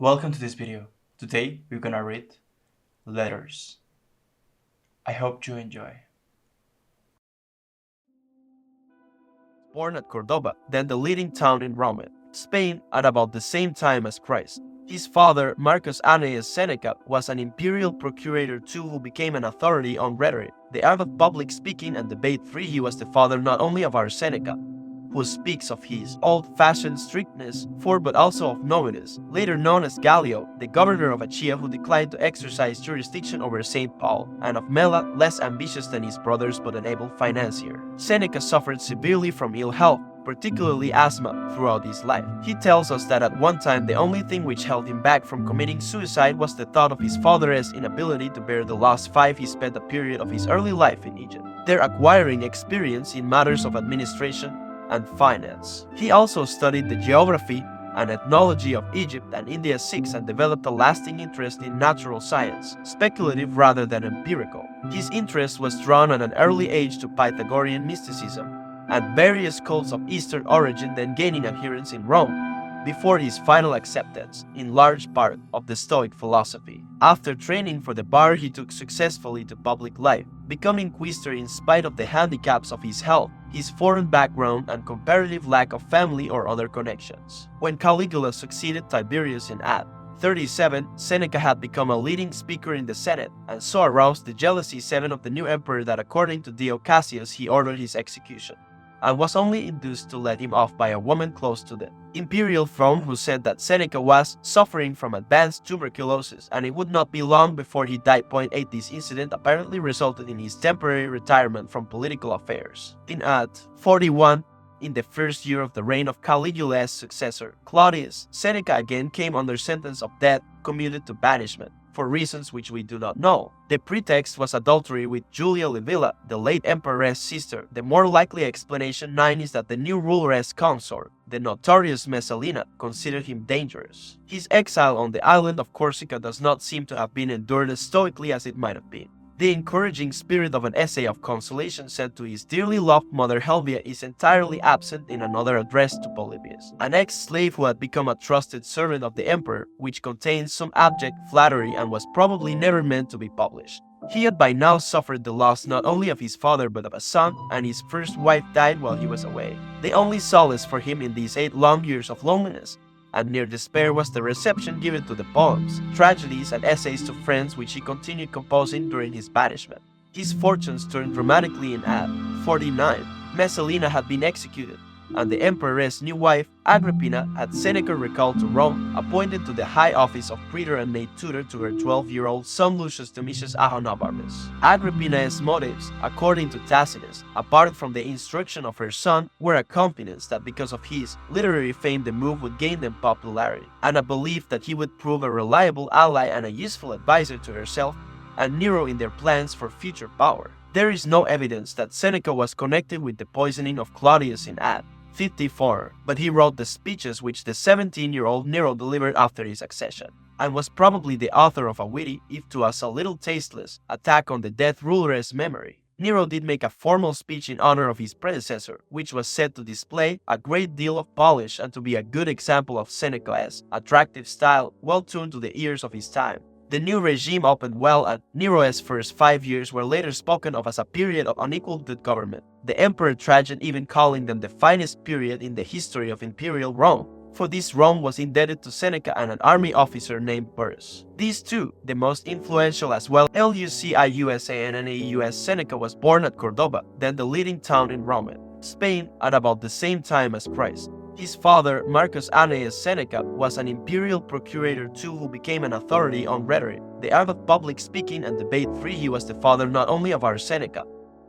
Welcome to this video. Today we're gonna read letters. I hope you enjoy. Born at Cordoba, then the leading town in Rome, Spain, at about the same time as Christ. His father, Marcus Annaeus Seneca, was an imperial procurator too who became an authority on rhetoric, the art of public speaking and debate. He was the father not only of our Seneca, who speaks of his old-fashioned strictness, but also of Nominus, later known as Gallio, the governor of Achaia who declined to exercise jurisdiction over St. Paul, and of Mela, less ambitious than his brothers but an able financier. Seneca suffered severely from ill health, particularly asthma, throughout his life. He tells us that at one time the only thing which held him back from committing suicide was the thought of his father's inability to bear the loss. He spent a period of his early life in Egypt, there acquiring experience in matters of administration and finance. He also studied the geography and ethnology of Egypt and India and developed a lasting interest in natural science, speculative rather than empirical. His interest was drawn at an early age to Pythagorean mysticism and various cults of Eastern origin, then gaining adherents in Rome, before his final acceptance, in large part, of the Stoic philosophy. After training for the bar, he took successfully to public life, becoming quaestor in spite of the handicaps of his health, his foreign background, and comparative lack of family or other connections. When Caligula succeeded Tiberius in AD 37, Seneca had become a leading speaker in the Senate, and so aroused the jealousy of the new emperor that, according to Dio Cassius, he ordered his execution, and was only induced to let him off by a woman close to the imperial throne who said that Seneca was suffering from advanced tuberculosis and it would not be long before he died. 8 This incident apparently resulted in his temporary retirement from political affairs. In AD 41, in the first year of the reign of Caligula's successor, Claudius, Seneca again came under sentence of death, commuted to banishment, for reasons which we do not know. The pretext was adultery with Julia Livilla, the late emperor's sister. The more likely explanation 9 is that the new ruler's consort, the notorious Messalina, considered him dangerous. His exile on the island of Corsica does not seem to have been endured as stoically as it might have been. The encouraging spirit of an essay of consolation sent to his dearly loved mother Helvia is entirely absent in another addressed to Polybius, an ex-slave who had become a trusted servant of the emperor, which contains some abject flattery and was probably never meant to be published. He had by now suffered the loss not only of his father but of a son, and his first wife died while he was away. The only solace for him in these 8 long years of loneliness and near despair was the reception given to the poems, tragedies, and essays to friends which he continued composing during his banishment. His fortunes turned dramatically in AD 49. Messalina had been executed, and the emperor's new wife, Agrippina, had Seneca recalled to Rome, appointed to the high office of praetor and made tutor to her 12-year-old son Lucius Domitius Ahonobarmus. Agrippina's motives, according to Tacitus, apart from the instruction of her son, were a confidence that because of his literary fame the move would gain them popularity, and a belief that he would prove a reliable ally and a useful advisor to herself and Nero in their plans for future power. There is no evidence that Seneca was connected with the poisoning of Claudius in AD 54, but he wrote the speeches which the 17-year-old Nero delivered after his accession, and was probably the author of a witty, if to us a little tasteless, attack on the dead ruler's memory. Nero did make a formal speech in honor of his predecessor, which was said to display a great deal of polish and to be a good example of Seneca's attractive style, well tuned to the ears of his time. The new regime opened well, and Nero's first 5 years were later spoken of as a period of unequaled good government, the emperor Trajan even calling them the finest period in the history of imperial Rome. For this, Rome was indebted to Seneca and an army officer named Burrus. These two, the most influential as well. Lucius Seneca was born at Cordoba, then the leading town in Rome, Spain, at about the same time as Christ. His father, Marcus Annaeus Seneca, was an imperial procurator too who became an authority on rhetoric, the art of public speaking and debate. He was the father not only of our Seneca,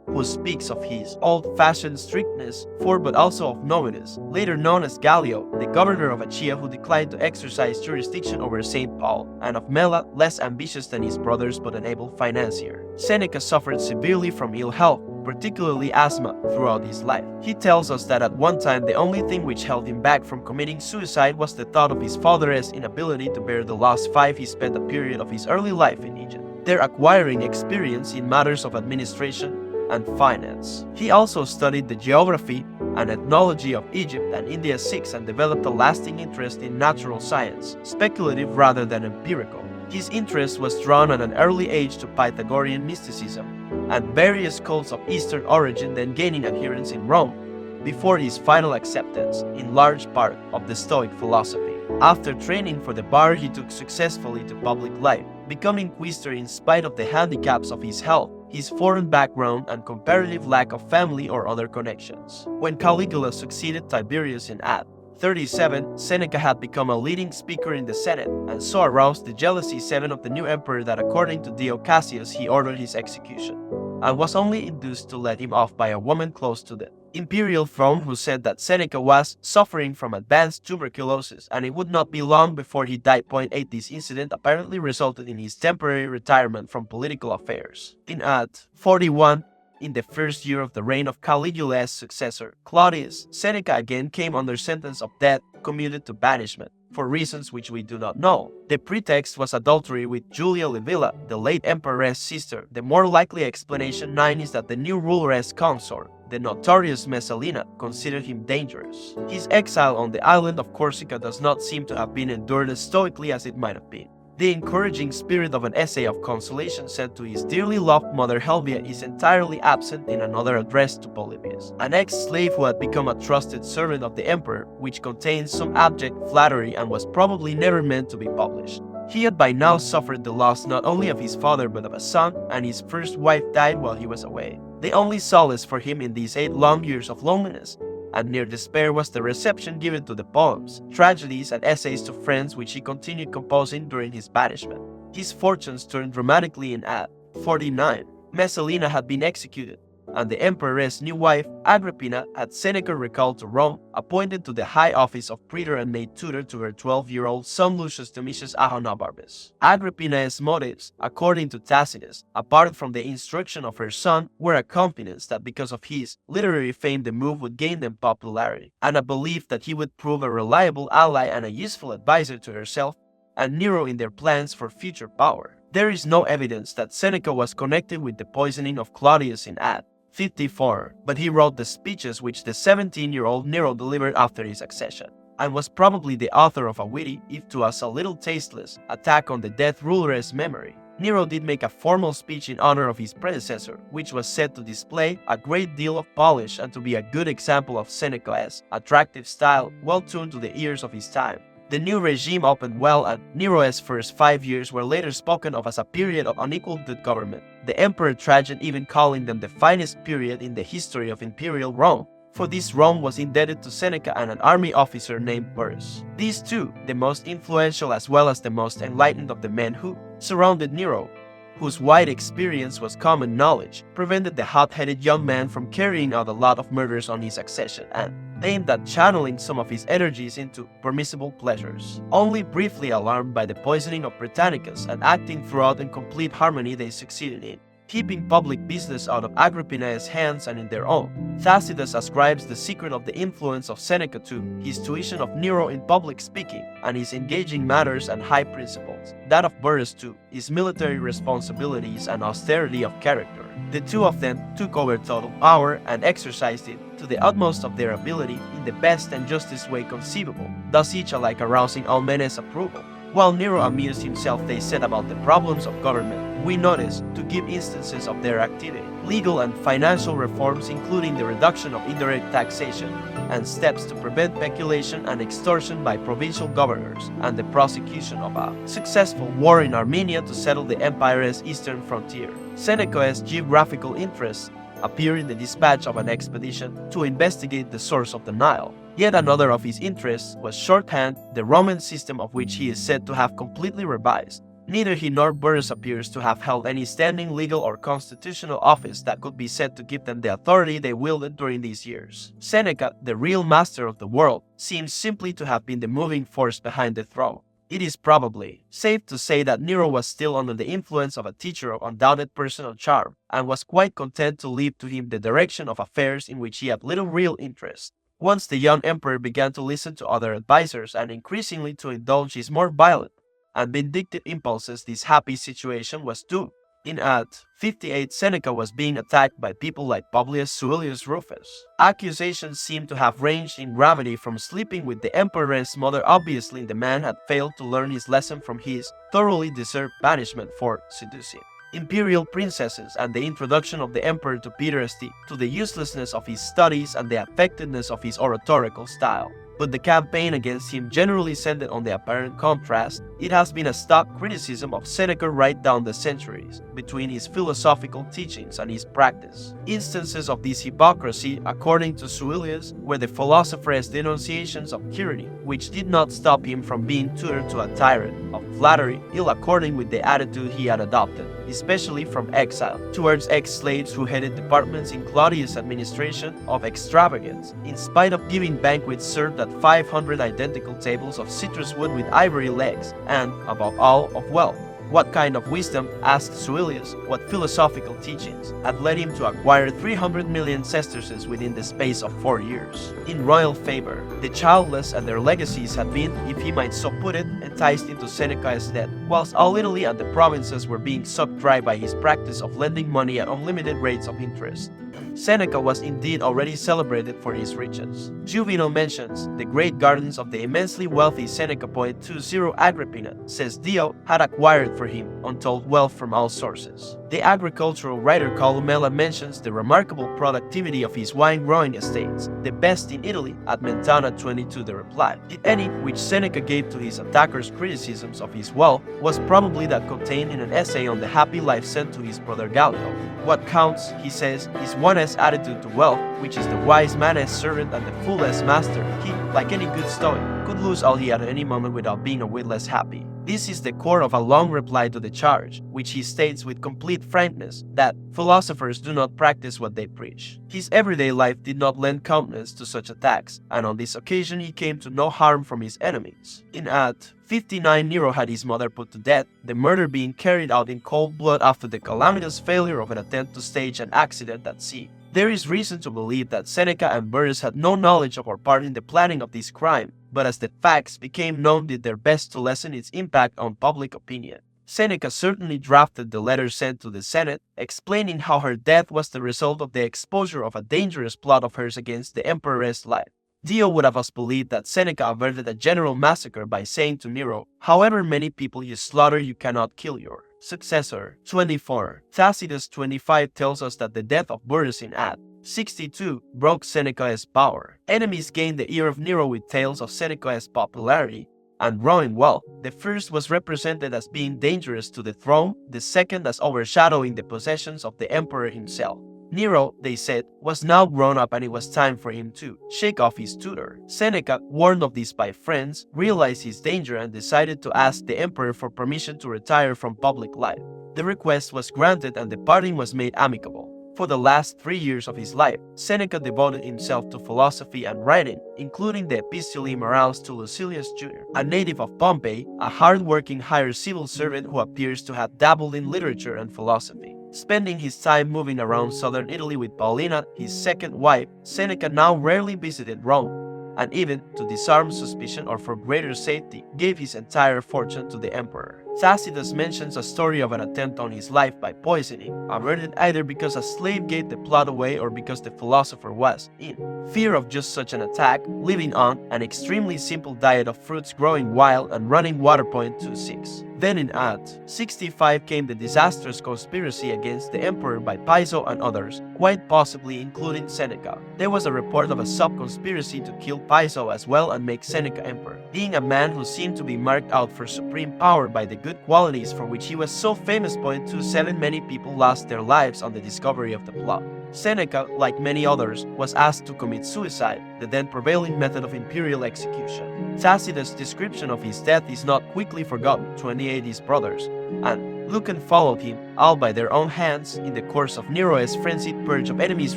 who speaks of his old-fashioned strictness, but also of Nominus, later known as Gallio, the governor of Achaia who declined to exercise jurisdiction over St. Paul, and of Mela, less ambitious than his brothers but an able financier. Seneca suffered severely from ill health, particularly asthma, throughout his life. He tells us that at one time the only thing which held him back from committing suicide was the thought of his father's inability to bear the loss. He spent a period of his early life in Egypt, there acquiring experience in matters of administration and finance. He also studied the geography and ethnology of Egypt and India and developed a lasting interest in natural science, speculative rather than empirical. His interest was drawn at an early age to Pythagorean mysticism and various cults of Eastern origin, then gaining adherents in Rome, before his final acceptance, in large part, of the Stoic philosophy. After training for the bar, he took successfully to public life, becoming quaestor in spite of the handicaps of his health, his foreign background, and comparative lack of family or other connections. When Caligula succeeded Tiberius in AD 37, Seneca had become a leading speaker in the Senate, and so aroused the jealousy of the new emperor that, according to Dio Cassius, he ordered his execution, and was only induced to let him off by a woman close to the imperial throne, who said that Seneca was suffering from advanced tuberculosis and it would not be long before he died. 8. This incident apparently resulted in his temporary retirement from political affairs. In AD 41, in the first year of the reign of Caligula's successor, Claudius, Seneca again came under sentence of death, commuted to banishment, for reasons which we do not know. The pretext was adultery with Julia Livilla, the late emperor's sister. The more likely explanation 9 is that the new ruler's consort, the notorious Messalina, considered him dangerous. His exile on the island of Corsica does not seem to have been endured as stoically as it might have been. The encouraging spirit of an essay of consolation sent to his dearly loved mother Helvia is entirely absent in another addressed to Polybius, an ex-slave who had become a trusted servant of the emperor, which contains some abject flattery and was probably never meant to be published. He had by now suffered the loss not only of his father but of a son, and his first wife died while he was away. The only solace for him in these 8 long years of loneliness and near despair was the reception given to the poems, tragedies, and essays to friends which he continued composing during his banishment. His fortunes turned dramatically in AD 49. Messalina had been executed, and the emperor's new wife, Agrippina, had Seneca recalled to Rome, appointed to the high office of praetor, and made tutor to her 12-year-old son Lucius Domitius Ahonobarbus. Agrippina's motives, according to Tacitus, apart from the instruction of her son, were a confidence that because of his literary fame the move would gain them popularity, and a belief that he would prove a reliable ally and a useful advisor to herself and Nero in their plans for future power. There is no evidence that Seneca was connected with the poisoning of Claudius in AD 54, but he wrote the speeches which the 17-year-old Nero delivered after his accession, and was probably the author of a witty, if to us a little tasteless, attack on the dead ruler's memory. Nero did make a formal speech in honor of his predecessor, which was said to display a great deal of polish and to be a good example of Seneca's attractive style, well tuned to the ears of his time. The new regime opened well, and Nero's first 5 years were later spoken of as a period of unequaled good government, the Emperor Trajan even calling them the finest period in the history of imperial Rome. For this, Rome was indebted to Seneca and an army officer named Burrus. These two, the most influential as well as the most enlightened of the men who surrounded Nero, whose wide experience was common knowledge, prevented the hot-headed young man from carrying out a lot of murders on his accession, and aimed at channeling some of his energies into permissible pleasures. Only briefly alarmed by the poisoning of Britannicus and acting throughout in complete harmony, they succeeded in keeping public business out of Agrippina's hands and in their own. Tacitus ascribes the secret of the influence of Seneca to his tuition of Nero in public speaking and his engaging manners and high principles, that of Burrus to his military responsibilities and austerity of character. The two of them took over total power and exercised it to the utmost of their ability in the best and justest way conceivable, thus each alike arousing all men's approval. While Nero amused himself, they set about the problems of government. We notice, to give instances of their activity, legal and financial reforms including the reduction of indirect taxation and steps to prevent peculation and extortion by provincial governors, and the prosecution of a successful war in Armenia to settle the empire's eastern frontier. Seneca's geographical interests appear in the dispatch of an expedition to investigate the source of the Nile. Yet another of his interests was shorthand, the Roman system of which he is said to have completely revised. Neither he nor Burrus appears to have held any standing legal or constitutional office that could be said to give them the authority they wielded during these years. Seneca, the real master of the world, seems simply to have been the moving force behind the throne. It is probably safe to say that Nero was still under the influence of a teacher of undoubted personal charm, and was quite content to leave to him the direction of affairs in which he had little real interest. Once the young emperor began to listen to other advisers and increasingly to indulge his more violent and vindictive impulses, this happy situation was doomed. In Ad 58, Seneca was being attacked by people like Publius Suilius Rufus. Accusations seem to have ranged in gravity from sleeping with the emperor's mother. Obviously, the man had failed to learn his lesson from his thoroughly deserved banishment for seducing imperial princesses and the introduction of the emperor to pederasty, to the uselessness of his studies and the effectiveness of his oratorical style. But the campaign against him generally centered on the apparent contrast. It has been a stock criticism of Seneca right down the centuries, between his philosophical teachings and his practice. Instances of this hypocrisy, according to Suilius, were the philosopher's denunciations of tyranny, which did not stop him from being tutored to a tyrant, of flattery, ill according with the attitude he had adopted, especially from exile, towards ex-slaves who headed departments in Claudius' administration, of extravagance, in spite of giving banquets served at 500 identical tables of citrus wood with ivory legs, and, above all, of wealth. What kind of wisdom, asked Suilius, what philosophical teachings, had led him to acquire 300 million sesterces within the space of 4 years? In royal favor, the childless and their legacies had been, if he might so put it, enticed into Seneca's debt, whilst all Italy and the provinces were being sucked dry by his practice of lending money at unlimited rates of interest. Seneca was indeed already celebrated for his riches. Juvenal mentions the great gardens of the immensely wealthy Seneca poet 20 Agrippina, says Dio, had acquired for him untold wealth from all sources. The agricultural writer Columella mentions the remarkable productivity of his wine-growing estates, the best in Italy. At Mentana 22 the reply, if any, which Seneca gave to his attackers' criticisms of his wealth, was probably that contained in an essay on the happy life sent to his brother Gallio. What counts, he says, is one's attitude to wealth, which is the wise man as servant and the fool as master. He, like any good Stoic, could lose all he had at any moment without being a whit less happy. This is the core of a long reply to the charge, which he states with complete frankness, that philosophers do not practice what they preach. His everyday life did not lend countenance to such attacks, and on this occasion he came to no harm from his enemies. In Ad 59, Nero had his mother put to death, the murder being carried out in cold blood after the calamitous failure of an attempt to stage an accident at sea. There is reason to believe that Seneca and Burrus had no knowledge of or part in the planning of this crime, but as the facts became known did their best to lessen its impact on public opinion. Seneca certainly drafted the letter sent to the Senate, explaining how her death was the result of the exposure of a dangerous plot of hers against the emperor's life. Dio would have us believe that Seneca averted a general massacre by saying to Nero, "However many people you slaughter, you cannot kill your successor." 24. Tacitus 25 tells us that the death of Burrus in Ad 62 broke Seneca's power. Enemies gained the ear of Nero with tales of Seneca's popularity and growing wealth. The first was represented as being dangerous to the throne, the second as overshadowing the possessions of the emperor himself. Nero, they said, was now grown up and it was time for him to shake off his tutor. Seneca, warned of this by friends, realized his danger and decided to ask the emperor for permission to retire from public life. The request was granted and the parting was made amicable. For the last 3 years of his life, Seneca devoted himself to philosophy and writing, including the Epistles Morales to Lucilius Jr., a native of Pompeii, a hard-working hired civil servant who appears to have dabbled in literature and philosophy. Spending his time moving around southern Italy with Paulina, his second wife, Seneca now rarely visited Rome, and even, to disarm suspicion or for greater safety, gave his entire fortune to the emperor. Tacitus mentions a story of an attempt on his life by poisoning, averted either because a slave gave the plot away or because the philosopher was, in fear of just such an attack, living on an extremely simple diet of fruits growing wild and running water. 26. Then in Ad 65 came the disastrous conspiracy against the emperor by Piso and others, quite possibly including Seneca. There was a report of a sub-conspiracy to kill Piso as well and make Seneca emperor, being a man who seemed to be marked out for supreme power by the good qualities for which he was so famous. 27 Many people lost their lives on the discovery of the plot. Seneca, like many others, was asked to commit suicide, the then prevailing method of imperial execution. Tacitus' description of his death is not quickly forgotten. 28 His brothers, and Lucan followed him, all by their own hands, in the course of Nero's frenzied purge of enemies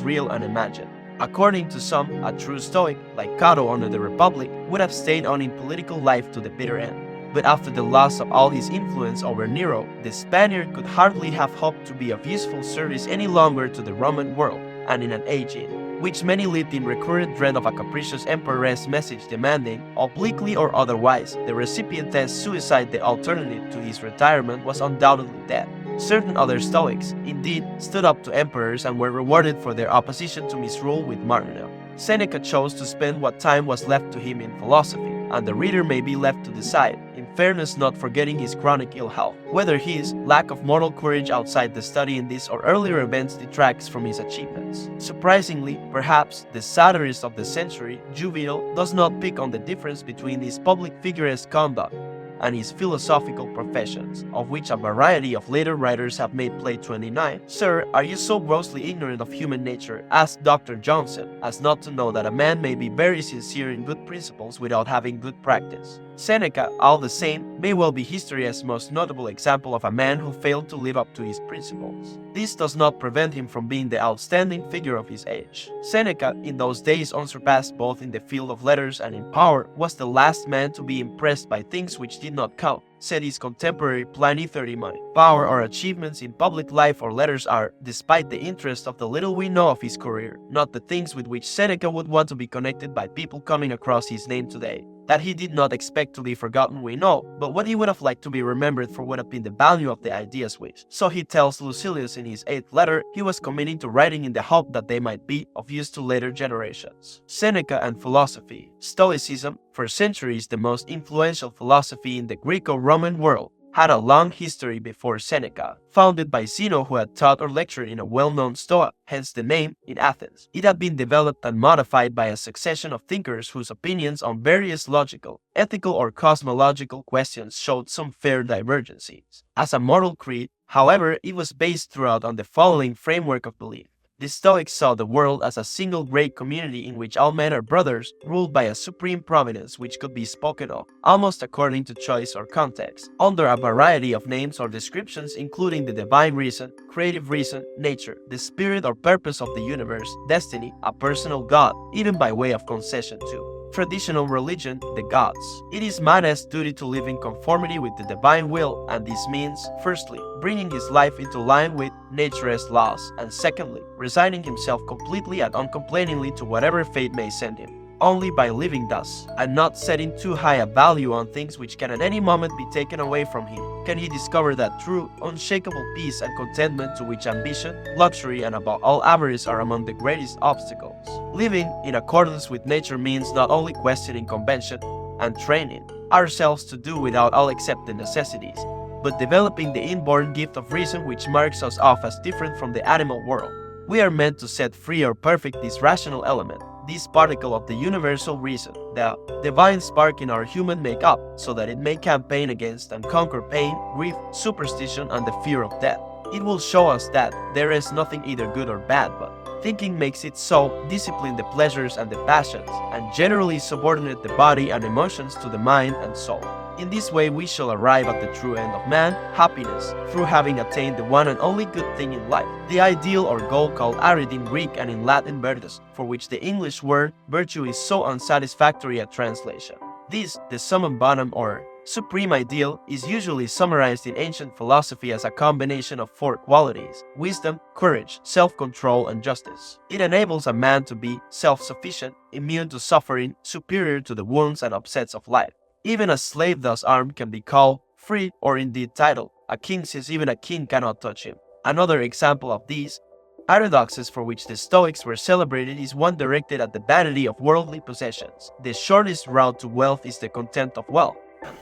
real and imagined. According to some, a true Stoic, like Cato under the Republic, would have stayed on in political life to the bitter end. But after the loss of all his influence over Nero, the Spaniard could hardly have hoped to be of useful service any longer to the Roman world, and in an age in which many lived in recurrent dread of a capricious emperor's message demanding, obliquely or otherwise, the recipient's suicide, the alternative to his retirement was undoubtedly death. Certain other Stoics, indeed, stood up to emperors and were rewarded for their opposition to misrule with martyrdom. Seneca chose to spend what time was left to him in philosophy, and the reader may be left to decide, in fairness not forgetting his chronic ill health, whether his lack of moral courage outside the study in these or earlier events detracts from his achievements. Surprisingly, perhaps, the satirist of the century, Juvenal, does not pick on the difference between his public figuresque conduct and his philosophical professions, of which a variety of later writers have made play 29. "Sir, are you so grossly ignorant of human nature," asked Dr. Johnson, "as not to know that a man may be very sincere in good principles without having good practice?" Seneca, all the same, may well be history's most notable example of a man who failed to live up to his principles. This does not prevent him from being the outstanding figure of his age. Seneca, in those days unsurpassed both in the field of letters and in power, was the last man to be impressed by things which did not count, said his contemporary Pliny 39. Power or achievements in public life or letters are, despite the interest of the little we know of his career, not the things with which Seneca would want to be connected by people coming across his name today. That he did not expect to be forgotten we know, but what he would have liked to be remembered for would have been the value of the ideas which, so he tells Lucilius in his 8th letter, he was committing to writing in the hope that they might be of use to later generations. Seneca and philosophy. Stoicism, for centuries the most influential philosophy in the Greco-Roman world, had a long history before Seneca, founded by Zeno, who had taught or lectured in a well-known Stoa, hence the name, in Athens. It had been developed and modified by a succession of thinkers whose opinions on various logical, ethical or cosmological questions showed some fair divergencies. As a moral creed, however, it was based throughout on the following framework of belief. The Stoics saw the world as a single great community in which all men are brothers, ruled by a supreme providence which could be spoken of, almost according to choice or context, under a variety of names or descriptions including the divine reason, creative reason, nature, the spirit or purpose of the universe, destiny, a personal God, even by way of concession too. Traditional religion, the gods. It is man's duty to live in conformity with the divine will, and this means, firstly, bringing his life into line with nature's laws, and secondly, resigning himself completely and uncomplainingly to whatever fate may send him. Only by living thus, and not setting too high a value on things which can at any moment be taken away from him, can he discover that true, unshakable peace and contentment to which ambition, luxury, and above all avarice are among the greatest obstacles. Living in accordance with nature means not only questioning convention and training ourselves to do without all except the necessities, but developing the inborn gift of reason which marks us off as different from the animal world. We are meant to set free or perfect this rational element, this particle of the universal reason, the divine spark in our human makeup, so that it may campaign against and conquer pain, grief, superstition, and the fear of death. It will show us that there is nothing either good or bad, but thinking makes it so, discipline the pleasures and the passions, and generally subordinate the body and emotions to the mind and soul. In this way we shall arrive at the true end of man, happiness, through having attained the one and only good thing in life, the ideal or goal called arid in Greek and in Latin virtus, for which the English word virtue is so unsatisfactory a translation. This, the summum bonum or supreme ideal, is usually summarized in ancient philosophy as a combination of 4 qualities: wisdom, courage, self-control, and justice. It enables a man to be self-sufficient, immune to suffering, superior to the wounds and upsets of life. Even a slave thus armed can be called free or indeed titled a king, since even a king cannot touch him. Another example of these paradoxes for which the Stoics were celebrated is one directed at the vanity of worldly possessions. The shortest route to wealth is the contempt of wealth.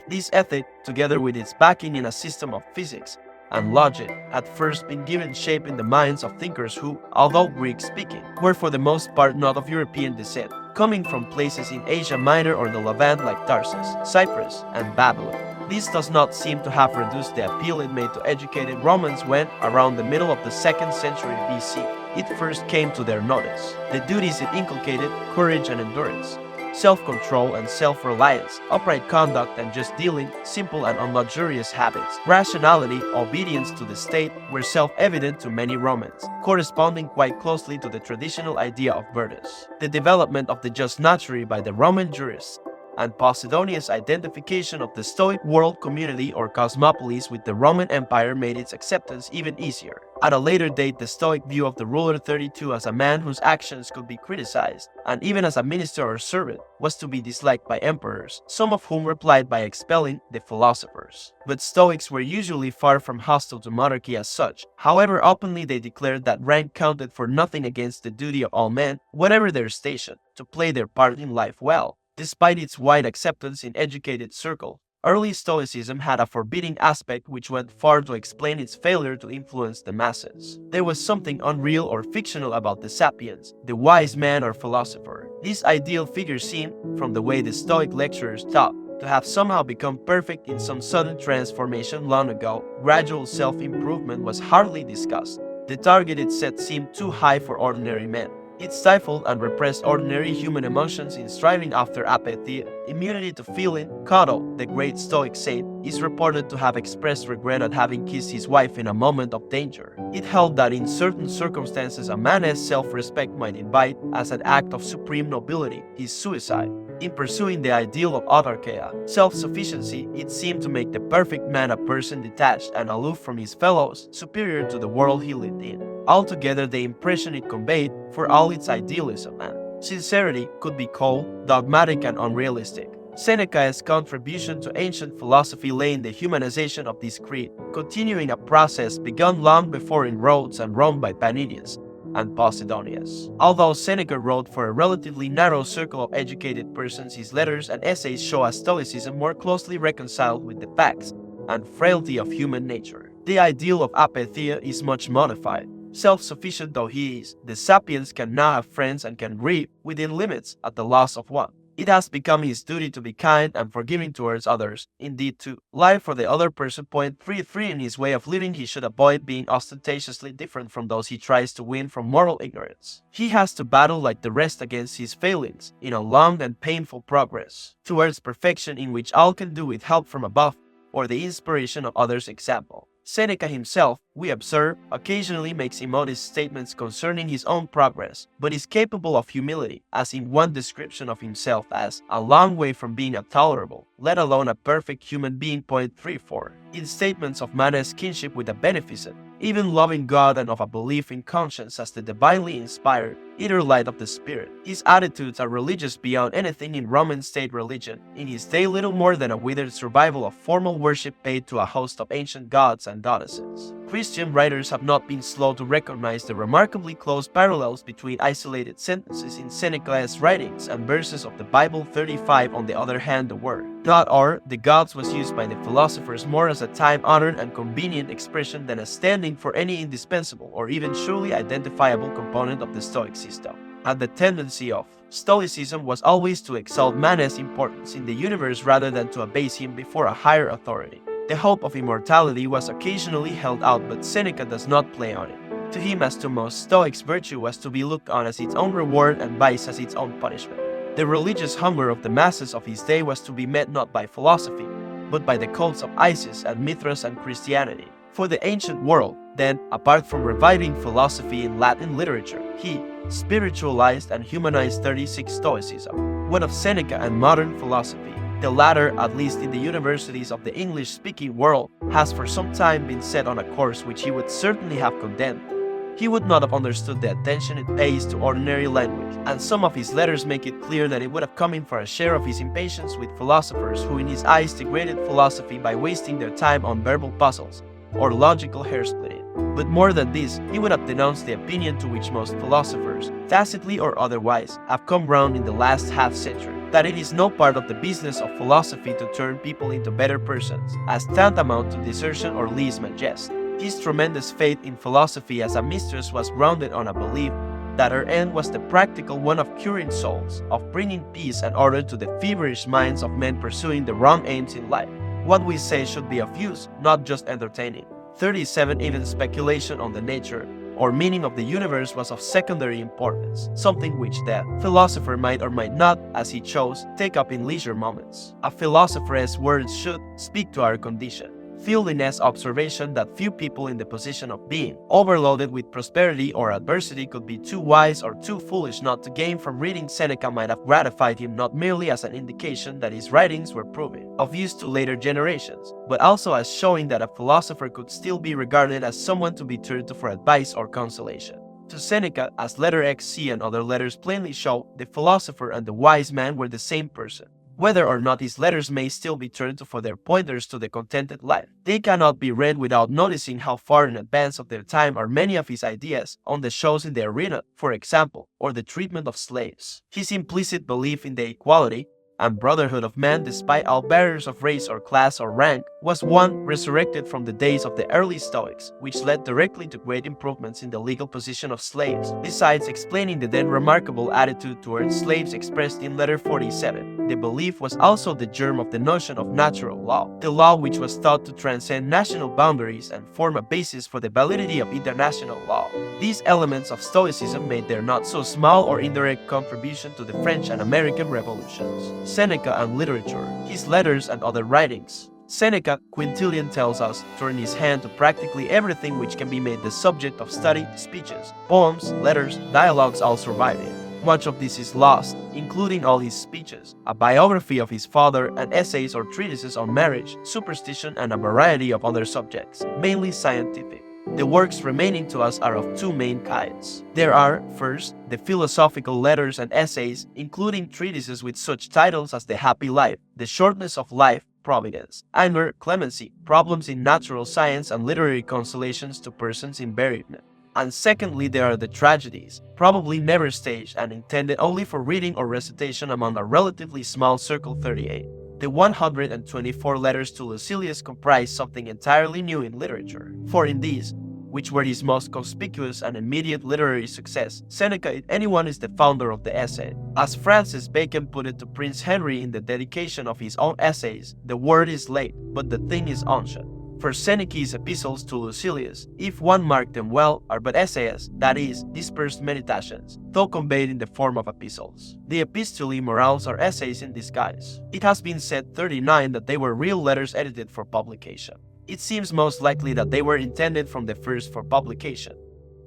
This ethic, together with its backing in a system of physics and logic, had first been given shape in the minds of thinkers who, although Greek-speaking, were for the most part not of European descent, coming from places in Asia Minor or the Levant like Tarsus, Cyprus, and Babylon. This does not seem to have reduced the appeal it made to educated Romans when, around the middle of the 2nd century BC, it first came to their notice. The duties it inculcated, courage and endurance, self-control and self-reliance, upright conduct and just dealing, simple and unluxurious habits, rationality, obedience to the state, were self-evident to many Romans, corresponding quite closely to the traditional idea of virtus. The development of the jus naturae by the Roman jurists and Posidonius' identification of the Stoic world community or cosmopolis with the Roman Empire made its acceptance even easier. At a later date, the Stoic view of the ruler 32 as a man whose actions could be criticized, and even as a minister or servant, was to be disliked by emperors, some of whom replied by expelling the philosophers. But Stoics were usually far from hostile to monarchy as such. However, openly they declared that rank counted for nothing against the duty of all men, whatever their station, to play their part in life well. Despite its wide acceptance in educated circles, early Stoicism had a forbidding aspect which went far to explain its failure to influence the masses. There was something unreal or fictional about the sapiens, the wise man or philosopher. This ideal figure seemed, from the way the Stoic lecturers taught, to have somehow become perfect in some sudden transformation long ago. Gradual self-improvement was hardly discussed. The target it set seemed too high for ordinary men. It stifled and repressed ordinary human emotions in striving after apathy, immunity to feeling. Cato, the great Stoic saint, is reported to have expressed regret at having kissed his wife in a moment of danger. It held that in certain circumstances a man's self-respect might invite, as an act of supreme nobility, his suicide. In pursuing the ideal of autarkia, self-sufficiency, it seemed to make the perfect man a person detached and aloof from his fellows, superior to the world he lived in. Altogether, the impression it conveyed, for all its idealism and sincerity, could be cold, dogmatic, and unrealistic. Seneca's contribution to ancient philosophy lay in the humanization of this creed, continuing a process begun long before in Rhodes and Rome by Paninius and Posidonius. Although Seneca wrote for a relatively narrow circle of educated persons, his letters and essays show a Stoicism more closely reconciled with the facts and frailty of human nature. The ideal of apatheia is much modified. Self-sufficient though he is, the sapiens can now have friends and can grieve, within limits, at the loss of one. It has become his duty to be kind and forgiving towards others, indeed to live for the other person. Point 3.3 In his way of living he should avoid being ostentatiously different from those he tries to win from moral ignorance. He has to battle like the rest against his failings, in a long and painful progress, towards perfection in which all can do with help from above, or the inspiration of others' example. Seneca himself, we observe, occasionally makes immodest statements concerning his own progress, but is capable of humility, as in one description of himself as a long way from being a tolerable, let alone a perfect human being. Point 3.4 In statements of man's kinship with a beneficent, even loving God, and of a belief in conscience as the divinely inspired, inner light of the spirit. His attitudes are religious beyond anything in Roman state religion. In his day, little more than a withered survival of formal worship paid to a host of ancient gods and goddesses. Christian writers have not been slow to recognize the remarkably close parallels between isolated sentences in Seneca's writings and verses of the Bible. 35 On the other hand, the word God or the gods was used by the philosophers more as a time-honored and convenient expression than as standing for any indispensable or even surely identifiable component of the Stoic system. And the tendency of Stoicism was always to exalt man's importance in the universe rather than to abase him before a higher authority. The hope of immortality was occasionally held out, but Seneca does not play on it. To him, as to most Stoics, virtue was to be looked on as its own reward and vice as its own punishment. The religious hunger of the masses of his day was to be met not by philosophy, but by the cults of Isis and Mithras and Christianity. For the ancient world, then, apart from reviving philosophy in Latin literature, he spiritualized and humanized 36 Stoicism. What of Seneca and modern philosophy? The latter, at least in the universities of the English-speaking world, has for some time been set on a course which he would certainly have condemned. He would not have understood the attention it pays to ordinary language, and some of his letters make it clear that it would have come in for a share of his impatience with philosophers who in his eyes degraded philosophy by wasting their time on verbal puzzles or logical hair-splitting. But more than this, he would have denounced the opinion to which most philosophers, tacitly or otherwise, have come round in the last half-century, that it is no part of the business of philosophy to turn people into better persons, as tantamount to desertion or lese majeste. His tremendous faith in philosophy as a mistress was grounded on a belief that her end was the practical one of curing souls, of bringing peace and order to the feverish minds of men pursuing the wrong aims in life. What we say should be of use, not just entertaining. 37 Even speculation on the nature or meaning of the universe was of secondary importance, something which the philosopher might or might not, as he chose, take up in leisure moments. A philosopher's words should speak to our condition. Fieldiness observation that few people in the position of being overloaded with prosperity or adversity could be too wise or too foolish not to gain from reading Seneca might have gratified him not merely as an indication that his writings were proven of use to later generations, but also as showing that a philosopher could still be regarded as someone to be turned to for advice or consolation. To Seneca, as letter XC and other letters plainly show, the philosopher and the wise man were the same person. Whether or not his letters may still be turned to for their pointers to the contented life, they cannot be read without noticing how far in advance of their time are many of his ideas on the shows in the arena, for example, or the treatment of slaves. His implicit belief in the equality and brotherhood of man despite all barriers of race or class or rank was one resurrected from the days of the early Stoics, which led directly to great improvements in the legal position of slaves, besides explaining the then remarkable attitude towards slaves expressed in letter 47. The belief was also the germ of the notion of natural law, the law which was thought to transcend national boundaries and form a basis for the validity of international law. These elements of Stoicism made their not so small or indirect contribution to the French and American revolutions. Seneca and literature, his letters and other writings. Seneca, Quintilian tells us, turned his hand to practically everything which can be made the subject of study, speeches, poems, letters, dialogues all surviving. Much of this is lost, including all his speeches, a biography of his father, and essays or treatises on marriage, superstition, and a variety of other subjects, mainly scientific. The works remaining to us are of two main kinds. There are, first, the philosophical letters and essays, including treatises with such titles as The Happy Life, The Shortness of Life, Providence, Anger, Clemency, Problems in Natural Science, and Literary Consolations to Persons in Bereavement. And secondly, there are the tragedies, probably never staged and intended only for reading or recitation among a relatively small circle 38. The 124 letters to Lucilius comprise something entirely new in literature, for in these, which were his most conspicuous and immediate literary success, Seneca if anyone is the founder of the essay. As Francis Bacon put it to Prince Henry in the dedication of his own essays, the word is late, but the thing is ancient. For Seneca's epistles to Lucilius, if one marked them well, are but essays, that is, dispersed meditations, though conveyed in the form of epistles. The epistulae morales are essays in disguise. It has been said 39 that they were real letters edited for publication. It seems most likely that they were intended from the first for publication,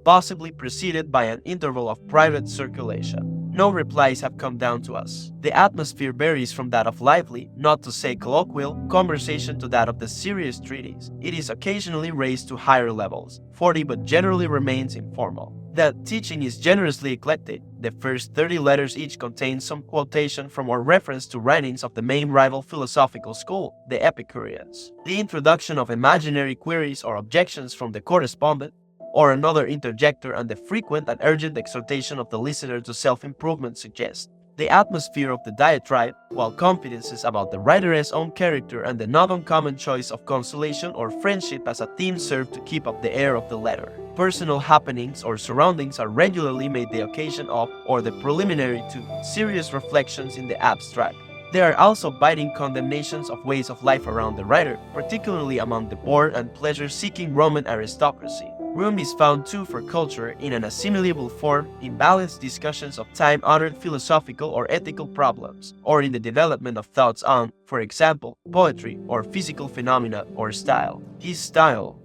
possibly preceded by an interval of private circulation. No replies have come down to us. The atmosphere varies from that of lively, not to say colloquial, conversation to that of the serious treatise. It is occasionally raised to higher levels, 40, but generally remains informal. That teaching is generously eclectic. The first 30 letters each contain some quotation from or reference to writings of the main rival philosophical school, the Epicureans. The introduction of imaginary queries or objections from the correspondent, or another interjector, and the frequent and urgent exhortation of the listener to self-improvement suggest the atmosphere of the diatribe, while confidences about the writer's own character and the not uncommon choice of consolation or friendship as a theme serve to keep up the air of the letter. Personal happenings or surroundings are regularly made the occasion of, or the preliminary to, serious reflections in the abstract. There are also biting condemnations of ways of life around the writer, particularly among the bored and pleasure-seeking Roman aristocracy. Room is found too for culture in an assimilable form in balanced discussions of time-honored philosophical or ethical problems, or in the development of thoughts on, for example, poetry or physical phenomena or style. His style,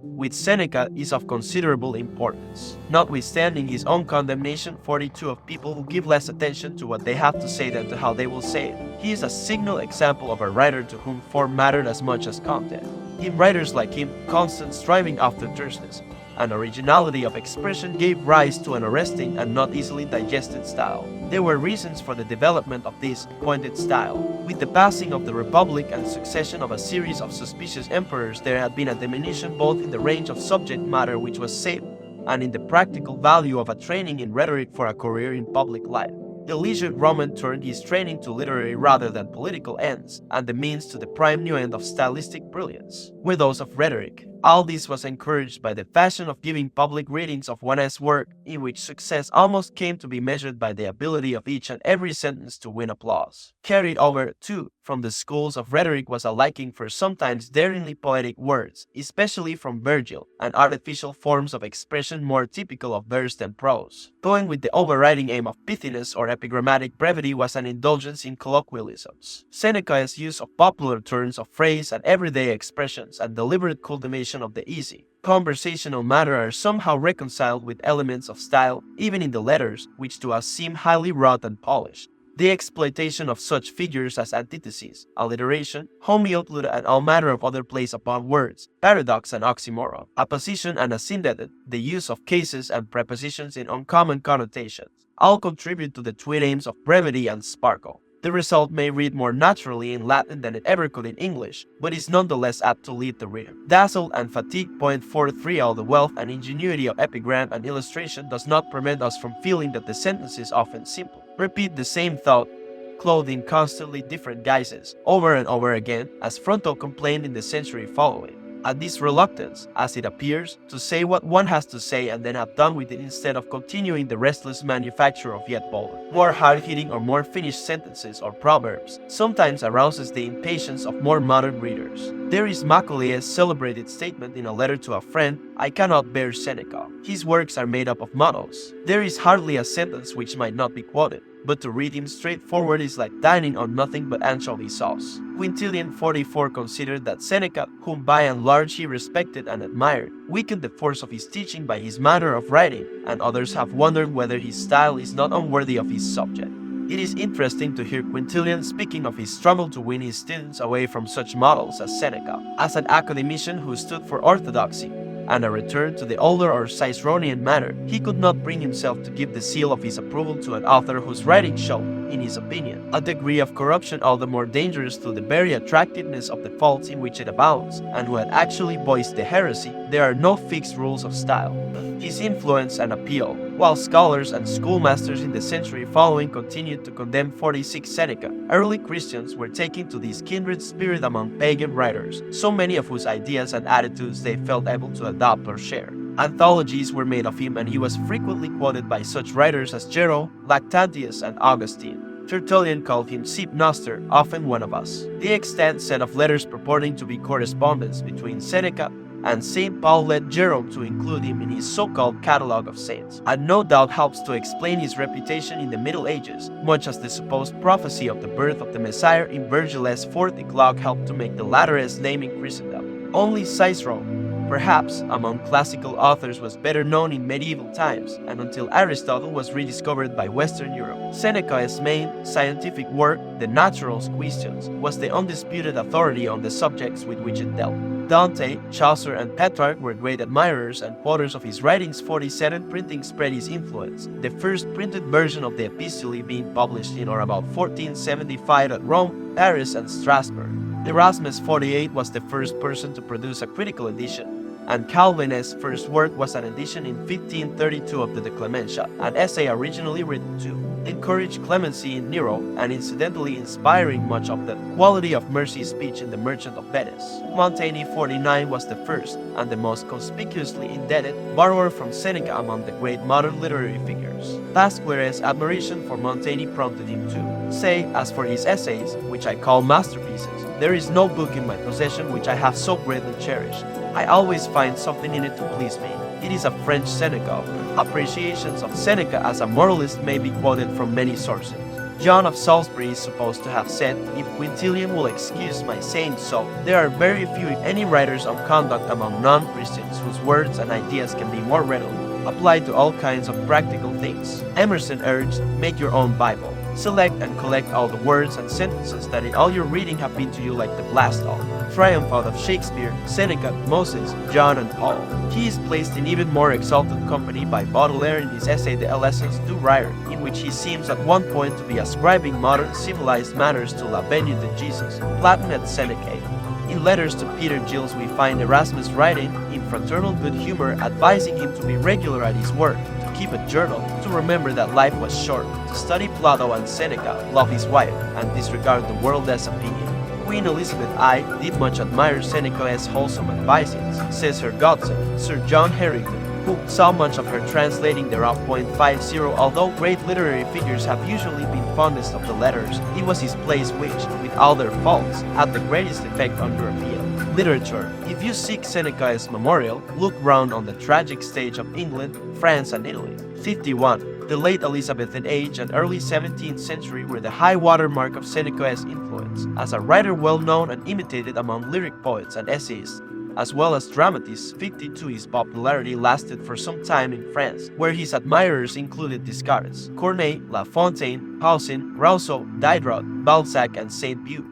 with Seneca, is of considerable importance. Notwithstanding his own condemnation 42 of people who give less attention to what they have to say than to how they will say it, he is a signal example of a writer to whom form mattered as much as content. In writers like him, constant striving after terseness and originality of expression gave rise to an arresting and not easily digested style. There were reasons for the development of this pointed style. With the passing of the Republic and succession of a series of suspicious emperors, there had been a diminution both in the range of subject matter which was saved and in the practical value of a training in rhetoric for a career in public life. The leisured Roman turned his training to literary rather than political ends, and the means to the prime new end of stylistic brilliance were those of rhetoric. All this was encouraged by the fashion of giving public readings of one's work, in which success almost came to be measured by the ability of each and every sentence to win applause. Carried over, too, from the schools of rhetoric was a liking for sometimes daringly poetic words, especially from Virgil, and artificial forms of expression more typical of verse than prose. Going with the overriding aim of pithiness or epigrammatic brevity was an indulgence in colloquialisms. Seneca's use of popular turns of phrase and everyday expressions and deliberate cultivation of the easy, conversational matter are somehow reconciled with elements of style, even in the letters, which to us seem highly wrought and polished. The exploitation of such figures as antithesis, alliteration, homooutlute, and all manner of other plays upon words, paradox and oxymoron, apposition and asyndeted, the use of cases and prepositions in uncommon connotations, all contribute to the twin aims of brevity and sparkle. The result may read more naturally in Latin than it ever could in English, but is nonetheless apt to lead the reader. Dazzled and fatigued point forth all the wealth and ingenuity of epigram and illustration does not prevent us from feeling that the sentence is often simple. Repeat the same thought, clothed in constantly different guises, over and over again, as Fronto complained in the century following. At this reluctance, as it appears, to say what one has to say and then have done with it instead of continuing the restless manufacture of yet bolder, more hard-hitting or more finished sentences or proverbs, sometimes arouses the impatience of more modern readers. There is Macaulay's celebrated statement in a letter to a friend, "I cannot bear Seneca. His works are made up of mottos." There is hardly a sentence which might not be quoted, but to read him straightforward is like dining on nothing but anchovy sauce. Quintilian 44 considered that Seneca, whom by and large he respected and admired, weakened the force of his teaching by his manner of writing, and others have wondered whether his style is not unworthy of his subject. It is interesting to hear Quintilian speaking of his struggle to win his students away from such models as Seneca, as an academician who stood for orthodoxy, and a return to the older or Ciceronian manner. He could not bring himself to give the seal of his approval to an author whose writing showed, in his opinion, a degree of corruption all the more dangerous through the very attractiveness of the faults in which it abounds, and who had actually voiced the heresy. There are no fixed rules of style. His influence and appeal, while scholars and schoolmasters in the century following continued to condemn 46 Seneca, early Christians were taking to this kindred spirit among pagan writers, so many of whose ideas and attitudes they felt able to adopt or share. Anthologies were made of him, and he was frequently quoted by such writers as Gero, Lactantius, and Augustine. Tertullian called him Sip Noster, often one of us. The extant set of letters purporting to be correspondence between Seneca and St. Paul led Jerome to include him in his so-called catalogue of saints, and no doubt helps to explain his reputation in the Middle Ages, much as the supposed prophecy of the birth of the Messiah in Virgil's fourth eclogue helped to make the latter's name in Christendom. Only Cicero, perhaps, among classical authors, was better known in medieval times, and until Aristotle was rediscovered by Western Europe. Seneca's main scientific work, The Naturals Questions, was the undisputed authority on the subjects with which it dealt. Dante, Chaucer, and Petrarch were great admirers and quoters of his writings. 47 printing spread his influence, the first printed version of the Epistles being published in or about 1475 at Rome, Paris, and Strasbourg. Erasmus 48 was the first person to produce a critical edition, and Calvin's first work was an edition in 1532 of the De Clementia, an essay originally written to encourage clemency in Nero, and incidentally inspiring much of the quality of mercy speech in The Merchant of Venice. Montaigne 49 was the first, and the most conspicuously indebted, borrower from Seneca among the great modern literary figures. Pasquiere's admiration for Montaigne prompted him to say, as for his essays, which I call masterpieces, there is no book in my possession which I have so greatly cherished. I always find something in it to please me. It is a French Seneca. Appreciations of Seneca as a moralist may be quoted from many sources. John of Salisbury is supposed to have said, "If Quintilian will excuse my saying so, there are very few, if any, writers on conduct among non-Christians whose words and ideas can be more readily applied to all kinds of practical things." Emerson urged, "Make your own Bible. Select and collect all the words and sentences that in all your reading have been to you like the blast off." Triumph out of Shakespeare, Seneca, Moses, John, and Paul. He is placed in even more exalted company by Baudelaire in his essay The Lessons du Rire, in which he seems at one point to be ascribing modern civilized manners to La Venue de Jesus, Platon et Seneca. In letters to Peter Gilles we find Erasmus writing, in fraternal good humor, advising him to be regular at his work, to keep a journal, to remember that life was short, to study Plato and Seneca, love his wife, and disregard the world's opinion. Queen Elizabeth I did much admire Seneca's wholesome advisings, says her godson, Sir John Harrington, who saw much of her translating the rough .50. Although great literary figures have usually been fondest of the letters, it was his plays which, with all their faults, had the greatest effect on your appeal. Literature. If you seek Seneca's memorial, look round on the tragic stage of England, France, and Italy. 51. The late Elizabethan age and early 17th century were the high watermark of Seneca's influence, as a writer well known and imitated among lyric poets and essayists, as well as dramatists. 52. His popularity lasted for some time in France, where his admirers included Descartes, Corneille, La Fontaine, Poussin, Rousseau, Diderot, Balzac, and Saint-Beuve,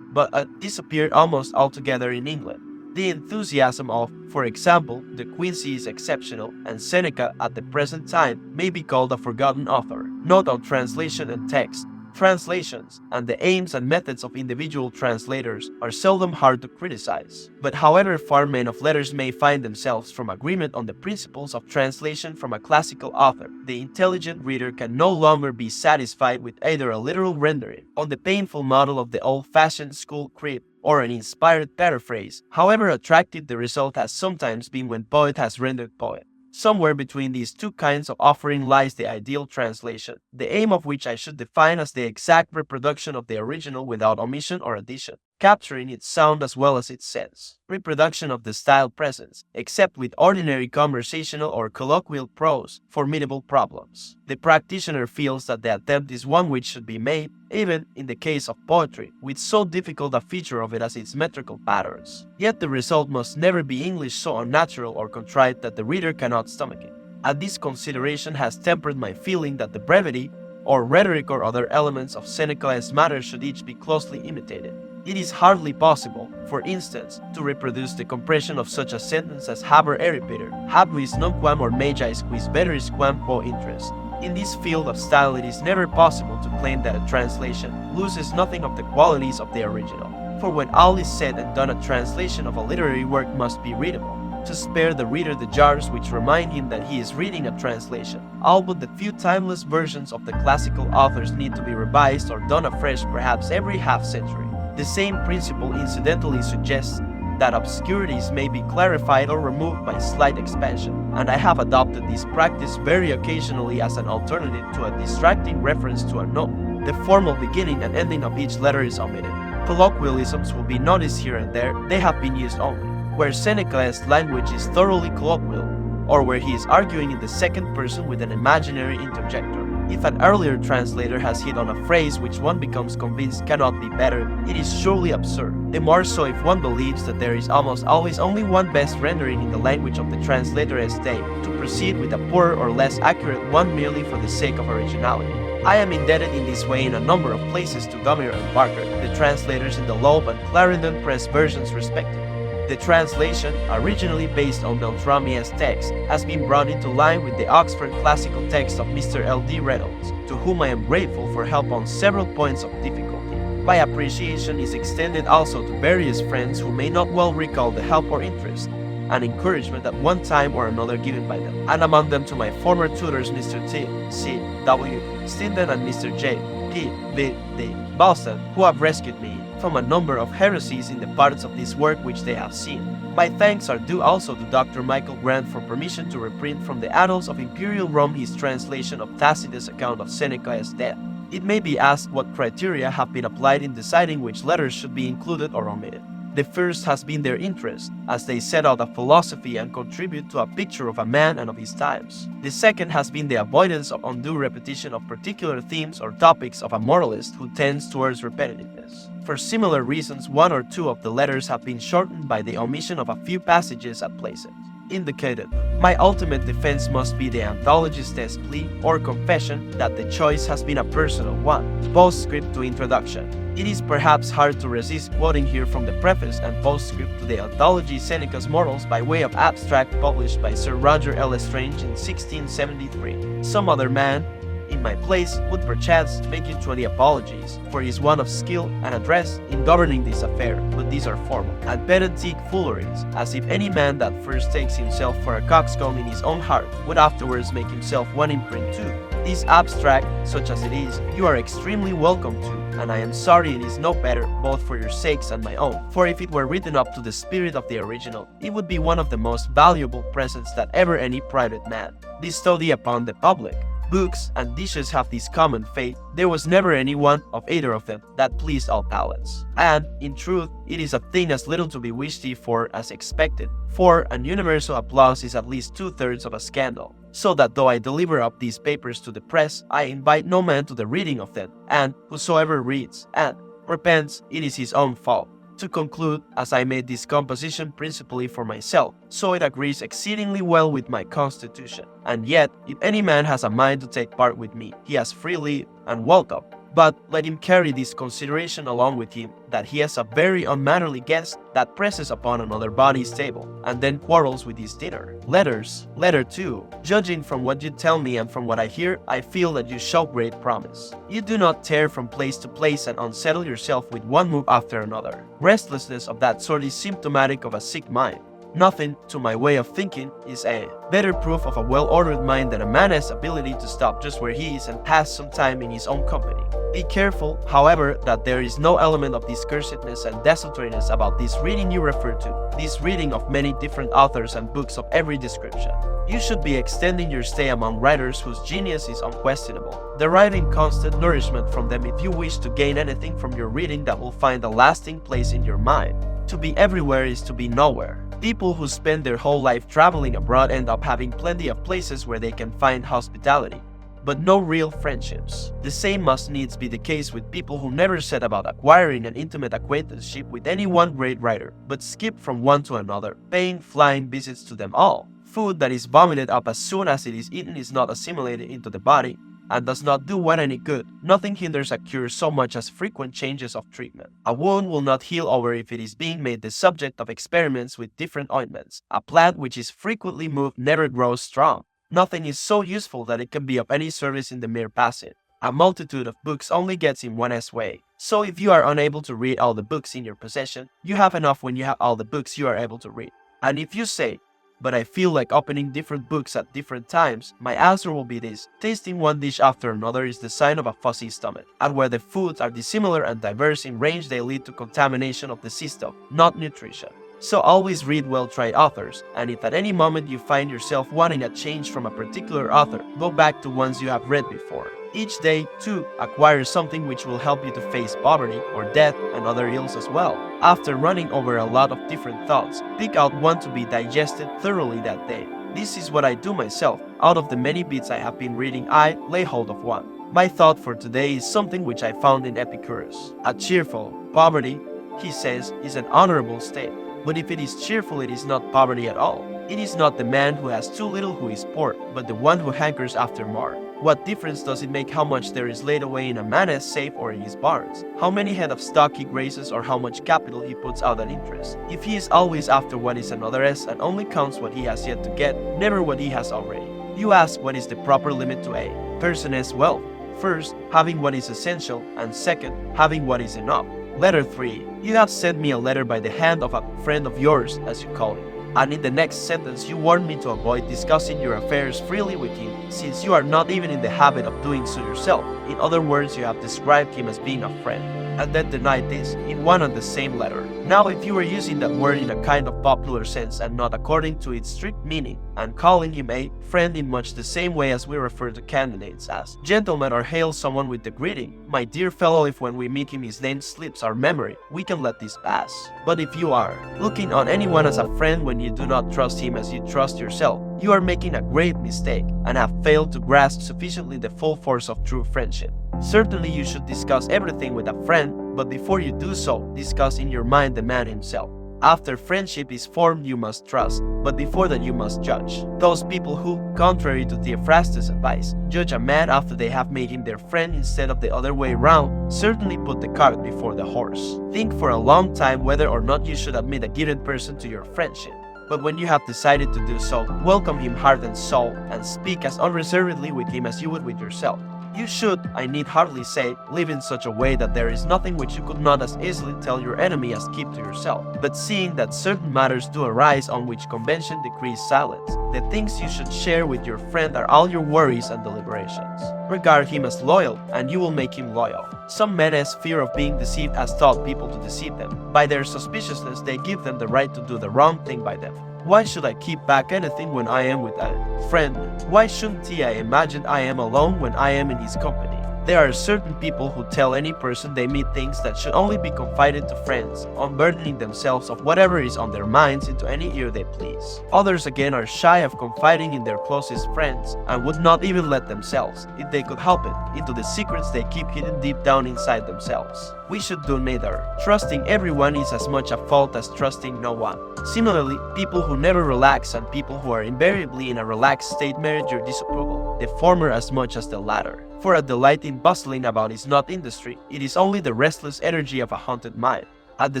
but disappeared almost altogether in England. The enthusiasm of, for example, De Quincey is exceptional, and Seneca at the present time may be called a forgotten author. Note on translation and text. Translations and the aims and methods of individual translators are seldom hard to criticize. But however far men of letters may find themselves from agreement on the principles of translation from a classical author, the intelligent reader can no longer be satisfied with either a literal rendering on the painful model of the old-fashioned school crib, or an inspired paraphrase, however attractive the result has sometimes been when poet has rendered poet. Somewhere between these two kinds of offering lies the ideal translation, the aim of which I should define as the exact reproduction of the original without omission or addition, capturing its sound as well as its sense. Reproduction of the style presents, except with ordinary conversational or colloquial prose, formidable problems. The practitioner feels that the attempt is one which should be made, even in the case of poetry, with so difficult a feature of it as its metrical patterns. Yet the result must never be English so unnatural or contrived that the reader cannot stomach it. And this consideration has tempered my feeling that the brevity, or rhetoric or other elements of Seneca's matter should each be closely imitated. It is hardly possible, for instance, to reproduce the compression of such a sentence as haber eripiter, habvis nunquam or magis quis veteris quam po interest. In this field of style it is never possible to claim that a translation loses nothing of the qualities of the original, for when all is said and done a translation of a literary work must be readable, to spare the reader the jars which remind him that he is reading a translation. All but the few timeless versions of the classical authors need to be revised or done afresh perhaps every half-century. The same principle incidentally suggests that obscurities may be clarified or removed by slight expansion, and I have adopted this practice very occasionally as an alternative to a distracting reference to a note. The formal beginning and ending of each letter is omitted. Colloquialisms will be noticed here and there, they have been used only. Where Seneca's language is thoroughly colloquial, or where he is arguing in the second person with an imaginary interjector. If an earlier translator has hit on a phrase which one becomes convinced cannot be better, it is surely absurd. The more so if one believes that there is almost always only one best rendering in the language of the translator's day, to proceed with a poorer or less accurate one merely for the sake of originality. I am indebted in this way in a number of places to Gomir and Barker, the translators in the Loeb and Clarendon Press versions respectively. The translation, originally based on Beltrami's text, has been brought into line with the Oxford Classical text of Mr. L.D. Reynolds, to whom I am grateful for help on several points of difficulty. My appreciation is extended also to various friends who may not well recall the help or interest and encouragement at one time or another given by them, and among them to my former tutors Mr. T. C. W. Stinden and Mr. J. P. B. D. Boston, who have rescued me from a number of heresies in the parts of this work which they have seen. My thanks are due also to Dr. Michael Grant for permission to reprint from the Annals of Imperial Rome his translation of Tacitus' account of Seneca's death. It may be asked what criteria have been applied in deciding which letters should be included or omitted. The first has been their interest, as they set out a philosophy and contribute to a picture of a man and of his times. The second has been the avoidance of undue repetition of particular themes or topics of a moralist who tends towards repetitiveness. For similar reasons, one or two of the letters have been shortened by the omission of a few passages at places indicated. My ultimate defense must be the anthologist's plea or confession that the choice has been a personal one. Postscript to introduction. It is perhaps hard to resist quoting here from the preface and postscript to the anthology Seneca's Morals by way of abstract published by Sir Roger L. Estrange in 1673. Some other man, in my place, would perchance make you 20 apologies, for he is one of skill and address in governing this affair, but these are formal and pedantic fooleries, as if any man that first takes himself for a coxcomb in his own heart would afterwards make himself one in print too. This abstract, such as it is, you are extremely welcome to, and I am sorry it is no better, both for your sakes and my own. For if it were written up to the spirit of the original, it would be one of the most valuable presents that ever any private man bestowed upon the public. Books and dishes have this common fate: there was never any one of either of them that pleased all palates. And, in truth, it is a thing as little to be wished for as expected, for an universal applause is at least 2/3 of a scandal. So that though I deliver up these papers to the press, I invite no man to the reading of them, and whosoever reads and repents, it is his own fault. To conclude, as I made this composition principally for myself, so it agrees exceedingly well with my constitution. And yet, if any man has a mind to take part with me, he has free leave and welcome. But let him carry this consideration along with him, that he has a very unmannerly guest that presses upon another body's table, and then quarrels with his dinner. Letter 2. Judging from what you tell me and from what I hear, I feel that you show great promise. You do not tear from place to place and unsettle yourself with one move after another. Restlessness of that sort is symptomatic of a sick mind. Nothing, to my way of thinking, is a better proof of a well-ordered mind than a man's ability to stop just where he is and pass some time in his own company. Be careful, however, that there is no element of discursiveness and desultoriness about this reading you refer to, this reading of many different authors and books of every description. You should be extending your stay among writers whose genius is unquestionable, deriving constant nourishment from them if you wish to gain anything from your reading that will find a lasting place in your mind. To be everywhere is to be nowhere. People who spend their whole life traveling abroad end up having plenty of places where they can find hospitality, but no real friendships. The same must needs be the case with people who never set about acquiring an intimate acquaintanceship with any one great writer, but skip from one to another, paying flying visits to them all. Food that is vomited up as soon as it is eaten is not assimilated into the body, and does not do one any good. Nothing hinders a cure so much as frequent changes of treatment. A wound will not heal over if it is being made the subject of experiments with different ointments. A plant which is frequently moved never grows strong. Nothing is so useful that it can be of any service in the mere passing. A multitude of books only gets in one's way. So if you are unable to read all the books in your possession, you have enough when you have all the books you are able to read. And if you say, "But I feel like opening different books at different times," my answer will be this: tasting one dish after another is the sign of a fussy stomach, and where the foods are dissimilar and diverse in range, they lead to contamination of the system, not nutrition. So always read well-tried authors, and if at any moment you find yourself wanting a change from a particular author, go back to ones you have read before. Each day, too, acquire something which will help you to face poverty or death and other ills as well. After running over a lot of different thoughts, pick out one to be digested thoroughly that day. This is what I do myself. Out of the many bits I have been reading, I lay hold of one. My thought for today is something which I found in Epicurus. A cheerful poverty, he says, is an honorable state. But if it is cheerful, it is not poverty at all. It is not the man who has too little who is poor, but the one who hankers after more. What difference does it make how much there is laid away in a man's safe or in his barns? How many head of stock he grazes or how much capital he puts out at interest? If he is always after what is another's and only counts what he has yet to get, never what he has already. You ask what is the proper limit to a person's wealth. First, having what is essential, and second, having what is enough. Letter 3. You have sent me a letter by the hand of a friend of yours, as you call it. And in the next sentence you warn me to avoid discussing your affairs freely with him, since you are not even in the habit of doing so yourself. In other words, you have described him as being a friend, and then denied this in one and the same letter. Now if you were using that word in a kind of popular sense and not according to its strict meaning, and calling him a friend in much the same way as we refer to candidates as gentlemen or hail someone with the greeting, "My dear fellow," if when we meet him his name slips our memory, we can let this pass. But if you are looking on anyone as a friend when you do not trust him as you trust yourself, you are making a great mistake and have failed to grasp sufficiently the full force of true friendship. Certainly you should discuss everything with a friend, but before you do so, discuss in your mind the man himself. After friendship is formed, you must trust, but before that you must judge. Those people who, contrary to Theophrastus' advice, judge a man after they have made him their friend instead of the other way round, certainly put the cart before the horse. Think for a long time whether or not you should admit a given person to your friendship. But when you have decided to do so, welcome him heart and soul, and speak as unreservedly with him as you would with yourself. You should, I need hardly say, live in such a way that there is nothing which you could not as easily tell your enemy as keep to yourself. But seeing that certain matters do arise on which convention decrees silence, the things you should share with your friend are all your worries and deliberations. Regard him as loyal, and you will make him loyal. Some men's fear of being deceived has taught people to deceive them. By their suspiciousness, they give them the right to do the wrong thing by them. Why should I keep back anything when I am with a friend? Why shouldn't I imagine I am alone when I am in his company? There are certain people who tell any person they meet things that should only be confided to friends, unburdening themselves of whatever is on their minds into any ear they please. Others again are shy of confiding in their closest friends and would not even let themselves, if they could help it, into the secrets they keep hidden deep down inside themselves. We should do neither. Trusting everyone is as much a fault as trusting no one. Similarly, people who never relax and people who are invariably in a relaxed state merit your disapproval, the former as much as the latter. For a delight in bustling about is not industry, it is only the restless energy of a haunted mind. At the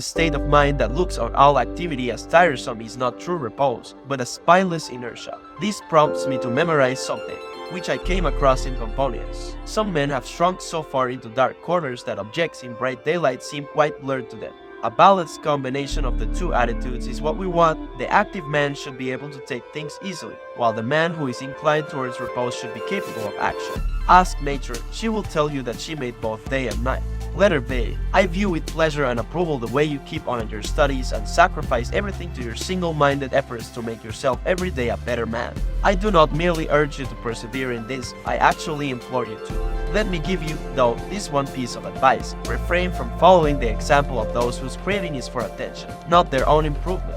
state of mind that looks on all activity as tiresome is not true repose, but a spineless inertia. This prompts me to memorize something, which I came across in Pomponius. Some men have shrunk so far into dark corners that objects in bright daylight seem quite blurred to them. A balanced combination of the two attitudes is what we want. The active man should be able to take things easily, while the man who is inclined towards repose should be capable of action. Ask nature, she will tell you that she made both day and night. Letter B. I view with pleasure and approval the way you keep on your studies and sacrifice everything to your single-minded efforts to make yourself every day a better man. I do not merely urge you to persevere in this, I actually implore you to. Let me give you, though, this one piece of advice. Refrain from following the example of those whose craving is for attention, not their own improvement,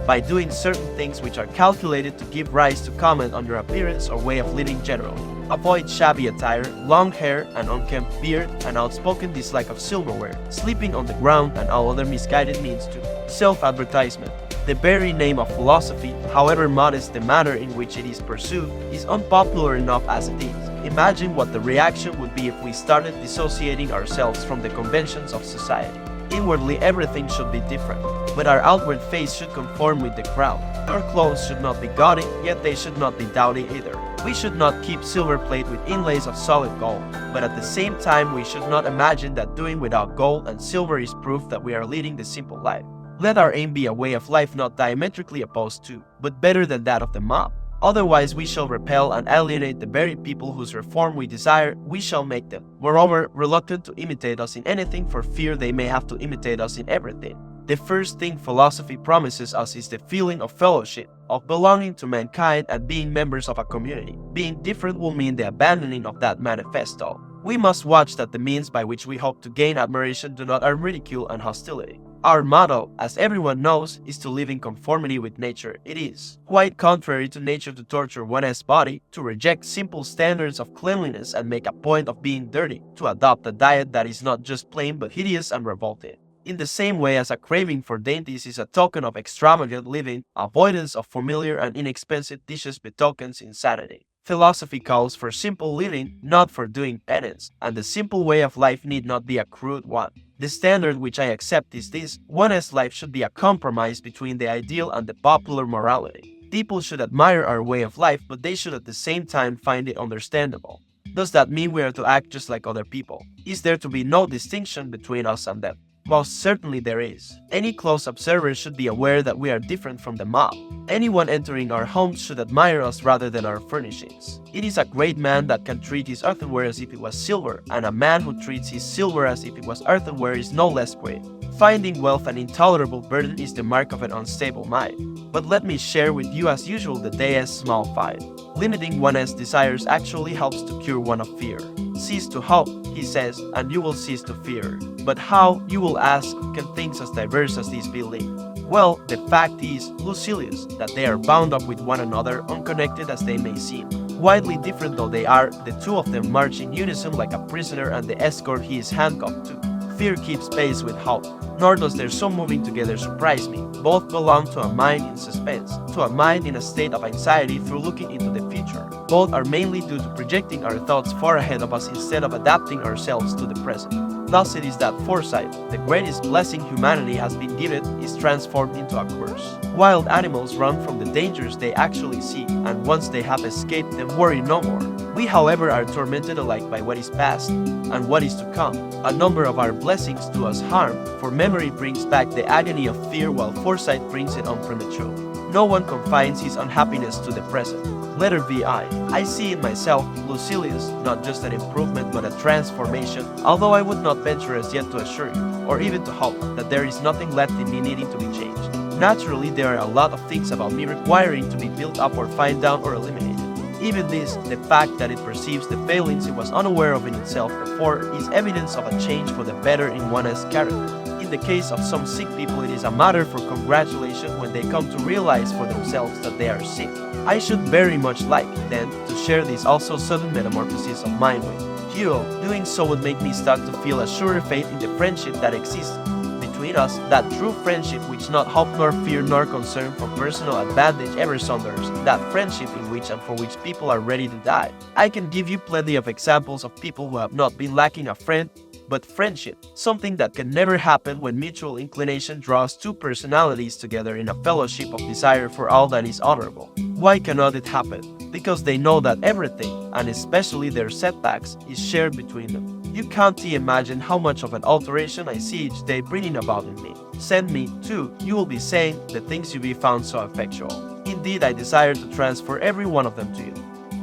by doing certain things which are calculated to give rise to comment on your appearance or way of living generally. Avoid shabby attire, long hair, an unkempt beard, an outspoken dislike of silverware, sleeping on the ground, and all other misguided means to self-advertisement. The very name of philosophy, however modest the manner in which it is pursued, is unpopular enough as it is. Imagine what the reaction would be if we started dissociating ourselves from the conventions of society. Inwardly, everything should be different, but our outward face should conform with the crowd. Our clothes should not be gaudy, yet they should not be dowdy either. We should not keep silver plate with inlays of solid gold, but at the same time we should not imagine that doing without gold and silver is proof that we are leading the simple life. Let our aim be a way of life not diametrically opposed to, but better than that of the mob. Otherwise we shall repel and alienate the very people whose reform we desire. We shall make them, moreover, reluctant to imitate us in anything for fear they may have to imitate us in everything. The first thing philosophy promises us is the feeling of fellowship, of belonging to mankind and being members of a community. Being different will mean the abandoning of that manifesto. We must watch that the means by which we hope to gain admiration do not earn ridicule and hostility. Our motto, as everyone knows, is to live in conformity with nature. It is quite contrary to nature to torture one's body, to reject simple standards of cleanliness and make a point of being dirty, to adopt a diet that is not just plain but hideous and revolting. In the same way as a craving for dainties is a token of extravagant living, avoidance of familiar and inexpensive dishes betokens insanity. Philosophy calls for simple living, not for doing penance, and the simple way of life need not be a crude one. The standard which I accept is this: one's life should be a compromise between the ideal and the popular morality. People should admire our way of life, but they should at the same time find it understandable. Does that mean we are to act just like other people? Is there to be no distinction between us and them? Most certainly there is. Any close observer should be aware that we are different from the mob. Anyone entering our homes should admire us rather than our furnishings. It is a great man that can treat his earthenware as if it was silver, and a man who treats his silver as if it was earthenware is no less great. Finding wealth an intolerable burden is the mark of an unstable mind. But let me share with you as usual the day's small fight. Limiting one's desires actually helps to cure one of fear. Cease to hope, he says, and you will cease to fear. But how, you will ask, can things as diverse as these be linked? Well, the fact is, Lucilius, that they are bound up with one another, unconnected as they may seem. Widely different though they are, the two of them march in unison like a prisoner and the escort he is handcuffed to. Fear keeps pace with hope, nor does their so moving together surprise me. Both belong to a mind in suspense, to a mind in a state of anxiety through looking into the future. Both are mainly due to projecting our thoughts far ahead of us instead of adapting ourselves to the present. Thus it is that foresight, the greatest blessing humanity has been given, is transformed into a curse. Wild animals run from the dangers they actually see, and once they have escaped them worry no more. We, however, are tormented alike by what is past and what is to come. A number of our blessings do us harm, for memory brings back the agony of fear while foresight brings it on prematurely. No one confines his unhappiness to the present. Letter VI. I see in myself, Lucilius, not just an improvement but a transformation, although I would not venture as yet to assure you, or even to hope, that there is nothing left in me needing to be changed. Naturally, there are a lot of things about me requiring to be built up or fined down or eliminated. Even this, the fact that it perceives the failings it was unaware of in itself before, is evidence of a change for the better in one's character. In the case of some sick people, it is a matter for congratulation when they come to realize for themselves that they are sick. I should very much like, then, to share this also sudden metamorphosis of mind with you. Doing so would make me start to feel a surer faith in the friendship that exists between us, that true friendship which not hope nor fear nor concern for personal advantage ever sunders, that friendship in which and for which people are ready to die. I can give you plenty of examples of people who have not been lacking a friend, but friendship, something that can never happen when mutual inclination draws two personalities together in a fellowship of desire for all that is honorable. Why cannot it happen? Because they know that everything, and especially their setbacks, is shared between them. You can't imagine how much of an alteration I see each day bringing about in me. Send me, too, you will be saying, the things you be found so effectual. Indeed, I desire to transfer every one of them to you.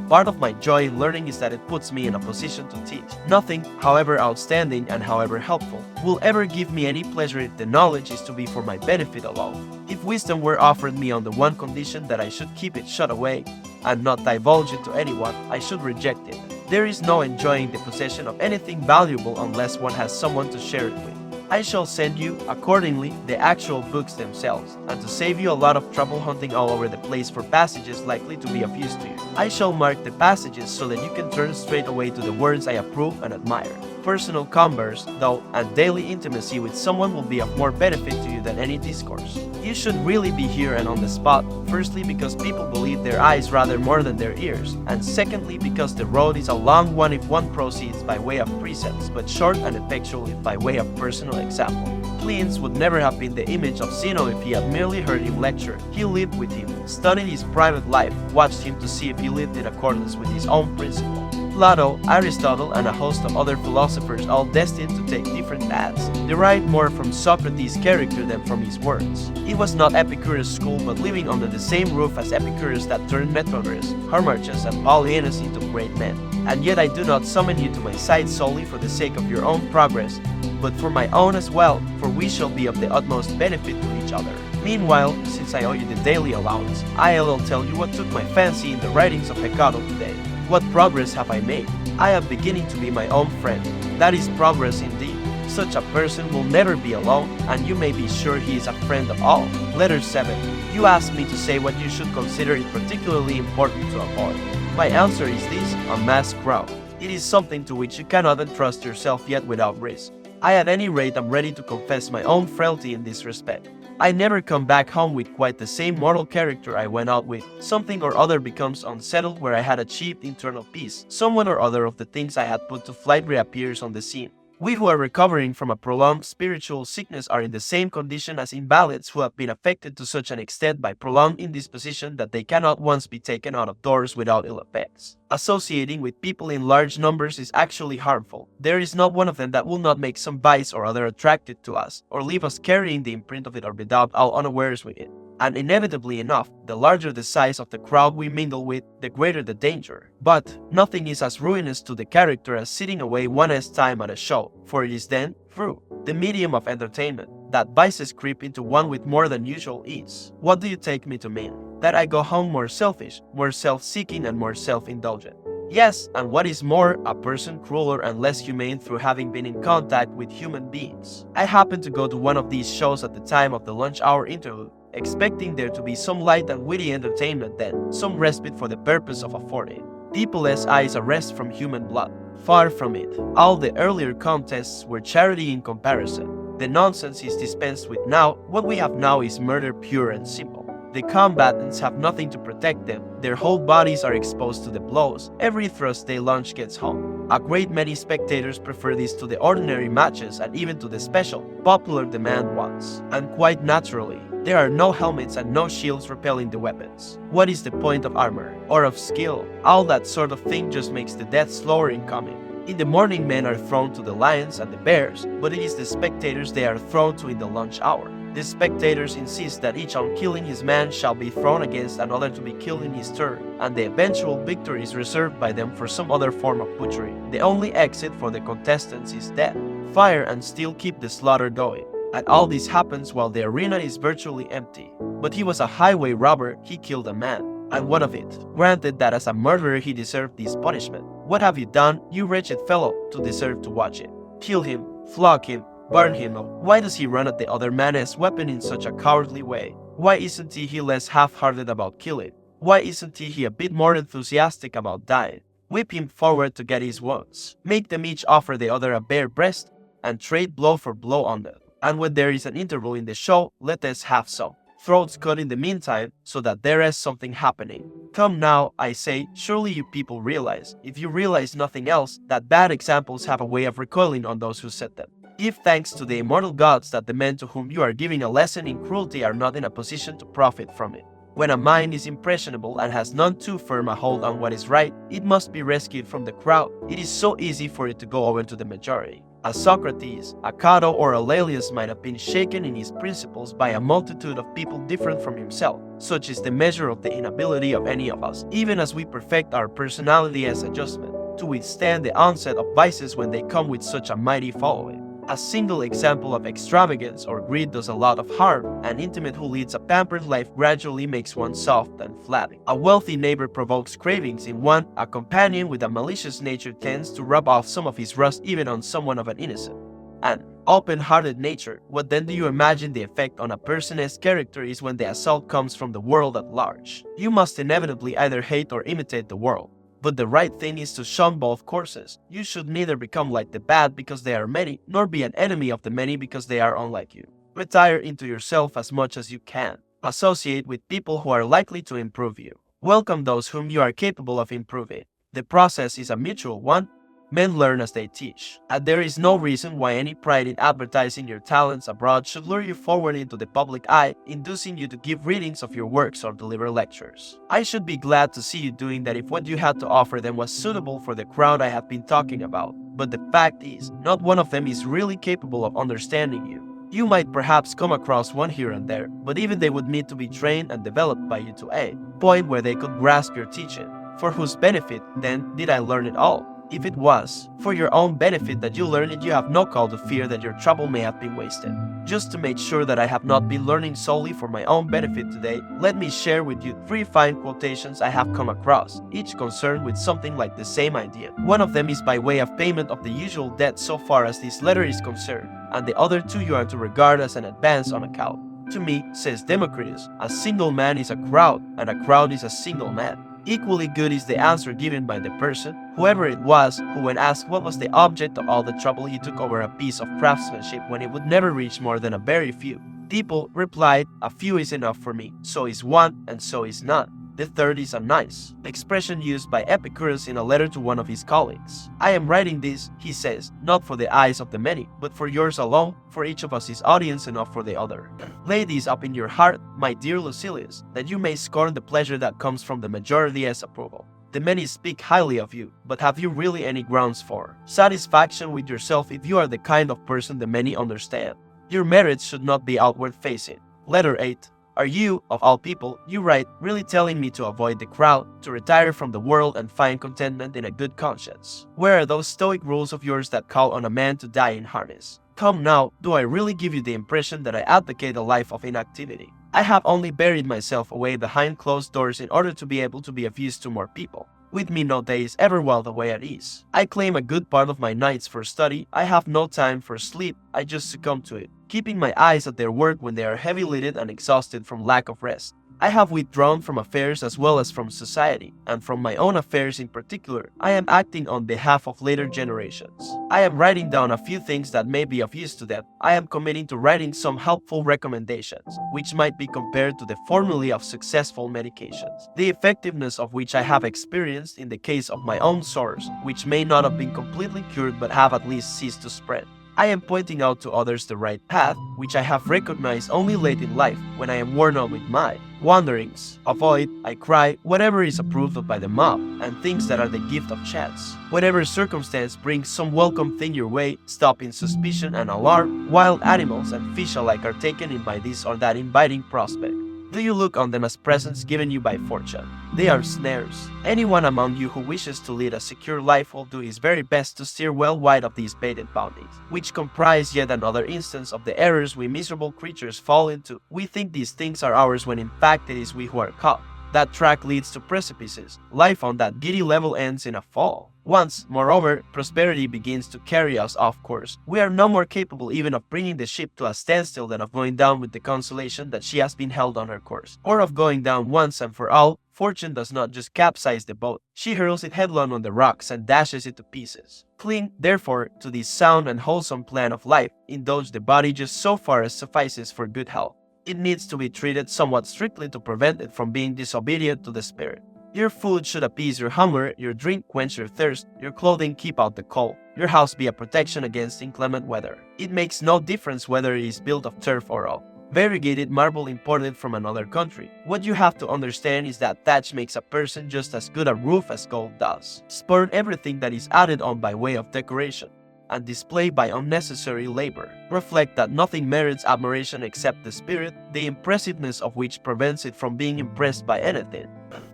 Part of my joy in learning is that it puts me in a position to teach. Nothing, however outstanding and however helpful, will ever give me any pleasure if the knowledge is to be for my benefit alone. If wisdom were offered me on the one condition that I should keep it shut away and not divulge it to anyone, I should reject it. There is no enjoying the possession of anything valuable unless one has someone to share it with. I shall send you, accordingly, the actual books themselves, and to save you a lot of trouble hunting all over the place for passages likely to be of use to you, I shall mark the passages so that you can turn straight away to the words I approve and admire. Personal converse, though, and daily intimacy with someone will be of more benefit to you than any discourse. You should really be here and on the spot, firstly because people believe their eyes rather more than their ears, and secondly because the road is a long one if one proceeds by way of precepts, but short and effectual if by way of personal example. Cleanthes would never have been the image of Zeno if he had merely heard him lecture. He lived with him, studied his private life, watched him to see if he lived in accordance with his own principle. Plato, Aristotle, and a host of other philosophers, all destined to take different paths, derived more from Socrates' character than from his words. It was not Epicurus' school, but living under the same roof as Epicurus that turned Metrodorus, Harmarchus, and Paulianus into great men. And yet I do not summon you to my side solely for the sake of your own progress, but for my own as well, for we shall be of the utmost benefit to each other. Meanwhile, since I owe you the daily allowance, I'll tell you what took my fancy in the writings of Hecato today. What progress have I made? I am beginning to be my own friend. That is progress indeed. Such a person will never be alone, and you may be sure he is a friend of all. Letter 7. You asked me to say what you should consider it particularly important to avoid. My answer is this: a mass crowd. It is something to which you cannot entrust yourself yet without risk. I at any rate am ready to confess my own frailty in this respect. I never come back home with quite the same moral character I went out with. Something or other becomes unsettled where I had achieved internal peace. Someone or other of the things I had put to flight reappears on the scene. We who are recovering from a prolonged spiritual sickness are in the same condition as invalids who have been affected to such an extent by prolonged indisposition that they cannot once be taken out of doors without ill effects. Associating with people in large numbers is actually harmful. There is not one of them that will not make some vice or other attracted to us, or leave us carrying the imprint of it or without all unawares with it. And inevitably enough, the larger the size of the crowd we mingle with, the greater the danger. But nothing is as ruinous to the character as sitting away one's time at a show, for it is then, through the medium of entertainment, that vices creep into one with more than usual ease. What do you take me to mean? That I go home more selfish, more self-seeking, and more self-indulgent. Yes, and what is more, a person crueler and less humane through having been in contact with human beings. I happened to go to one of these shows at the time of the lunch hour interlude, expecting there to be some light and witty entertainment then, some respite for the purpose of affording people's eyes a rest from human blood. Far from it. All the earlier contests were charity in comparison. The nonsense is dispensed with now. What we have now is murder pure and simple. The combatants have nothing to protect them. Their whole bodies are exposed to the blows. Every thrust they launch gets home. A great many spectators prefer this to the ordinary matches and even to the special, popular demand ones. And quite naturally, there are no helmets and no shields repelling the weapons. What is the point of armor? Or of skill? All that sort of thing just makes the death slower in coming. In the morning men are thrown to the lions and the bears, but it is the spectators they are thrown to in the lunch hour. The spectators insist that each on killing his man shall be thrown against another to be killed in his turn, and the eventual victory is reserved by them for some other form of butchery. The only exit for the contestants is death. Fire and steel keep the slaughter going. And all this happens while the arena is virtually empty. But he was a highway robber, he killed a man. And what of it? Granted that as a murderer he deserved this punishment. What have you done, you wretched fellow, to deserve to watch it? Kill him, flog him, burn him. Why does he run at the other man's weapon in such a cowardly way? Why isn't he less half-hearted about killing? Why isn't he a bit more enthusiastic about dying? Whip him forward to get his wounds. Make them each offer the other a bare breast, and trade blow for blow on them. And when there is an interval in the show, let us have some throats cut in the meantime, so that there is something happening. Come now, I say, surely you people realize, if you realize nothing else, that bad examples have a way of recoiling on those who set them. Give thanks to the immortal gods that the men to whom you are giving a lesson in cruelty are not in a position to profit from it. When a mind is impressionable and has none too firm a hold on what is right, it must be rescued from the crowd. It is so easy for it to go over to the majority. A Socrates, a Cato, or a Laelius might have been shaken in his principles by a multitude of people different from himself. Such is the measure of the inability of any of us, even as we perfect our personality as adjustment, to withstand the onset of vices when they come with such a mighty following. A single example of extravagance or greed does a lot of harm. An intimate who leads a pampered life gradually makes one soft and flabby. A wealthy neighbor provokes cravings in one. A companion with a malicious nature tends to rub off some of his rust even on someone of an innocent. An open-hearted nature, what then do you imagine the effect on a person's character is when the assault comes from the world at large? You must inevitably either hate or imitate the world. But the right thing is to shun both courses. You should neither become like the bad because they are many, nor be an enemy of the many because they are unlike you. Retire into yourself as much as you can. Associate with people who are likely to improve you. Welcome those whom you are capable of improving. The process is a mutual one. Men learn as they teach, and there is no reason why any pride in advertising your talents abroad should lure you forward into the public eye, inducing you to give readings of your works or deliver lectures. I should be glad to see you doing that if what you had to offer them was suitable for the crowd I have been talking about, but the fact is, not one of them is really capable of understanding you. You might perhaps come across one here and there, but even they would need to be trained and developed by you to a point where they could grasp your teaching. For whose benefit, then, did I learn it all? If it was for your own benefit that you learn it, you have no call to fear that your trouble may have been wasted. Just to make sure that I have not been learning solely for my own benefit today, let me share with you 3 fine quotations I have come across, each concerned with something like the same idea. One of them is by way of payment of the usual debt so far as this letter is concerned, and the other 2 you are to regard as an advance on account. To me, says Democritus, a single man is a crowd, and a crowd is a single man. Equally good is the answer given by the person, whoever it was, who when asked what was the object of all the trouble he took over a piece of craftsmanship when it would never reach more than a very few people, replied, "A few is enough for me, so is one, and so is none." The third is a nice expression used by Epicurus in a letter to one of his colleagues. "I am writing this," he says, "not for the eyes of the many, but for yours alone, for each of us is audience enough for the other. Lay this up in your heart, my dear Lucilius, that you may scorn the pleasure that comes from the majority as approval. The many speak highly of you, but have you really any grounds for satisfaction with yourself if you are the kind of person the many understand? Your merits should not be outward-facing." Letter 8. Are you, of all people, you write, really telling me to avoid the crowd, to retire from the world and find contentment in a good conscience? Where are those stoic rules of yours that call on a man to die in harness? Come now, do I really give you the impression that I advocate a life of inactivity? I have only buried myself away behind closed doors in order to be able to be of use to more people. With me no day is ever whiled away at ease. I claim a good part of my nights for study. I have no time for sleep. I just succumb to it, keeping my eyes at their work when they are heavy-lidded and exhausted from lack of rest. I have withdrawn from affairs as well as from society, and from my own affairs in particular. I am acting on behalf of later generations. I am writing down a few things that may be of use to them. I am committing to writing some helpful recommendations, which might be compared to the formulae of successful medications, the effectiveness of which I have experienced in the case of my own sores, which may not have been completely cured but have at least ceased to spread. I am pointing out to others the right path, which I have recognized only late in life, when I am worn out with my wanderings. Avoid, I cry, whatever is approved of by the mob, and things that are the gift of chance. Whatever circumstance brings some welcome thing your way, stop in suspicion and alarm. Wild animals and fish alike are taken in by this or that inviting prospect. Do you look on them as presents given you by fortune? They are snares. Anyone among you who wishes to lead a secure life will do his very best to steer well wide of these baited bounties, which comprise yet another instance of the errors we miserable creatures fall into. We think these things are ours when in fact it is we who are caught. That track leads to precipices. Life on that giddy level ends in a fall. Once, moreover, prosperity begins to carry us off course, we are no more capable even of bringing the ship to a standstill than of going down with the consolation that she has been held on her course, or of going down once and for all. Fortune does not just capsize the boat, she hurls it headlong on the rocks and dashes it to pieces. Cling, therefore, to this sound and wholesome plan of life. Indulge the body just so far as suffices for good health. It needs to be treated somewhat strictly to prevent it from being disobedient to the spirit. Your food should appease your hunger, your drink quench your thirst, your clothing keep out the cold, your house be a protection against inclement weather. It makes no difference whether it is built of turf or oak, variegated marble imported from another country. What you have to understand is that thatch makes a person just as good a roof as gold does. Spurn everything that is added on by way of decoration and display by unnecessary labor. Reflect that nothing merits admiration except the spirit, the impressiveness of which prevents it from being impressed by anything.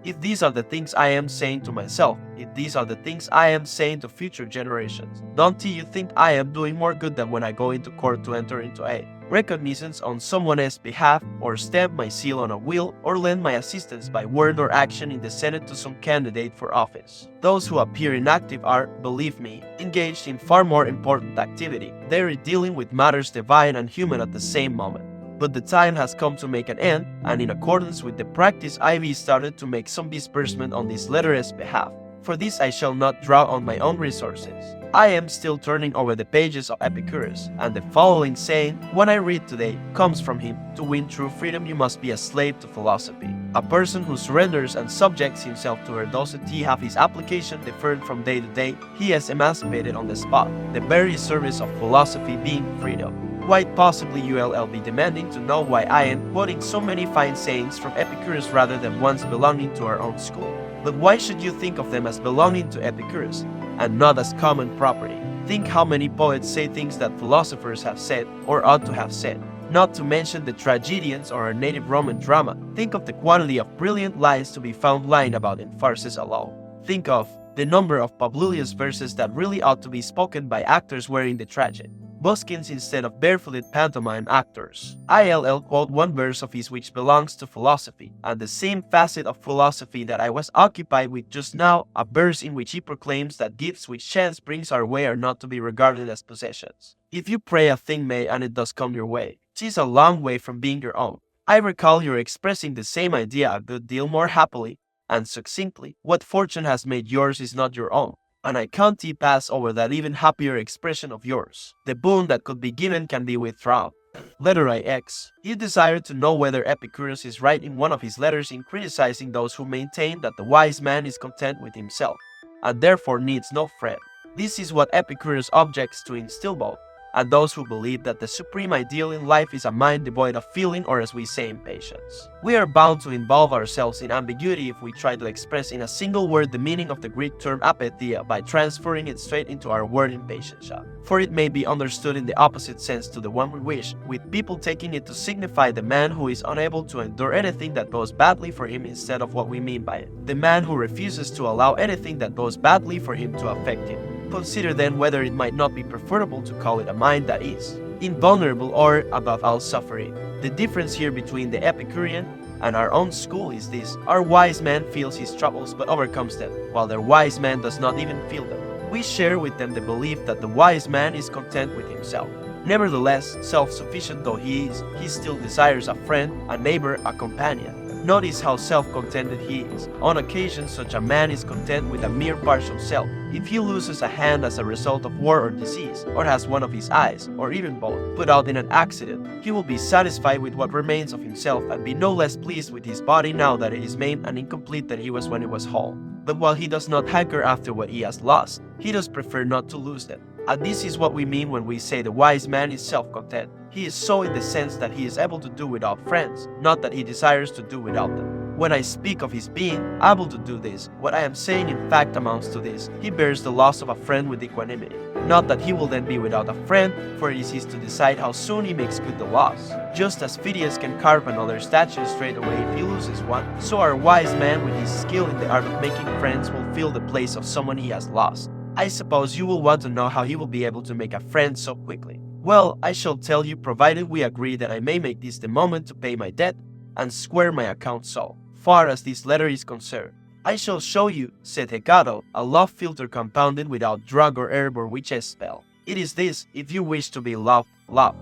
If these are the things I am saying to myself, if these are the things I am saying to future generations, don't you think I am doing more good than when I go into court to enter into a recognizance on someone else's behalf, or stamp my seal on a will, or lend my assistance by word or action in the Senate to some candidate for office? Those who appear inactive are, believe me, engaged in far more important activity. They are dealing with matters divine and human at the same moment. But the time has come to make an end, and in accordance with the practice Ivy started to make some disbursement on this letter's behalf. For this I shall not draw on my own resources. I am still turning over the pages of Epicurus, and the following saying, when I read today, comes from him. To win true freedom you must be a slave to philosophy. A person who surrenders and subjects himself to her does he have his application deferred from day to day, he is emancipated on the spot, the very service of philosophy being freedom. Quite possibly you'll be demanding to know why I am quoting so many fine sayings from Epicurus rather than ones belonging to our own school. But why should you think of them as belonging to Epicurus, and not as common property? Think how many poets say things that philosophers have said, or ought to have said. Not to mention the tragedians or our native Roman drama. Think of the quantity of brilliant lines to be found lying about in farces alone. Think of the number of Publilius verses that really ought to be spoken by actors wearing the tragedy. Buskins instead of barefooted pantomime actors. I'll quote one verse of his which belongs to philosophy, and the same facet of philosophy that I was occupied with just now, a verse in which he proclaims that gifts which chance brings our way are not to be regarded as possessions. If you pray a thing may and it does come your way, 'tis a long way from being your own. I recall your expressing the same idea a good deal more happily and succinctly. What fortune has made yours is not your own. And I can't pass over that even happier expression of yours. The boon that could be given can be withdrawn. Letter IX. You desire to know whether Epicurus is right in one of his letters in criticizing those who maintain that the wise man is content with himself, and therefore needs no friend. This is what Epicurus objects to in Stillboat, and those who believe that the supreme ideal in life is a mind devoid of feeling, or as we say, impatience. We are bound to involve ourselves in ambiguity if we try to express in a single word the meaning of the Greek term apatheia by transferring it straight into our word impatience, for it may be understood in the opposite sense to the one we wish, with people taking it to signify the man who is unable to endure anything that goes badly for him instead of what we mean by it, the man who refuses to allow anything that goes badly for him to affect him. Consider then whether it might not be preferable to call it a mind that is invulnerable or, above all, suffering. The difference here between the Epicurean and our own school is this: our wise man feels his troubles but overcomes them, while their wise man does not even feel them. We share with them the belief that the wise man is content with himself. Nevertheless, self-sufficient though he is, he still desires a friend, a neighbor, a companion. Notice how self-contented he is. On occasion, such a man is content with a mere partial self. If he loses a hand as a result of war or disease, or has one of his eyes, or even both, put out in an accident, he will be satisfied with what remains of himself and be no less pleased with his body now that it is maimed and incomplete than he was when it was whole. But while he does not hanker after what he has lost, he does prefer not to lose them. And this is what we mean when we say the wise man is self-content. He is so in the sense that he is able to do without friends, not that he desires to do without them. When I speak of his being able to do this, what I am saying in fact amounts to this: he bears the loss of a friend with equanimity. Not that he will then be without a friend, for it is his to decide how soon he makes good the loss. Just as Phidias can carve another statue straight away if he loses one, so our wise man with his skill in the art of making friends will fill the place of someone he has lost. I suppose you will want to know how he will be able to make a friend so quickly. Well, I shall tell you, provided we agree that I may make this the moment to pay my debt and square my account so far as this letter is concerned. I shall show you, said Hecato, a love philter compounded without drug or herb or witch's spell. It is this: if you wish to be loved, love.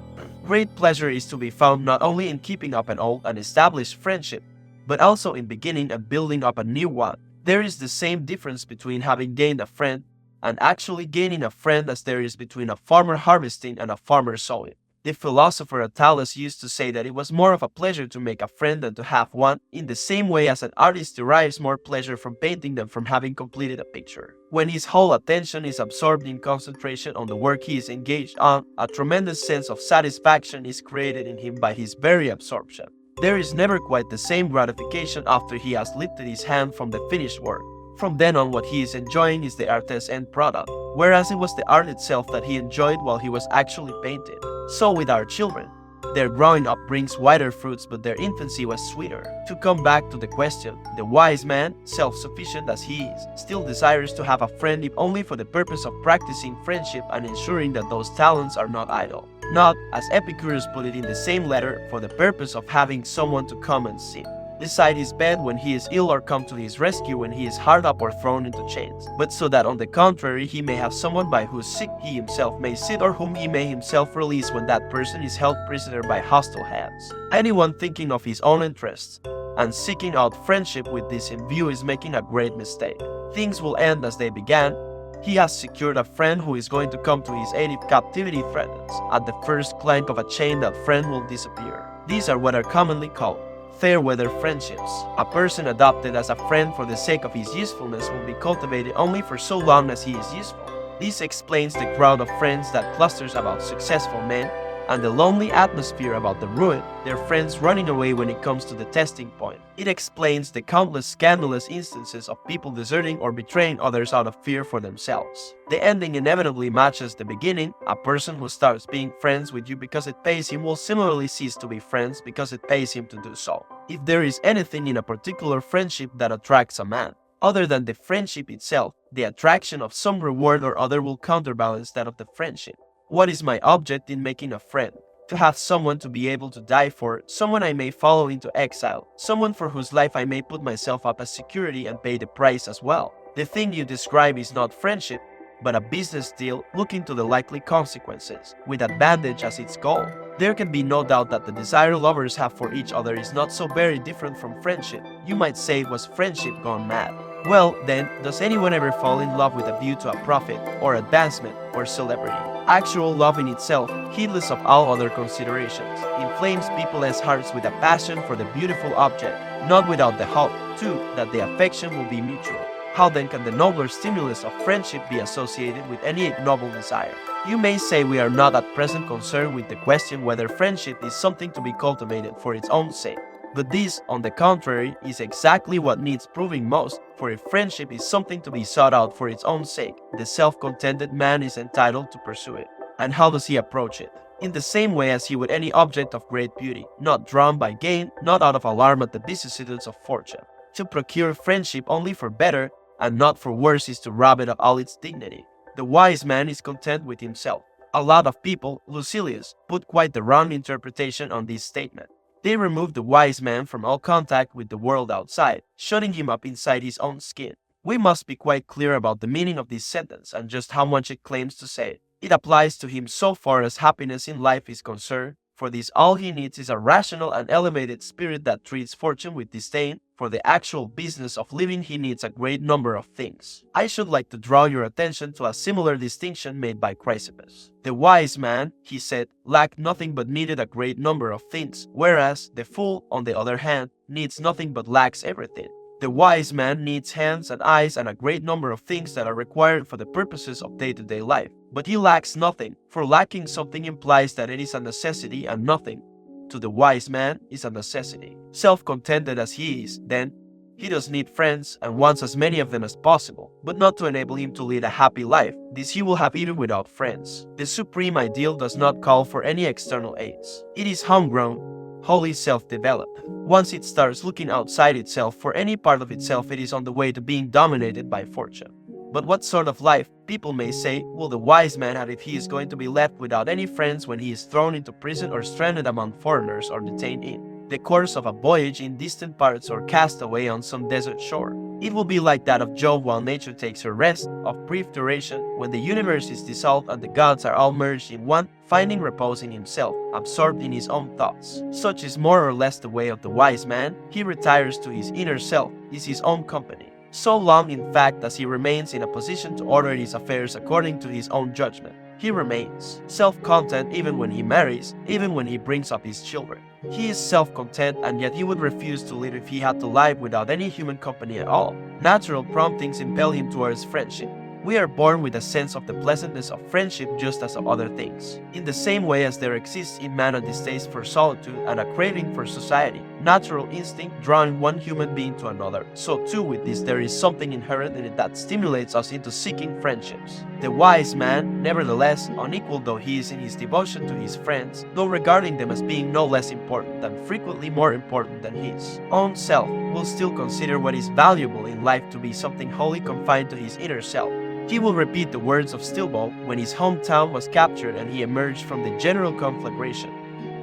Great pleasure is to be found not only in keeping up an old and established friendship, but also in beginning and building up a new one. There is the same difference between having gained a friend and actually gaining a friend as there is between a farmer harvesting and a farmer sowing. The philosopher Attalus used to say that it was more of a pleasure to make a friend than to have one, in the same way as an artist derives more pleasure from painting than from having completed a picture. When his whole attention is absorbed in concentration on the work he is engaged on, a tremendous sense of satisfaction is created in him by his very absorption. There is never quite the same gratification after he has lifted his hand from the finished work. From then on, what he is enjoying is the artist's end product, whereas it was the art itself that he enjoyed while he was actually painting. So with our children, their growing up brings wider fruits, but their infancy was sweeter. To come back to the question, the wise man, self-sufficient as he is, still desires to have a friend if only for the purpose of practicing friendship and ensuring that those talents are not idle. Not, as Epicurus put it in the same letter, for the purpose of having someone to come and sit beside his bed when he is ill or come to his rescue when he is hard up or thrown into chains, but so that on the contrary he may have someone by whose sick he himself may sit or whom he may himself release when that person is held prisoner by hostile hands. Anyone thinking of his own interests and seeking out friendship with this in view is making a great mistake. Things will end as they began. He has secured a friend who is going to come to his aid if captivity threatens. At the first clank of a chain, that friend will disappear. These are what are commonly called fair-weather friendships. A person adopted as a friend for the sake of his usefulness will be cultivated only for so long as he is useful. This explains the crowd of friends that clusters about successful men, and the lonely atmosphere about the ruin, their friends running away when it comes to the testing point. It explains the countless scandalous instances of people deserting or betraying others out of fear for themselves. The ending inevitably matches the beginning. A person who starts being friends with you because it pays him will similarly cease to be friends because it pays him to do so. If there is anything in a particular friendship that attracts a man, other than the friendship itself, the attraction of some reward or other will counterbalance that of the friendship. What is my object in making a friend? To have someone to be able to die for, someone I may follow into exile, someone for whose life I may put myself up as security and pay the price as well. The thing you describe is not friendship, but a business deal looking to the likely consequences, with advantage as its goal. There can be no doubt that the desire lovers have for each other is not so very different from friendship. You might say it was friendship gone mad. Well, then, does anyone ever fall in love with a view to a profit, or advancement, or celebrity? Actual love in itself, heedless of all other considerations, inflames people's hearts with a passion for the beautiful object, not without the hope, too, that the affection will be mutual. How then can the nobler stimulus of friendship be associated with any ignoble desire? You may say we are not at present concerned with the question whether friendship is something to be cultivated for its own sake. But this, on the contrary, is exactly what needs proving most, for if friendship is something to be sought out for its own sake, the self-contented man is entitled to pursue it. And how does he approach it? In the same way as he would any object of great beauty, not drawn by gain, not out of alarm at the vicissitudes of fortune. To procure friendship only for better, and not for worse, is to rob it of all its dignity. The wise man is content with himself. A lot of people, Lucilius, put quite the wrong interpretation on this statement. They remove the wise man from all contact with the world outside, shutting him up inside his own skin. We must be quite clear about the meaning of this sentence and just how much it claims to say. It applies to him so far as happiness in life is concerned, For this all he needs is a rational and elevated spirit that treats fortune with disdain. For the actual business of living he needs a great number of things. I should like to draw your attention to a similar distinction made by Chrysippus. The wise man, he said, lacked nothing but needed a great number of things, whereas the fool, on the other hand, needs nothing but lacks everything. The wise man needs hands and eyes and a great number of things that are required for the purposes of day-to-day life. But he lacks nothing, for lacking something implies that it is a necessity, and nothing, to the wise man, is a necessity. Self-contented as he is, then, he does need friends and wants as many of them as possible, but not to enable him to lead a happy life. This he will have even without friends. The supreme ideal does not call for any external aids. It is homegrown, wholly self-developed. Once it starts looking outside itself for any part of itself, it is on the way to being dominated by fortune. But what sort of life, people may say, will the wise man have if he is going to be left without any friends when he is thrown into prison or stranded among foreigners or detained in the course of a voyage in distant parts or cast away on some desert shore? It will be like that of Job while nature takes her rest, of brief duration, when the universe is dissolved and the gods are all merged in one, finding repose in himself, absorbed in his own thoughts. Such is more or less the way of the wise man. He retires to his inner self, is his own company. So long, in fact, as he remains in a position to order his affairs according to his own judgment, he remains self-content even when he marries, even when he brings up his children. He is self-content, and yet he would refuse to live if he had to live without any human company at all. Natural promptings impel him towards friendship. We are born with a sense of the pleasantness of friendship just as of other things. In the same way as there exists in man a distaste for solitude and a craving for society, natural instinct drawing one human being to another, so too with this there is something inherent in it that stimulates us into seeking friendships. The wise man, nevertheless, unequal though he is in his devotion to his friends, though regarding them as being no less important and frequently more important than his own self, will still consider what is valuable in life to be something wholly confined to his inner self. He will repeat the words of Stilbo when his hometown was captured and he emerged from the general conflagration.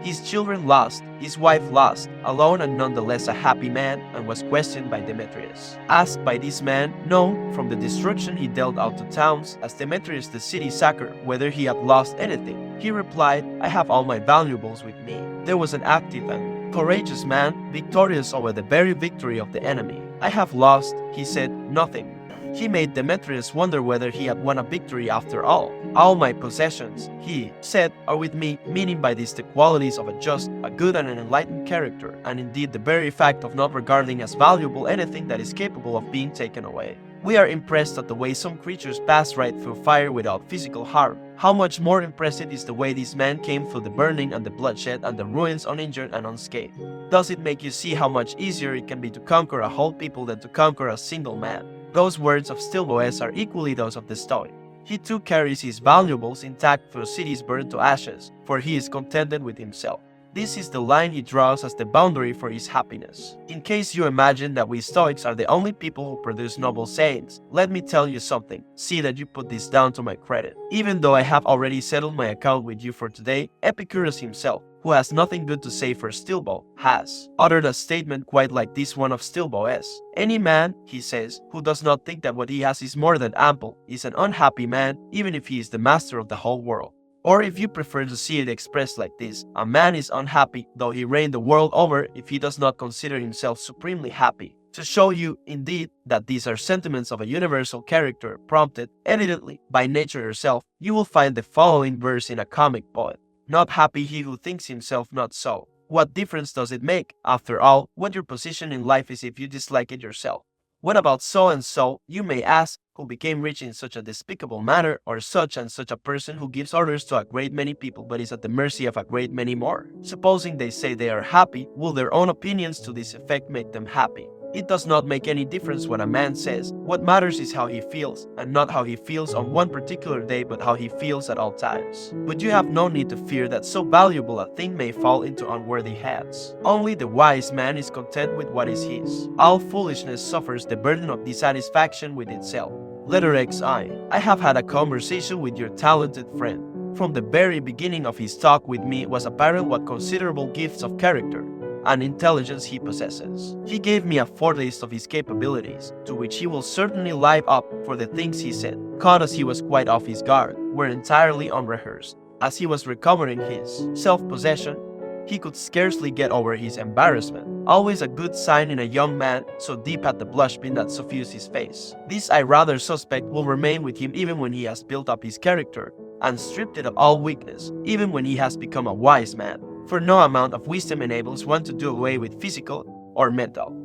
His children lost, his wife lost, alone and nonetheless a happy man, and was questioned by Demetrius. Asked by this man, known from the destruction he dealt out to towns as Demetrius the city sacker, whether he had lost anything, he replied, I have all my valuables with me. There was an active and courageous man, victorious over the very victory of the enemy. I have lost, he said, nothing. He made Demetrius wonder whether he had won a victory after all. All my possessions, he said, are with me, meaning by this the qualities of a just, a good and an enlightened character, and indeed the very fact of not regarding as valuable anything that is capable of being taken away. We are impressed at the way some creatures pass right through fire without physical harm. How much more impressive is the way this man came through the burning and the bloodshed and the ruins uninjured and unscathed. Does it make you see how much easier it can be to conquer a whole people than to conquer a single man? Those words of Stilboes are equally those of the Stoic. He too carries his valuables intact through cities burned to ashes, for he is contented with himself. This is the line he draws as the boundary for his happiness. In case you imagine that we Stoics are the only people who produce noble sayings, let me tell you something. See that you put this down to my credit. Even though I have already settled my account with you for today, Epicurus himself, who has nothing good to say for Stilbo, has uttered a statement quite like this one of Stilboes. Any man, he says, who does not think that what he has is more than ample, is an unhappy man, even if he is the master of the whole world. Or if you prefer to see it expressed like this, a man is unhappy though he reign the world over if he does not consider himself supremely happy. To show you, indeed, that these are sentiments of a universal character prompted, evidently, by nature herself, you will find the following verse in a comic poet. Not happy he who thinks himself not so. What difference does it make, after all, what your position in life is if you dislike it yourself? What about so and so, you may ask, who became rich in such a despicable manner, or such and such a person who gives orders to a great many people but is at the mercy of a great many more? Supposing they say they are happy, will their own opinions to this effect make them happy? It does not make any difference what a man says. What matters is how he feels, and not how he feels on one particular day, but how he feels at all times. But you have no need to fear that so valuable a thing may fall into unworthy hands. Only the wise man is content with what is his. All foolishness suffers the burden of dissatisfaction with itself. Letter XI. I have had a conversation with your talented friend. From the very beginning of his talk with me, it was apparent what considerable gifts of character and intelligence he possesses. He gave me a foretaste of his capabilities, to which he will certainly live up, for the things he said, caught as he was quite off his guard, were entirely unrehearsed. As he was recovering his self-possession, he could scarcely get over his embarrassment, always a good sign in a young man, so deep had the blush been that suffused his face. This I rather suspect will remain with him even when he has built up his character, and stripped it of all weakness, even when he has become a wise man. For no amount of wisdom enables one to do away with physical or mental.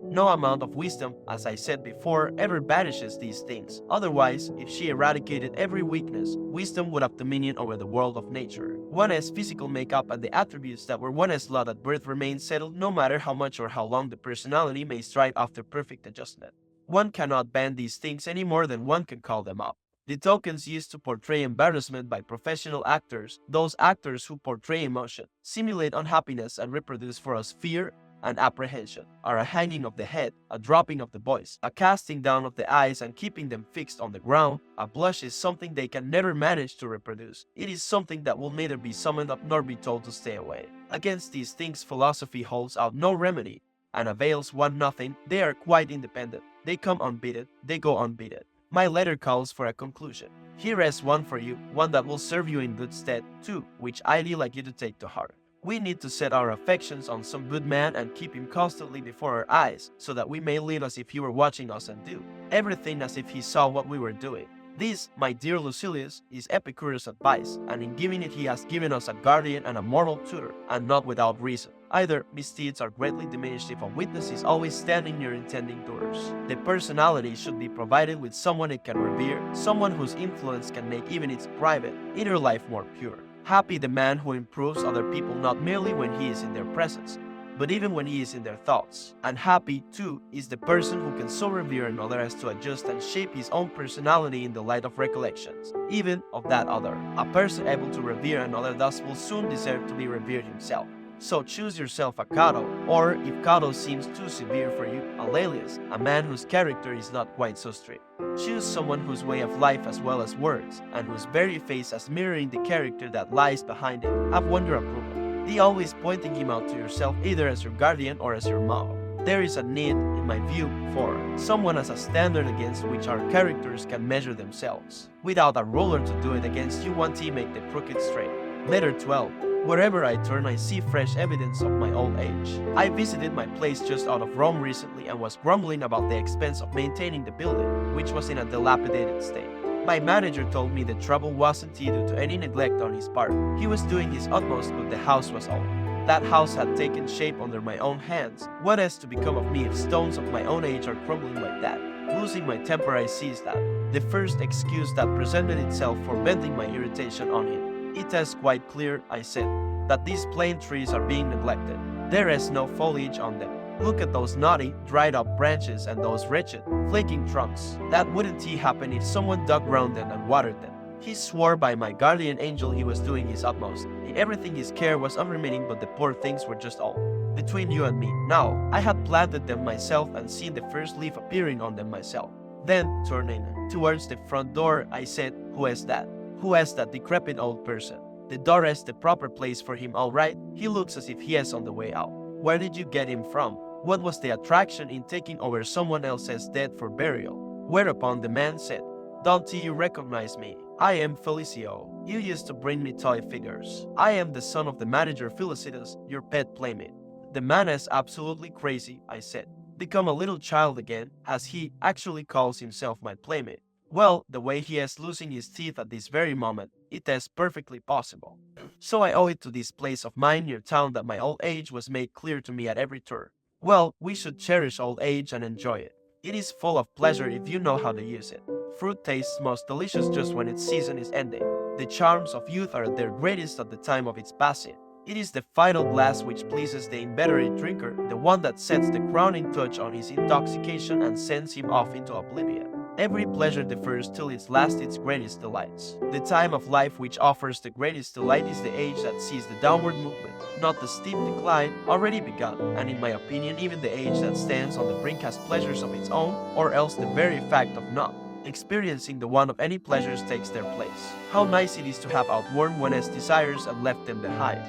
No amount of wisdom, as I said before, ever banishes these things. Otherwise, if she eradicated every weakness, wisdom would have dominion over the world of nature. One's physical makeup and the attributes that were one's lot at birth remain settled no matter how much or how long the personality may strive after perfect adjustment. One cannot bend these things any more than one can call them up. The tokens used to portray embarrassment by professional actors, those actors who portray emotion, simulate unhappiness and reproduce for us fear and apprehension, are a hanging of the head, a dropping of the voice, a casting down of the eyes and keeping them fixed on the ground. A blush is something they can never manage to reproduce. It is something that will neither be summoned up nor be told to stay away. Against these things philosophy holds out no remedy, and avails one nothing. They are quite independent. They come unbeaten, they go unbeaten. My letter calls for a conclusion. Here is one for you, one that will serve you in good stead, too, which I'd like you to take to heart. We need to set our affections on some good man and keep him constantly before our eyes, so that we may live as if he were watching us and do everything as if he saw what we were doing. This, my dear Lucilius, is Epicurus' advice, and in giving it he has given us a guardian and a moral tutor, and not without reason. Either misdeeds are greatly diminished if a witness is always standing near intending doers. The personality should be provided with someone it can revere, someone whose influence can make even its private, inner life more pure. Happy the man who improves other people not merely when he is in their presence, but even when he is in their thoughts. And happy, too, is the person who can so revere another as to adjust and shape his own personality in the light of recollections, even of that other. A person able to revere another thus will soon deserve to be revered himself. So choose yourself a Cato, or if Cato seems too severe for you, a Laelius, a man whose character is not quite so strict. Choose someone whose way of life as well as words, and whose very face as mirroring the character that lies behind it, have won your approval. Be always pointing him out to yourself either as your guardian or as your model. There is a need, in my view, for someone as a standard against which our characters can measure themselves. Without a ruler to do it against, you want to make the crooked straight. Letter 12. Wherever I turn, I see fresh evidence of my old age. I visited my place just out of Rome recently and was grumbling about the expense of maintaining the building, which was in a dilapidated state. My manager told me the trouble wasn't due to any neglect on his part. He was doing his utmost, but the house was old. That house had taken shape under my own hands. What is to become of me if stones of my own age are crumbling like that? Losing my temper, I seized that. The first excuse that presented itself for venting my irritation on him. It is quite clear, I said, that these plane trees are being neglected. There is no foliage on them. Look at those knotty, dried up branches and those wretched, flaking trunks. That wouldn't happen if someone dug round them and watered them. He swore by my guardian angel he was doing his utmost. In everything his care was unremitting, but the poor things were just old. Between you and me, now, I had planted them myself and seen the first leaf appearing on them myself. Then, turning towards the front door, I said, "Who is that? Who is that decrepit old person? The door is the proper place for him, all right. He looks as if he is on the way out. Where did you get him from? What was the attraction in taking over someone else's dead for burial?" Whereupon the man said, "Don't you recognize me? I am Felicio. You used to bring me toy figures. I am the son of the manager Felicitas, your pet playmate." "The man is absolutely crazy," I said. "Become a little child again, as he actually calls himself my playmate. Well, the way he is losing his teeth at this very moment, it is perfectly possible. So I owe it to this place of mine near town that my old age was made clear to me at every turn. Well, we should cherish old age and enjoy it. It is full of pleasure if you know how to use it. Fruit tastes most delicious just when its season is ending. The charms of youth are at their greatest at the time of its passing. It is the final glass which pleases the inveterate drinker, the one that sets the crowning touch on his intoxication and sends him off into oblivion. Every pleasure differs till it lasts its greatest delights. The time of life which offers the greatest delight is the age that sees the downward movement, not the steep decline, already begun, and in my opinion even the age that stands on the brink has pleasures of its own, or else the very fact of not experiencing the one of any pleasures takes their place. How nice it is to have outworn one's desires and left them behind.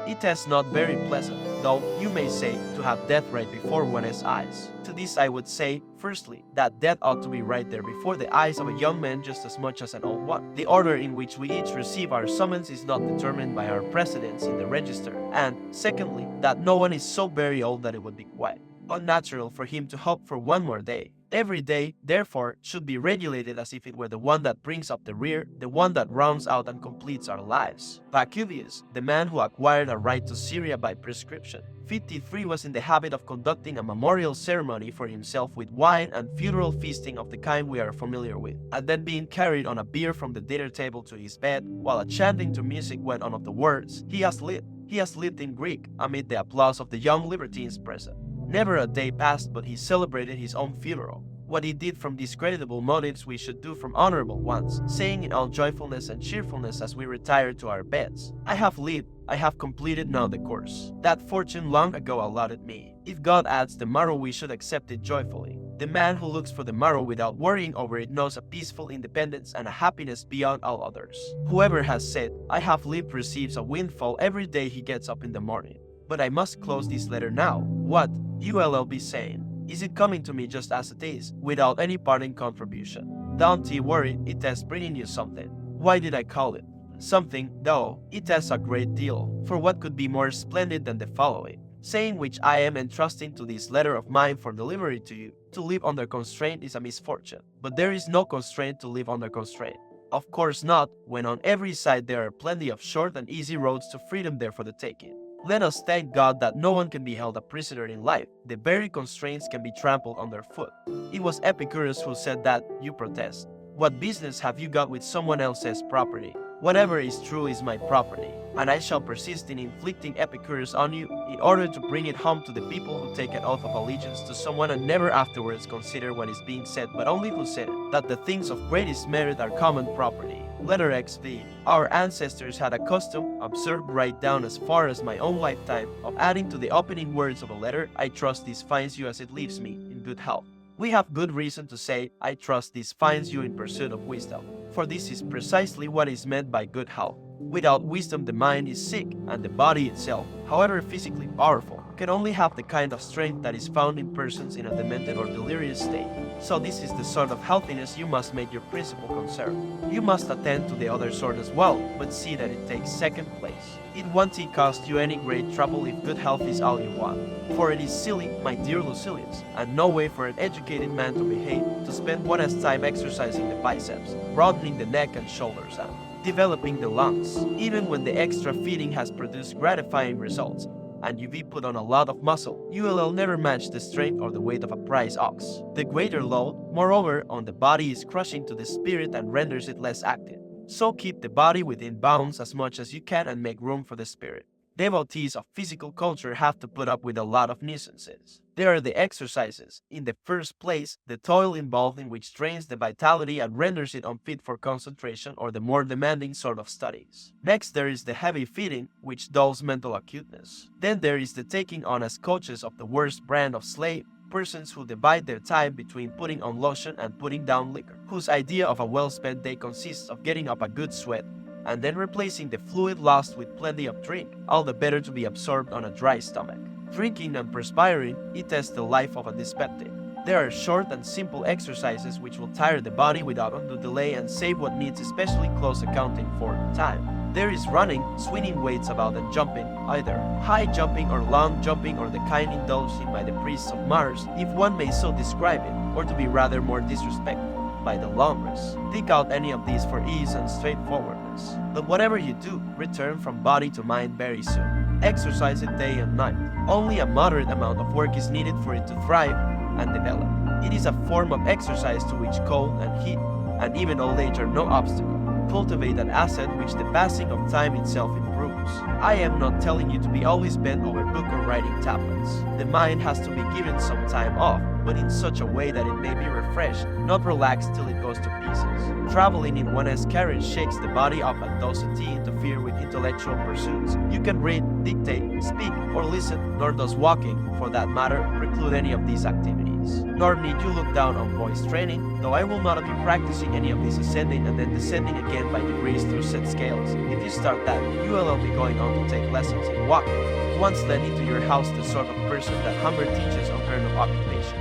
It is not very pleasant, though you may say, to have death right before one's eyes. To this I would say, firstly, that death ought to be right there before the eyes of a young man just as much as an old one. The order in which we each receive our summons is not determined by our precedence in the register, and, secondly, that no one is so very old that it would be quite unnatural for him to hope for one more day. Every day, therefore, should be regulated as if it were the one that brings up the rear, the one that rounds out and completes our lives. Pacuvius, the man who acquired a right to Syria by prescription, 53, was in the habit of conducting a memorial ceremony for himself with wine and funeral feasting of the kind we are familiar with, and then being carried on a bier from the dinner table to his bed, while a chanting to music went on of the words, He has lived in Greek, amid the applause of the young libertines present. Never a day passed but he celebrated his own funeral. What he did from discreditable motives we should do from honorable ones, saying in all joyfulness and cheerfulness as we retired to our beds, I have lived, I have completed now the course that fortune long ago allotted me. If God adds the morrow, we should accept it joyfully. The man who looks for the morrow without worrying over it knows a peaceful independence and a happiness beyond all others. Whoever has said, I have lived, receives a windfall every day he gets up in the morning. But I must close this letter now. What, you'll be saying? Is it coming to me just as it is, without any parting contribution? Don't you worry, it is bringing you something. Why did I call it something, though? It is a great deal, for what could be more splendid than the following, saying which I am entrusting to this letter of mine for delivery to you. To live under constraint is a misfortune, but there is no constraint to live under constraint. Of course not, when on every side there are plenty of short and easy roads to freedom there for the taking. Let us thank God that no one can be held a prisoner in life. The very constraints can be trampled underfoot. It was Epicurus who said that, you protest. What business have you got with someone else's property? Whatever is true is my property, and I shall persist in inflicting Epicurus on you in order to bring it home to the people who take an oath of allegiance to someone and never afterwards consider what is being said, but only who said it, that the things of greatest merit are common property. Letter XV. Our ancestors had a custom, observed right down as far as my own lifetime, of adding to the opening words of a letter, I trust this finds you as it leaves me, in good health. We have good reason to say, I trust this finds you in pursuit of wisdom, for this is precisely what is meant by good health. Without wisdom the mind is sick, and the body itself, however physically powerful, can only have the kind of strength that is found in persons in a demented or delirious state. So this is the sort of healthiness you must make your principal concern. You must attend to the other sort as well, but see that it takes second place. It won't cost you any great trouble if good health is all you want. For it is silly, my dear Lucilius, and no way for an educated man to behave, to spend one's time exercising the biceps, broadening the neck and shoulders out, developing the lungs, even when the extra feeding has produced gratifying results, and you be put on a lot of muscle, you will never match the strength or the weight of a prize ox. The greater load, moreover, on the body is crushing to the spirit and renders it less active. So keep the body within bounds as much as you can and make room for the spirit. Devotees of physical culture have to put up with a lot of nuisances. There are the exercises. In the first place, the toil involved in which drains the vitality and renders it unfit for concentration or the more demanding sort of studies. Next, there is the heavy feeding, which dulls mental acuteness. Then there is the taking on as coaches of the worst brand of slave, persons who divide their time between putting on lotion and putting down liquor, whose idea of a well-spent day consists of getting up a good sweat, and then replacing the fluid lost with plenty of drink, all the better to be absorbed on a dry stomach. Drinking and perspiring, it is the life of a dyspeptic. There are short and simple exercises which will tire the body without undue delay and save what needs especially close accounting for time. There is running, swinging weights about and jumping, either high jumping or long jumping or the kind indulged in by the priests of Mars, if one may so describe it, or to be rather more disrespectful, by the laundress. Pick out any of these for ease and straightforwardness. But whatever you do, return from body to mind very soon. Exercise it day and night. Only a moderate amount of work is needed for it to thrive and develop. It is a form of exercise to which cold and heat, and even old age are no obstacle. Cultivate an asset which the passing of time itself improves. I am not telling you to be always bent over book or writing tablets. The mind has to be given some time off, but in such a way that it may be refreshed, not relaxed till it goes to pieces. Traveling in one's carriage shakes the body up and doesn't interfere with intellectual pursuits. You can read, dictate, speak, or listen, nor does walking, for that matter, preclude any of these activities. sense. Nor need you look down on voice training, though I will not be practicing any of this ascending and then descending again by degrees through set scales. If you start that, you will be going on to take lessons in walking. Once led into your house the sort of person that Humber teaches unheard of occupation.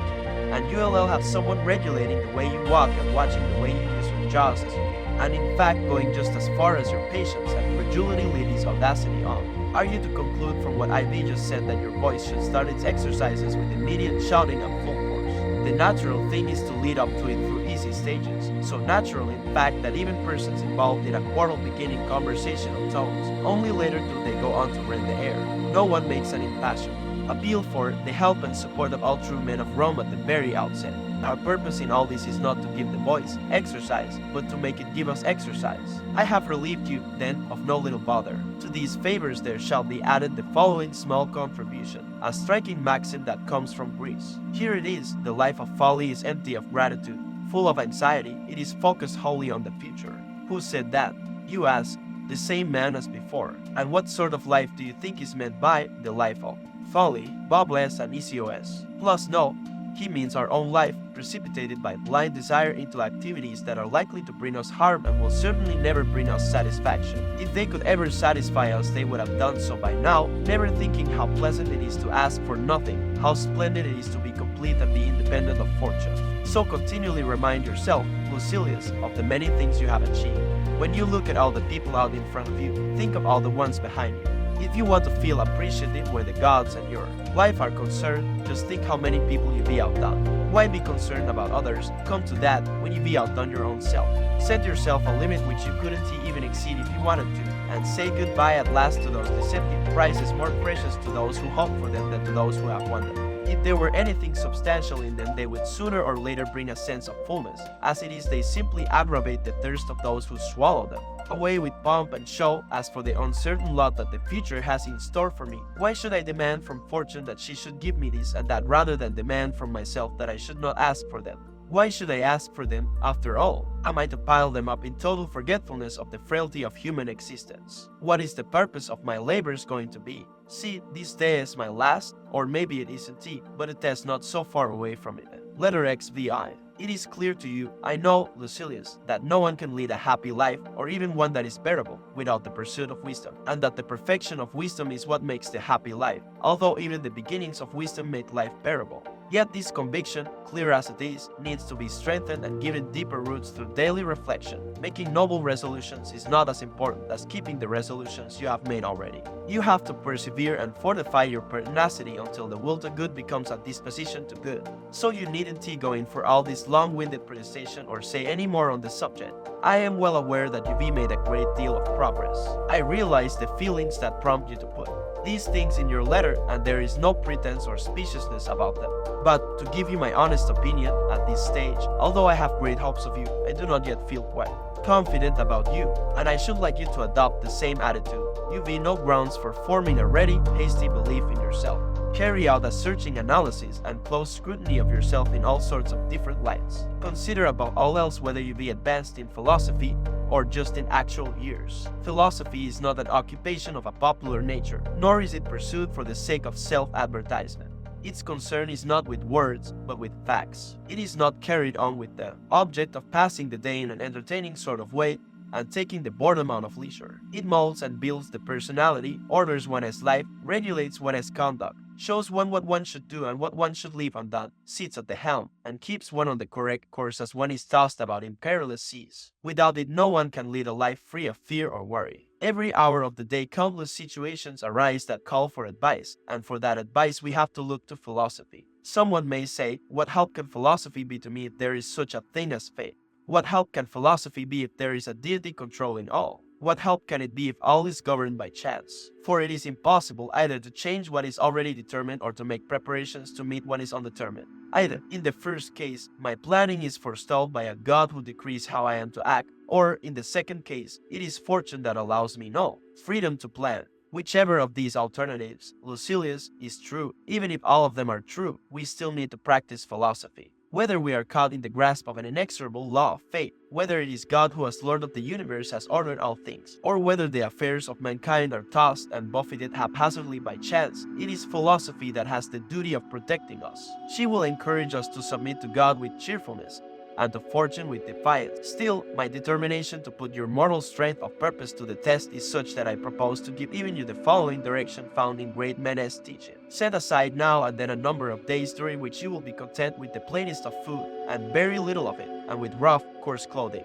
And you'll have someone regulating the way you walk and watching the way you use your jaws as you do. And in fact going just as far as your patience and credulity lead his audacity on. Are you to conclude from what Ivy just said that your voice should start its exercises with immediate shouting at full force? The natural thing is to lead up to it through easy stages. So natural in fact that even persons involved in a quarrel beginning conversational tones, only later do they go on to rend the air. No one makes an impassioned appeal for the help and support of all true men of Rome at the very outset. Our purpose in all this is not to give the voice exercise, but to make it give us exercise. I have relieved you, then, of no little bother. To these favors there shall be added the following small contribution, a striking maxim that comes from Greece. Here it is, the life of folly is empty of gratitude, full of anxiety, it is focused wholly on the future. Who said that? You ask. The same man as before. And what sort of life do you think is meant by the life of folly, Bobless and ECOS? Plus no, he means our own life, precipitated by blind desire into activities that are likely to bring us harm and will certainly never bring us satisfaction. If they could ever satisfy us, they would have done so by now, never thinking how pleasant it is to ask for nothing, how splendid it is to be complete and be independent of fortune. So continually remind yourself, Lucilius, of the many things you have achieved. When you look at all the people out in front of you, think of all the ones behind you. If you want to feel appreciative where the gods and your life are concerned, just think how many people you be outdone. Why be concerned about others? Come to that when you be outdone your own self. Set yourself a limit which you couldn't even exceed if you wanted to, and say goodbye at last to those deceptive prizes more precious to those who hope for them than to those who have won them. If there were anything substantial in them, they would sooner or later bring a sense of fullness. As it is, they simply aggravate the thirst of those who swallow them. Away with pomp and show. As for the uncertain lot that the future has in store for me, why should I demand from fortune that she should give me this and that rather than demand from myself that I should not ask for them? Why should I ask for them, after all? Am I to pile them up in total forgetfulness of the frailty of human existence? What is the purpose of my labors going to be? See, this day is my last, or maybe it isn't, but it is not so far away from it. Letter XVI. It is clear to you, I know, Lucilius, that no one can lead a happy life, or even one that is bearable, without the pursuit of wisdom, and that the perfection of wisdom is what makes the happy life, although even the beginnings of wisdom make life bearable. Yet this conviction, clear as it is, needs to be strengthened and given deeper roots through daily reflection. Making noble resolutions is not as important as keeping the resolutions you have made already. You have to persevere and fortify your pertinacity until the will to good becomes a disposition to good. So you needn't go in for all this long-winded protestation or say any more on the subject. I am well aware that you have made a great deal of progress. I realize the feelings that prompt you to put these things in your letter, and there is no pretense or speciousness about them. But to give you my honest opinion at this stage, although I have great hopes of you, I do not yet feel quite confident about you, and I should like you to adopt the same attitude. You have no grounds for forming a ready, hasty belief in yourself. Carry out a searching analysis and close scrutiny of yourself in all sorts of different lights. Consider above all else whether you be advanced in philosophy or just in actual years. Philosophy is not an occupation of a popular nature, nor is it pursued for the sake of self-advertisement. Its concern is not with words, but with facts. It is not carried on with the object of passing the day in an entertaining sort of way and taking the boredom out of leisure. It molds and builds the personality, orders one's life, regulates one's conduct, shows one what one should do and what one should leave undone, sits at the helm, and keeps one on the correct course as one is tossed about in perilous seas. Without it, no one can lead a life free of fear or worry. Every hour of the day, countless situations arise that call for advice, and for that advice we have to look to philosophy. Someone may say, what help can philosophy be to me if there is such a thing as fate? What help can philosophy be if there is a deity controlling all? What help can it be if all is governed by chance? For it is impossible either to change what is already determined or to make preparations to meet what is undetermined. Either, in the first case, my planning is forestalled by a God who decrees how I am to act, or, in the second case, it is fortune that allows me no freedom to plan. Whichever of these alternatives, Lucilius, is true, even if all of them are true, we still need to practice philosophy. Whether we are caught in the grasp of an inexorable law of fate, whether it is God who as Lord of the universe has ordered all things, or whether the affairs of mankind are tossed and buffeted haphazardly by chance, it is philosophy that has the duty of protecting us. She will encourage us to submit to God with cheerfulness, and to fortune with defiance. Still, my determination to put your mortal strength of purpose to the test is such that I propose to give even you the following direction found in great men's teaching. Set aside now and then a number of days during which you will be content with the plainest of food, and very little of it, and with rough, coarse clothing.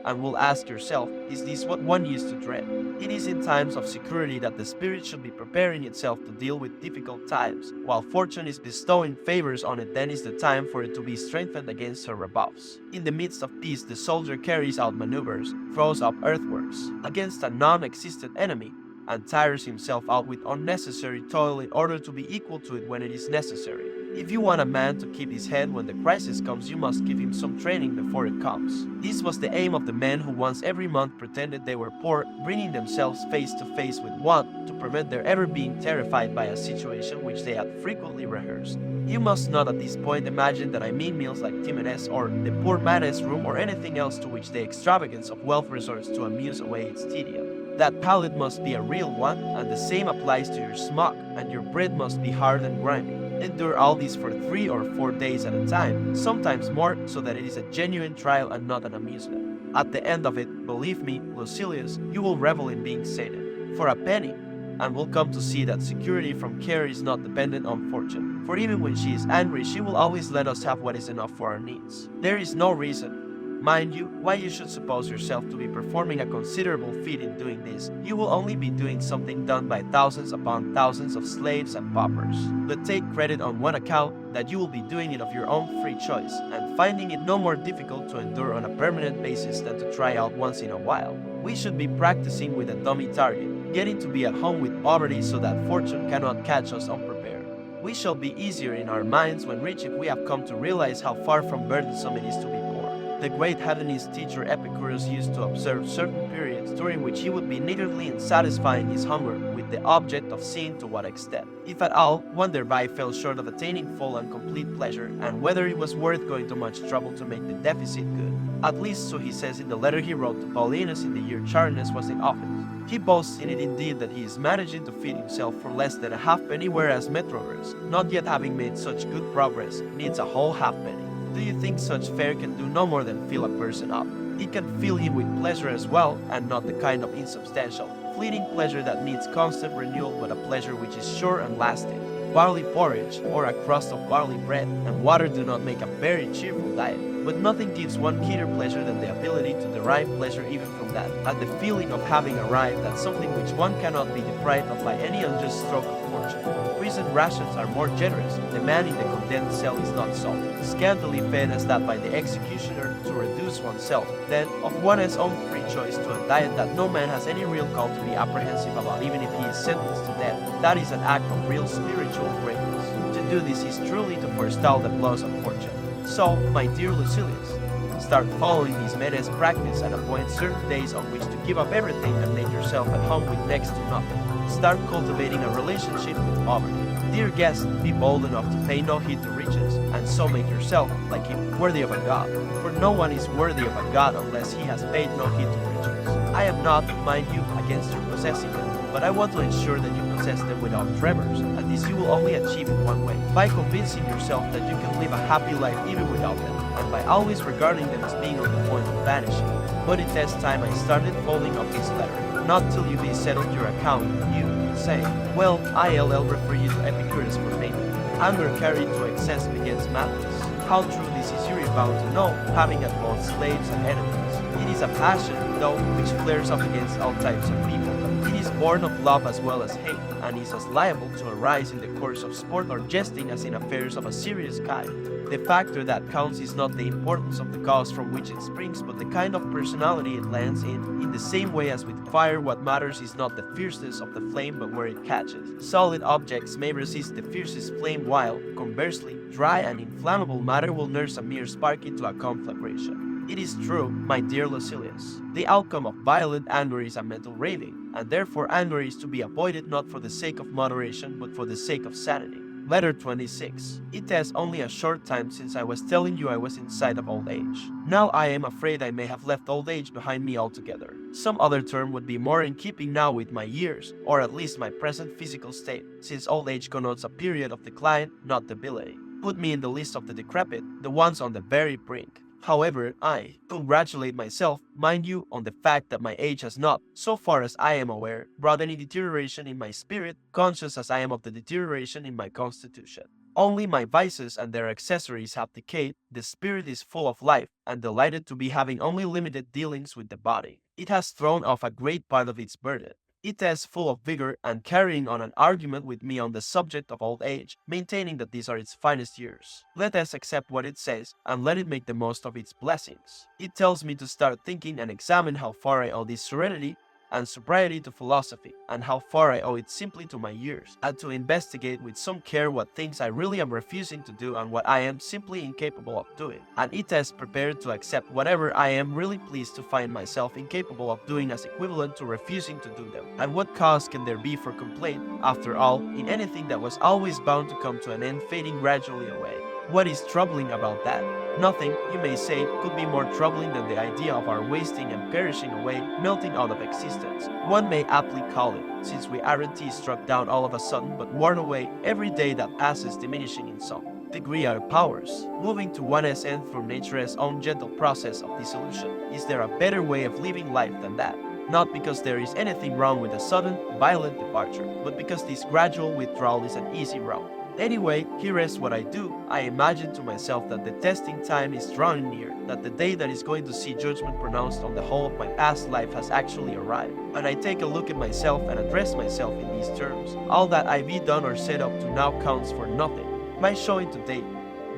And will ask yourself, is this what one used to dread? It is in times of security that the spirit should be preparing itself to deal with difficult times. While fortune is bestowing favors on it, then is the time for it to be strengthened against her rebuffs. In the midst of peace, the soldier carries out maneuvers, throws up earthworks against a non-existent enemy, and tires himself out with unnecessary toil in order to be equal to it when it is necessary. If you want a man to keep his head when the crisis comes, you must give him some training before it comes. This was the aim of the men who once every month pretended they were poor, bringing themselves face to face with want to prevent their ever being terrified by a situation which they had frequently rehearsed. You must not at this point imagine that I mean meals like Timanes or the poor man's room or anything else to which the extravagance of wealth resorts to amuse away its tedium. That palate must be a real one, and the same applies to your smock, and your bread must be hard and grimy. Endure all this for 3 or 4 days at a time, sometimes more, so that it is a genuine trial and not an amusement. At the end of it, believe me, Lucilius, you will revel in being sated, for a penny, and will come to see that security from care is not dependent on fortune. For even when she is angry, she will always let us have what is enough for our needs. There is no reason, mind you, why you should suppose yourself to be performing a considerable feat in doing this. You will only be doing something done by thousands upon thousands of slaves and paupers. But take credit on one account that you will be doing it of your own free choice, and finding it no more difficult to endure on a permanent basis than to try out once in a while. We should be practicing with a dummy target, getting to be at home with poverty so that fortune cannot catch us unprepared. We shall be easier in our minds when rich if we have come to realize how far from burdensome it is to be poor. The great Hellenist teacher Epicurus used to observe certain periods during which he would be niggardly in satisfying his hunger with the object of seeing to what extent, if at all, one thereby fell short of attaining full and complete pleasure, and whether it was worth going to much trouble to make the deficit good. At least so he says in the letter he wrote to Paulinus in the year Charles was in office. He boasts in it indeed that he is managing to feed himself for less than a halfpenny, whereas Metroverse, not yet having made such good progress, needs a whole halfpenny. Do you think such fare can do no more than fill a person up? It can fill him with pleasure as well, and not the kind of insubstantial, fleeting pleasure that needs constant renewal, but a pleasure which is sure and lasting. Barley porridge, or a crust of barley bread, and water do not make a very cheerful diet, but nothing gives one keener pleasure than the ability to derive pleasure even from that, and the feeling of having arrived at something which one cannot be deprived of by any unjust stroke of fortune. Prison rations are more generous, the man in the condemned cell is not so scantily fed as that by the executioner to reduce oneself, then, of one's own free choice, to a diet that no man has any real call to be apprehensive about, even if he is sentenced to death. That is an act of real spiritual greatness. To do this is truly to forestall the blows of fortune. So, my dear Lucilius, start following these men's practice and appoint certain days on which to give up everything and make yourself at home with next to nothing. Start cultivating a relationship with poverty. Dear guest, be bold enough to pay no heed to riches, and so make yourself, like him, worthy of a god. For no one is worthy of a god unless he has paid no heed to riches. I am not, mind you, against your possessing them, but I want to ensure that you possess them without tremors, and this you will only achieve in one way, by convincing yourself that you can live a happy life even without them, and by always regarding them as being on the point of vanishing. But it is time I started folding up this letter. Not till you be settled your account, you, say, well, I'll refer you to Epicurus for payment. Anger carried to excess begets madness. How true this is you are bound to know, having at both slaves and enemies. It is a passion, though, which flares up against all types of people. It is born of love as well as hate, and is as liable to arise in the course of sport or jesting as in affairs of a serious kind. The factor that counts is not the importance of the cause from which it springs, but the kind of personality it lands in. In the same way as with fire, what matters is not the fierceness of the flame, but where it catches. Solid objects may resist the fiercest flame, while, conversely, dry and inflammable matter will nurse a mere spark into a conflagration. It is true, my dear Lucilius, the outcome of violent anger is a mental raving, and therefore anger is to be avoided not for the sake of moderation, but for the sake of sanity. Letter 26. It has only a short time since I was telling you I was in sight of old age. Now I am afraid I may have left old age behind me altogether. Some other term would be more in keeping now with my years, or at least my present physical state, since old age connotes a period of decline, not debility. Put me in the list of the decrepit, the ones on the very brink. However, I congratulate myself, mind you, on the fact that my age has not, so far as I am aware, brought any deterioration in my spirit, conscious as I am of the deterioration in my constitution. Only my vices and their accessories have decayed, the spirit is full of life, and delighted to be having only limited dealings with the body. It has thrown off a great part of its burden. It is full of vigor and carrying on an argument with me on the subject of old age, maintaining that these are its finest years. Let us accept what it says, and let it make the most of its blessings. It tells me to start thinking and examine how far I owe this serenity and sobriety to philosophy, and how far I owe it simply to my years, and to investigate with some care what things I really am refusing to do and what I am simply incapable of doing. And it is prepared to accept whatever I am really pleased to find myself incapable of doing as equivalent to refusing to do them. And what cause can there be for complaint, after all, in anything that was always bound to come to an end, fading gradually away? What is troubling about that? Nothing, you may say, could be more troubling than the idea of our wasting and perishing away, melting out of existence. One may aptly call it, since we aren't struck down all of a sudden but worn away, every day that passes diminishing in some degree our powers, moving to one's end through nature's own gentle process of dissolution. Is there a better way of living life than that? Not because there is anything wrong with a sudden, violent departure, but because this gradual withdrawal is an easy route. Anyway, here is what I do. I imagine to myself that the testing time is drawing near, that the day that is going to see judgment pronounced on the whole of my past life has actually arrived. And I take a look at myself and address myself in these terms. All that I've done or said up to now counts for nothing. My showing to date,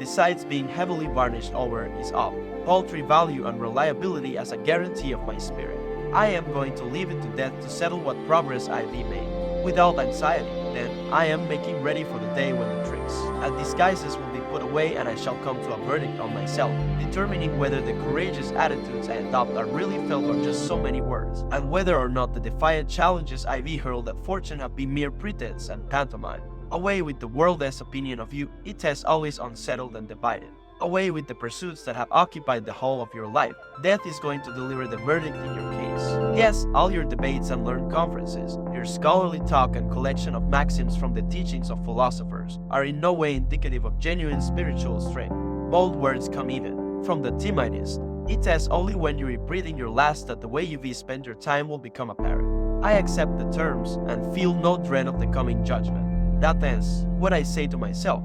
besides being heavily varnished over, is of paltry value and reliability as a guarantee of my spirit. I am going to leave it to death to settle what progress I've made. Without anxiety, then, I am making ready for the day when the tricks and disguises will be put away and I shall come to a verdict on myself, determining whether the courageous attitudes I adopt are really felt or just so many words, and whether or not the defiant challenges I've hurled at fortune have been mere pretense and pantomime. Away with the world's opinion of you, it has always unsettled and divided. Away with the pursuits that have occupied the whole of your life. Death is going to deliver the verdict in your case. Yes, all your debates and learned conferences, your scholarly talk and collection of maxims from the teachings of philosophers, are in no way indicative of genuine spiritual strength. Bold words come even from the timidest. It is only when you are breathing your last that the way you've spent your time will become apparent. I accept the terms and feel no dread of the coming judgment. That is what I say to myself.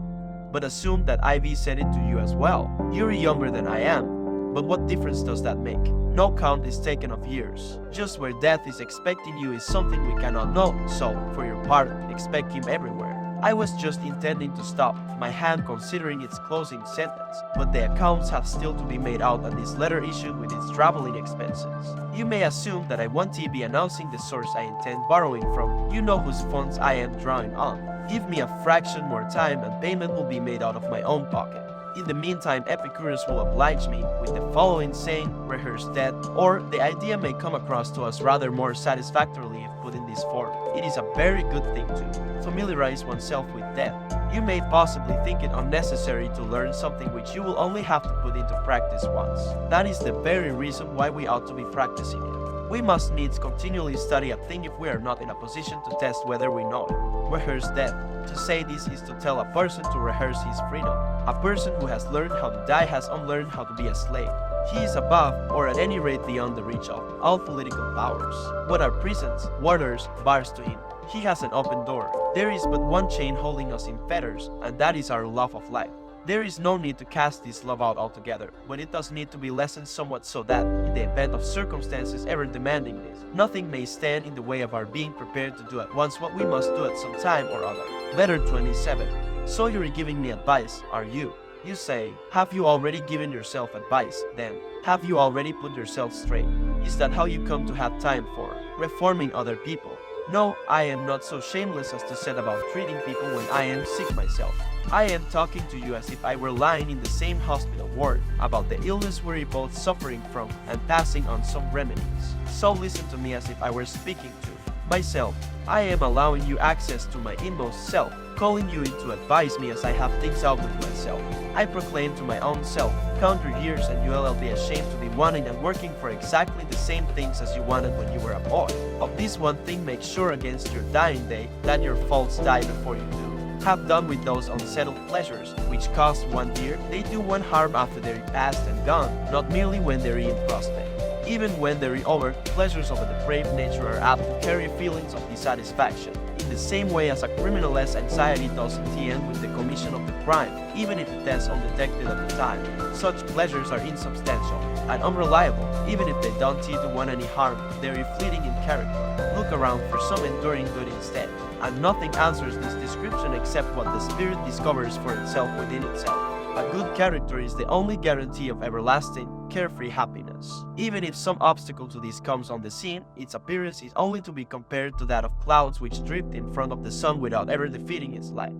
But assume that I've said it to you as well. You're younger than I am, but what difference does that make? No count is taken of years. Just where death is expecting you is something we cannot know, so, for your part, expect him everywhere. I was just intending to stop, my hand considering its closing sentence, but the accounts have still to be made out and this letter issued with its traveling expenses. You may assume that I won't be announcing the source I intend borrowing from. You know whose funds I am drawing on. Give me a fraction more time and payment will be made out of my own pocket. In the meantime, Epicurus will oblige me with the following saying, rehearse death, or the idea may come across to us rather more satisfactorily if put in this form. It is a very good thing to familiarize oneself with death. You may possibly think it unnecessary to learn something which you will only have to put into practice once. That is the very reason why we ought to be practicing it. We must needs continually study a thing if we are not in a position to test whether we know it. Rehearse death. To say this is to tell a person to rehearse his freedom. A person who has learned how to die has unlearned how to be a slave. He is above, or at any rate beyond the reach of, all political powers. What are prisons, warders, bars to him? He has an open door. There is but one chain holding us in fetters, and that is our love of life. There is no need to cast this love out altogether, but it does need to be lessened somewhat so that, in the event of circumstances ever demanding this, nothing may stand in the way of our being prepared to do at once what we must do at some time or other. Letter 27. So you're giving me advice, are you? You say, have you already given yourself advice? Then, have you already put yourself straight? Is that how you come to have time for reforming other people? No, I am not so shameless as to set about treating people when I am sick myself. I am talking to you as if I were lying in the same hospital ward about the illness we're both suffering from and passing on some remedies. So listen to me as if I were speaking to Myself, I am allowing you access to my inmost self, calling you in to advise me as I have things out with myself. I proclaim to my own self, count your years and you will be ashamed to be wanting and working for exactly the same things as you wanted when you were a boy. Of this one thing make sure against your dying day, that your faults die before you do. Have done with those unsettled pleasures, which cost one dear, they do one harm after they're past and gone, not merely when they're in prospect. Even when they're over, pleasures of a depraved nature are apt to carry feelings of dissatisfaction, in the same way as a criminal's anxiety does in the end with the commission of the crime, even if it is undetected at the time. Such pleasures are insubstantial and unreliable, even if they don't do one any harm, they're fleeting in character. Look around for some enduring good instead, and nothing answers this description except what the spirit discovers for itself within itself. A good character is the only guarantee of everlasting, carefree happiness. Even if some obstacle to this comes on the scene, its appearance is only to be compared to that of clouds which drift in front of the sun without ever defeating its light.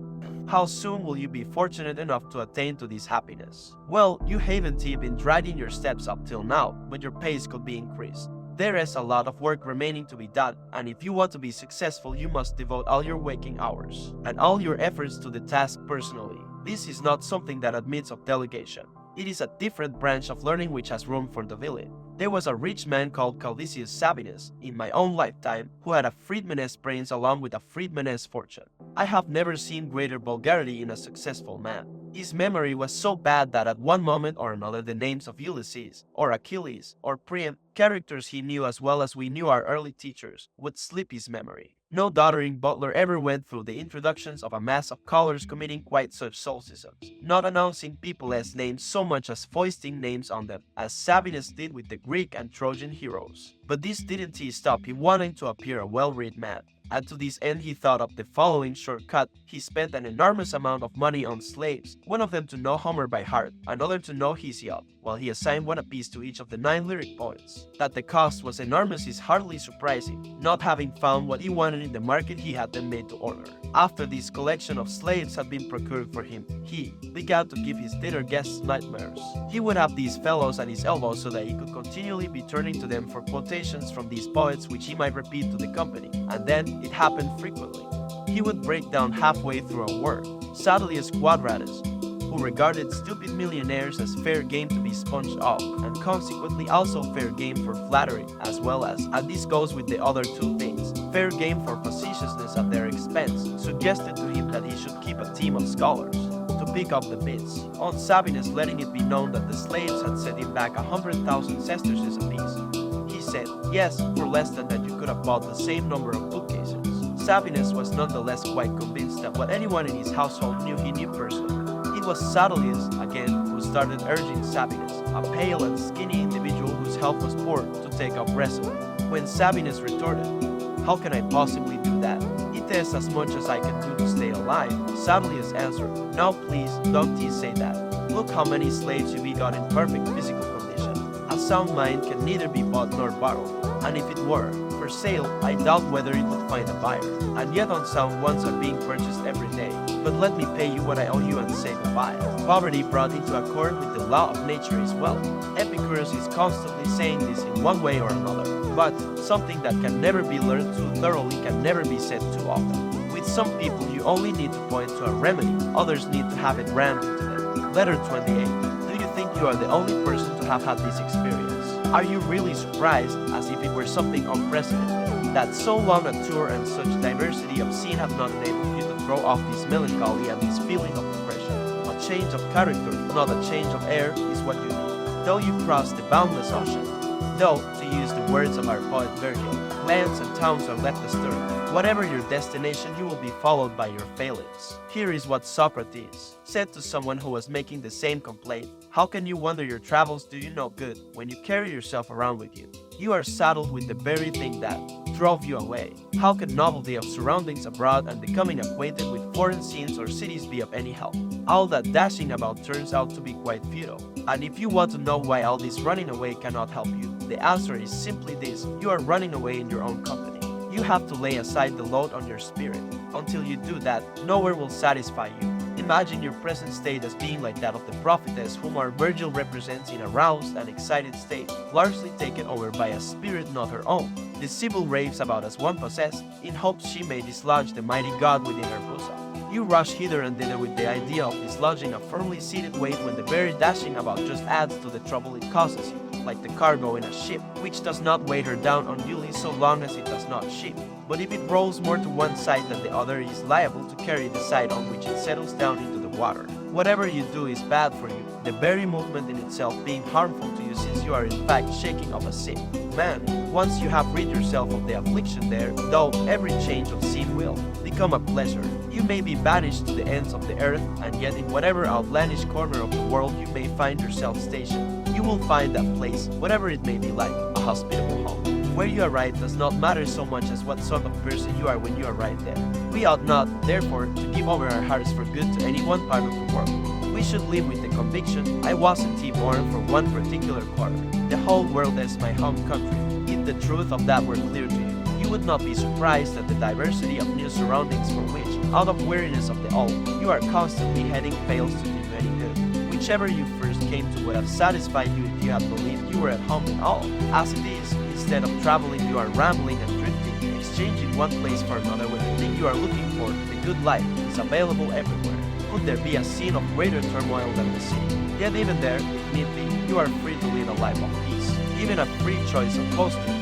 How soon will you be fortunate enough to attain to this happiness? Well, you haven't been dragging your steps up till now, but your pace could be increased. There is a lot of work remaining to be done, and if you want to be successful, you must devote all your waking hours and all your efforts to the task personally. This is not something that admits of delegation. It is a different branch of learning which has room for development. There was a rich man called Caudicius Sabinus in my own lifetime who had a freedman's brains along with a freedman's fortune. I have never seen greater vulgarity in a successful man. His memory was so bad that at one moment or another the names of Ulysses, or Achilles, or Priam, characters he knew as well as we knew our early teachers, would slip his memory. No doddering butler ever went through the introductions of a mass of colors committing quite such solecisms, not announcing people as names so much as foisting names on them, as Sabinus did with the Greek and Trojan heroes. But this didn't stop him wanting to appear a well-read man. And to this end he thought of the following shortcut. He spent an enormous amount of money on slaves, one of them to know Homer by heart, another to know Hesiod, while he assigned one apiece to each of the 9 lyric poets. That the cost was enormous is hardly surprising, not having found what he wanted in the market he had them made to order. After this collection of slaves had been procured for him, he began to give his theater guests nightmares. He would have these fellows at his elbow so that he could continually be turning to them for quotations from these poets which he might repeat to the company, and then it happened frequently. He would break down halfway through a word. Sadlius Quadratus, who regarded stupid millionaires as fair game to be sponged off, and consequently also fair game for flattery, as well as, and this goes with the other two things, fair game for facetiousness at their expense, suggested to him that he should keep a team of scholars to pick up the bits, on Sabinus letting it be known that the slaves had set him back 100,000 sesterces apiece. He said, yes, for less than that you could have bought the same number of bookcases. Sabinus was nonetheless quite convinced that what anyone in his household knew he knew personally. It was Sadlius, again, who started urging Sabinus, a pale and skinny individual whose health was poor, to take up wrestling. When Sabinus retorted, how can I possibly do that? It is as much as I can do to stay alive. Sadlius answered, now please, don't say that. Look how many slaves you got in perfect physical condition. A sound mind can neither be bought nor borrowed, and if it were for sale, I doubt whether it would find a buyer. And yet unsound ones are being purchased every day. But let me pay you what I owe you and say goodbye. Poverty brought into accord with the law of nature is wealth. Epicurus is constantly saying this in one way or another. But something that can never be learned too thoroughly can never be said too often. With some people you only need to point to a remedy, others need to have it rammed into them. Letter 28. Do you think you are the only person to have had this experience? Are you really surprised, as if it were something unprecedented, that so long a tour and such diversity of scene have not enabled you to throw off this melancholy and this feeling of depression? A change of character, not a change of air, is what you need. Though you cross the boundless ocean, though, to use the words of our poet Virgil, lands and towns are left astern, whatever your destination, you will be followed by your failings. Here is what Socrates said to someone who was making the same complaint. How can you wonder your travels do you no good when you carry yourself around with you? You are saddled with the very thing that drove you away. How can novelty of surroundings abroad and becoming acquainted with foreign scenes or cities be of any help? All that dashing about turns out to be quite futile. And if you want to know why all this running away cannot help you, the answer is simply this: you are running away in your own company. You have to lay aside the load on your spirit. Until you do that, nowhere will satisfy you. Imagine your present state as being like that of the prophetess whom our Virgil represents in a roused and excited state, largely taken over by a spirit not her own. The Sibyl raves about as one possessed, in hopes she may dislodge the mighty god within her bosom. You rush hither and thither with the idea of dislodging a firmly seated weight when the very dashing about just adds to the trouble it causes you, like the cargo in a ship, which does not weigh her down unduly so long as it does not shift. But if it rolls more to one side than the other, it is liable to carry the side on which it settles down into the water. Whatever you do is bad for you, the very movement in itself being harmful to you, since you are in fact shaking off a ship. Man, once you have rid yourself of the affliction there, though every change of scene will become a pleasure. You may be banished to the ends of the earth, and yet in whatever outlandish corner of the world you may find yourself stationed, you will find that place, whatever it may be like, a hospitable home. Where you arrive does not matter so much as what sort of person you are when you arrive there. We ought not, therefore, to give over our hearts for good to any one part of the world. We should live with the conviction, I wasn't born for one particular quarter. The whole world is my home country. If the truth of that were clear to you, you would not be surprised at the diversity of new surroundings for which, out of weariness of the old, you are constantly heading fails to do you any good. Whichever you first came to would have satisfied you if you had believed you were at home in all. As it is, instead of traveling, you are rambling and drifting, exchanging one place for another when the thing you are looking for, the good life, is available everywhere. Could there be a scene of greater turmoil than the sea? Yet even there, if need be, you are free to lead a life of peace, even a free choice of posture.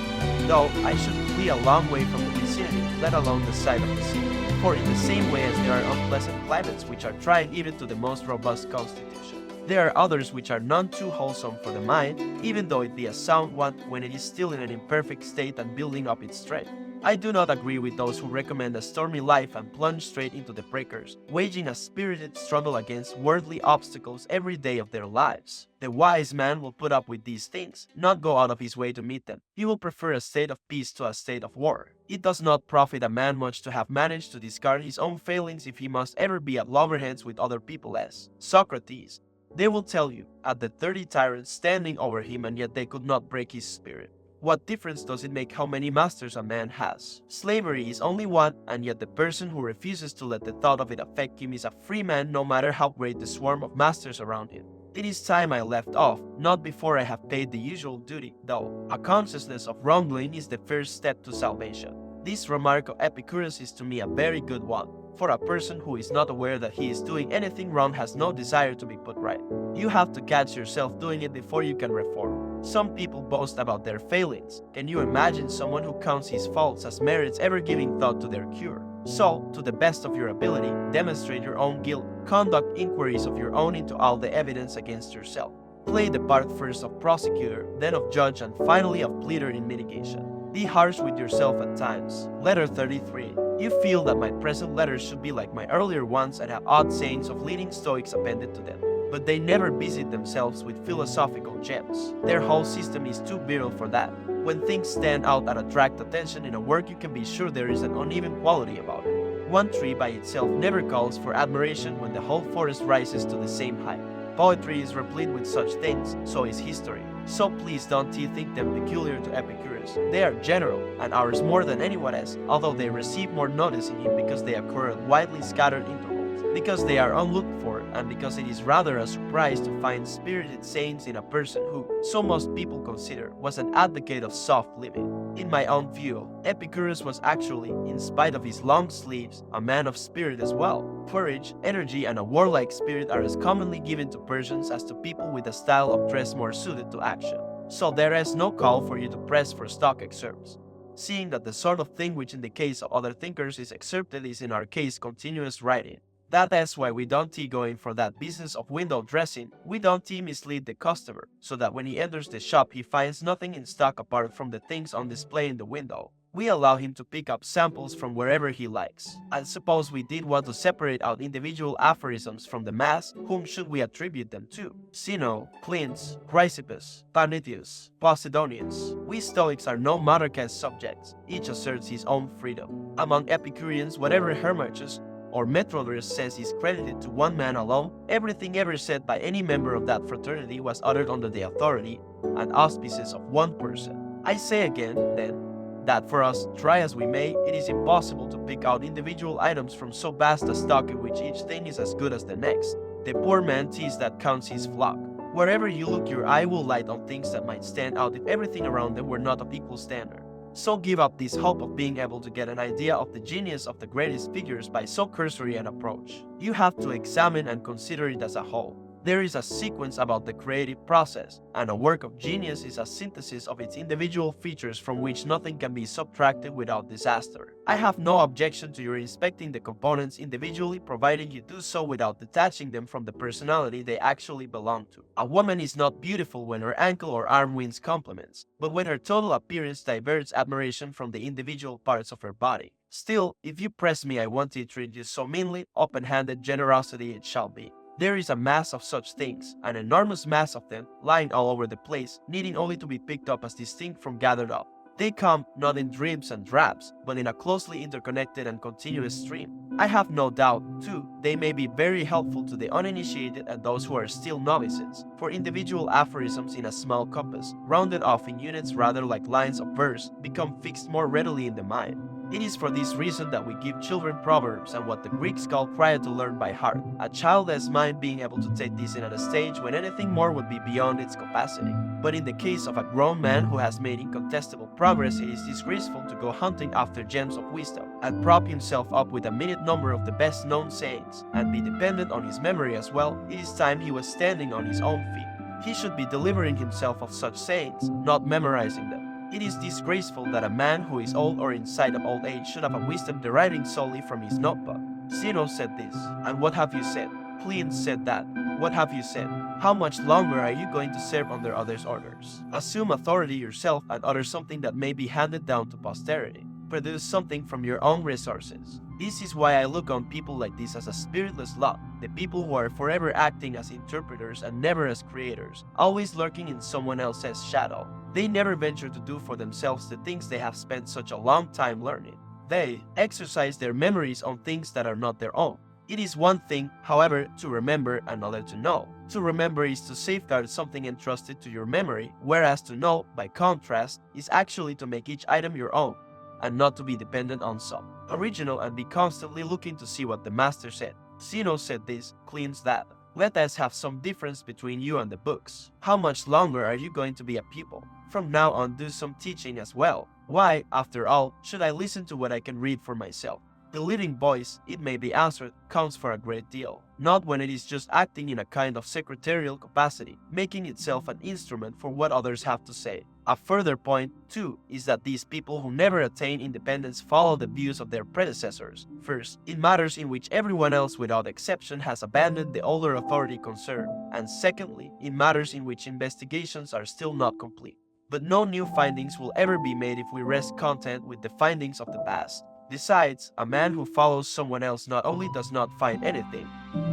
Though I should flee a long way from the vicinity, let alone the sight of the sea. For in the same way as there are unpleasant climates which are trying even to the most robust constitution, there are others which are none too wholesome for the mind, even though it be a sound one when it is still in an imperfect state and building up its strength. I do not agree with those who recommend a stormy life and plunge straight into the breakers, waging a spirited struggle against worldly obstacles every day of their lives. The wise man will put up with these things, not go out of his way to meet them. He will prefer a state of peace to a state of war. It does not profit a man much to have managed to discard his own failings if he must ever be at loggerheads with other people as Socrates. They will tell you, at the 30 tyrants standing over him, and yet they could not break his spirit. What difference does it make how many masters a man has? Slavery is only one, and yet the person who refuses to let the thought of it affect him is a free man no matter how great the swarm of masters around him. It is time I left off, not before I have paid the usual duty, though. A consciousness of wrongdoing is the first step to salvation. This remark of Epicurus is to me a very good one, for a person who is not aware that he is doing anything wrong has no desire to be put right. You have to catch yourself doing it before you can reform. Some people boast about their failings. Can you imagine someone who counts his faults as merits ever giving thought to their cure? So, to the best of your ability, demonstrate your own guilt, conduct inquiries of your own into all the evidence against yourself. Play the part first of prosecutor, then of judge, and finally of pleader in mitigation. Be harsh with yourself at times. Letter 33. You feel that my present letters should be like my earlier ones and have odd sayings of leading Stoics appended to them. But they never busied themselves with philosophical gems. Their whole system is too virile for that. When things stand out and attract attention in a work, you can be sure there is an uneven quality about it. One tree by itself never calls for admiration when the whole forest rises to the same height. Poetry is replete with such things, so is history. So please don't think them peculiar to Epicurus. They are general, and ours more than anyone else, although they receive more notice in him because they occur at widely scattered intervals, because they are unlooked for, and because it is rather a surprise to find spirited sayings in a person who, so most people consider, was an advocate of soft living. In my own view, Epicurus was actually, in spite of his long sleeves, a man of spirit as well. Courage, energy, and a warlike spirit are as commonly given to persons as to people with a style of dress more suited to action. So there is no call for you to press for stock excerpts, seeing that the sort of thing which in the case of other thinkers is excerpted is in our case continuous writing. That is why we don't going for that business of window dressing. We don't mislead the customer, so that when he enters the shop he finds nothing in stock apart from the things on display in the window. We allow him to pick up samples from wherever he likes. And suppose we did want to separate out individual aphorisms from the mass, whom should we attribute them to? Zeno, Cleanthes, Chrysippus, Panaetius, Posidonius. We Stoics are no monarchist subjects. Each asserts his own freedom. Among Epicureans, whatever Hermachus or Metrodorus says is credited to one man alone. Everything ever said by any member of that fraternity was uttered under the authority and auspices of one person. I say again, then, that for us, try as we may, it is impossible to pick out individual items from so vast a stock in which each thing is as good as the next. The poor man sees that counts his flock. Wherever you look, your eye will light on things that might stand out if everything around them were not of equal standard. So give up this hope of being able to get an idea of the genius of the greatest figures by so cursory an approach. You have to examine and consider it as a whole. There is a sequence about the creative process, and a work of genius is a synthesis of its individual features from which nothing can be subtracted without disaster. I have no objection to your inspecting the components individually, provided you do so without detaching them from the personality they actually belong to. A woman is not beautiful when her ankle or arm wins compliments, but when her total appearance diverts admiration from the individual parts of her body. Still, if you press me, I want to treat you so meanly, open-handed generosity it shall be. There is a mass of such things, an enormous mass of them, lying all over the place, needing only to be picked up as distinct from gathered up. They come not in dribs and drabs, but in a closely interconnected and continuous stream. I have no doubt, too, they may be very helpful to the uninitiated and those who are still novices, for individual aphorisms in a small compass, rounded off in units rather like lines of verse, become fixed more readily in the mind. It is for this reason that we give children proverbs and what the Greeks call prior to learn by heart, a childless mind being able to take this in at a stage when anything more would be beyond its capacity. But in the case of a grown man who has made incontestable progress, it is disgraceful to go hunting after gems of wisdom, and prop himself up with a minute number of the best known sayings, and be dependent on his memory as well. It is time he was standing on his own feet. He should be delivering himself of such sayings, not memorizing them. It is disgraceful that a man who is old or in sight of old age should have a wisdom deriving solely from his notebook. Zeno said this, and what have you said? Cleon said that. What have you said? How much longer are you going to serve under others' orders? Assume authority yourself and utter something that may be handed down to posterity. Produce something from your own resources. This is why I look on people like this as a spiritless lot, the people who are forever acting as interpreters and never as creators, always lurking in someone else's shadow. They never venture to do for themselves the things they have spent such a long time learning. They exercise their memories on things that are not their own. It is one thing, however, to remember, another to know. To remember is to safeguard something entrusted to your memory, whereas to know, by contrast, is actually to make each item your own, and not to be dependent on some. Original and be constantly looking to see what the master said. Zeno said this, Cleon's that. Let us have some difference between you and the books. How much longer are you going to be a pupil? From now on, do some teaching as well. Why, after all, should I listen to what I can read for myself? The leading voice, it may be answered, counts for a great deal. Not when it is just acting in a kind of secretarial capacity, making itself an instrument for what others have to say. A further point, too, is that these people who never attain independence follow the views of their predecessors. First, in matters in which everyone else without exception has abandoned the older authority concerned, and secondly, in matters in which investigations are still not complete. But no new findings will ever be made if we rest content with the findings of the past. Besides, a man who follows someone else not only does not find anything,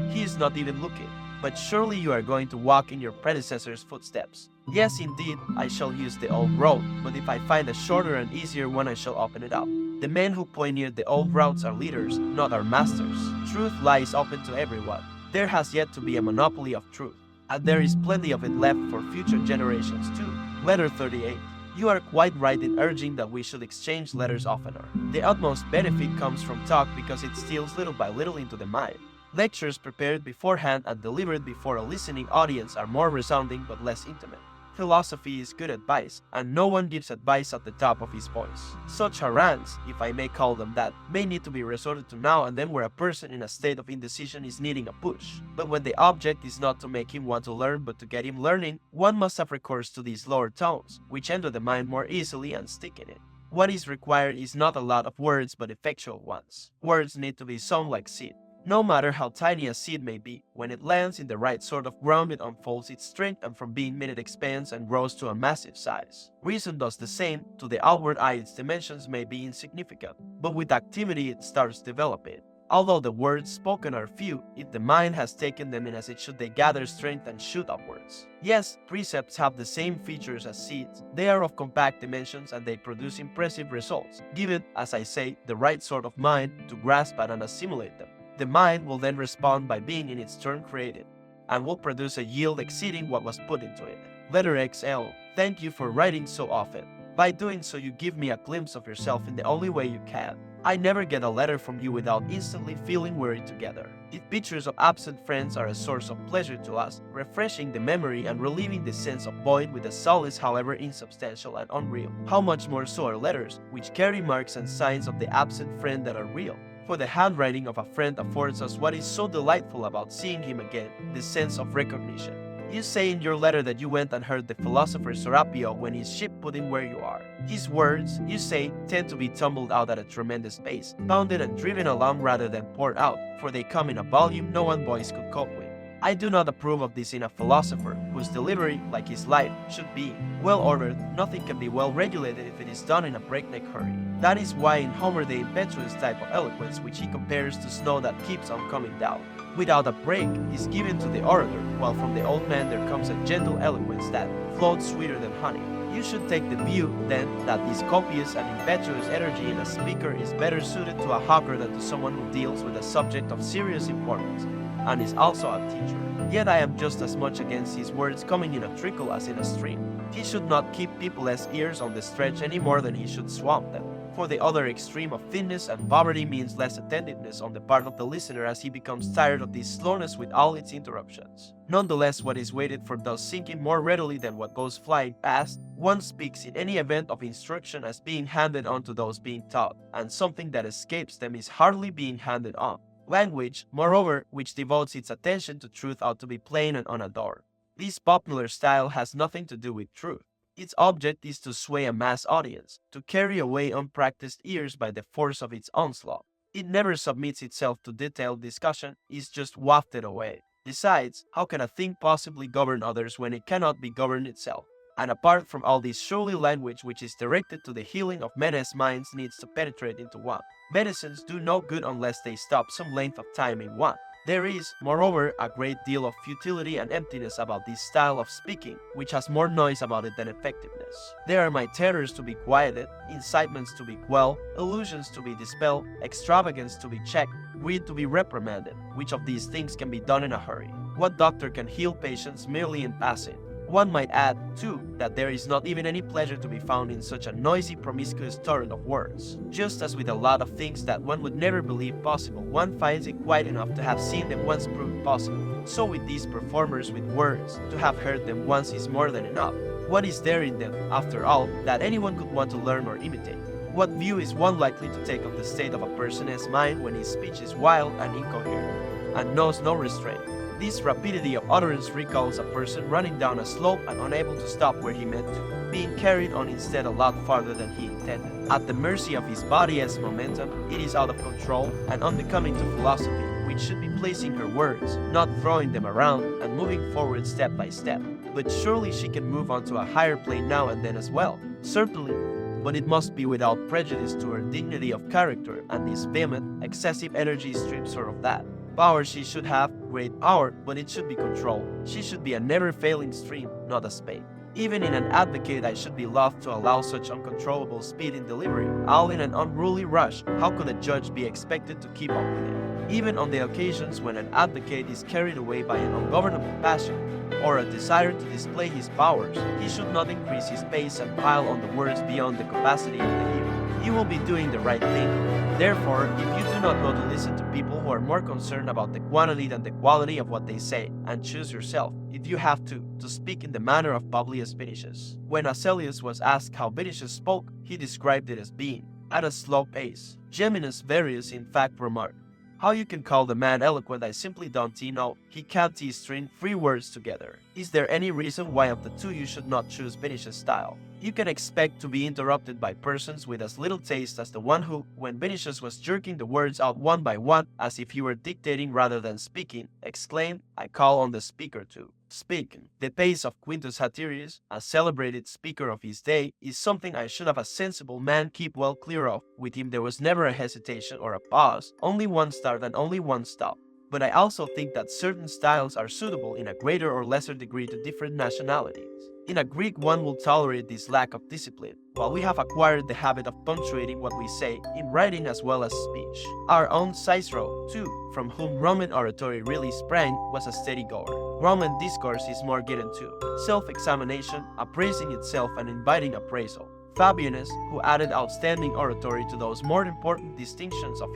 he is not even looking. But surely you are going to walk in your predecessor's footsteps. Yes, indeed, I shall use the old road, but if I find a shorter and easier one, I shall open it up. The men who pioneered the old routes are leaders, not our masters. Truth lies open to everyone. There has yet to be a monopoly of truth, and there is plenty of it left for future generations too. Letter 38. You are quite right in urging that we should exchange letters oftener. The utmost benefit comes from talk because it steals little by little into the mind. Lectures prepared beforehand and delivered before a listening audience are more resounding but less intimate. Philosophy is good advice, and no one gives advice at the top of his voice. Such harangues, if I may call them that, may need to be resorted to now and then where a person in a state of indecision is needing a push. But when the object is not to make him want to learn but to get him learning, one must have recourse to these lower tones, which enter the mind more easily and stick in it. What is required is not a lot of words but effectual ones. Words need to be sown like seed. No matter how tiny a seed may be, when it lands in the right sort of ground it unfolds its strength and from being made it expands and grows to a massive size. Reason does the same. To the outward eye its dimensions may be insignificant, but with activity it starts developing. Although the words spoken are few, if the mind has taken them in as it should they gather strength and shoot upwards. Yes, precepts have the same features as seeds. They are of compact dimensions and they produce impressive results, given, as I say, the right sort of mind to grasp at and assimilate them. The mind will then respond by being in its turn created, and will produce a yield exceeding what was put into it. Letter XL. Thank you for writing so often. By doing so, you give me a glimpse of yourself in the only way you can. I never get a letter from you without instantly feeling weary together. If pictures of absent friends are a source of pleasure to us, refreshing the memory and relieving the sense of void with a solace however insubstantial and unreal, how much more so are letters, which carry marks and signs of the absent friend that are real. For the handwriting of a friend affords us what is so delightful about seeing him again, the sense of recognition. You say in your letter that you went and heard the philosopher Serapio when his ship put in where you are. His words, you say, tend to be tumbled out at a tremendous pace, pounded and driven along rather than poured out, for they come in a volume no one voice could cope with. I do not approve of this in a philosopher, whose delivery, like his life, should be well ordered. Nothing can be well regulated if it is done in a breakneck hurry. That is why in Homer the impetuous type of eloquence, which he compares to snow that keeps on coming down, without a break, is given to the orator, while from the old man there comes a gentle eloquence that flows sweeter than honey. You should take the view, then, that this copious and impetuous energy in a speaker is better suited to a hawker than to someone who deals with a subject of serious importance, and is also a teacher. Yet I am just as much against his words coming in a trickle as in a stream. He should not keep people's ears on the stretch any more than he should swamp them. For the other extreme of thinness and poverty means less attentiveness on the part of the listener as he becomes tired of this slowness with all its interruptions. Nonetheless, what is waited for does sink in more readily than what goes flying past. One speaks in any event of instruction as being handed on to those being taught, and something that escapes them is hardly being handed on. Language, moreover, which devotes its attention to truth ought to be plain and unadorned. This popular style has nothing to do with truth. Its object is to sway a mass audience, to carry away unpracticed ears by the force of its onslaught. It never submits itself to detailed discussion, is just wafted away. Besides, how can a thing possibly govern others when it cannot be governed itself? And apart from all this, surely language which is directed to the healing of men's minds needs to penetrate into one. Medicines do no good unless they stop some length of time in one. There is, moreover, a great deal of futility and emptiness about this style of speaking, which has more noise about it than effectiveness. There are my terrors to be quieted, incitements to be quelled, illusions to be dispelled, extravagance to be checked, greed to be reprimanded. Which of these things can be done in a hurry? What doctor can heal patients merely in passing? One might add, too, that there is not even any pleasure to be found in such a noisy, promiscuous torrent of words. Just as with a lot of things that one would never believe possible, one finds it quite enough to have seen them once proved possible. So with these performers with words, to have heard them once is more than enough. What is there in them, after all, that anyone could want to learn or imitate? What view is one likely to take of the state of a person's mind when his speech is wild and incoherent, and knows no restraint? This rapidity of utterance recalls a person running down a slope and unable to stop where he meant to, being carried on instead a lot farther than he intended. At the mercy of his body's momentum, it is out of control and unbecoming to philosophy, which should be placing her words, not throwing them around, and moving forward step by step. But surely she can move on to a higher plane now and then as well. Certainly, but it must be without prejudice to her dignity of character, and this vehement, excessive energy strips her of that. Power she should have, great power, but it should be controlled. She should be a never-failing stream, not a spade. Even in an advocate I should be loath to allow such uncontrollable speed in delivery. All in an unruly rush, how could a judge be expected to keep up with it? Even on the occasions when an advocate is carried away by an ungovernable passion, or a desire to display his powers, he should not increase his pace and pile on the words beyond the capacity of the hearer. He will be doing the right thing. Therefore, if you do not go to listen to people who are more concerned about the quantity than the quality of what they say, and choose yourself, if you have to speak in the manner of Publius Vinicius. When Asellius was asked how Vinicius spoke, he described it as being at a slow pace. Geminus Varius in fact remarked, "How you can call the man eloquent I simply don't know. He can't string 3 words together. Is there any reason why of the two you should not choose Vinicius' style? You can expect to be interrupted by persons with as little taste as the one who, when Vinicius was jerking the words out one by one, as if he were dictating rather than speaking, exclaimed, 'I call on the speaker to speak.' The pace of Quintus Haterius, a celebrated speaker of his day, is something I should have a sensible man keep well clear of. With him there was never a hesitation or a pause, only one start and only one stop. But I also think that certain styles are suitable in a greater or lesser degree to different nationalities. In a Greek one will tolerate this lack of discipline, while we have acquired the habit of punctuating what we say in writing as well as speech. Our own Cicero, too, from whom Roman oratory really sprang, was a steady goer. Roman discourse is more given to self-examination, appraising itself and inviting appraisal. Fabianus, who added outstanding oratory to those more important distinctions of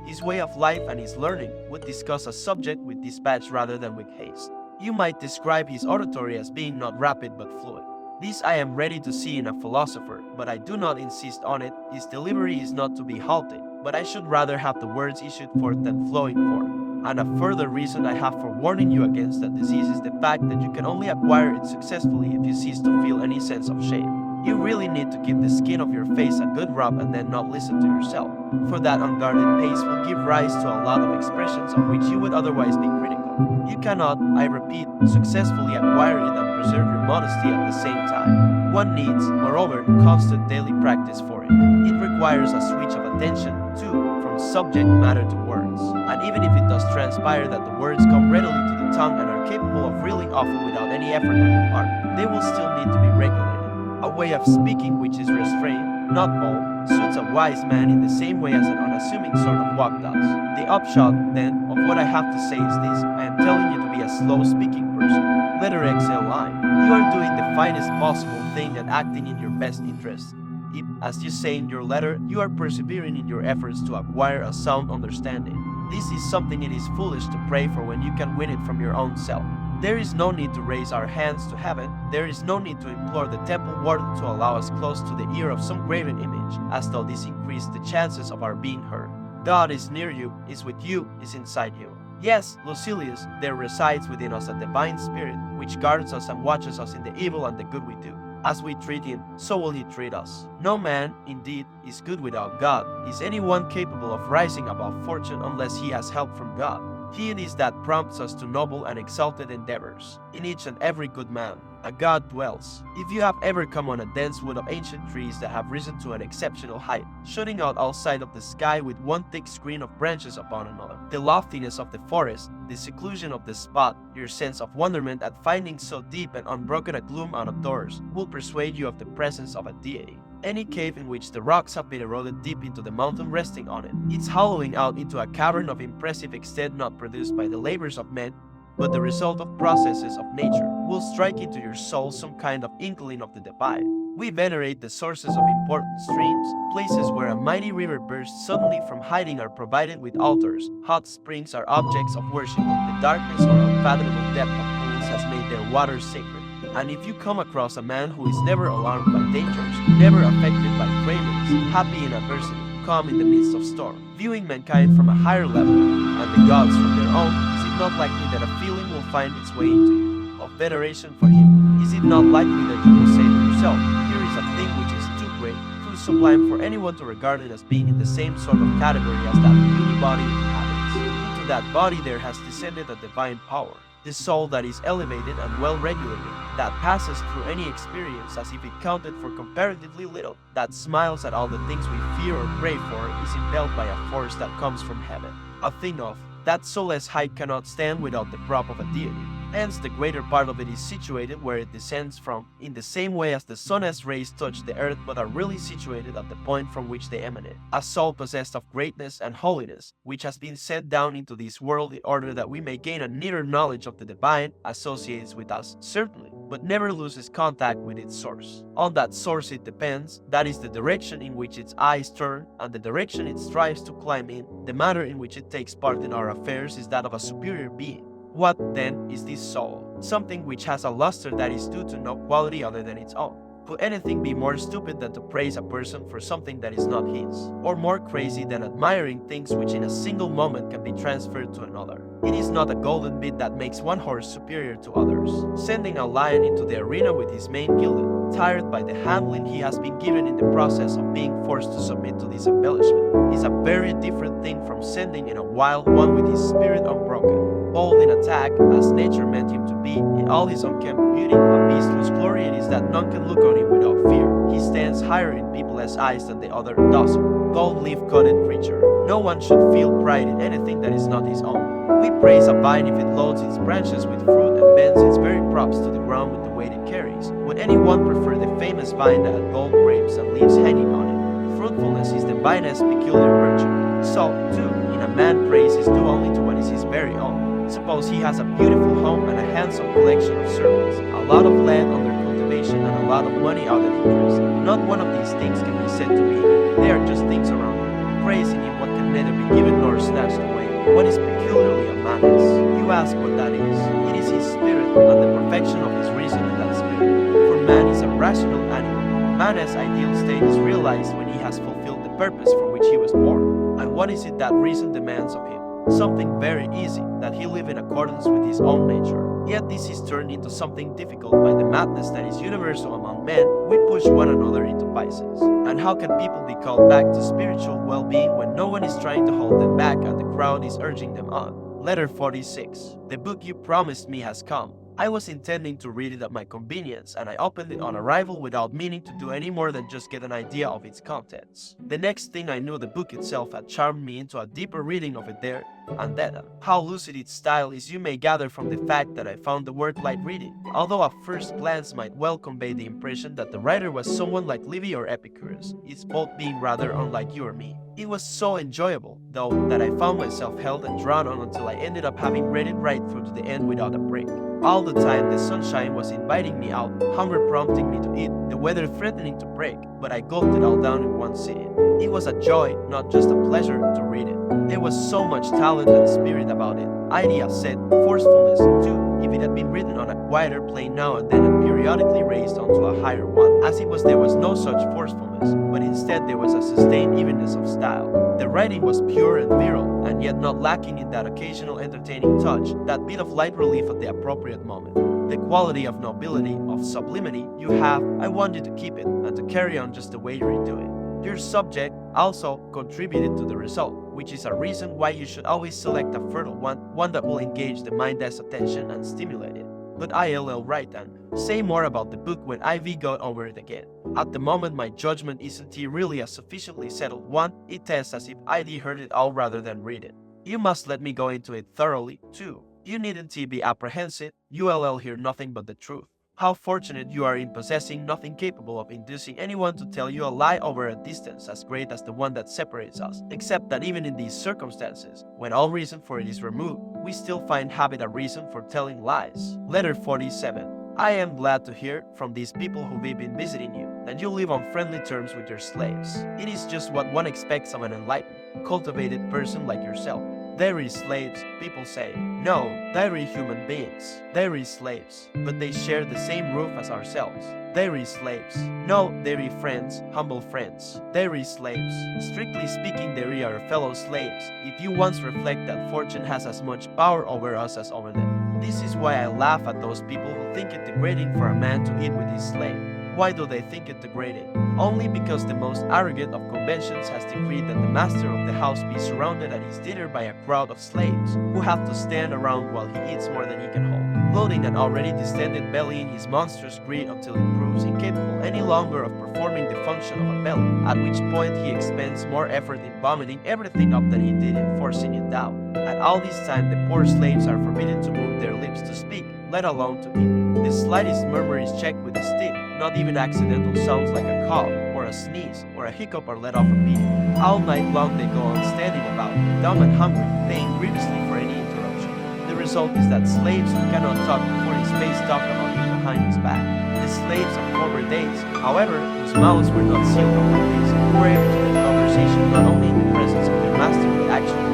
his way of life and his learning, would discuss a subject with dispatch rather than with haste. You might describe his oratory as being not rapid but fluid. This I am ready to see in a philosopher, but I do not insist on it. His delivery is not to be halted, but I should rather have the words issued forth than flowing forth. And a further reason I have for warning you against that disease is the fact that you can only acquire it successfully if you cease to feel any sense of shame. You really need to give the skin of your face a good rub and then not listen to yourself, for that unguarded pace will give rise to a lot of expressions of which you would otherwise be critical. You cannot, I repeat, successfully acquire it and preserve your modesty at the same time. One needs, moreover, constant daily practice for it. It requires a switch of attention, too, from subject matter to words. And even if it does transpire that the words come readily to the tongue and are capable of reeling off without any effort on your part, they will still need to be regulated. A way of speaking which is restrained, not bold, suits a wise man in the same way as an unassuming sort of walk does. The upshot, then, of what I have to say is this: I am telling you to be a slow-speaking person. Letter XL line. You are doing the finest possible thing and acting in your best interest. If, as you say in your letter, you are persevering in your efforts to acquire a sound understanding, this is something it is foolish to pray for when you can win it from your own self. There is no need to raise our hands to heaven. There is no need to implore the temple warden to allow us close to the ear of some graven image, as though this increased the chances of our being heard. God is near you, is with you, is inside you. Yes, Lucilius, there resides within us a divine spirit, which guards us and watches us in the evil and the good we do. As we treat him, so will he treat us. No man, indeed, is good without God. Is anyone capable of rising above fortune unless he has help from God? He it is that prompts us to noble and exalted endeavors. In each and every good man, a God dwells. If you have ever come on a dense wood of ancient trees that have risen to an exceptional height, shutting out all sight of the sky with one thick screen of branches upon another, the loftiness of the forest, the seclusion of the spot, your sense of wonderment at finding so deep and unbroken a gloom out of doors, will persuade you of the presence of a deity. Any cave in which the rocks have been eroded deep into the mountain resting on it, its hollowing out into a cavern of impressive extent not produced by the labors of men, but the result of processes of nature, will strike into your soul some kind of inkling of the divine. We venerate the sources of important streams. Places where a mighty river bursts suddenly from hiding are provided with altars. Hot springs are objects of worship. The darkness or unfathomable depth of pools has made their waters sacred. And if you come across a man who is never alarmed by dangers, never affected by cravings, happy in adversity, calm in the midst of storm, viewing mankind from a higher level, and the gods from their own, is it not likely that a feeling will find its way into you, of veneration for him? Is it not likely that you will say to yourself, here is a thing which is too great, too sublime for anyone to regard it as being in the same sort of category as that puny body inhabits? Into that body there has descended a divine power. The soul that is elevated and well regulated, that passes through any experience as if it counted for comparatively little, that smiles at all the things we fear or pray for, is impelled by a force that comes from heaven. A thing of that soulless height cannot stand without the prop of a deity. Hence the greater part of it is situated where it descends from, in the same way as the sun's rays touch the earth but are really situated at the point from which they emanate. A soul possessed of greatness and holiness, which has been sent down into this world in order that we may gain a nearer knowledge of the divine, associates with us, certainly, but never loses contact with its source. On that source it depends, that is the direction in which its eyes turn, and the direction it strives to climb in. The manner in which it takes part in our affairs is that of a superior being. What, then, is this soul? Something which has a luster that is due to no quality other than its own. Could anything be more stupid than to praise a person for something that is not his? Or more crazy than admiring things which in a single moment can be transferred to another? It is not a golden bit that makes one horse superior to others. Sending a lion into the arena with his mane gilded, tired by the handling he has been given in the process of being forced to submit to this embellishment, is a very different thing from sending in a wild one with his spirit unbroken, bold in attack, as nature meant him to be, in all his unkempt beauty, a beast whose glory it is that none can look on him without fear. He stands higher in people's eyes than the other docile, gold-leaf-coated creature. No one should feel pride in anything that is not his own. We praise a vine if it loads its branches with fruit and bends its very props to the ground with the weight it carries. Would anyone prefer the famous vine that had gold grapes and leaves hanging on it? Fruitfulness is the vine's peculiar virtue. So, too, in a man praise is due only to what is his very own. Suppose he has a beautiful home and a handsome collection of servants, a lot of land under cultivation and a lot lot of money out of interest. Not one of these things can be said to be. They are just things around him, praising him what can neither be given nor snatched away. What is peculiarly a man is? You ask what that is. It is his spirit and the perfection of his reason in that spirit. For man is a rational animal. Man's ideal state is realized when he has fulfilled the purpose for which he was born. And what is it that reason demands of him? Something very easy, that he live in accordance with his own nature. Yet this is turned into something difficult by the madness that is universal among men. We push one another into vices. And how can people be called back to spiritual well-being when no one is trying to hold them back and the crowd is urging them on? Letter 46. The book you promised me has come. I was intending to read it at my convenience, and I opened it on arrival without meaning to do any more than just get an idea of its contents. The next thing I knew, the book itself had charmed me into a deeper reading of it there and then. How lucid its style is you may gather from the fact that I found the word light reading, although a first glance might well convey the impression that the writer was someone like Livy or Epicurus, it's both being rather unlike you or me. It was so enjoyable, though, that I found myself held and drawn on until I ended up having read it right through to the end without a break. All the time the sunshine was inviting me out, hunger prompting me to eat, the weather threatening to break, but I gulped it all down in one sitting. It was a joy, not just a pleasure, to read it. There was so much talent and spirit about it. Ideas said, forcefulness, too, if it had been written on a quieter plane now and then and periodically raised onto a higher one. As it was, there was no such forcefulness, but instead there was a sustained evenness of style. The writing was pure and virile, and yet not lacking in that occasional entertaining touch, that bit of light relief at the appropriate moment. The quality of nobility, of sublimity you have, I want you to keep it, and to carry on just the way you're doing. Your subject also contributed to the result, which is a reason why you should always select a fertile one that will engage the mind's attention and stimulate it. But I'll write and say more about the book when I've got over it again. At the moment my judgment isn't really a sufficiently settled one, it tests as if I'd heard it all rather than read it. You must let me go into it thoroughly, too. You needn't be apprehensive, you'll hear nothing but the truth. How fortunate you are in possessing nothing capable of inducing anyone to tell you a lie over a distance as great as the one that separates us, except that even in these circumstances, when all reason for it is removed, we still find habit a reason for telling lies. Letter 47. I am glad to hear from these people who've been visiting you that you live on friendly terms with your slaves. It is just what one expects of an enlightened, cultivated person like yourself. They're slaves, people say. No, they're human beings. They're slaves, but they share the same roof as ourselves. They're slaves. No, they're friends, humble friends. They're slaves. Strictly speaking, they are fellow slaves, if you once reflect that fortune has as much power over us as over them. This is why I laugh at those people who think it degrading for a man to eat with his slave. Why do they think it degrading? Only because the most arrogant of conventions has decreed that the master of the house be surrounded at his dinner by a crowd of slaves, who have to stand around while he eats more than he can hold, loading an already distended belly in his monstrous greed until it proves incapable any longer of performing the function of a belly, at which point he expends more effort in vomiting everything up than he did in forcing it down. At all this time the poor slaves are forbidden to move their lips to speak, let alone to eat. The slightest murmur is checked with a stick. Not even accidental sounds like a cough, or a sneeze, or a hiccup are let off repeating. All night long they go on standing about, dumb and hungry, paying grievously for any interruption. The result is that slaves who cannot talk before his face talk about him behind his back. The slaves of former days, however, whose mouths were not sealed on purpose, were able to make conversation not only in the presence of their master but actually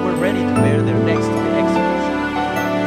were ready to bear their necks to the execution.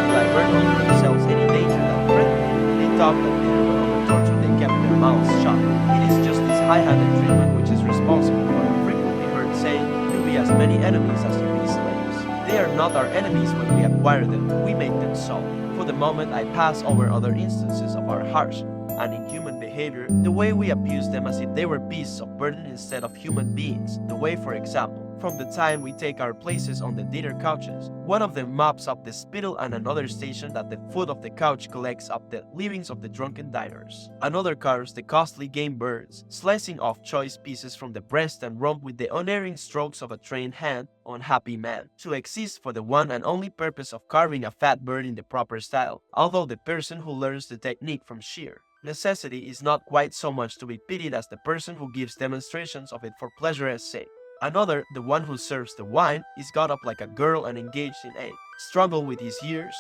To divert unto themselves any danger that threatened them, they talked at dinner but on the torture they kept their mouths shut. It is just this high-handed treatment which is responsible for the frequently heard saying, "You be as many enemies as you be slaves." They are not our enemies when we acquire them, we make them so. For the moment I pass over other instances of our harsh and inhuman behavior, the way we abuse them as if they were beasts of burden instead of human beings, the way, for example, from the time we take our places on the dinner couches, one of them mops up the spittle and another stationed at the foot of the couch collects up the leavings of the drunken diners. Another carves the costly game birds, slicing off choice pieces from the breast and rump with the unerring strokes of a trained hand, unhappy man, to exist for the one and only purpose of carving a fat bird in the proper style, although the person who learns the technique from sheer necessity is not quite so much to be pitied as the person who gives demonstrations of it for pleasure's sake. Another, the one who serves the wine, is got up like a girl and engaged in a struggle with his years,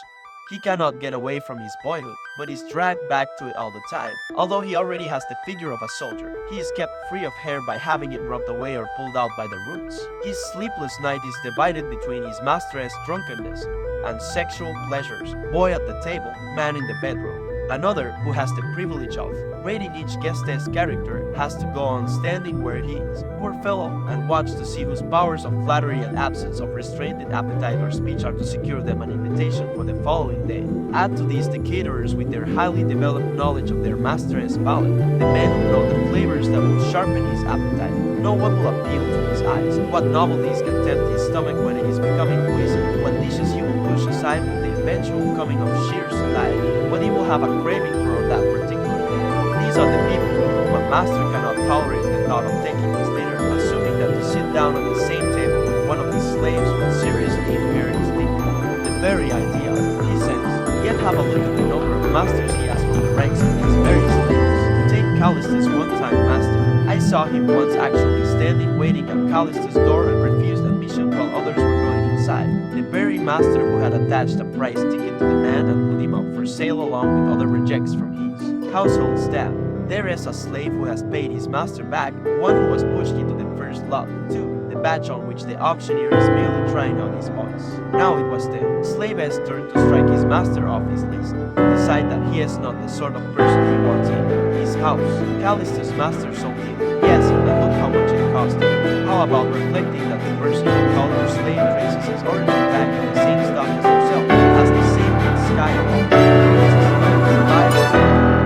He cannot get away from his boyhood, but is dragged back to it all the time. Although he already has the figure of a soldier, he is kept free of hair by having it rubbed away or pulled out by the roots. His sleepless night is divided between his master's drunkenness and sexual pleasures, boy at the table, man in the bedroom. Another, who has the privilege of rating each guest's character, has to go on standing where he is, poor fellow, and watch to see whose powers of flattery and absence of restraint in appetite or speech are to secure them an invitation for the following day. Add to these the caterers with their highly developed knowledge of their master's palate, the men who know the flavors that will sharpen his appetite, know what will appeal to his eyes, what novelties can tempt his stomach when it is becoming poisoned, what dishes he will push aside with the eventual coming of sheer satiety, what he will have a craving for on that particular day. These are the people with whom a master cannot tolerate the thought of taking his dinner, assuming that to sit down at the same table with one of his slaves will seriously impair his dignity. The very idea, he says. Yet have a look at the number of masters he has from the ranks of these very slaves. Take Callistus, one-time master. I saw him once actually standing waiting at Callistus' door and refused admission while others were going inside. The very master who had attached a price ticket to the man and put him up for sale along with other rejects from his household staff. There is a slave who has paid his master back, one who was pushed into the first lot, 2. The batch on which the auctioneer is merely trying on his voice. Now it was the slave's turn to strike his master off his list, decide that he is not the sort of person he wants in his house. Callistus' master sold him, yes, and look how much it cost him. How about reflecting that the person who called your slave traces his origin back in the same stock as himself, has the same sky above,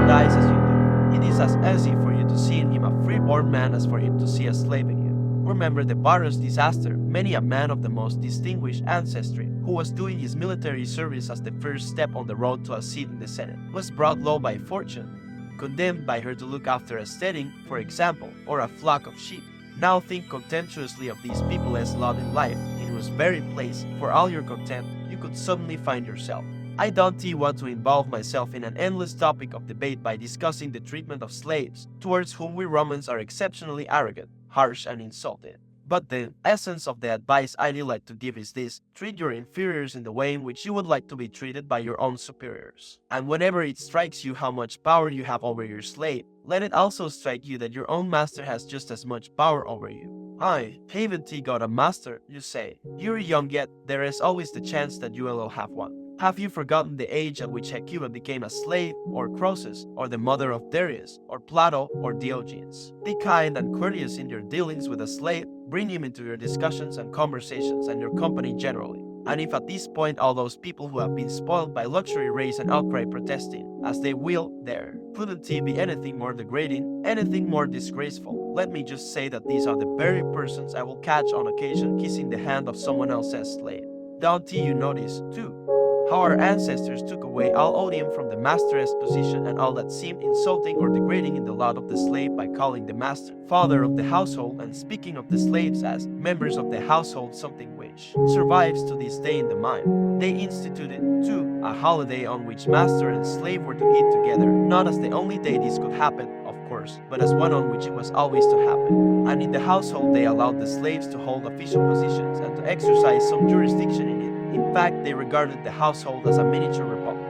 dies as you do. It is as easy for you to see in him a free-born man as for him to see a slave in you. Remember the Varus disaster. Many a man of the most distinguished ancestry, who was doing his military service as the first step on the road to a seat in the Senate, was brought low by fortune, condemned by her to look after a steading, for example, or a flock of sheep. Now think contemptuously of these people as lot in life, in whose very place, for all your contempt, you could suddenly find yourself. I don't want to involve myself in an endless topic of debate by discussing the treatment of slaves, towards whom we Romans are exceptionally arrogant, harsh, and insulted. But the essence of the advice I'd like to give is this: treat your inferiors in the way in which you would like to be treated by your own superiors. And whenever it strikes you how much power you have over your slave, let it also strike you that your own master has just as much power over you. I haven't got a master, you say. You're young yet, there is always the chance that you will have one. Have you forgotten the age at which Hecuba became a slave, or Croesus, or the mother of Darius, or Plato, or Diogenes? Be kind and courteous in your dealings with a slave, bring him into your discussions and conversations and your company generally. And if at this point all those people who have been spoiled by luxury raise an outcry protesting, as they will there, couldn't it be anything more degrading, anything more disgraceful? Let me just say that these are the very persons I will catch on occasion kissing the hand of someone else's slave. Don't you notice, too, how our ancestors took away all odium from the master's position and all that seemed insulting or degrading in the lot of the slave by calling the master father of the household and speaking of the slaves as members of the household, something which survives to this day in the mind. They instituted, too, a holiday on which master and slave were to eat together, not as the only day this could happen, of course, but as one on which it was always to happen. And in the household they allowed the slaves to hold official positions and to exercise some jurisdiction in it. In fact, they regarded the household as a miniature republic.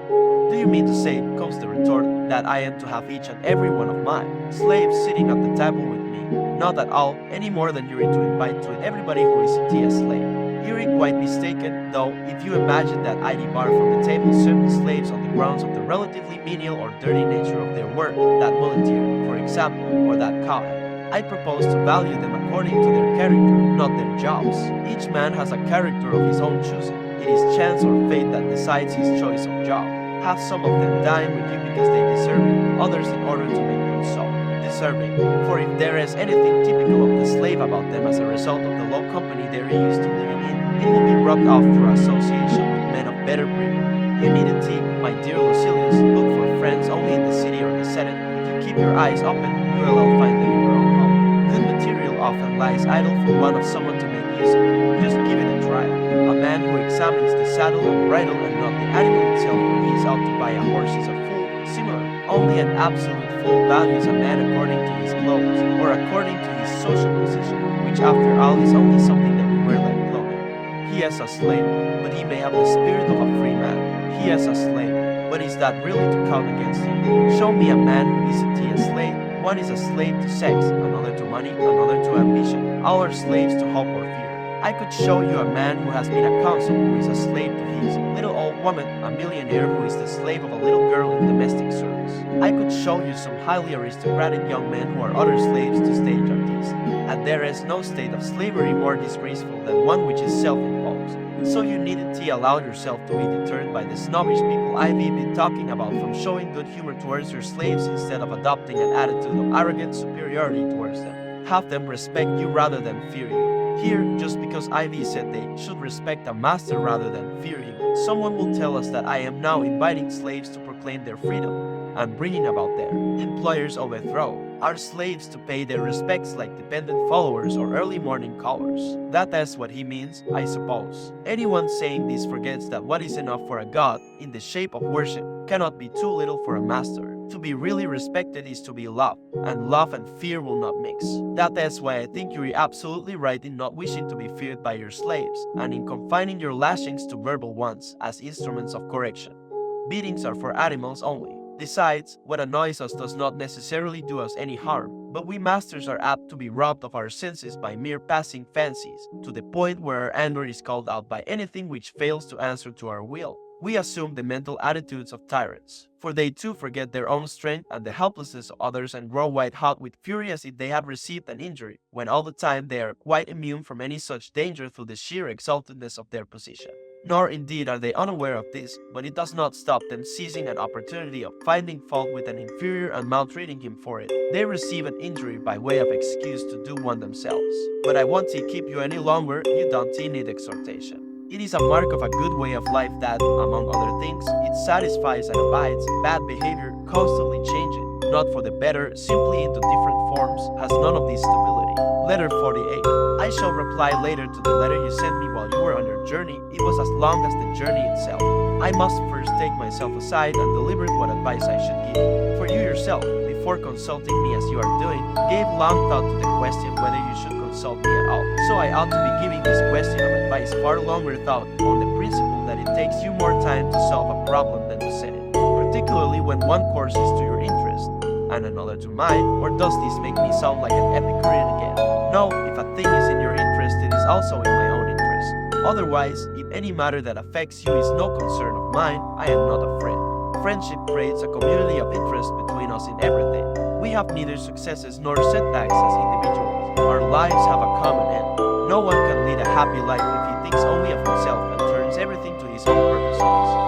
Do you mean to say, comes the retort, that I am to have each and every one of my slaves sitting at the table with me? Not at all, any more than you're to invite to it everybody who isn't a slave. You're quite mistaken, though, if you imagine that I debar from the table certain slaves on the grounds of the relatively menial or dirty nature of their work, that muleteer, for example, or that cowhand. I propose to value them according to their character, not their jobs. Each man has a character of his own choosing. It is chance or fate that decides his choice of job. Have some of them dine with you because they deserve it, others in order to make them so deserving. For if there is anything typical of the slave about them as a result of the low company they are used to living in, it will be rubbed off through association with men of better breeding. You needn't think, my dear Lucilius, look for friends only in the city or the Senate. If you keep your eyes open, you will find them in your own home. Good material often lies idle for want of someone to make use of it. Just give it a try. A man who examines the saddle and bridle and not the animal itself when he is out to buy a horse is a fool. Similar, only an absolute fool values a man according to his clothes, or according to his social position, which after all is only something that we wear like clothing. He is a slave, but he may have the spirit of a free man. he as a slave. But is that really to count against him? Show me a man who isn't he a slave. One is a slave to sex, another to money, another to ambition. All are slaves to hope or fear. I could show you a man who has been a consul who is a slave to his little old woman, a millionaire who is the slave of a little girl in domestic service. I could show you some highly aristocratic young men who are utter slaves to stage artists. And there is no state of slavery more disgraceful than one which is self-imposed. So you needn't allow yourself to be deterred by the snobbish people I've been talking about from showing good humor towards your slaves instead of adopting an attitude of arrogant superiority towards them. Have them respect you rather than fear you. Here, just because Ivy said they should respect a master rather than fear him, someone will tell us that I am now inviting slaves to proclaim their freedom and bringing about their employers' overthrow. Our slaves to pay their respects like dependent followers or early morning callers. That is what he means, I suppose. Anyone saying this forgets that what is enough for a god, in the shape of worship, cannot be too little for a master. To be really respected is to be loved, and love and fear will not mix. That is why I think you're absolutely right in not wishing to be feared by your slaves, and in confining your lashings to verbal ones as instruments of correction. Beatings are for animals only. Besides, what annoys us does not necessarily do us any harm, but we masters are apt to be robbed of our senses by mere passing fancies, to the point where our anger is called out by anything which fails to answer to our will. We assume the mental attitudes of tyrants, for they too forget their own strength and the helplessness of others and grow white-hot with fury as if they had received an injury, when all the time they are quite immune from any such danger through the sheer exaltedness of their position. Nor indeed are they unaware of this, but it does not stop them seizing an opportunity of finding fault with an inferior and maltreating him for it. They receive an injury by way of excuse to do one themselves. But I won't keep you any longer, you don't need exhortation. It is a mark of a good way of life that, among other things, it satisfies and abides, bad behavior constantly changing, not for the better, simply into different forms, has none of this stability. Letter 48. I shall reply later to the letter you sent me while you were on your journey. It was as long as the journey itself. I must first take myself aside and deliberate what advice I should give. For you yourself, before consulting me as you are doing, gave long thought to the question whether you should consult me at all. So I ought to be giving this question of advice far longer thought on the principle that it takes you more time to solve a problem than to set it, particularly when one course is to your interest and another to mine. Or does this make me sound like an Epicurean again? No, if a thing is in your interest, it is also in my own interest. Otherwise, if any matter that affects you is no concern of mine, I am not a friend. Friendship creates a community of interest between us in everything. We have neither successes nor setbacks as individuals. Our lives have a common end. No one can lead a happy life if he thinks only of himself and turns everything to his own purposes.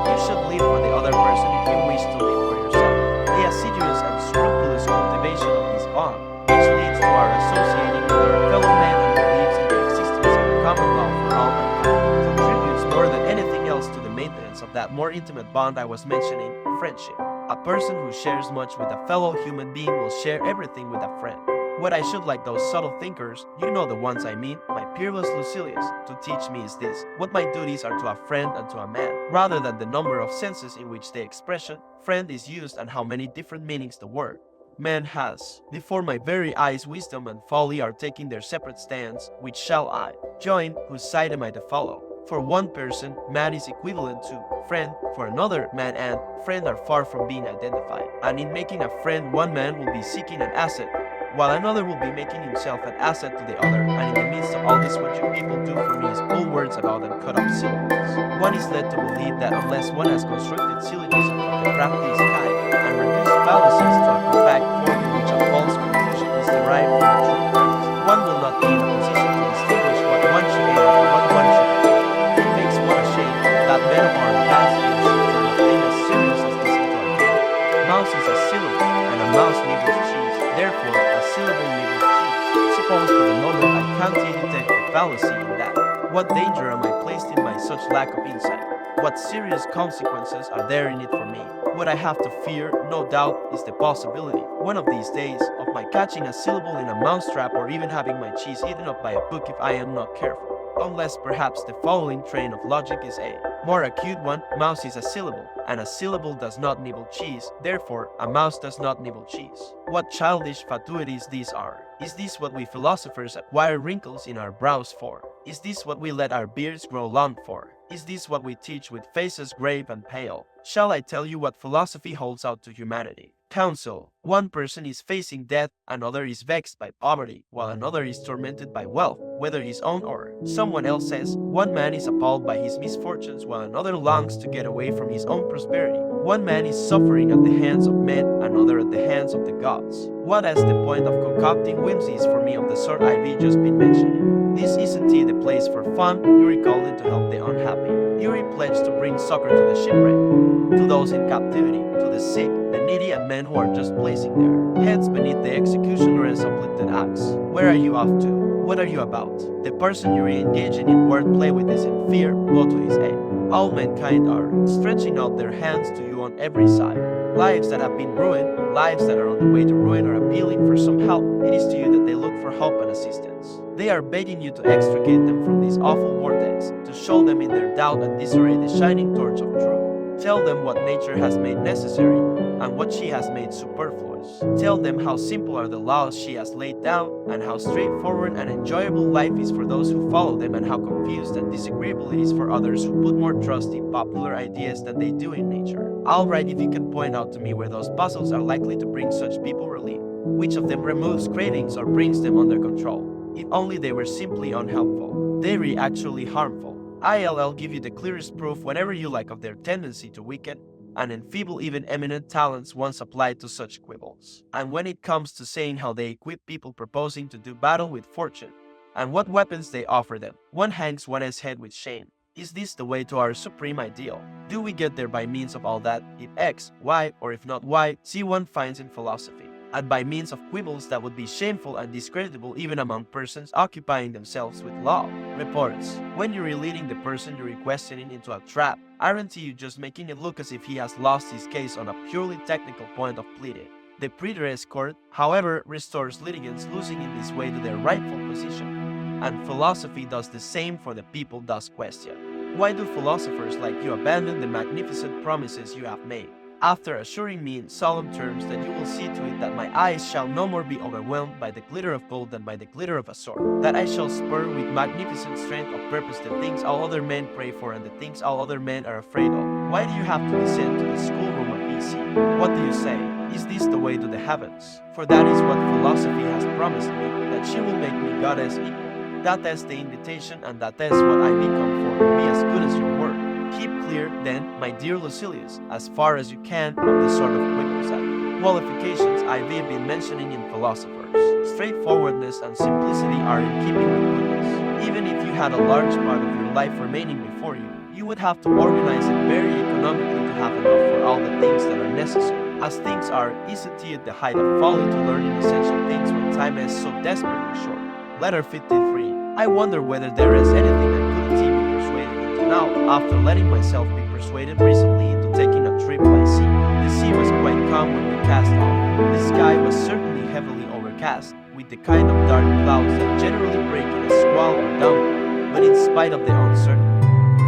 You should live for the other person if you wish to live for yourself. The assiduous and scrupulous cultivation of this bond, which leads to our associating with our fellow men and believes in the existence of a common law for all mankind, contributes more than anything else to the maintenance of that more intimate bond I was mentioning, friendship. A person who shares much with a fellow human being will share everything with a friend. What I should like those subtle thinkers, you know the ones I mean, my peerless Lucilius, to teach me is this: what my duties are to a friend and to a man, rather than the number of senses in which the expression friend is used and how many different meanings the word man has. Before my very eyes wisdom and folly are taking their separate stands. Which shall I join? Whose side am I to follow? For one person, man is equivalent to friend. For another, man and friend are far from being identified. And in making a friend, one man will be seeking an asset, while another will be making himself an asset to the other. And in the midst of all this, what you people do for me is pull words about and cut off syllables. One is led to believe that unless one has constructed syllogisms of the craftiest kind, and reduced fallacies to a compact form in which a false conclusion is derived from a true premise, one will not be in a position to distinguish what one should aim and what one should do. It makes one ashamed that men of our advanced age should turn a thing as serious as this into a game. Mouse is a syllable, and a mouse nibbles cheese. Therefore, a syllable nibbles cheese. Suppose for the moment I can't detect the fallacy in that. What danger am I placed in by such lack of insight? What serious consequences are there in it for me? What I have to fear, no doubt, is the possibility, one of these days, of my catching a syllable in a mousetrap or even having my cheese eaten up by a book if I am not careful. Unless perhaps the following train of logic is a more acute one: mouse is a syllable, and a syllable does not nibble cheese, therefore a mouse does not nibble cheese. What childish fatuities these are! Is this what we philosophers acquire wrinkles in our brows for? Is this what we let our beards grow long for? Is this what we teach with faces grave and pale? Shall I tell you what philosophy holds out to humanity? Counsel. One person is facing death, another is vexed by poverty, while another is tormented by wealth, whether his own or someone else says. One man is appalled by his misfortunes, while another longs to get away from his own prosperity. One man is suffering at the hands of men, another at the hands of the gods. What is the point of concocting whimsies for me of the sort I've just been mentioning? This isn't the place for fun. You're called to help the unhappy. You're pledged to bring succor to the shipwrecked, to those in captivity, to the sick, the needy, and men who are just placing their heads beneath the executioner's uplifted axe. Where are you off to? What are you about? The person you're engaging in wordplay with is in fear. Go to his aid. All mankind are stretching out their hands to you on every side. Lives that have been ruined, lives that are on the way to ruin are appealing for some help. It is to you that they look for hope and assistance. They are begging you to extricate them from this awful vortex, to show them in their doubt and disarray the shining torch of truth. Tell them what nature has made necessary and what she has made superfluous. Tell them how simple are the laws she has laid down, and how straightforward and enjoyable life is for those who follow them, and how confused and disagreeable it is for others who put more trust in popular ideas than they do in nature. All right, if you can point out to me where those puzzles are likely to bring such people relief, which of them removes cravings or brings them under control. If only they were simply unhelpful. They were actually harmful. I'll give you the clearest proof whenever you like of their tendency to weaken and enfeeble even eminent talents once applied to such quibbles. And when it comes to saying how they equip people proposing to do battle with fortune, and what weapons they offer them, one hangs one's head with shame. Is this the way to our supreme ideal? Do we get there by means of all that, if X, Y, or if not Y, Z one finds in philosophy? And by means of quibbles that would be shameful and discreditable even among persons occupying themselves with law. Reports. When you're leading the person you're questioning into a trap, aren't you just making it look as if he has lost his case on a purely technical point of pleading? The preterist court, however, restores litigants losing in this way to their rightful position. And philosophy does the same for the people thus questioned. Why do philosophers like you abandon the magnificent promises you have made? After assuring me in solemn terms that you will see to it that my eyes shall no more be overwhelmed by the glitter of gold than by the glitter of a sword, that I shall spur with magnificent strength of purpose the things all other men pray for and the things all other men are afraid of, why do you have to descend to the schoolroom of BC? What do you say? Is this the way to the heavens? For that is what philosophy has promised me, that she will make me goddess equal. That is the invitation, and that is what I become for. Be as good as your word. Keep clear, then, my dear Lucilius, as far as you can, of the sort of quibbles and qualifications I've been mentioning in philosophers. Straightforwardness and simplicity are in keeping with goodness. Even if you had a large part of your life remaining before you, you would have to organize it very economically to have enough for all the things that are necessary. As things are, isn't it the height of folly to learn essential things when time is so desperately short? Letter 53. I wonder whether there is anything I couldn't be persuaded into now, after letting myself be persuaded recently into taking a trip by sea. The sea was quite calm when we cast off. The sky was certainly heavily overcast, with the kind of dark clouds that generally break in a squall or downpour. But in spite of the uncertain,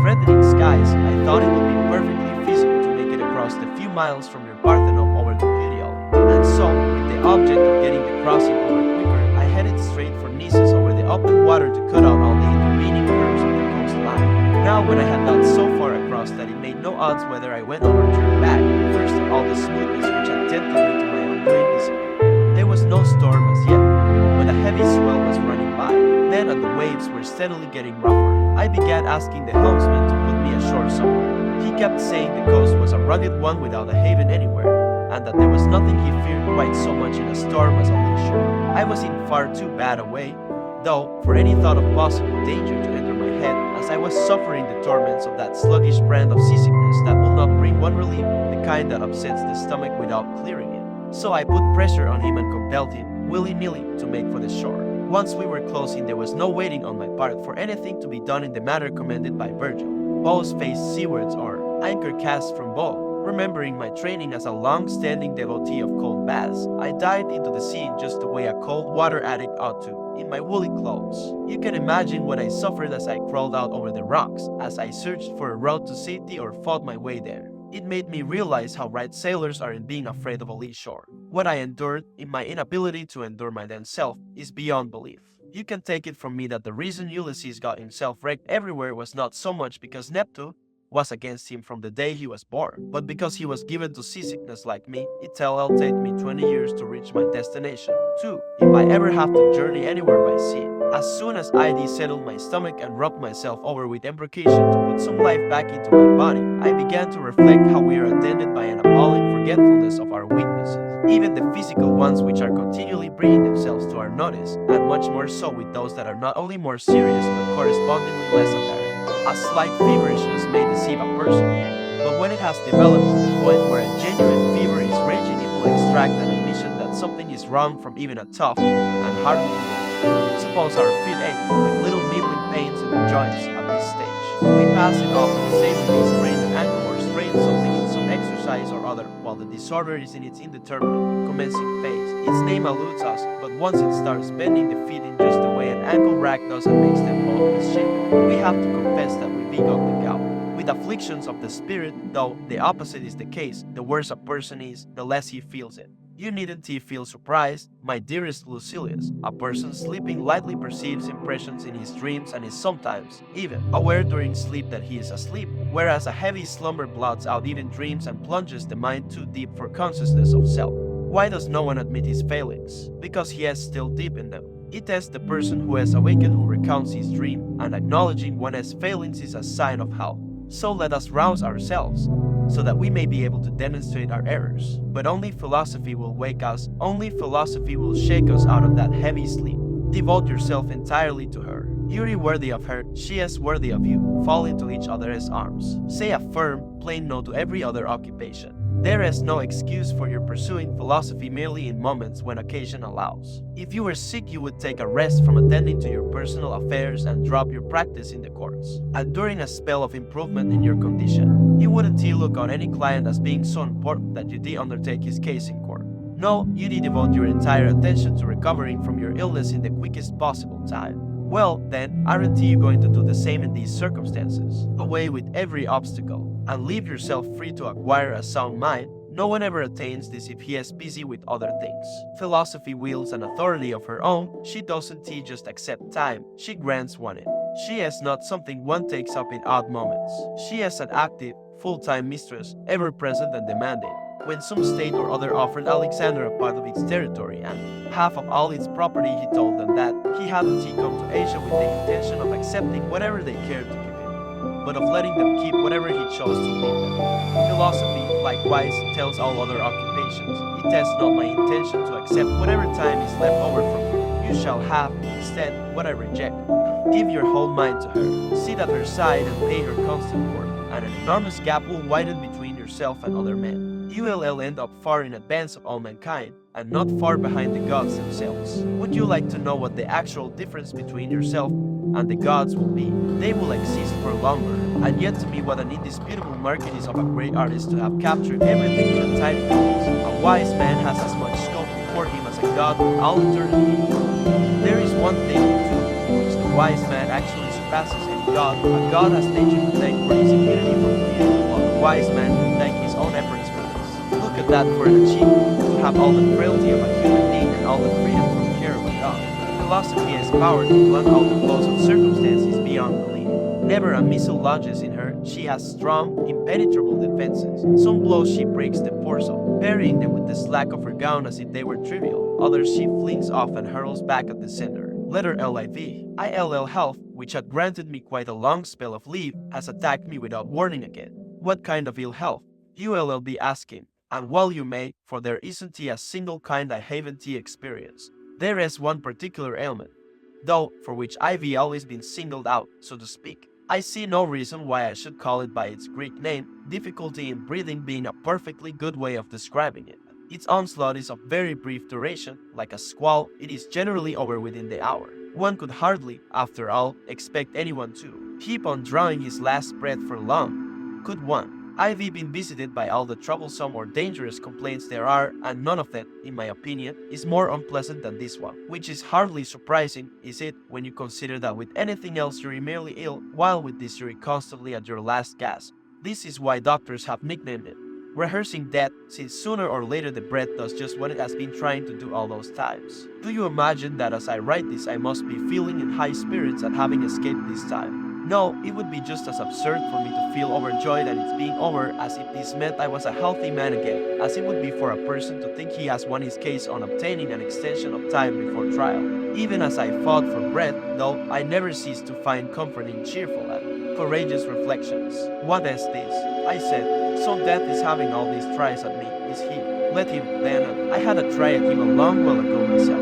threatening skies, I thought it would be perfectly feasible to make it across the few miles from your Parthenon over to Puteoli. And so, with the object of getting the crossing over quicker, I headed straight for Nisus over the open water to cut out all the intervening curves of the coastline. Now, when I had got so far across that it made no odds whether I went over or turned back, first of all the smoothness which had tempted me to my undoing disappeared. There was no storm as yet, but a heavy swell was running by. Then, as the waves were steadily getting rougher, I began asking the helmsman to put me ashore somewhere. He kept saying the coast was a rugged one without a haven anywhere, and that there was nothing he feared quite so much in a storm as a lee shore. I was in far too bad a way, though, for any thought of possible danger to enter my head, as I was suffering the torments of that sluggish brand of seasickness that will not bring one relief, the kind that upsets the stomach without clearing it. So I put pressure on him and compelled him, willy-nilly, to make for the shore. Once we were closing, there was no waiting on my part for anything to be done in the manner commanded by Virgil. Bows faced seawards or anchor cast from bow. Remembering my training as a long-standing devotee of cold baths, I dived into the sea in just the way a cold water addict ought to, in my woolly clothes. You can imagine what I suffered as I crawled out over the rocks, as I searched for a road to safety or fought my way there. It made me realize how right sailors are in being afraid of a lee shore. What I endured, in my inability to endure my then self, is beyond belief. You can take it from me that the reason Ulysses got himself wrecked everywhere was not so much because Neptune was against him from the day he was born, but because he was given to seasickness like me. It'll take me 20 years to reach my destination. 2. If I ever have to journey anywhere by sea, as soon as I desettled my stomach and rubbed myself over with embrocation to put some life back into my body, I began to reflect how we are attended by an appalling forgetfulness of our weaknesses, even the physical ones, which are continually bringing themselves to our notice, and much more so with those that are not only more serious but correspondingly less apparent. A slight feverishness may deceive a person, but when it has developed to the point where a genuine fever is raging, it will extract an admission that something is wrong from even a tough and hardened condition. Suppose our feet ache with little niggling pains in the joints at this stage. We pass it off and say we may sprain an ankle or strain something in some exercise or other, while the disorder is in its indeterminate, commencing phase. Its name eludes us, but once it starts bending the feet in just the way an ankle rack does and makes them both misshapen, we have to confess that we begot the gout. With afflictions of the spirit, though the opposite is the case, the worse a person is, the less he feels it. You needn't feel surprised, my dearest Lucilius. A person sleeping lightly perceives impressions in his dreams and is sometimes even aware during sleep that he is asleep, whereas a heavy slumber blots out even dreams and plunges the mind too deep for consciousness of self. Why does no one admit his failings? Because he is still deep in them. It is the person who has awakened who recounts his dream, and acknowledging one's failings is a sign of health. So let us rouse ourselves, so that we may be able to demonstrate our errors. But only philosophy will wake us, only philosophy will shake us out of that heavy sleep. Devote yourself entirely to her. You are worthy of her, she is worthy of you. Fall into each other's arms. Say a firm, plain no to every other occupation. There is no excuse for your pursuing philosophy merely in moments when occasion allows. If you were sick, you would take a rest from attending to your personal affairs and drop your practice in the courts. And during a spell of improvement in your condition, you wouldn't look on any client as being so important that you did undertake his case in court. No, you did devote your entire attention to recovering from your illness in the quickest possible time. Well, then, aren't you going to do the same in these circumstances? Away with every obstacle, and leave yourself free to acquire a sound mind. No one ever attains this if he is busy with other things. Philosophy wields an authority of her own. She doesn't just accept time, she grants one it. She is not something one takes up in odd moments. She is an active, full-time mistress, ever present and demanding. When some state or other offered Alexander a part of its territory and half of all its property, he told them that he hadn't come to Asia with the intention of accepting whatever they cared to give him, but of letting them keep whatever he chose to leave them. Philosophy, likewise, tells all other occupations, it is not my intention to accept whatever time is left over from you. You shall have, instead, what I reject. Give your whole mind to her, sit at her side and pay her constant court, and an enormous gap will widen between yourself and other men. You will end up far in advance of all mankind, and not far behind the gods themselves. Would you like to know what the actual difference between yourself and the gods will be? They will exist for longer, and yet to me what an indisputable mark it is of a great artist to have captured everything in a tiny compass. A wise man has as much scope before him as a god with all eternity. There is one thing, too, which the wise man actually surpasses any god. A god has nature to thank for his immunity from creation, while the wise man can thank his own efforts for this. Look at that for an achievement, to have all the frailty of a human being and all the freedom from care of a god. Philosophy has power to blunt all the blows of circumstances beyond belief. Never a missile lodges in her, she has strong, impenetrable defenses. Some blows she breaks the force of, burying them with the slack of her gown as if they were trivial. Others she flings off and hurls back at the sender. Letter LIV. ILL health, which had granted me quite a long spell of leave, has attacked me without warning again. What kind of ill health? ULL be asking, and well you may, for there isn't a single kind I haven't experienced. There is one particular ailment, though, for which I've always been singled out, so to speak. I see no reason why I should call it by its Greek name, difficulty in breathing being a perfectly good way of describing it. Its onslaught is of very brief duration, like a squall, it is generally over within the hour. One could hardly, after all, expect anyone to keep on drawing his last breath for long, could one? I've been visited by all the troublesome or dangerous complaints there are, and none of them, in my opinion, is more unpleasant than this one, which is hardly surprising, is it, when you consider that with anything else you're merely ill, while with this you're constantly at your last gasp. This is why doctors have nicknamed it rehearsing death, since sooner or later the breath does just what it has been trying to do all those times. Do you imagine that as I write this I must be feeling in high spirits at having escaped this time? No, it would be just as absurd for me to feel overjoyed at its being over as if this meant I was a healthy man again, as it would be for a person to think he has won his case on obtaining an extension of time before trial. Even as I fought for breath, though, I never ceased to find comfort in cheerful and courageous reflections. What is this? I said. So death is having all these tries at me, is he? Let him, then. I had a try at him a long while ago myself.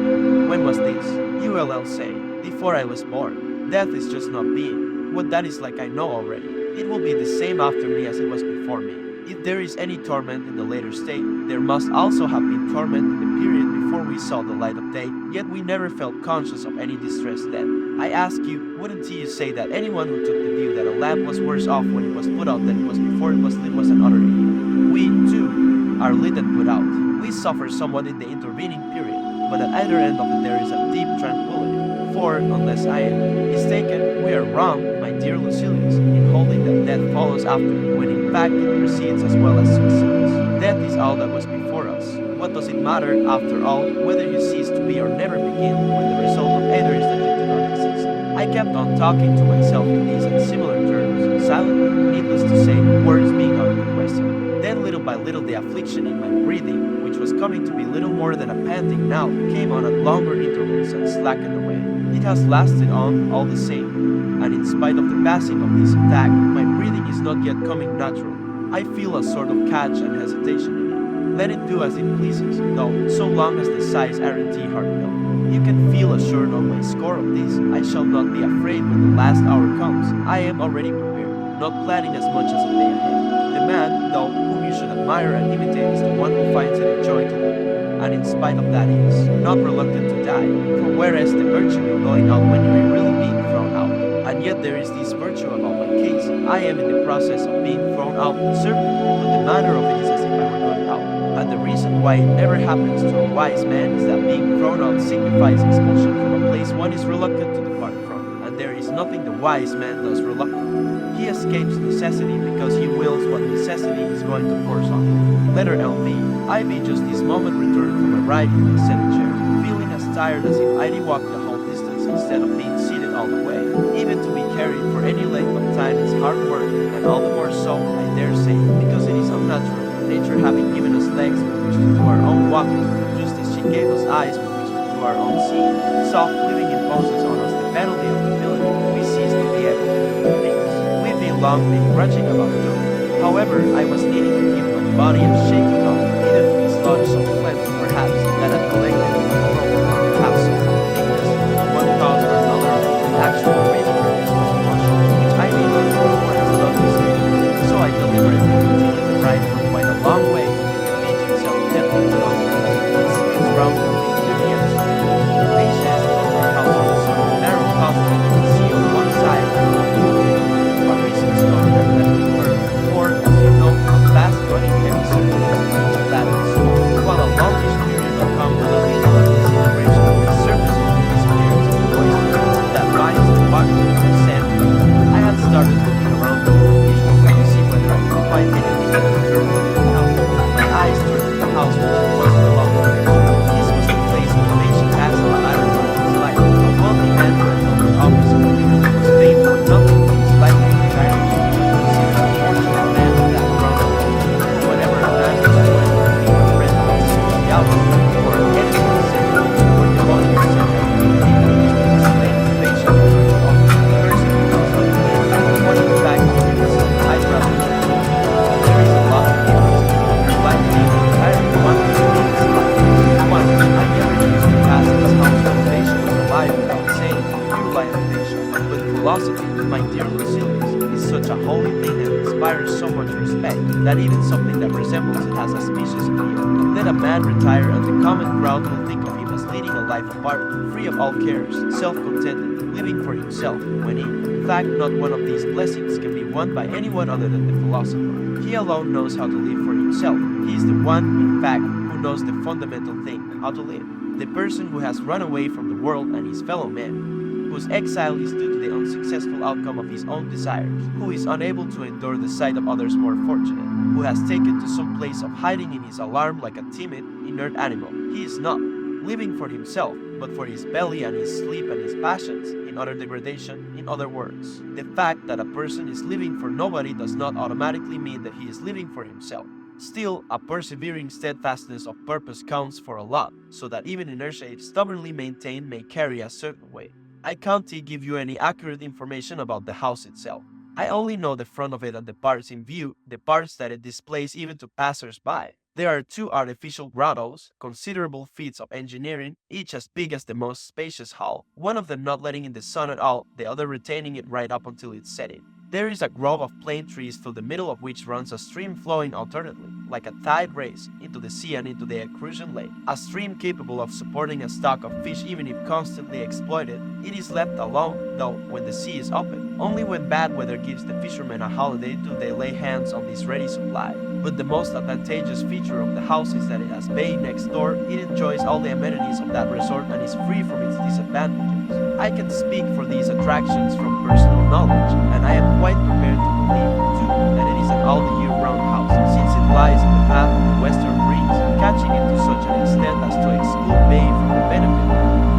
When was this? ULL say. Before I was born. Death is just not being. What that is like I know already. It will be the same after me as it was before me. If there is any torment in the later state, there must also have been torment in the period before we saw the light of day, yet we never felt conscious of any distress then. I ask you, wouldn't you say that anyone who took the view that a lamp was worse off when it was put out than it was before it was lit was an utter idiot? We, too, are lit and put out. We suffer somewhat in the intervening period, but at either end of it there is a deep tranquility. For, unless I am mistaken, we are wrong, my dear Lucilius, in holding that death follows after, when in fact it precedes as well as succeeds. Death is all that was before us. What does it matter, after all, whether you cease to be or never begin, when the result of either is that you do not exist? I kept on talking to myself in these and similar terms, silently, needless to say, words being out of the question. Then little by little the affliction in my breathing, which was coming to be little more than a panting now, came on at longer intervals and slackened away. It has lasted on all the same, and in spite of the passing of this attack, my breathing is not yet coming natural. I feel a sort of catch and hesitation in it. Let it do as it pleases, though, so long as the sighs aren't heartfelt. You can feel assured on my score of this. I shall not be afraid when the last hour comes. I am already prepared, not planning as much as a day ahead. The man, though, whom you should admire and imitate is the one who finds it a joy to live, and in spite of that is not reluctant to die. For whereas the virtue in going out when you are really being thrown out, and yet there is this virtue about my case, I am in the process of being thrown out, certainly, but the manner of it is as if I were going out. And the reason why it never happens to a wise man is that being thrown out signifies expulsion from a place one is reluctant to depart from, and there is nothing the wise man does reluctantly. He escapes necessity because he wills what necessity is going to force on him. Letter LB. I be just this moment returned from a ride in the Senate chair, feeling as tired as if I'd walked the whole distance instead of being seated all the way. Even to be carried for any length of time is hard work, and all the more so, I dare say, because it is unnatural. Nature having given us legs with which to do our own walking, just as she gave us eyes with which to do our own seeing. Soft living imposes on us the penalty of humility. We cease to be able to do things we've been long been grudging about doing. However, I was needing to give my body a shaking off, needed to dislodge some phlegm, perhaps, that had collected in the throat, perhaps some weakness, one cause or another, an actual reason for this was emotion, which I may not know or has not received. So I deliberately continued the ride for quite a long way, the beach itself deadly long, its streets round the lake, beauty and splendor. The patience of my house on a sort of narrow causeway to the sea on one side and on the other. A recent storm had left me firm, for, as you know, a fast running heavy circulation reached Athens, while a longish period will come with a little disintegration of the surface of the disappearance of the moisture that binds the water to the sand. I had started looking around the usual way to see whether I could find anything that would turn me to help. My eyes turned to the house which it was along the bridge. This was the place where Nation passed the latter part of his life. A wealthy man who had held the office of a peer was famed for nothing but his life of retirement. Considered a fortunate man of that ground. Whatever a man was doing, being a friend of his sociality, or an enemy of Seneca, or devoted to Seneca, he used to display the patient of cursing himself, and what in fact he was I'd rather not. There is a lot of difference between your life being retired and one being inspired. One, I never used to pass this house when Nation was alive without saying, "Your life of Nation." But philosophy, my dear Lucilius, is such a holy thing and inspires so much respect that even something that resembles it has a specious appeal. Let a man retire and the common crowd will think of him as leading a life apart, free of all cares, self-contented, living for himself, when in fact not one of these blessings can be won by anyone other than the philosopher. He alone knows how to live for himself. He is the one, in fact, who knows the fundamental thing, how to live. The person who has run away from the world and his fellow men, whose exile is due to the unsuccessful outcome of his own desires, who is unable to endure the sight of others more fortunate, who has taken to some place of hiding in his alarm like a timid, inert animal. He is not living for himself, but for his belly and his sleep and his passions, in utter degradation, in other words. The fact that a person is living for nobody does not automatically mean that he is living for himself. Still, a persevering steadfastness of purpose counts for a lot, so that even inertia if stubbornly maintained may carry a certain weight. I can't give you any accurate information about the house itself. I only know the front of it and the parts in view, the parts that it displays even to passers-by. There are 2 artificial grottos, considerable feats of engineering, each as big as the most spacious hall, one of them not letting in the sun at all, the other retaining it right up until its setting. There is a grove of plane trees through the middle of which runs a stream flowing alternately, like a tide race, into the sea and into the Etruscan lake. A stream capable of supporting a stock of fish even if constantly exploited. It is left alone, though, when the sea is open. Only when bad weather gives the fishermen a holiday do they lay hands on this ready supply. But the most advantageous feature of the house is that it has bay next door, it enjoys all the amenities of that resort and is free from its disadvantages. I can speak for these attractions from personal knowledge, and I am quite prepared to believe, too, that it is an all-the-year-round house, since it lies in the path of the western breeze, catching it to such an extent as to exclude bay from the benefit.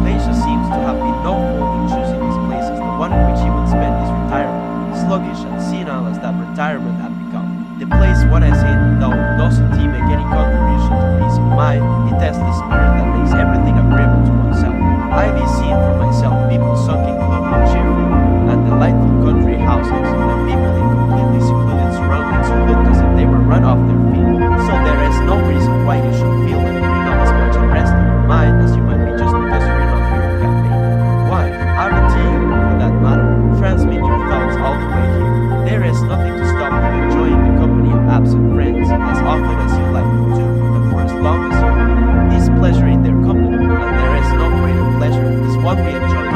Leisure seems to have been no fool in choosing this place as the one in which he would spend his retirement, sluggish and senile as that retirement had become. The place one has in, though, doesn't he make any contribution to peace of mind, it has the spirit that makes everything agreeable to oneself. I've seen for myself people sunken gloomy and cheerful, and delightful country houses, and people in completely secluded surroundings who looked as if they were run off their feet. So there is no reason why you should feel that you're not as much at rest in your mind as you might be just because you're not here campaign. Why, guarantee you, for that matter, transmit your thoughts all the way here. There is nothing to stop you enjoying the company of absent friends as often as you like to do, and for as long as you want. This pleasure in their company, and there is no greater pleasure, is what we enjoy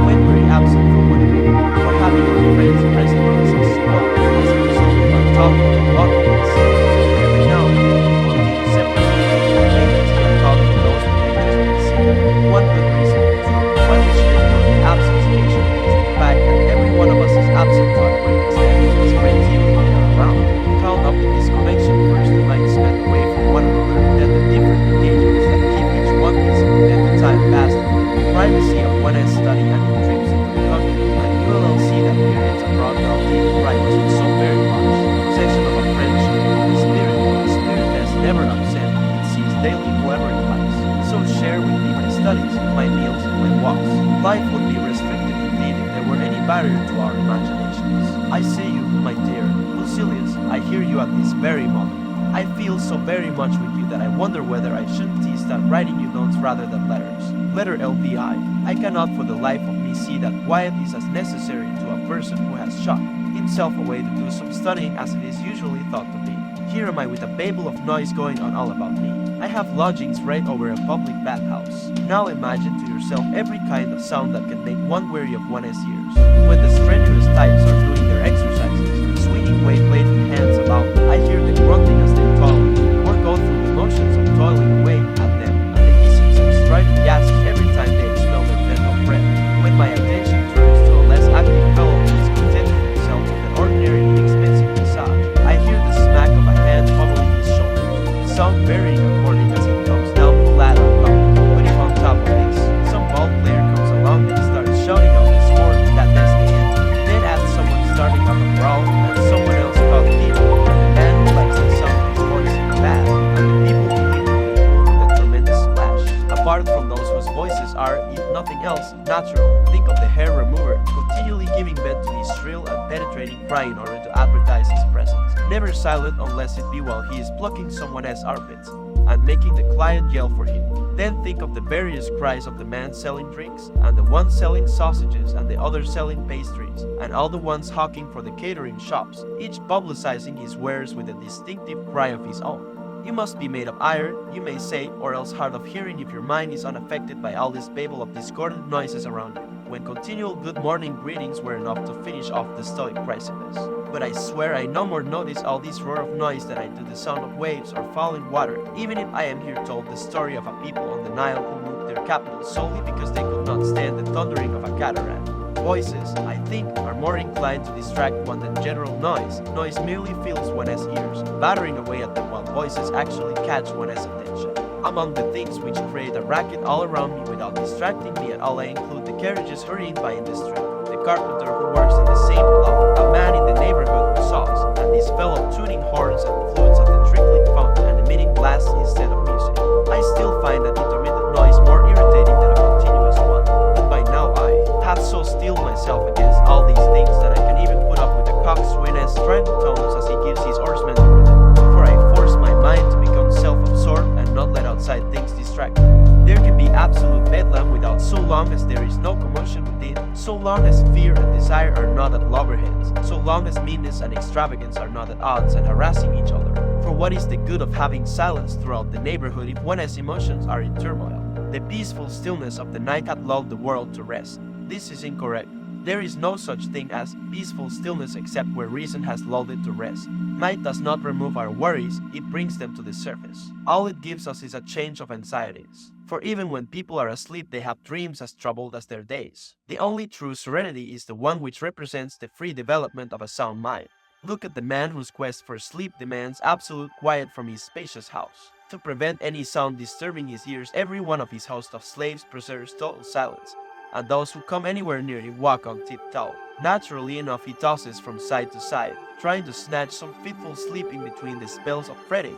when we're absent from one another, for having our friends present with us as well, as a result of our talking and walking and singing. Every now and then, one being separate, maybe a thought for those who may just be seen. One good reason, too, why we should enjoy the absence occasionally is the fact that every one of us is absent to a great extent, as friends even when they're around. Count up the disconnection first the night spent away from one another, then the different engagements that keep each one busy, then the time passed in the privacy of one's study and in trips into the country, and you will see that periods abroad are taken rivals with so very much. Possession of a friendship, the spirit has never absent, it sees daily whoever it likes. So share with me my studies, my meals, my walks. Life would be restricted indeed if there were any barrier to our imaginations. I see you, my dear Lucilius, I hear you at this very moment. I feel so very much with you that I wonder whether I shouldn't start writing you notes rather than letters. Letter LVI. I cannot for the life of me see that quiet is as necessary to a person who has shut himself away to do some studying as it is usually thought to be. Here am I with a babel of noise going on all about me. I have lodgings right over a public bathhouse. Now imagine to yourself every kind of sound that can make one weary of one's ears. When the strenuous types are doing their exercises, swinging weight-laden hands about, I hear the grunting as they toil, or go through the motions of toiling away at them, and the hissings and strident gasps every time they expel their pent-up breath. When my attention turns to a less active fellow who is contenting himself with an ordinary inexpensive massage, I hear the smack of a hand pummeling his shoulder, the sound varying according as it comes down the ladder up. When if on top of this, some ball player comes along and starts shouting out the score that that's the end. Then adds someone starting up a brawl, and someone else called people, and the man who likes the sound of his voice in the bath, and the people immediately with a tremendous splash. Apart from those whose voices are, if nothing else, natural, think of the hair remover continually giving vent to his shrill and penetrating cry in order to advertise his presence, never silent unless it be while he is plucking someone else's armpits, and making the client yell for him. Then think of the various cries of the man selling drinks, and the one selling sausages, and the other selling pastries, and all the ones hawking for the catering shops, each publicizing his wares with a distinctive cry of his own. You must be made of iron, you may say, or else hard of hearing if your mind is unaffected by all this babel of discordant noises around you, when continual good morning greetings were enough to finish off the Stoic Chrysippus. But I swear I no more notice all this roar of noise than I do the sound of waves or falling water, even if I am here told the story of a people on the Nile who moved their capital solely because they could not stand the thundering of a cataract. voices, I think, are more inclined to distract one than general noise. Noise merely fills one's ears, battering away at them while voices actually catch one's attention. Among the things which create a racket all around me without distracting me at all, I include the carriages hurrying by in the street, the carpenter who works in the same loft, a man in the neighborhood who saws, and this fellow tuning horns and flutes at the trickling fountain and emitting blasts instead of music. I still find an intermittent noise more irritating than a continuous one, but by now I have so steeled myself against all these things that I can even put up with the coxswain's strident tones as he gives his oarsmen the rhythm, for I force my mind to become self-absorbed and not let outside things distract me. There can be absolute bedlam without, so long as there is no commotion within, so long as fear and desire are not at loggerheads, so long as meanness and extravagance are not at odds and harassing each other. For what is the good of having silence throughout the neighborhood if one's emotions are in turmoil? The peaceful stillness of the night hath lulled the world to rest. This is incorrect. There is no such thing as peaceful stillness except where reason has lulled it to rest. Night does not remove our worries, it brings them to the surface. All it gives us is a change of anxieties. For even when people are asleep, they have dreams as troubled as their days. The only true serenity is the one which represents the free development of a sound mind. Look at the man whose quest for sleep demands absolute quiet from his spacious house. To prevent any sound disturbing his ears, every one of his host of slaves preserves total silence, and those who come anywhere near him walk on tiptoe. Naturally enough, he tosses from side to side, trying to snatch some fitful sleep in between the spells of fretting,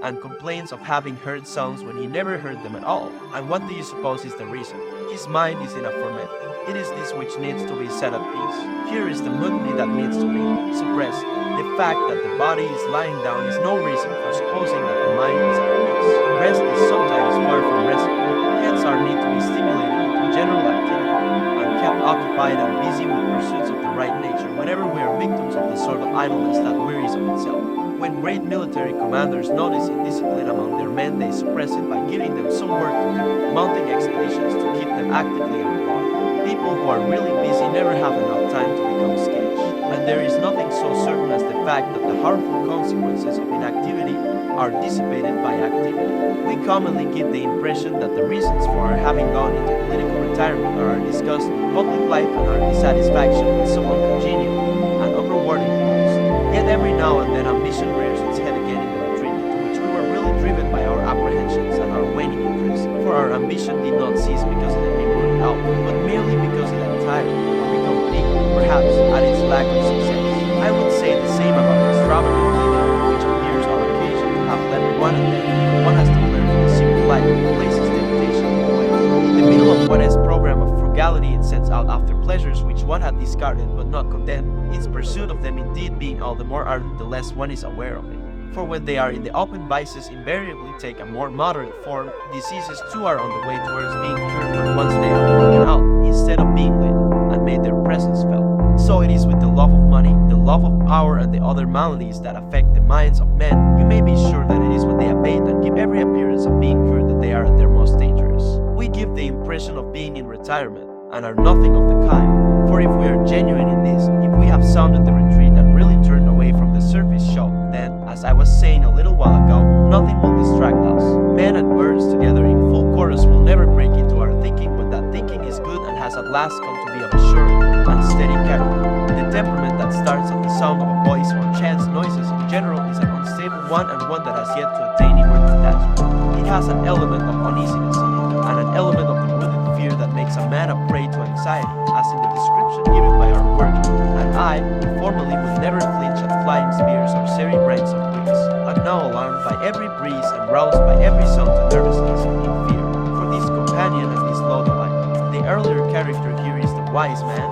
and complains of having heard sounds when he never heard them at all. And what do you suppose is the reason? His mind is in a ferment. It is this which needs to be set at peace. Here is the mutiny that needs to be suppressed. The fact that the body is lying down is no reason for supposing that the mind is at peace. Rest is sometimes far from resting. Hence our need to be stimulated into general activity, and kept occupied and busy with pursuits of the right nature whenever we are victims of the sort of idleness that wearies of itself. When great military commanders notice indiscipline among their men, they suppress it by giving them some work to do, mounting expeditions to keep them actively employed. People who are really busy never have enough time to become skittish, and there is nothing so certain as the fact that the harmful consequences of inactivity are dissipated by activity. We commonly give the impression that the reasons for our having gone into political retirement are our disgust with public life and our dissatisfaction with so uncongenial and unrewarding goals. Yet every now and then ambition rears its head again in the retreat into which we were really driven by our apprehensions and our waning interest. For our ambition did not cease because it had been rooted out, but merely because it had tired or become weak, perhaps, at its lack of success. I would say the same about extravagant living, which appears on occasion to have led one and then one has to learn from the simple life that places temptation in the way. In the middle of one's program of frugality, it sets out after pleasures which one had discarded but not condemned, its pursuit of them indeed being all the more ardent the less one is aware of it. For when they are in the open, vices invariably take a more moderate form. Diseases too are on the way towards being cured when once they have broken out, instead of being laid and made their presence felt. So it is with the love of money, the love of power, and the other maladies that affect the minds of men. You may be sure that it is when they abate and give every appearance of being cured that they are at their most dangerous. We give the impression of being in retirement, and are nothing of the kind. For if we are genuine in this, if we have sounded the retreat and really turned away from the surface show, then, as I was saying a little while ago, nothing will distract us. Men and birds together in full chorus will never break into our thinking when that thinking is good and has at last come to be of a sure and steady character. The temperament that starts at the sound of a voice or chance noises in general is an unstable one, and one that has yet to attain inward detachment. It has an element of uneasiness in it, and an element of the rooted fear that makes a man a prey to anxiety, as in the description given by our clergy. And I, who formerly would never flinch at flying spears or serried ranks of wings, am now alarmed by every breeze and roused by every sound to nervousness in fear. For this companion and this Lodolite, the earlier character here is the wise man,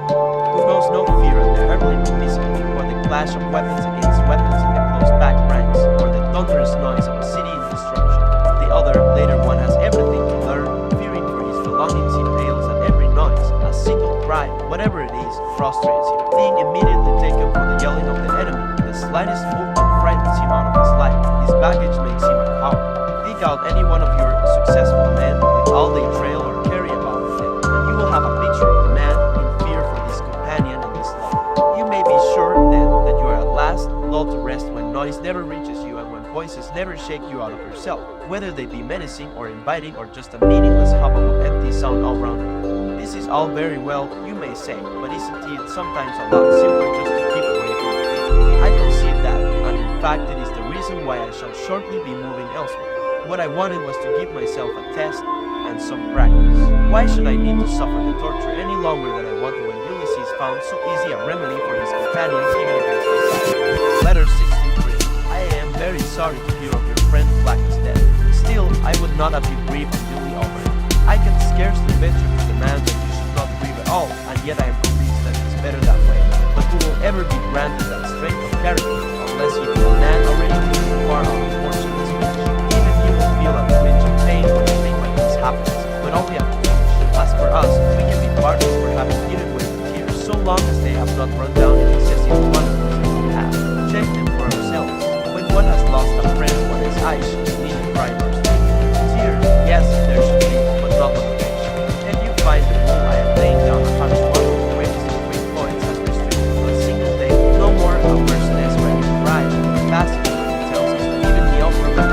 who knows no fear at the hurtling publicity, or the clash of weapons against weapons in the close-packed ranks, or the thunderous noise of a city in destruction. The other, later one, has everything to learn, fearing for his belongings he pales at every noise. A single cry, whatever it is, frustrates him. Being immediately taken for the yelling of the enemy, the slightest movement frightens him out of his life. His baggage makes him a coward. Dig out any one of your successful men with all they trail or carry about with them, and you will have a picture of the man in fear for this companion and this love. You may be sure then that you are at last lulled to rest when noise never reaches you and when voices never shake you out of yourself, whether they be menacing or inviting or just a meaningless hubbub of empty sound all round you. This is is all very well, you may say, but isn't it sometimes a lot simpler just to keep away from the thing? I concede that, and in fact it is the reason why I shall shortly be moving elsewhere. What I wanted was to give myself a test and some practice. Why should I need to suffer the torture any longer than I wanted when Ulysses found so easy a remedy for his companions even against his Letter 63. I am very sorry to hear of your friend Flaccus' death. Still, I would not have you grieve unduly over it. I can scarcely venture to demand that you should not grieve at all, and yet I am convinced that it is better that way. But who will ever be granted that strength of character unless he be a man already too far out of fortune's reach? Even he will feel a twinge of pain when you think about his happiness, but only a twinge. As for us, we can be pardoned for having given way to tears so long as they have not run down in excessive wonders that we have. Check them for ourselves. When one has lost a friend, one's eyes should need to cry for tears. Yes, there should be, but not lamentation. Can you find the rule I am laying down upon one of the greatest of great poets has restricted to a single day? No more a person is ready to cry. The passage where he tells us that even the offer of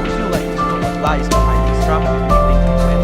would you like to know what lies behind this drama we think of when?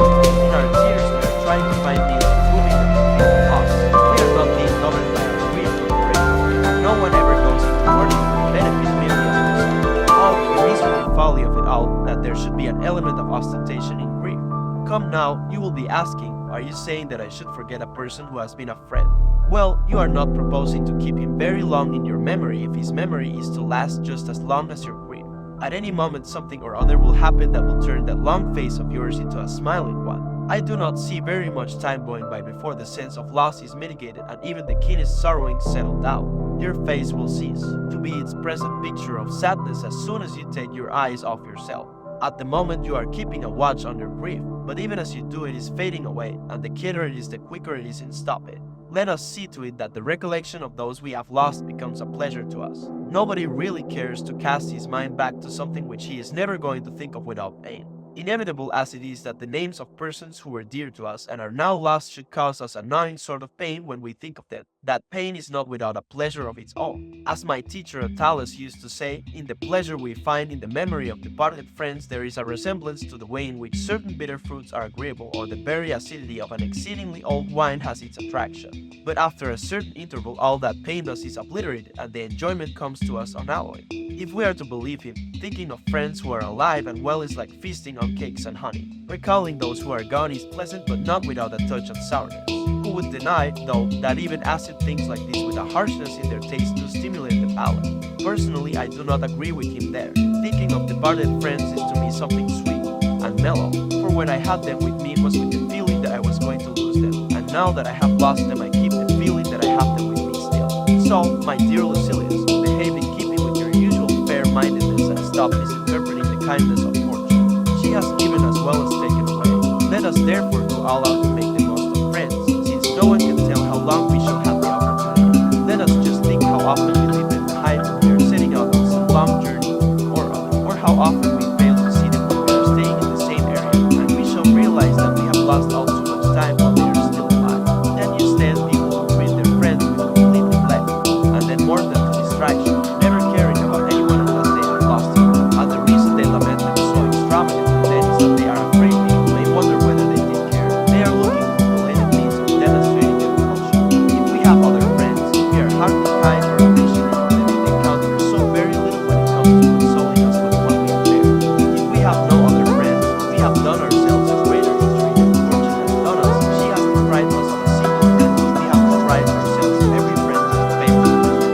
In our tears we are trying to find means of moving them to the cause. We are not being governed by our grief or regret. No one ever goes into mourning for the benefit merely of himself. Oh, the miserable folly of it all, that there should be an element of ostentation in grief. Come now, you will be asking, are you saying that I should forget a person who has been a friend? Well, you are not proposing to keep him very long in your memory if his memory is to last just as long as your grief. At any moment something or other will happen that will turn that long face of yours into a smiling one. I do not see very much time going by before the sense of loss is mitigated and even the keenest sorrowing settled down. Your face will cease to be its present picture of sadness as soon as you take your eyes off yourself. At the moment you are keeping a watch on your grief, but even as you do it is fading away, and the keener it is the quicker it is in stopping. Let us see to it that the recollection of those we have lost becomes a pleasure to us. Nobody really cares to cast his mind back to something which he is never going to think of without pain. Inevitable as it is that the names of persons who were dear to us and are now lost should cause us a gnawing sort of pain when we think of them, that pain is not without a pleasure of its own. As my teacher Attalus used to say, in the pleasure we find in the memory of departed friends there is a resemblance to the way in which certain bitter fruits are agreeable, or the very acidity of an exceedingly old wine has its attraction. But after a certain interval all that painless is obliterated and the enjoyment comes to us unalloyed. If we are to believe him, thinking of friends who are alive and well is like feasting on cakes and honey. Recalling those who are gone is pleasant but not without a touch of sourness. Who would deny, though, that even acid things like this with a harshness in their taste do stimulate the palate? Personally, I do not agree with him there. Thinking of departed friends is to me something sweet and mellow, for when I had them with me it was with the feeling that I was going to lose them, and now that I have lost them I keep the feeling that I have them with me still. So, my dear Lucilius, behave in keeping with your usual fair-mindedness and stop misinterpreting the kindness of fortune. She has given as well as taken away. Let us therefore go all out to make the most of friends, since no one can tell how long we shall have the opportunity. Let us just think how often we leave them behind when we are setting out on some long journey or other, or how often we fail to see them when we are staying in the same area, and we shall realize that we have lost all too much time while they are still alive. Then you stand people who treat their friends with complete neglect, and then mourn them to distraction, never caring about anyone unless they have lost him. And the reason they lament them so extravagantly then is that they are afraid people may wonder whether they did care. They are looking for related means of demonstrating their devotion. If we have other friends, we are hardly kind or appreciative of them if they count for so very little when it comes to consoling us with what we bear. If we have no other friends, we have done ourselves a greater injury than fortune has done us. She has deprived us of a single friend, we have deprived ourselves of every friend who has failed.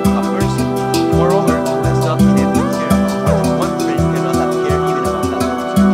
A person, moreover, who has not been able to care about more than one friend cannot have cared even about that person.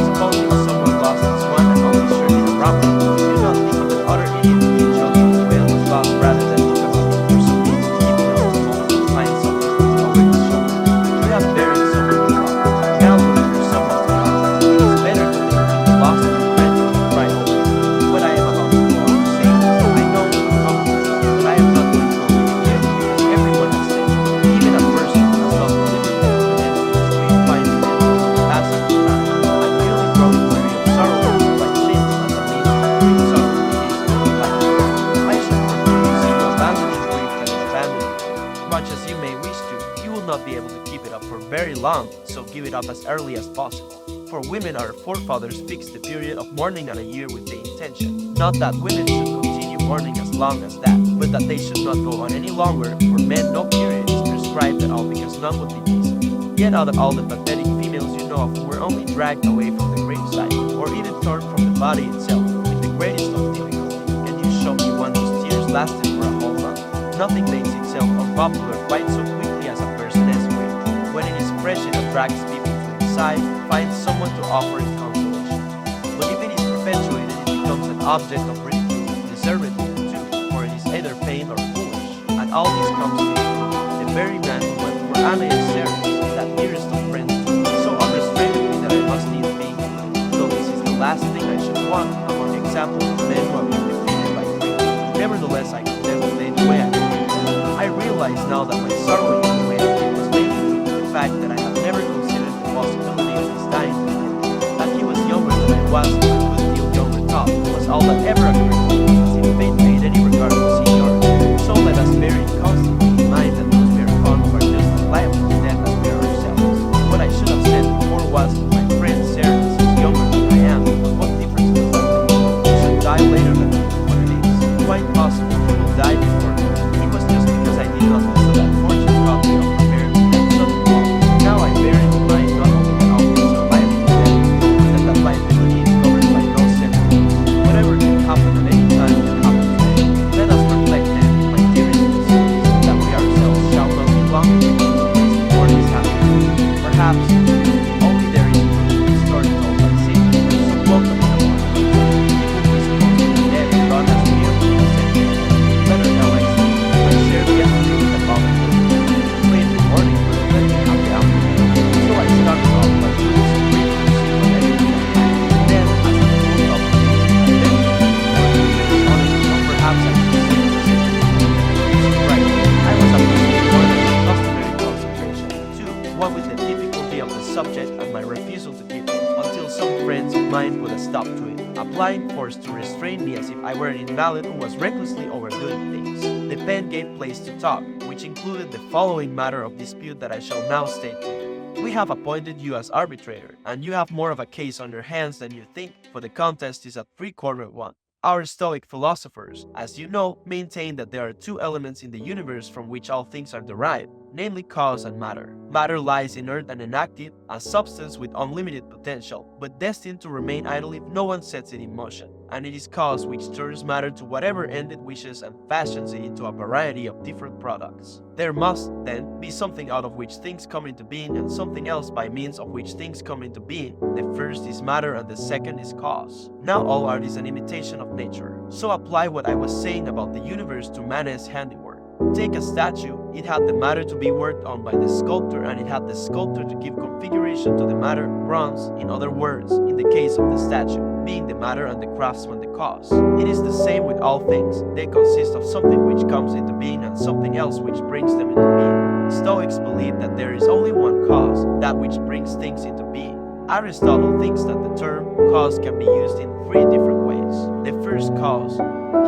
Supposing someone lost his one and only shared in a robbery, we do not think of an utter idiot who can judge his whale was lost rather than look about him for some means of keeping up his moment and find something that is over his shoulder. We have buried someone to love. Now look for someone to love. It is better to think of the loss of a friend than to cry over it. What I am about to go on to say is, I know you will come to me, but I am not going to go with you because everyone has sinned. Even a person who has lost a living friend and his grief finds an end in the passage of time. I'm really growing weary of sorrow like sins as a means to bring sorrow to the like I should prefer to see you abandon your grief than to abandon it. Much as you may wish to, you will not be able to keep it up for very long, so give it up as early as possible. For women, our forefathers fixed the period of mourning at a year with the intention, not that women should warning as long as that, but that they should not go on any longer, for men no period is prescribed at all, because none would be decent. Yet out of all the pathetic females you know of were only dragged away from the graveside, or even torn from the body itself, with the greatest of difficulty. Can you show me one whose tears lasted for a whole month? Nothing makes itself unpopular quite so quickly as a person as weight. When it is fresh, it attracts people to its side, finds someone to offer it consolation. But if it is perpetuated, it becomes an object of ridicule, deservedly too, for it is either pain or foolish. And all this comes to the very man who went for unnecessary, that dearest of friends, so unrestrainedly that I must needs be included, though this is the last thing I should want among examples of men who have been defeated by grief. Nevertheless, I condemn the way I feel. I realize now that my sorrow in the way I feel was mainly due to the fact that I have never considered the possibility of his dying before. That he was younger than I was, and a good deal younger thought, was all that ever occurred to me, as if fate paid any regard to seniority. So let us bear it constantly in mind that those we are fond of are just as liable to death as we are ourselves. What I should have said before was, my friend Seneca is younger than I am, but what difference does that make? He should die later than me, but it is quite possible he will die before me. It was just because I did not also that fortune taught me of preparing for that sudden fall. Now I bear it in mind not only that all things are liable to death, but that liability is covered by no sentence. Whatever can happen at any time can happen today. Let us reflect then, my dearest listeners, that we ourselves shall not be long in before this happens. Perhaps only there is truth in the story told by Satan, so welcome in the world. Who is supposed to be dead and God has merely accepted. Better now I see, I shared yesterday with the Bible. Late in the morning, but let me have the afternoon. So I started off by doing some reading to see what everything I had. Then, as I pulled up the list, I ventured on it, or perhaps I should say the same. Right, I was approaching more than the customary concentration. Two, one with the difficulty of the subject and my refusal to give it, until some friends of mine put a stop to it, applying force to restrain me as if I were an invalid who was recklessly overdoing things. The pen gave place to talk, which included the following matter of dispute that I shall now state to you. We have appointed you as arbitrator, and you have more of a case on your hands than you think, for the contest is a three-quarter one. Our Stoic philosophers, as you know, maintain that there are two elements in the universe from which all things are derived, namely cause and matter. Matter lies inert and inactive, a substance with unlimited potential, but destined to remain idle if no one sets it in motion. And it is cause which turns matter to whatever end it wishes and fashions it into a variety of different products. There must, then, be something out of which things come into being and something else by means of which things come into being. The first is matter and the second is cause. Now all art is an imitation of nature. So apply what I was saying about the universe to man's handiwork. Take a statue, it had the matter to be worked on by the sculptor, and it had the sculptor to give configuration to the matter, bronze, in other words, in the case of the statue, being the matter and the craftsman the cause. It is the same with all things. They consist of something which comes into being and something else which brings them into being. Stoics believe that there is only one cause, that which brings things into being. Aristotle thinks that the term cause can be used in three different ways. The first cause,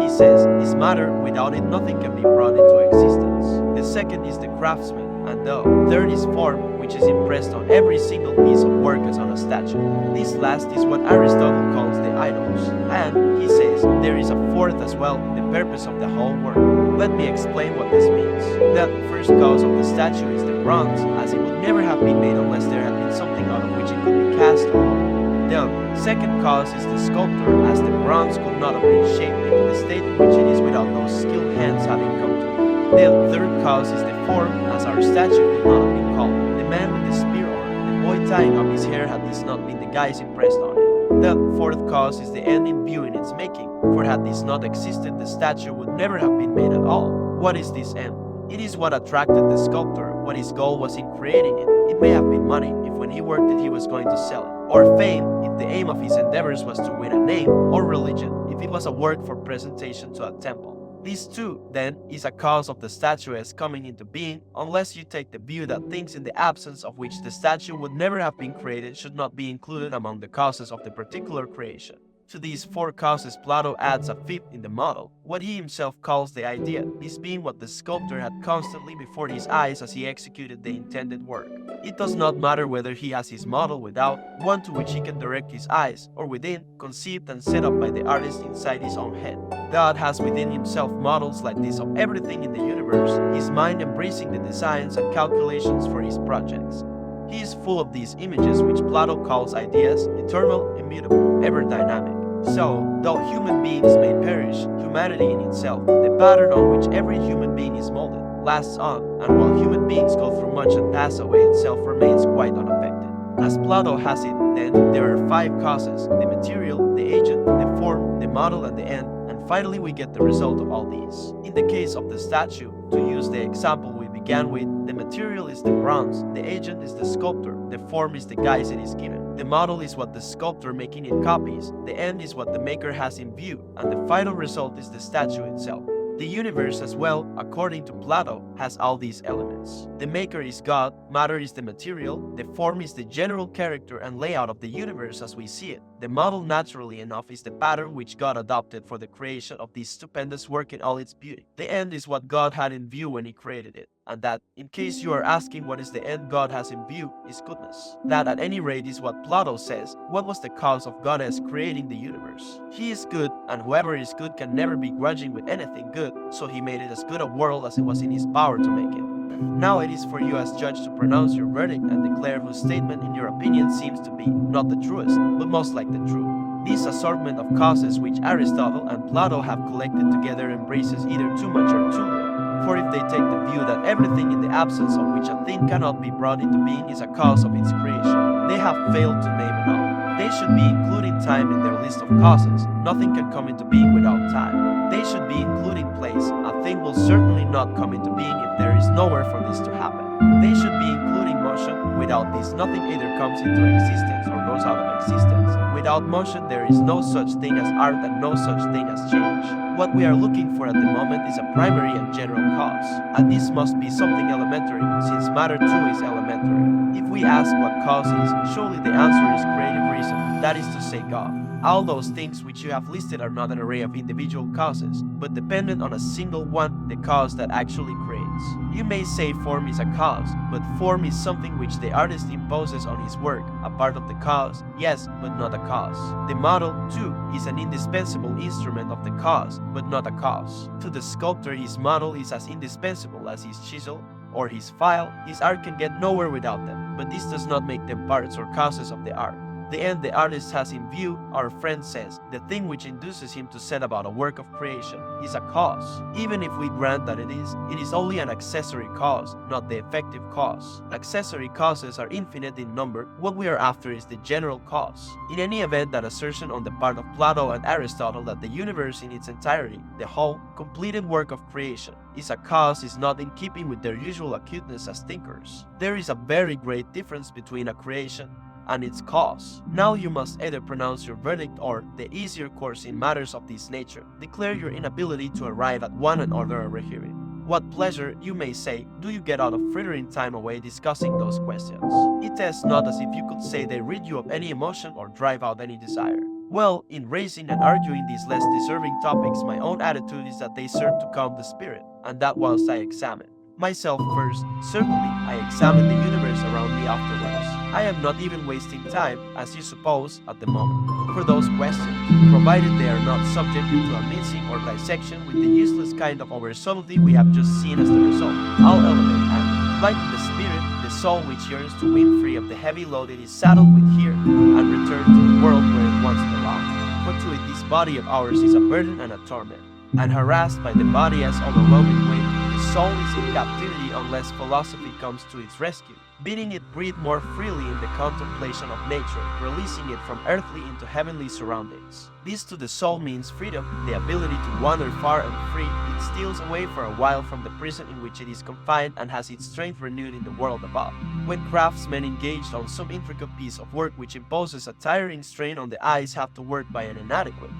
he says, is matter. Without it nothing can be brought into existence. The second is the craftsman, and the third is form, which is impressed on every single piece of work as on a statue. This last is what Aristotle calls the idols, and he says there is a fourth as well, the purpose of the whole work. Let me explain what this means. The first cause of the statue is the bronze, as it would never have been made unless there had been something out of which it could be cast upon. The second cause is the sculptor, as the bronze could not have been shaped into the state in which it is without those skilled hands having come to it. The third cause is the form, as our statue could not have been called. The man with the spear or the boy tying up his hair had this not been the guise impressed on it. The fourth cause is the end in view in its making, for had this not existed, the statue would never have been made at all. What is this end? It is what attracted the sculptor, what his goal was in creating it. It may have been money, if when he worked it he was going to sell it, or fame, if the aim of his endeavors was to win a name, or religion, if it was a work for presentation to a temple. This too, then, is a cause of the statue as coming into being, unless you take the view that things in the absence of which the statue would never have been created should not be included among the causes of the particular creation. To these four causes, Plato adds a fifth in the model, what he himself calls the idea, this being what the sculptor had constantly before his eyes as he executed the intended work. It does not matter whether he has his model without, one to which he can direct his eyes, or within, conceived and set up by the artist inside his own head. God has within himself models like this of everything in the universe, his mind embracing the designs and calculations for his projects. He is full of these images which Plato calls ideas, eternal, immutable, ever dynamic. So, though human beings may perish, humanity in itself, the pattern on which every human being is molded, lasts on, and while human beings go through much and pass away, itself remains quite unaffected. As Plato has it, then, there are five causes: the material, the agent, the form, the model, and the end, and finally we get the result of all these. In the case of the statue, to use the example we began with, the material is the bronze, the agent is the sculptor, the form is the guise it is given, the model is what the sculptor making it copies, the end is what the maker has in view, and the final result is the statue itself. The universe as well, according to Plato, has all these elements. The maker is God, matter is the material, the form is the general character and layout of the universe as we see it. The model, naturally enough, is the pattern which God adopted for the creation of this stupendous work in all its beauty. The end is what God had in view when he created it, and that, in case you are asking what is the end God has in view, is goodness. That at any rate is what Plato says. What was the cause of God as creating the universe? He is good, and whoever is good can never be grudging with anything good, so he made it as good a world as it was in his power to make it. Now it is for you as judge to pronounce your verdict and declare whose statement in your opinion seems to be not the truest, but most like the truth. This assortment of causes which Aristotle and Plato have collected together embraces either too much or too little. For if they take the view that everything in the absence of which a thing cannot be brought into being is a cause of its creation, they have failed to name enough. They should be including time in their list of causes. Nothing can come into being without time. They should be including place. A thing will certainly not come into being if there is nowhere for this to happen. They should be including motion. Without this, nothing either comes into existence or goes out of existence. Without motion, there is no such thing as art and no such thing as change. What we are looking for at the moment is a primary and general cause, and this must be something elementary, since matter too is elementary. If we ask what cause is, surely the answer is creative reason, that is to say God. All those things which you have listed are not an array of individual causes, but dependent on a single one, the cause that actually creates. You may say form is a cause, but form is something which the artist imposes on his work, a part of the cause, yes, but not a cause. The model, too, is an indispensable instrument of the cause, but not a cause. To the sculptor, his model is as indispensable as his chisel or his file. His art can get nowhere without them, but this does not make them parts or causes of the art. The end the artist has in view, our friend says, the thing which induces him to set about a work of creation, is a cause. Even if we grant that it is only an accessory cause, not the effective cause. Accessory causes are infinite in number. What we are after is the general cause. In any event, that assertion on the part of Plato and Aristotle that the universe in its entirety, the whole, completed work of creation, is a cause is not in keeping with their usual acuteness as thinkers. There is a very great difference between a creation and its cause. Now you must either pronounce your verdict or, the easier course in matters of this nature, declare your inability to arrive at one and other over hearing. What pleasure, you may say, do you get out of frittering time away discussing those questions? It is not as if you could say they rid you of any emotion or drive out any desire. Well, in raising and arguing these less deserving topics, my own attitude is that they serve to calm the spirit, and that whilst I examine myself first, certainly I examine the universe around me afterwards. I am not even wasting time, as you suppose, at the moment, for those questions, provided they are not subjected to a mincing or dissection with the useless kind of over-subtlety we have just seen as the result. All element and, like the spirit, the soul which yearns to win free of the heavy load it is saddled with here, and return to the world where it once belonged. For to it this body of ours is a burden and a torment, and harassed by the body as overwhelming weight, the soul is in captivity unless philosophy comes to its rescue, bidding it breathe more freely in the contemplation of nature, releasing it from earthly into heavenly surroundings. This to the soul means freedom, the ability to wander far and free. It steals away for a while from the prison in which it is confined and has its strength renewed in the world above. When craftsmen engaged on some intricate piece of work which imposes a tiring strain on the eyes have to work by an inadequate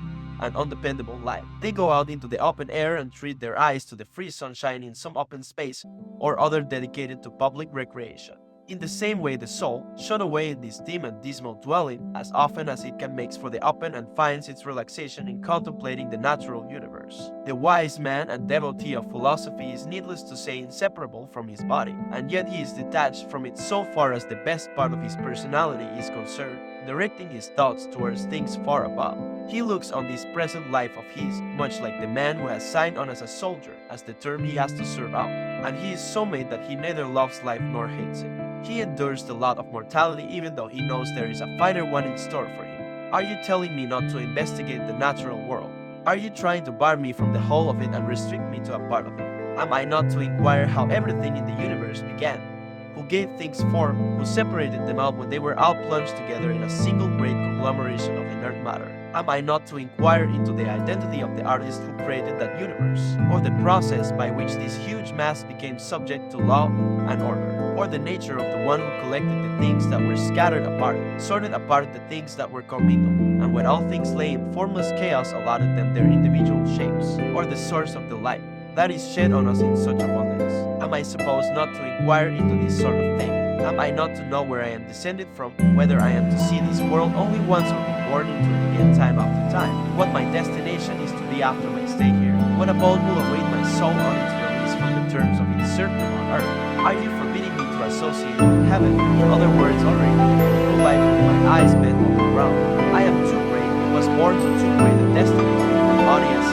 and undependable light, they go out into the open air and treat their eyes to the free sunshine in some open space or other dedicated to public recreation. In the same way, the soul, shut away in this dim and dismal dwelling, as often as it can makes for the open and finds its relaxation in contemplating the natural universe. The wise man and devotee of philosophy is needless to say inseparable from his body, and yet he is detached from it so far as the best part of his personality is concerned, directing his thoughts towards things far above. He looks on this present life of his, much like the man who has signed on as a soldier, as the term he has to serve out, and he is so made that he neither loves life nor hates it. He endures the lot of mortality even though he knows there is a fighter one in store for him. Are you telling me not to investigate the natural world? Are you trying to bar me from the whole of it and restrict me to a part of it? Am I not to inquire how everything in the universe began? Who gave things form, who separated them out when they were all plunged together in a single great conglomeration of inert matter? Am I not to inquire into the identity of the artist who created that universe, or the process by which this huge mass became subject to law and order, or the nature of the one who collected the things that were scattered apart, sorted apart the things that were commingled, and when all things lay in formless chaos allotted them their individual shapes, or the source of the light that is shed on us in such abundance? Am I supposed not to inquire into this sort of thing? Am I not to know where I am descended from, whether I am to see this world only once or be born into it again time after time, what my destination is to be after my stay here, what abode will await my soul on its release from the terms of its serfdom on earth? Are you forbidding me to associate with heaven? In other words, already through life with my eyes bent on the ground. I am too great, was born to too great a destiny, the body as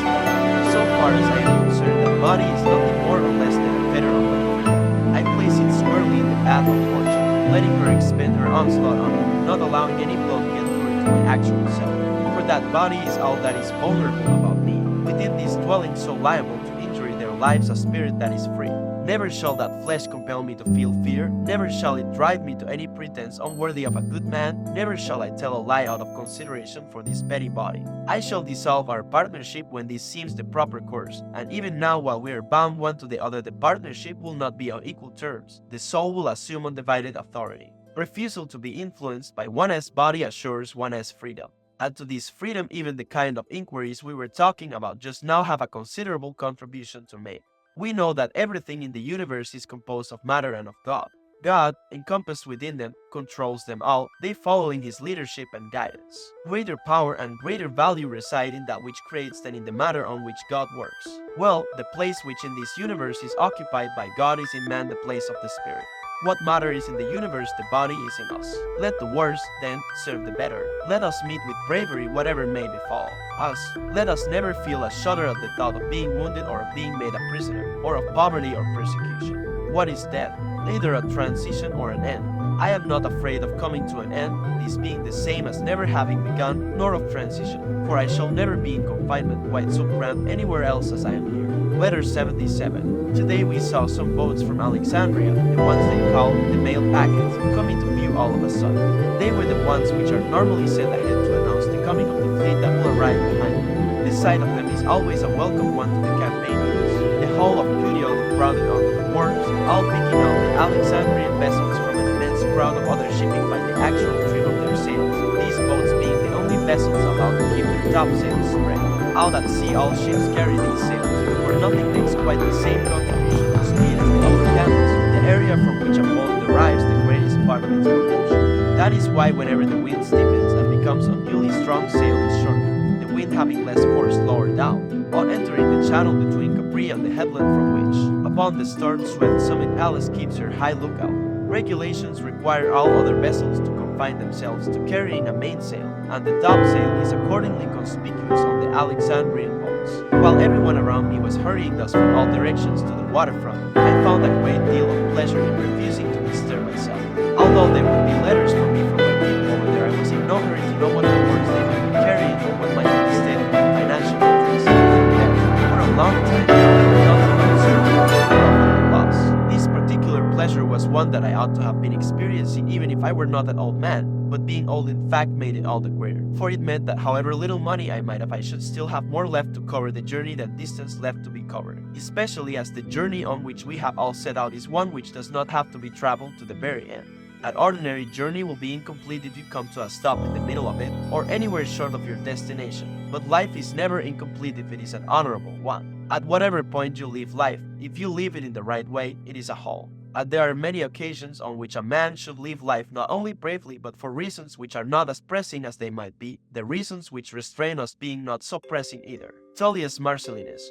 so far as I am concerned, the body is nothing more or less than a fetter of my freedom. I place it squarely in the path of fortune, letting her expend her onslaught on me, not allowing any blow to get through into my actual self. For that body is all that is vulnerable about me. Within this dwelling so liable to injury there lives a spirit that is free. Never shall that flesh compel me to feel fear, never shall it drive me to any pretense unworthy of a good man, never shall I tell a lie out of consideration for this petty body. I shall dissolve our partnership when this seems the proper course, and even now while we are bound one to the other, the partnership will not be on equal terms. The soul will assume undivided authority. Refusal to be influenced by one's body assures one's freedom. And to this freedom even the kind of inquiries we were talking about just now have a considerable contribution to make. We know that everything in the universe is composed of matter and of God. God, encompassed within them, controls them all, they follow in his leadership and guidance. Greater power and greater value reside in that which creates than in the matter on which God works. Well, the place which in this universe is occupied by God is in man the place of the Spirit. What matter is in the universe, the body is in us. Let the worse, then, serve the better. Let us meet with bravery whatever may befall us. Let us never feel a shudder at the thought of being wounded or of being made a prisoner, or of poverty or persecution. What is death? Neither a transition or an end. I am not afraid of coming to an end, this being the same as never having begun, nor of transition, for I shall never be in confinement quite so cramped anywhere else as I am here. Letter 77. Today we saw some boats from Alexandria, the ones they call the mail packets, coming to view all of a sudden. They were the ones which are normally sent ahead to announce the coming of the fleet that will arrive behind them. The sight of them is always a welcome one to the campaigners. The whole of Puteoli crowded onto the wharves, all picking out the Alexandrian vessels from an immense crowd of other shipping by the actual trim of their sails, these boats being the only vessels allowed to keep their topsails spread. Out at sea all ships carry these sails, for nothing makes quite the same contribution to speed as the upper canvas, the area from which a boat derives the greatest part of its propulsion. That is why whenever the wind stiffens and becomes unduly strong, sail is shortened, the wind having less force lower down, on entering the channel between Capri and the headland from which, upon the storm-swept summit, Alice keeps her high lookout. Regulations require all other vessels to confine themselves to carrying a mainsail, and the topsail is accordingly conspicuous on the Alexandrian boats. While everyone around me was hurrying thus from all directions to the waterfront, I found a great deal of pleasure in refusing to bestir myself. Although there would be letters from me from my people over there, I was in no hurry to know what reports they might be carrying or what might be the state of my financial interests. For a long time now, I was not concerned with the profit or loss. This particular pleasure was one that I ought to have been experiencing even if I were not an old man, but being old in fact made it all the greater, for it meant that however little money I might have, I should still have more left to cover the journey than distance left to be covered, especially as the journey on which we have all set out is one which does not have to be traveled to the very end. An ordinary journey will be incomplete if you come to a stop in the middle of it, or anywhere short of your destination, but life is never incomplete if it is an honorable one. At whatever point you leave life, if you leave it in the right way, it is a whole. and there are many occasions on which a man should live life not only bravely but for reasons which are not as pressing as they might be, the reasons which restrain us being not so pressing either. Tullius Marcellinus,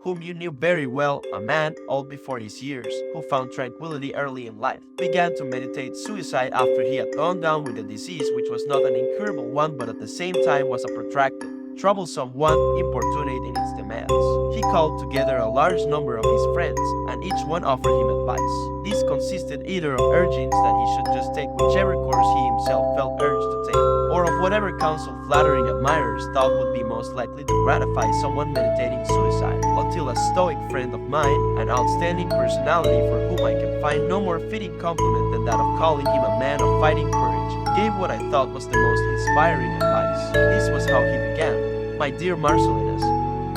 whom you knew very well, a man old before his years, who found tranquility early in life, began to meditate suicide after he had gone down with a disease which was not an incurable one but at the same time was a protracted, troublesome one, importunate in its demands. He called together a large number of his friends, and each one offered him advice. This consisted either of urgings that he should just take whichever course he himself felt urged to take, or of whatever counsel flattering admirers thought would be most likely to gratify someone meditating suicide, until a Stoic friend of mine, an outstanding personality for whom I can find no more fitting compliment than that of calling him a man of fighting courage, gave what I thought was the most inspiring advice. This was how he began. My dear Marcellinus,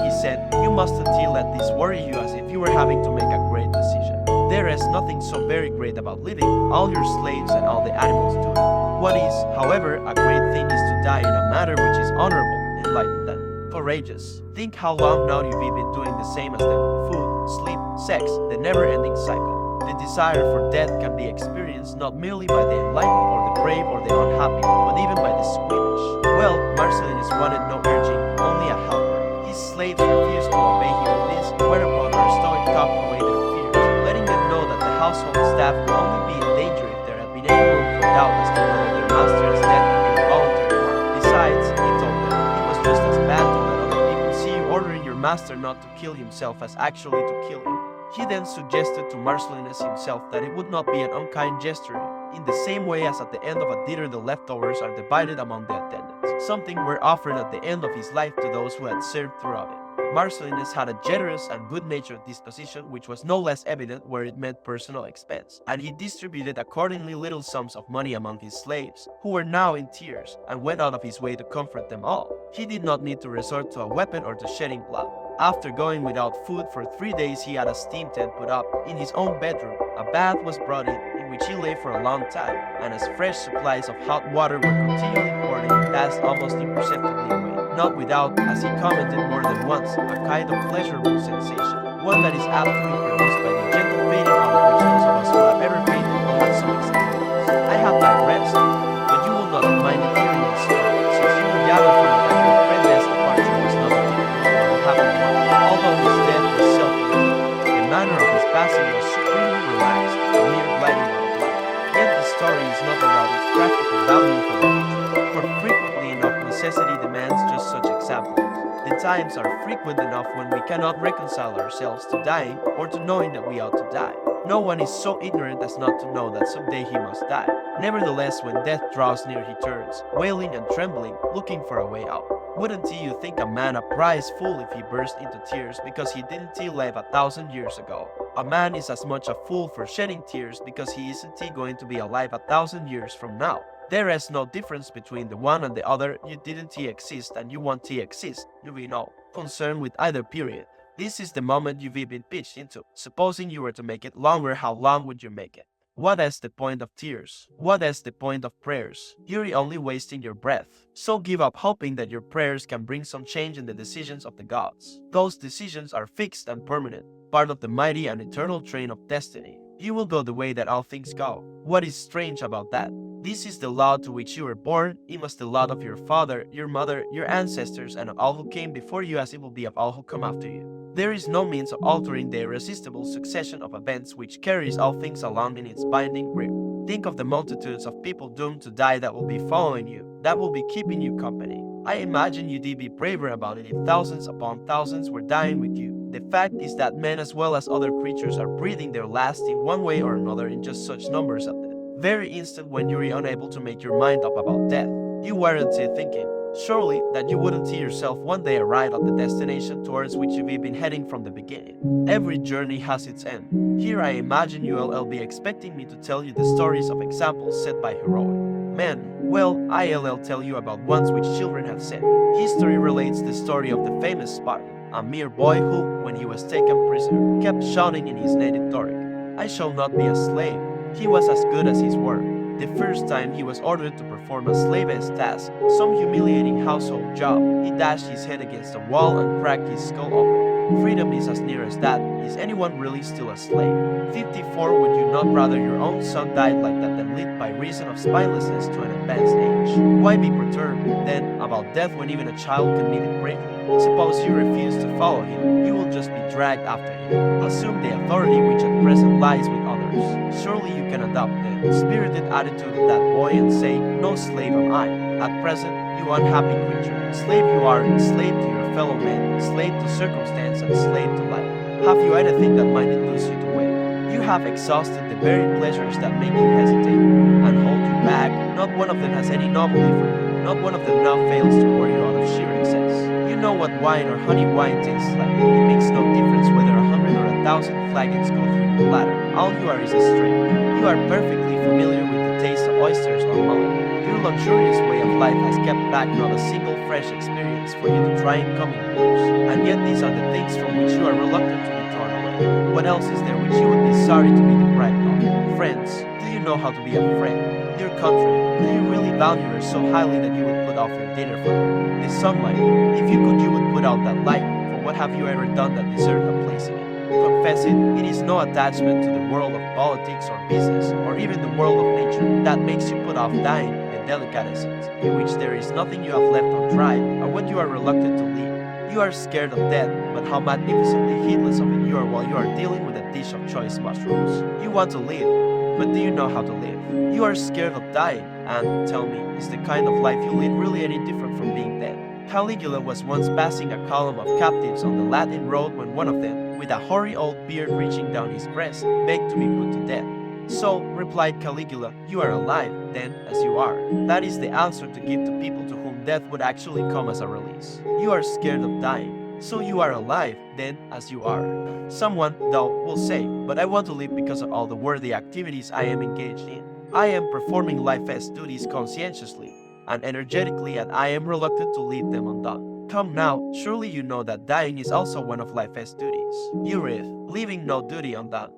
he said, you mustn't let this worry you as if you were having to make a great decision. There is nothing so very great about living. All your slaves and all the animals do it. What is, however, a great thing is to die in a manner which is honorable, enlightened, and courageous. Think how long now you've been doing the same as them. Food, sleep, sex, the never-ending cycle. The desire for death can be experienced not merely by the enlightened or the brave or the unhappy, but even by the squeamish. Well, Marcellinus wanted no urging, only a helper. His slaves refused to obey him in this, whereupon our Stoic talked away their fears, letting them know that the household staff would only be in danger if there had been any room for doubt as to whether their master's death had been a voluntary one. Besides, he told them, it was just as bad to let other people see you ordering your master not to kill himself as actually to kill him. He then suggested to Marcellinus himself that it would not be an unkind gesture, in the same way as at the end of a dinner the leftovers are divided among the attendants. Something were offered at the end of his life to those who had served throughout it. Marcellinus had a generous and good-natured disposition which was no less evident where it meant personal expense, and he distributed accordingly little sums of money among his slaves, who were now in tears, and went out of his way to comfort them all. He did not need to resort to a weapon or to shedding blood. After going without food for 3 days, he had a steam tent put up in his own bedroom. A bath was brought in which he lay for a long time, and as fresh supplies of hot water were continually poured in, he passed almost imperceptibly away. Not without, as he commented more than once, a kind of pleasurable sensation, one that is apt to be produced by the gentle fading out of which those of us who have ever fainted will have some experience. I have digressed, but you will not have minded hearing the story, since you will gather from it that your friendless departure was not a typical or happy one. Although his death was self-inflicted, the manner of his passing was supremely relaxed, a mere gliding out of life. Yet the story is not without its practical value for the future, for frequently enough necessity demands just such examples. The times are frequent enough when we cannot reconcile ourselves to dying or to knowing that we ought to die. No one is so ignorant as not to know that someday he must die. Nevertheless, when death draws near, he turns, wailing and trembling, looking for a way out. Wouldn't you think a man a prize fool if he burst into tears because he didn't live 1,000 years ago? A man is as much a fool for shedding tears because he isn't going to be alive 1,000 years from now. There is no difference between the one and the other. You didn't exist and you won't exist, you be no concern with either period. This is the moment you've been pitched into. Supposing you were to make it longer, how long would you make it? What is the point of tears? What is the point of prayers? You're only wasting your breath. So give up hoping that your prayers can bring some change in the decisions of the gods. Those decisions are fixed and permanent, part of the mighty and eternal train of destiny. You will go the way that all things go. What is strange about that? This is the law to which you were born. It was the lot of your father, your mother, your ancestors, and of all who came before you, as it will be of all who come after you. There is no means of altering the irresistible succession of events which carries all things along in its binding grip. Think of the multitudes of people doomed to die that will be following you, that will be keeping you company. I imagine you'd be braver about it if thousands upon thousands were dying with you. The fact is that men as well as other creatures are breathing their last in one way or another in just such numbers at the very instant when you're unable to make your mind up about death. You weren't thinking, surely, that you wouldn't see yourself one day arrive at the destination towards which you've been heading from the beginning. Every journey has its end. Here I imagine you'll be expecting me to tell you the stories of examples set by heroic men. Well, I'll tell you about ones which children have said. History relates the story of the famous Spartan, a mere boy who, when he was taken prisoner, kept shouting in his native Doric, "I shall not be a slave." He was as good as his word. The first time he was ordered to perform a slave's task, some humiliating household job, he dashed his head against a wall and cracked his skull open. Freedom is as near as that. Is anyone really still a slave? 54. Would you not rather your own son died like that than lived by reason of spinelessness to an advanced age? Why be perturbed, then, about death when even a child can meet it bravely? Suppose you refuse to follow him, you will just be dragged after him. Assume the authority which at present lies with others. Surely you can adopt the spirited attitude of that boy and say, no slave am I. At present, you unhappy creature, slave you are, slave to your fellow men, slave to circumstance and slave to life. Have you anything that might induce you to wait? You have exhausted the very pleasures that make you hesitate and hold you back. Not one of them has any novelty for you. Not one of them now fails to bore you out of sheer excess. You know what wine or honey wine tastes like. It makes no difference whether 100 or 1,000 flagons go through your bladder. All you are is a string. You are perfectly familiar with the taste of oysters or mullet. Your luxurious way of life has kept back not a single fresh experience for you to try in coming years. And yet these are the things from which you are reluctant to be torn away. What else is there which you would be sorry to be deprived of? Friends, do you know how to be a friend? Your country, do you really value her so highly that you would put off your dinner for her? The sunlight, if you could, you would put out that light. For what have you ever done that deserved a place in it? Confess it, it is no attachment to the world of politics or business, or even the world of nature, that makes you put off dying, the delicatessens, in which there is nothing you have left untried, or what you are reluctant to leave. You are scared of death, but how magnificently heedless of it you are while you are dealing with a dish of choice mushrooms. You want to live, but do you know how to live? You are scared of dying, and, tell me, is the kind of life you lead really any different from being dead? Caligula was once passing a column of captives on the Latin road when one of them, with a hoary old beard reaching down his breast, begged to be put to death. So, replied Caligula, you are alive, then, as you are. That is the answer to give to people to whom death would actually come as a release. You are scared of dying, so you are alive, then, as you are. Someone, though, will say, but I want to live because of all the worthy activities I am engaged in. I am performing life's duties conscientiously and energetically, and I am reluctant to leave them undone. Come now, surely you know that dying is also one of life's duties. You read, leaving no duty undone.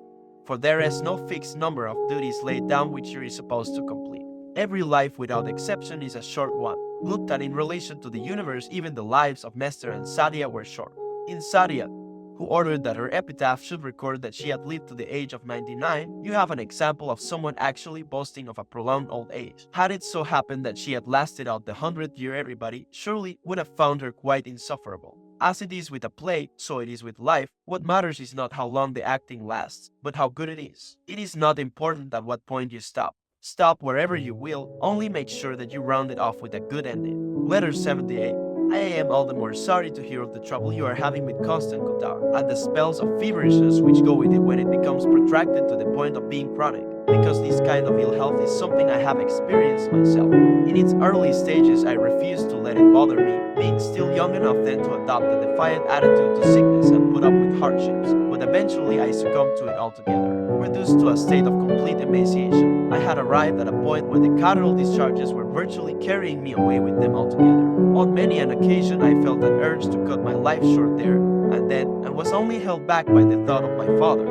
For there is no fixed number of duties laid down which you are supposed to complete. Every life without exception is a short one. Looked at in relation to the universe, even the lives of Nestor and Sadia were short. In Sadia, who ordered that her epitaph should record that she had lived to the age of 99, you have an example of someone actually boasting of a prolonged old age. Had it so happened that she had lasted out the 100th year, everybody surely would have found her quite insufferable. As it is with a play, so it is with life. What matters is not how long the acting lasts, but how good it is. It is not important at what point you stop. Stop wherever you will, only make sure that you round it off with a good ending. Letter 78. I am all the more sorry to hear of the trouble you are having with constant catarrh, and the spells of feverishness which go with it when it becomes protracted to the point of being chronic, because this kind of ill health is something I have experienced myself. In its early stages, I refused to let it bother me, being still young enough then to adopt a defiant attitude to sickness and put up with hardships, but eventually I succumbed to it altogether. Reduced to a state of complete emaciation, I had arrived at a point where the catarrhal discharges were virtually carrying me away with them altogether. On many an occasion I felt an urge to cut my life short there and then, and was only held back by the thought of my father,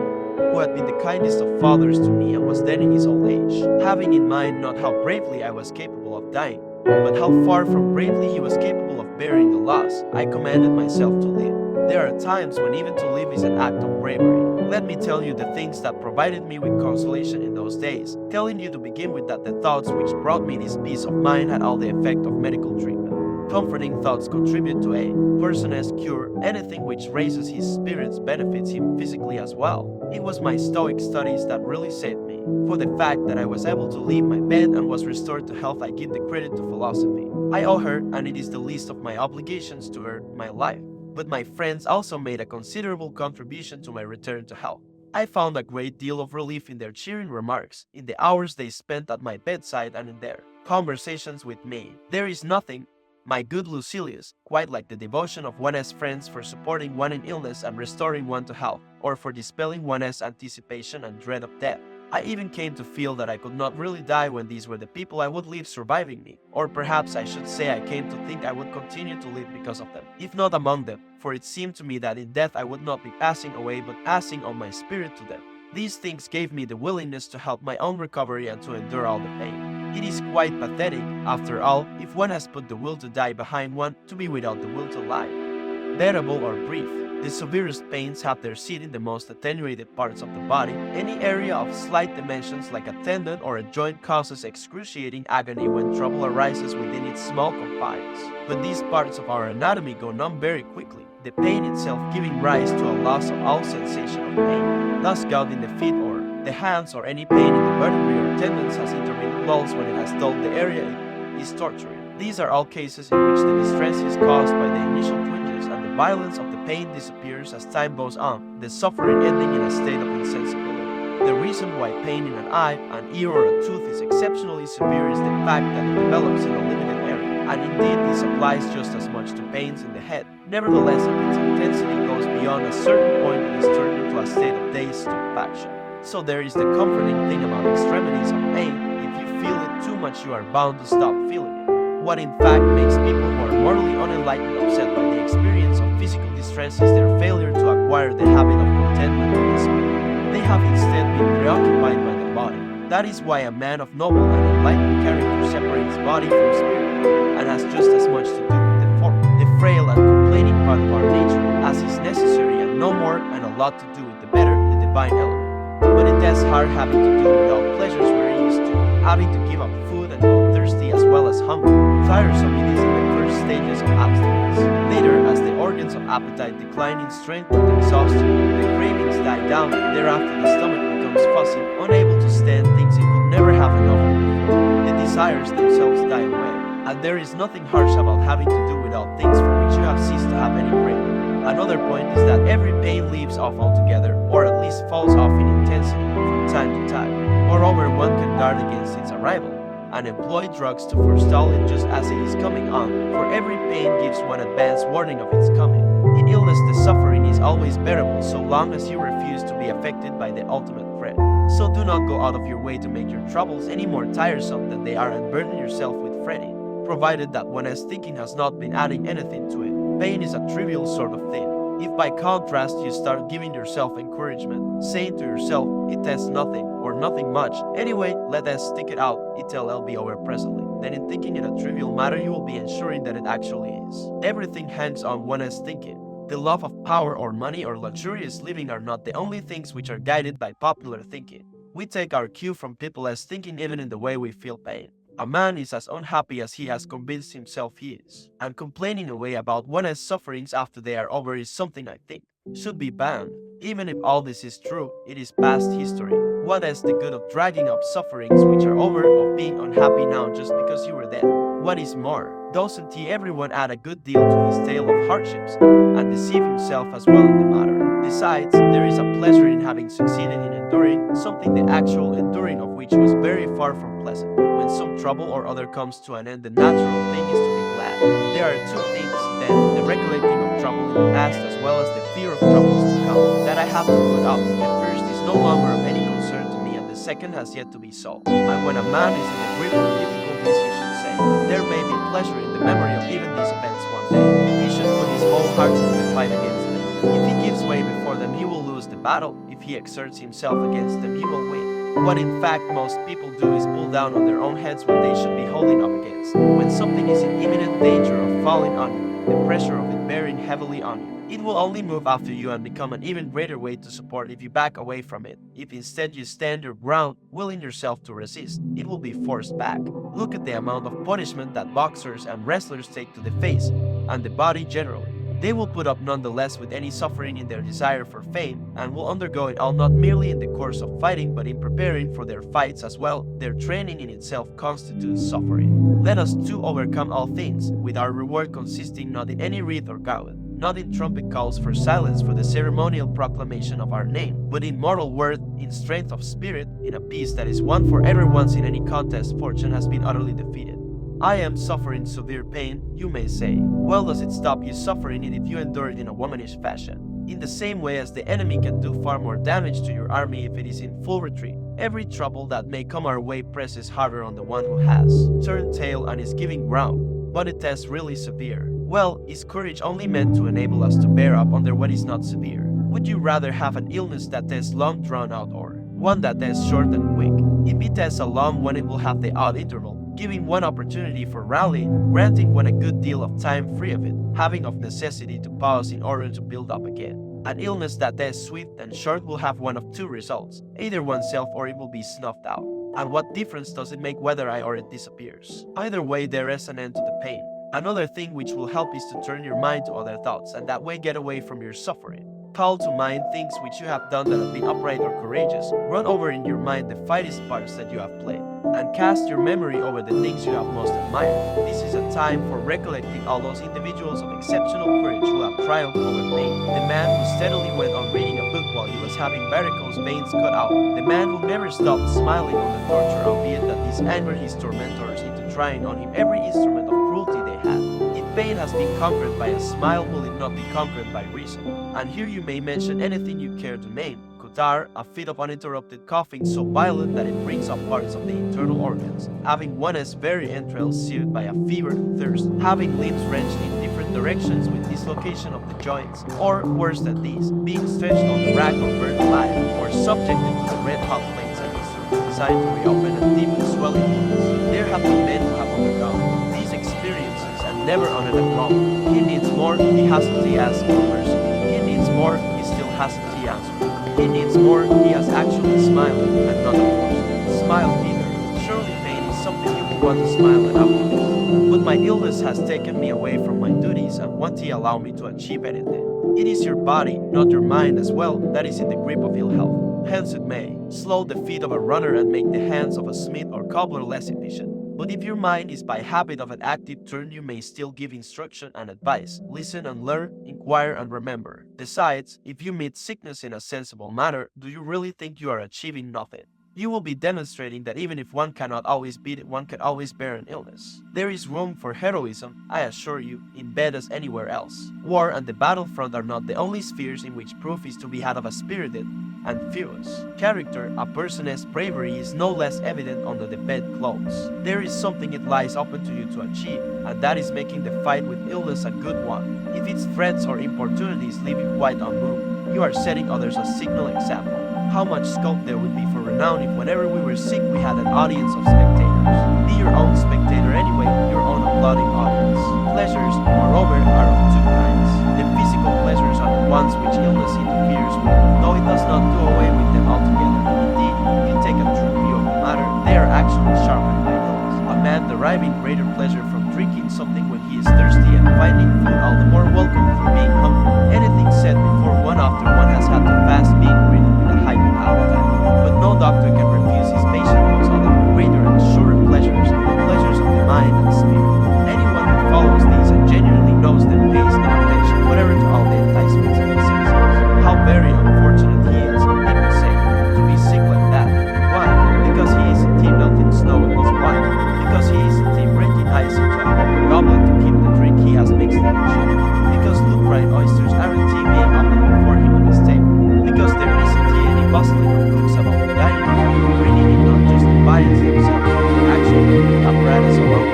who had been the kindest of fathers to me and was then in his old age, having in mind not how bravely I was capable of dying, but how far from bravely he was capable of bearing the loss. I commanded myself to live. There are times when even to live is an act of bravery. Let me tell you the things that provided me with consolation in those days, telling you to begin with that the thoughts which brought me this peace of mind had all the effect of medical treatment. Comforting thoughts contribute to a person's cure. Anything which raises his spirits benefits him physically as well. It was my Stoic studies that really saved me. For the fact that I was able to leave my bed and was restored to health, I give the credit to philosophy. I owe her, and it is the least of my obligations to her, my life. But my friends also made a considerable contribution to my return to health. I found a great deal of relief in their cheering remarks, in the hours they spent at my bedside, and in their conversations with me. There is nothing, my good Lucilius, quite like the devotion of one's friends for supporting one in illness and restoring one to health, or for dispelling one's anticipation and dread of death. I even came to feel that I could not really die when these were the people I would leave surviving me, or perhaps I should say I came to think I would continue to live because of them, if not among them, for it seemed to me that in death I would not be passing away but passing on my spirit to them. These things gave me the willingness to help my own recovery and to endure all the pain. It is quite pathetic, after all, if one has put the will to die behind one, to be without the will to live. Bearable or brief, The severest pains have their seat in the most attenuated parts of the body. Any area of slight dimensions like a tendon or a joint causes excruciating agony when trouble arises within its small confines. But these parts of our anatomy go numb very quickly, the pain itself giving rise to a loss of all sensation of pain. Thus gout in the feet or the hands or any pain in the vertebrae or tendons has intermittent lulls when it has dulled the area it is torturing. These are all cases in which the distress is caused by the initial twinges and the violence of the pain disappears as time goes on, the suffering ending in a state of insensibility. The reason why pain in an eye, an ear or a tooth is exceptionally severe is the fact that it develops in a limited area, and indeed this applies just as much to pains in the head. Nevertheless, if its intensity goes beyond a certain point, it is turned into a state of dazed stupefaction. So there is the comforting thing about extremities of pain: if you feel it too much, you are bound to stop feeling it. What in fact makes people who are morally unenlightened upset by the experience of physical distress is their failure to acquire the habit of contentment in the spirit. They have instead been preoccupied by the body. That is why a man of noble and enlightened character separates body from spirit, and has just as much to do with the form, the frail and complaining part of our nature, as is necessary, and no more, and a lot to do with the better, the divine element. But it does hard having to do without pleasures we're used to, having to give up food and go thirsty as well as hunger. Tiresome it is in the first stages of abstinence. Later, as the organs of appetite decline in strength and exhaustion, the cravings die down. Thereafter, the stomach becomes fussy, unable to stand things it could never have enough of before. The desires themselves die away, and there is nothing harsh about having to do without things for which you have ceased to have any craving. Another point is that every pain leaves off altogether, or at least falls off in intensity, from time to time. Moreover, one can guard against its arrival, and employ drugs to forestall it just as it is coming on, for every pain gives one advance warning of its coming. In illness, the suffering is always bearable so long as you refuse to be affected by the ultimate threat. So do not go out of your way to make your troubles any more tiresome than they are, and burden yourself with fretting, provided that one's thinking has not been adding anything to it. Pain is a trivial sort of thing. If by contrast you start giving yourself encouragement, saying to yourself, it is nothing, or nothing much, anyway, let us stick it out, it'll be over presently, then in thinking it a trivial matter you will be ensuring that it actually is. Everything hangs on one's thinking. The love of power or money or luxurious living are not the only things which are guided by popular thinking. We take our cue from people as thinking even in the way we feel pain. A man is as unhappy as he has convinced himself he is, and complaining away about one's sufferings after they are over is something I think should be banned. Even if all this is true, it is past history. What is the good of dragging up sufferings which are over, of being unhappy now just because you were dead? What is more, doesn't everyone add a good deal to his tale of hardships, and deceive himself as well in the matter? Besides, there is a pleasure in having succeeded in enduring something the actual enduring of which was very far from pleasant. When some trouble or other comes to an end, the natural thing is to be glad. There are two things, then, the recollecting of trouble in the past as well as the fear of troubles to come, that I have to put up. The first is no longer of any concern to me, and the second has yet to be solved. And when a man is in the grip of difficulties, he should say, there may be pleasure in the memory of even these events one day. He should put his whole heart into the fight against them. If he gives way before them, he will lose the battle. If he exerts himself against them, he will win. What in fact most people do is pull down on their own heads when they should be holding up against. When something is in imminent danger of falling on you, the pressure of it bearing heavily on you, it will only move after you and become an even greater weight to support if you back away from it. If instead you stand your ground, willing yourself to resist, it will be forced back. Look at the amount of punishment that boxers and wrestlers take to the face and the body generally. They will put up nonetheless with any suffering in their desire for fame, and will undergo it all not merely in the course of fighting but in preparing for their fights as well. Their training in itself constitutes suffering. Let us too overcome all things, with our reward consisting not in any wreath or gauntlet, not in trumpet calls for silence for the ceremonial proclamation of our name, but in moral worth, in strength of spirit, in a peace that is won forever once in any contest fortune has been utterly defeated. I am suffering severe pain, you may say. Well, does it stop you suffering it if you endure it in a womanish fashion? In the same way as the enemy can do far more damage to your army if it is in full retreat, every trouble that may come our way presses harder on the one who has turned tail and is giving ground. But it is really severe. Well, is courage only meant to enable us to bear up under what is not severe? Would you rather have an illness that is long drawn out, or one that is short and quick? If it is a long one, it will have the odd interval, giving one opportunity for rallying, granting one a good deal of time free of it, having of necessity to pause in order to build up again. An illness that is swift and short will have one of two results, either oneself or it will be snuffed out. And what difference does it make whether I or it disappears? Either way, there is an end to the pain. Another thing which will help is to turn your mind to other thoughts, and that way get away from your suffering. Call to mind things which you have done that have been upright or courageous. Run over in your mind the finest parts that you have played, and cast your memory over the things you have most admired. This is a time for recollecting all those individuals of exceptional courage who have triumphed over pain. The man who steadily went on reading a book while he was having varicose veins cut out. The man who never stopped smiling on the torture, albeit that this angered his tormentors into trying on him every instrument of cruelty they had. If pain has been conquered by a smile, will it not be conquered by reason? And here you may mention anything you care to name. Catarrh, a fit of uninterrupted coughing so violent that it brings up parts of the internal organs, having one's very entrails seared by a fever, thirst, having limbs wrenched in different directions with dislocation of the joints, or worse than these, being stretched on the rack or burned alive, or subjected to the red-hot flames and instruments designed to reopen and deepen swelling wounds. There have been men who have undergone these experiences and never uttered a groan. He needs more, he hasn't he asked for mercy. He needs more, he still hasn't he answered. He needs more, he has actually smiled, and not forced. Smile either. Surely pain is something you would want to smile at afterwards. But my illness has taken me away from my duties, and won't he allow me to achieve anything? It is your body, not your mind as well, that is in the grip of ill health. Hence it may slow the feet of a runner and make the hands of a smith or cobbler less efficient. But if your mind is by habit of an active turn, you may still give instruction and advice, listen and learn, inquire and remember. Besides, if you meet sickness in a sensible manner, do you really think you are achieving nothing? You will be demonstrating that even if one cannot always beat it, one can always bear an illness. There is room for heroism, I assure you, in bed as anywhere else. War and the battlefront are not the only spheres in which proof is to be had of a spirited and fearless character. A person's bravery is no less evident under the bedclothes. There is something it lies open to you to achieve, and that is making the fight with illness a good one. If its threats or importunities leave you quite unmoved, you are setting others a signal example. How much scope there would be for renown if whenever we were sick we had an audience of spectators. Be your own spectator anyway, your own applauding audience. Pleasures, moreover, are of two kinds. The physical pleasures are the ones which illness interferes with, though it does not do away with them altogether. Indeed, if you take a true view of the matter, they are actually sharpened by illness. A man deriving greater pleasure from drinking something when he is thirsty and finding food all the more welcome through being hungry. Anything said before one after one has had to fast being greeted with a heightened appetite. But no doctor can refuse his patient those other greater and surer pleasures, the pleasures of the mind and spirit. Anyone who follows these and genuinely knows them pays no attention whatever to all the enticements and necessities. How very unfortunate he is, people say, to be sick like that. Why? Because he isn't he melting snow in his wine. Because he isn't he breaking ice into a copper goblet to keep the drink he has mixed in the sugar. Because lukewarm oysters aren't he being up before him on his table. Because there isn't he any bustling of cooks about the dining room, bringing in not just the viands themselves, but actually the apparatus alone.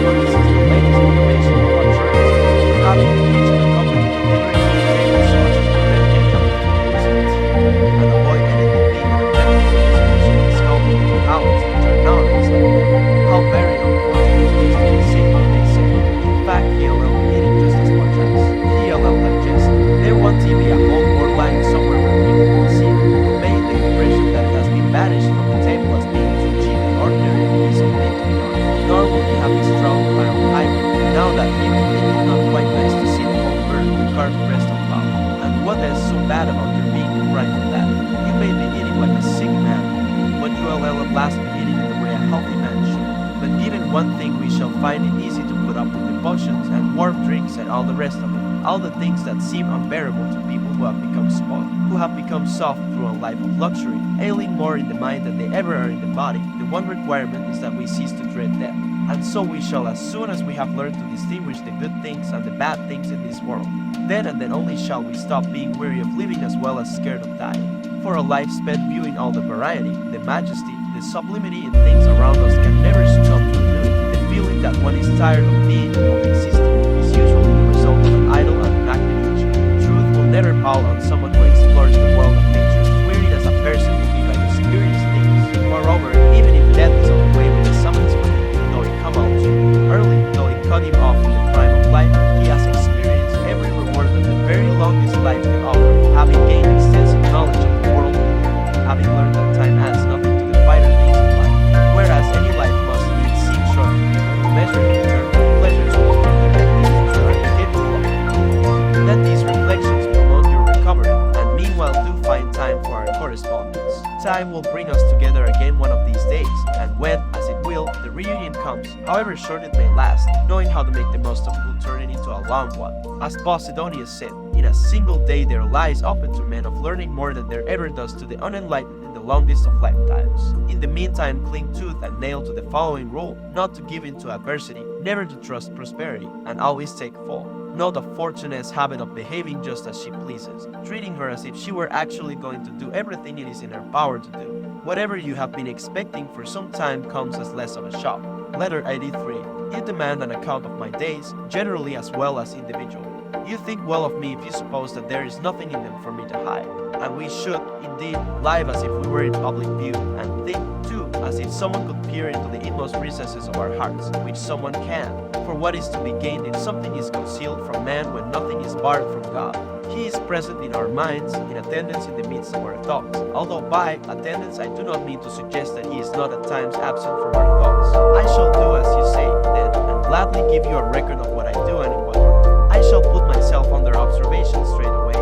For this is the latest innovation of our churches, having the kitchen accompanied with dinner at the table so as to prevent any of the food and avoid anything being objective to scalding into hours which are nowadays like that. How very unfortunate it is to be sick, they say. In fact, he will be eating just as much as he will digest. There won't he be a whole board lying somewhere where people will see it, conveying the impression that it has been banished from the table as being too cheap and ordinary a piece of meat to be ordered. Nor will he have his trout pile high, now that he will think it not quite nice to see the whole bird with carved breast of fowl. And what is so bad about your being deprived of that? You may be eating like a sick man, but you will at last be eating in the way a healthy man should. But given one thing, we shall find it easy to put up with the potions and warm drinks and all the rest of it. All the things that seem unbearable to people who have become spoiled, who have become soft through a life of luxury, ailing more in the mind than they ever are in the body. The one requirement is that we cease to dread death. And so we shall, as soon as we have learned to distinguish the good things and the bad things in this world, then and then only shall we stop being weary of living as well as scared of dying. For a life spent viewing all the variety, the majesty, the sublimity in things around us can never succumb to humility. The feeling that one is tired of being, of existing, is usually the result of an idle and inactive nature. Truth will never pall on someone who explores the world of nature, wearied as a person will be by the curious things. Moreover, even if death is on the way with a summons for him, though Time will bring us together again one of these days, and when, as it will, the reunion comes, however short it may last, knowing how to make the most of it will turn it into a long one. As Posidonius said, in a single day there lies open to men of learning more than there ever does to the unenlightened in the longest of lifetimes. In the meantime, cling tooth and nail to the following rule: not to give in to adversity, never to trust prosperity, and always take fall. Know the Fortunate's habit of behaving just as she pleases, treating her as if she were actually going to do everything it is in her power to do. Whatever you have been expecting for some time comes as less of a shock. Letter 83. You demand an account of my days, generally as well as individually. You think well of me if you suppose that there is nothing in them for me to hide. And we should, indeed, live as if we were in public view, and think, too, as if someone could peer into the inmost recesses of our hearts, which someone can. For what is to be gained if something is concealed from man when nothing is barred from God? He is present in our minds, in attendance in the midst of our thoughts. Although by attendance I do not mean to suggest that he is not at times absent from our thoughts. I shall do as you say, then, and gladly give you a record of what I do and in what order. I shall put myself under observation straight away,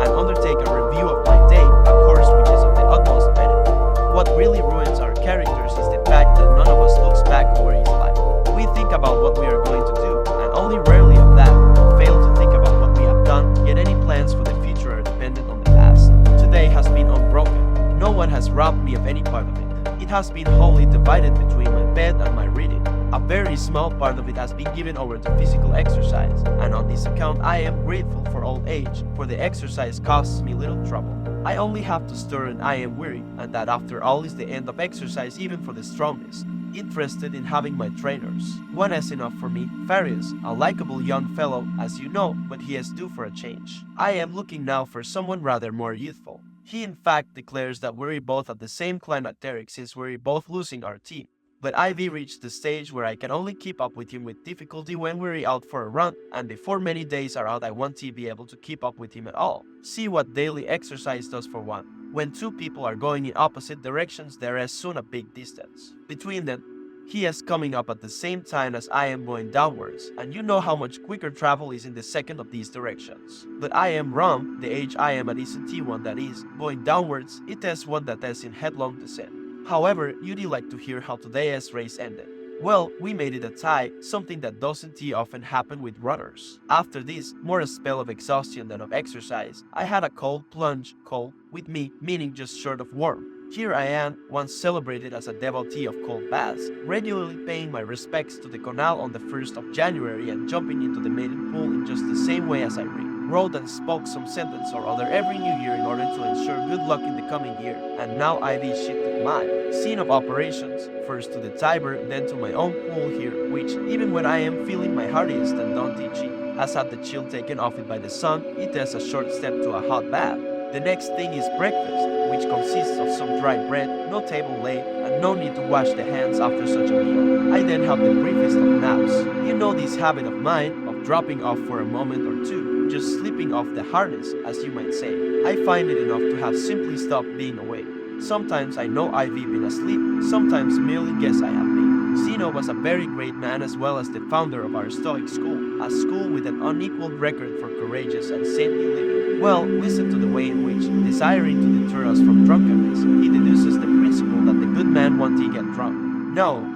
and undertake a review of my day, a course which is of the utmost benefit. What really ruins our characters is the fact that none of us looks back over his life. We think about what we are going to do, and only rarely of that, and fail to think about what we have done, yet any plans for the future are dependent on the past. Today has been unbroken. No one has robbed me of any part of it. It has been wholly divided between my bed and my reading. A very small part of it has been given over to physical exercise, and on this account I am grateful for old age, for the exercise costs me little trouble. I only have to stir and I am weary, and that after all is the end of exercise even for the strongest. Interested in having my trainers. One is enough for me, Farius, a likable young fellow, as you know, but he is due for a change. I am looking now for someone rather more youthful. He in fact declares that we're both at the same climacteric since we're both losing our team. But Ivy reached the stage where I can only keep up with him with difficulty when we're out for a run, and before many days are out I want to be able to keep up with him at all. See what daily exercise does for one. When two people are going in opposite directions, there is soon a big distance between them. He is coming up at the same time as I am going downwards, and you know how much quicker travel is in the second of these directions. But I am wrong, the age I am at isn't one that is going downwards, it is one that is in headlong descent. However, you'd like to hear how today's race ended. Well, we made it a tie, something that doesn't often happen with runners. After this, more a spell of exhaustion than of exercise, I had a cold plunge, cold, with me, meaning just short of warm. Here I am, once celebrated as a devotee of cold baths, regularly paying my respects to the canal on the 1st of January and jumping into the maiden pool in just the same way as I read. Wrote and spoke some sentence or other every new year in order to ensure good luck in the coming year, and now Ivy shifted mine. Scene of operations, first to the Tiber, then to my own pool here, which, even when I am feeling my heartiest and don't itchy, has had the chill taken off it by the sun, it is a short step to a hot bath. The next thing is breakfast, which consists of some dry bread, no table laid, and no need to wash the hands after such a meal. I then have the briefest of naps. You know this habit of mine, of dropping off for a moment or two, just slipping off the harness, as you might say. I find it enough to have simply stopped being awake. Sometimes I know I've been asleep, sometimes merely guess I have been. Zeno was a very great man as well as the founder of our Stoic school, a school with an unequaled record for courageous and saintly living. Well, listen to the way in which, desiring to deter us from drunkenness, he deduces the principle that the good man won't get drunk. No.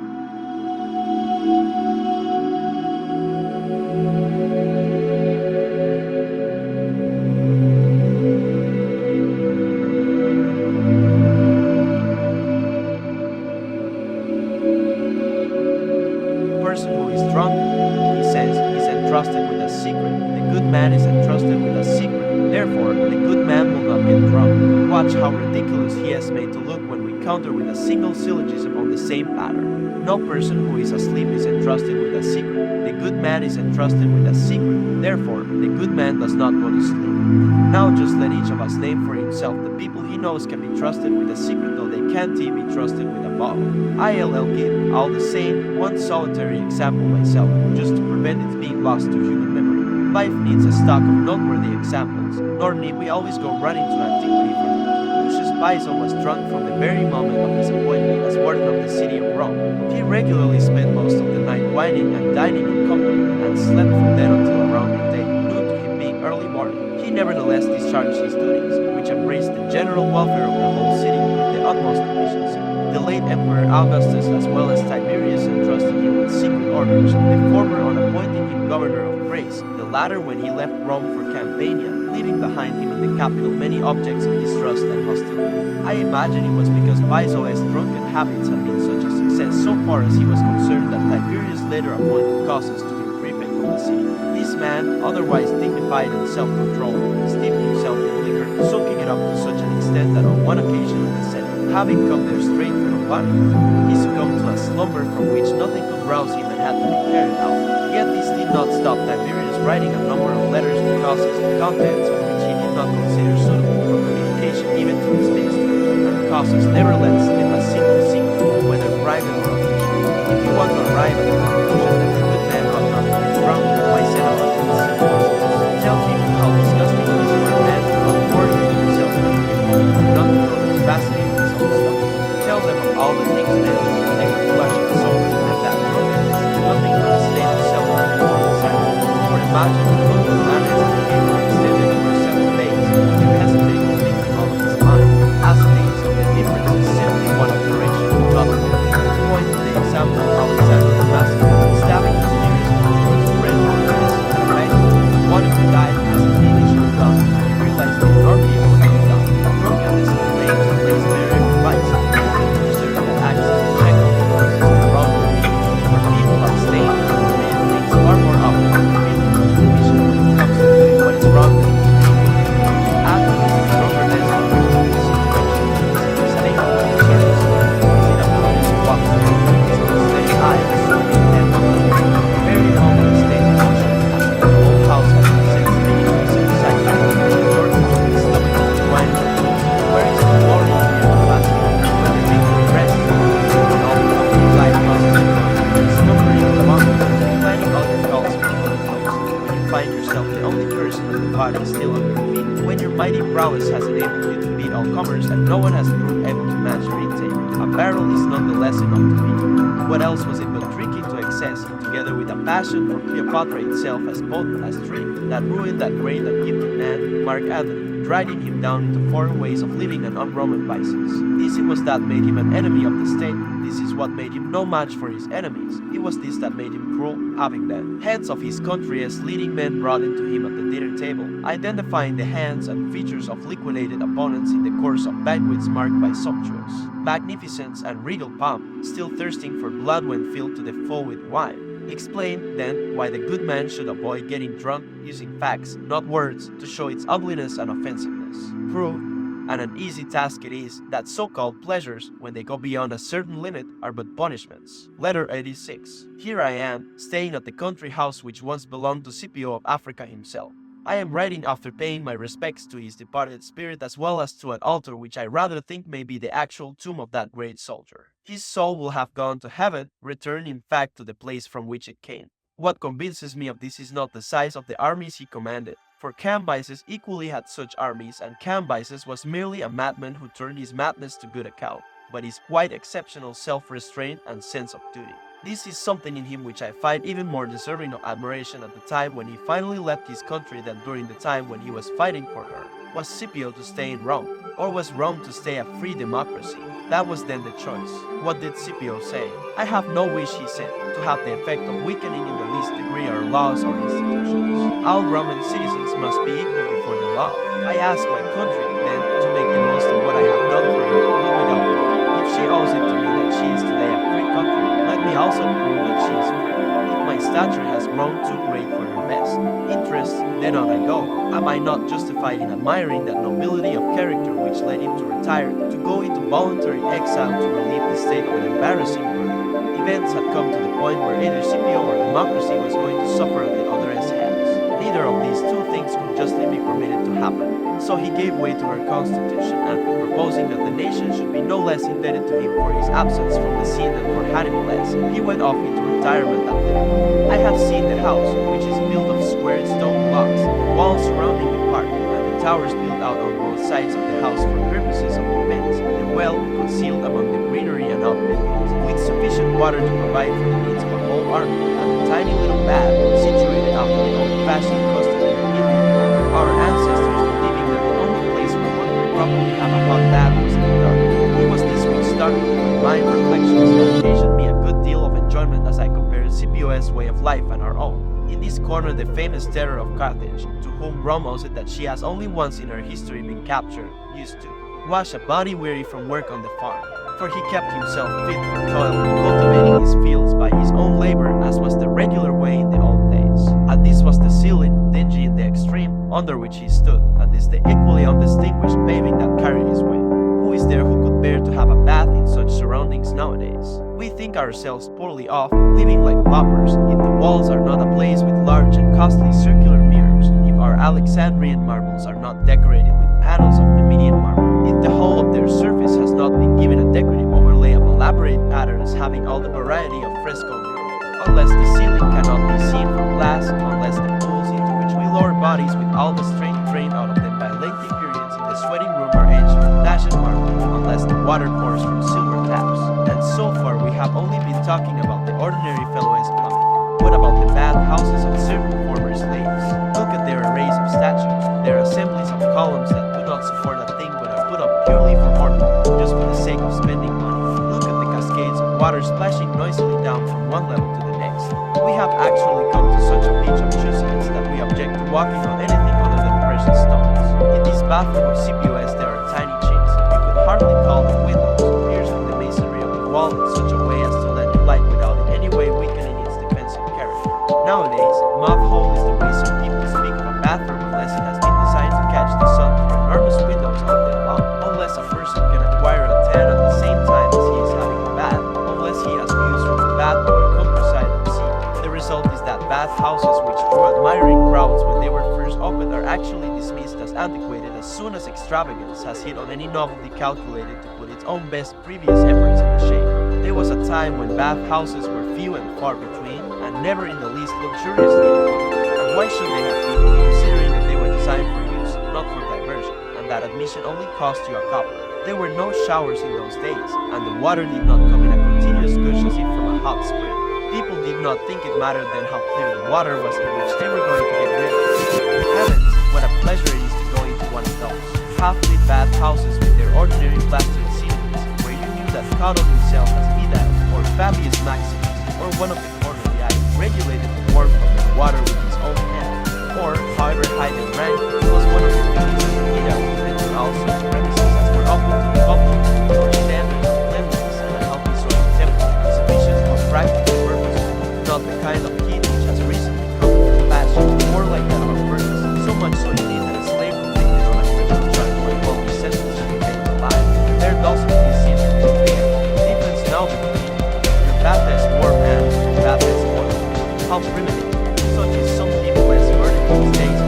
Person who is drunk, he says, is entrusted with a secret. The good man is entrusted with a secret. Therefore, the good man will not get drunk. Watch how ridiculous he has made to look when we counter with a single syllogism on the same pattern. No person who is asleep is entrusted with a secret. The good man is entrusted with a secret. Therefore, the good man does not go to sleep. Now just let each of us name for himself the people he knows can be trusted with a secret, though they can't be trusted with a bottle. I'll give, all the same, one solitary example myself, just to prevent its being lost to human memory. Life needs a stock of noteworthy examples, nor need we always go running to antiquity for them. Lucius Piso was drunk from the very moment of his appointment as warden of the city of Rome. He regularly spent most of the night wining and dining in company, and slept from then until around midday, noon to him being early morning. He nevertheless discharged his duties, which embraced the general welfare of the whole city, with the the utmost efficiency. The late Emperor Augustus as well as Tiberius entrusted him with secret orders, the former on appointing him governor of Thrace, the latter when he left Rome for Campania, leaving behind him in the capital many objects of distrust and hostility. I imagine it was because Viceroy's drunken habits had been such a success so far as he was concerned that Tiberius later appointed Causus to be prefect of the city. This man, otherwise dignified and self-controlled, steeped himself in liquor, soaking it up to such an extent that on one occasion in the Senate, having come there straight from a body, he succumbed to a slumber from which nothing could rouse him and had to be carried out. Yet this did not stop Tiberius writing a number of letters to Causus, the contents of which he did not consider suitable for communication even to his minister, and Causus never let slip a single secret, whether private or official. If you want to arrive at the conclusion that the good man ought not to be drunk, why set about with simple consequences? Tell people how disgusting it is for a man to not pour into himself and to give home, not to know the capacity of his own stomach. Tell them of all the things men do to take the flesh and soul, and that drunkenness is nothing but a state of self-desire. For imagine the drunken man has a behavior extended over 7 days, you hesitate to think of all of his mind. As things of the difference is simply one operation, not a point. Point to the example of Alexander the Macedonian, stabbing his nearest towards the red on the wrist and writing, "One who died as a fiend should have done," and you realize the enormity of what he had done. Drunkenness claims to place barrier to vice, and to preserve that access to check on the forces to wrong the people. For people abstain from commit things far more often than feeling of condition when it comes to doing what is wrong and inconvenient. Add to this the drunkenness of the situation, his mistake of the service, his inability to walk through, his unsteady eye of so intent on the very moment of state of motion, as if the whole house had been set spinning with some cycle, in order to his stomach of the wine. Where is the glory of the everlasting? When the victory rests, when all the complete life lost discovering the mountain, planning all your calls for the close, when you find yourself the only person in the body still on your feet, when your mighty prowess has enabled you to beat all comers and no one has proved able to match your intake, a barrel is nonetheless enough to beat you. What else was it but drinking to excess, together with a passion for Cleopatra itself as potent as drink, that ruined that great and gifted man, Mark Antony, dragging him down into foreign ways of living and un-Roman vices. This it was that made him an enemy of the state. This is what made him no match for his enemies. It was this that made him cruel, having the heads of his country as leading men brought into him at the dinner table, identifying the hands and features of liquidated opponents in the course of banquets marked by sumptuous magnificence and regal pomp, still thirsting for blood when filled to the full with wine. Explain, then, why the good man should avoid getting drunk, using facts, not words, to show its ugliness and offensiveness. Prove, and an easy task it is, that so-called pleasures, when they go beyond a certain limit, are but punishments. Letter 86. Here I am, staying at the country house which once belonged to Scipio of Africa himself. I am writing after paying my respects to his departed spirit as well as to an altar which I rather think may be the actual tomb of that great soldier. His soul will have gone to heaven, returned in fact to the place from which it came. What convinces me of this is not the size of the armies he commanded, for Cambyses equally had such armies, and Cambyses was merely a madman who turned his madness to good account, but his quite exceptional self-restraint and sense of duty. This is something in him which I find even more deserving of admiration at the time when he finally left his country than during the time when he was fighting for her. Was Scipio to stay in Rome, or was Rome to stay a free democracy? That was then the choice. What did Scipio say? "I have no wish," he said, "to have the effect of weakening in the least degree our laws or institutions. All Roman citizens must be equal before the law. I ask my country, then, to make the most of what I have done for her, but without me. If she owes it to me that she is today a free country, let me also prove that she is free. If my stature has grown too great for her best interests, then on I go. Am I not justified in admiring that nobility of character which led him to retire, to go into voluntary exile to relieve the state of an embarrassing burden? Events had come to the point where either Scipio or democracy was going to suffer at the other's hands. Neither of these two things could justly be permitted to happen. So he gave way to her constitution, and, proposing that the nation should be no less indebted to him for his absence from the scene than for Hannibal's, he went off into retirement at Liverpool. I have seen the house, which is built of square stone blocks, the walls surrounding the park, and the towers built out on both sides of the house for purposes of defense, the well concealed among the greenery and outbuildings, with sufficient water to provide for the needs of a whole army, and the tiny little bath situated after the old-fashioned custom in the evening. Our ancestors believing that the only place where one could probably have a hot bath was in the dark. He was starting with my reflections that occasioned me a good deal of enjoyment as I compared Scipio's way of life and our own. In this corner, the famous terror of Carthage, to whom Rome owes it that she has only once in her history been captured, used to wash a body weary from work on the farm, for he kept himself fit for toil, cultivating his fields by his own labor, as was the regular way in the old days. And this was the ceiling, dingy in the extreme, under which he stood, and this the equally undistinguished paving that carried his way. Who is there who could bear to have a bath in such surroundings nowadays? We think ourselves poorly off, living like paupers, if the walls are not ablaze with large and costly circular mirrors, if our Alexandrian marbles are not decorated with panels of Numidian marble, if the whole of their surface has not been given a decorative overlay of elaborate patterns having all the variety of fresco murals, unless the ceiling cannot be seen from glass, unless the pools into which we lower bodies with all the strength drained out of them by lengthy periods in the sweating room are edged with dashed marble, unless the water pours from silver taps. And so far we have only been talking about the ordinary fellow's plumbing. What about the bath houses of certain former slaves? Look at their arrays of statues, their assemblies of columns that do not support a thing but are put up purely for ornament, just for the sake of spending money. Look at the cascades of water splashing noisily down from one level to the next. We have actually come to such a pitch of choosiness that we object to walking on anything other than precious stones. In this bathroom of Scipio's there are tiny chinks, you could hardly call them windows, pierced with the masonry of the wall in such a way as to let in light without in any way weakening its defensive character. Nowadays, moth hole is the way some people speak of a bathroom unless it has been designed to catch the sun through enormous windows all day long, unless a person can acquire a tan at the same time as he is having a bath, unless he has views from the bath or countryside of the sea. The result is that bath houses which drew admiring crowds when they were first opened are actually dismissed as antiquated as soon as extravagance has hit on any novelty calculated to put its own best previous efforts in the shade. There was a time when bath houses were few and far between, and never in the least luxuriously equipped. And why should they have been, considering that they were designed for use, not for diversion, and that admission only cost you a copper? There were no showers in those days, and the water did not come in a continuous gush as if from a hot spring. People did not think it mattered then how clear the water was in which they were going to get rid of it. Heavens, what a pleasure it is to go into one of those half-lit bath houses with their ordinary plastered ceilings, where you knew that Cato himself as Vida, or Fabius Maximus, or one of the Corneliae, regulated the warmth of the water with his own hand, or, however high they rank, it was one of the duties of the Vida to enter all such premises as were open to the public, or standards of cleanliness and a healthy sort of temperature, sufficient for practical purposes, not the kind of heat which has recently come into fashion, more like that of a furnace, so much so indeed that a slave convicted on a criminal charge might well be sentenced to be kept alive. There does be seen to be clear. The difference now between your bath as warm and your bath as oil. How primitive, such is some people as murdered these days,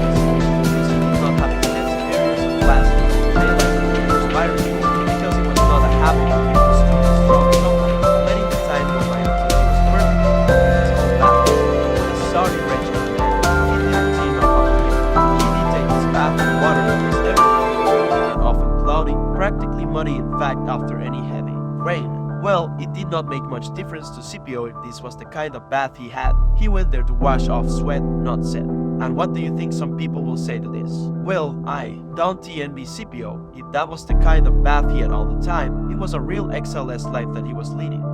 because he did not have extensive areas of glass to daylight and perspiring, because it was not a habit of him to stoop strong someone, letting the time go by until he was perfect in his own bath. What a sorry wretch of a man, he didn't see no complaint. He did take his bath in water that was never and often cloudy, practically muddy in fact after any heavy rain. Well, it did not make much difference to Scipio if this was the kind of bath he had. He went there to wash off sweat, not sweat. And what do you think some people will say to this? Well, don't envy Scipio. If that was the kind of bath he had all the time, it was a real exile-less life that he was leading.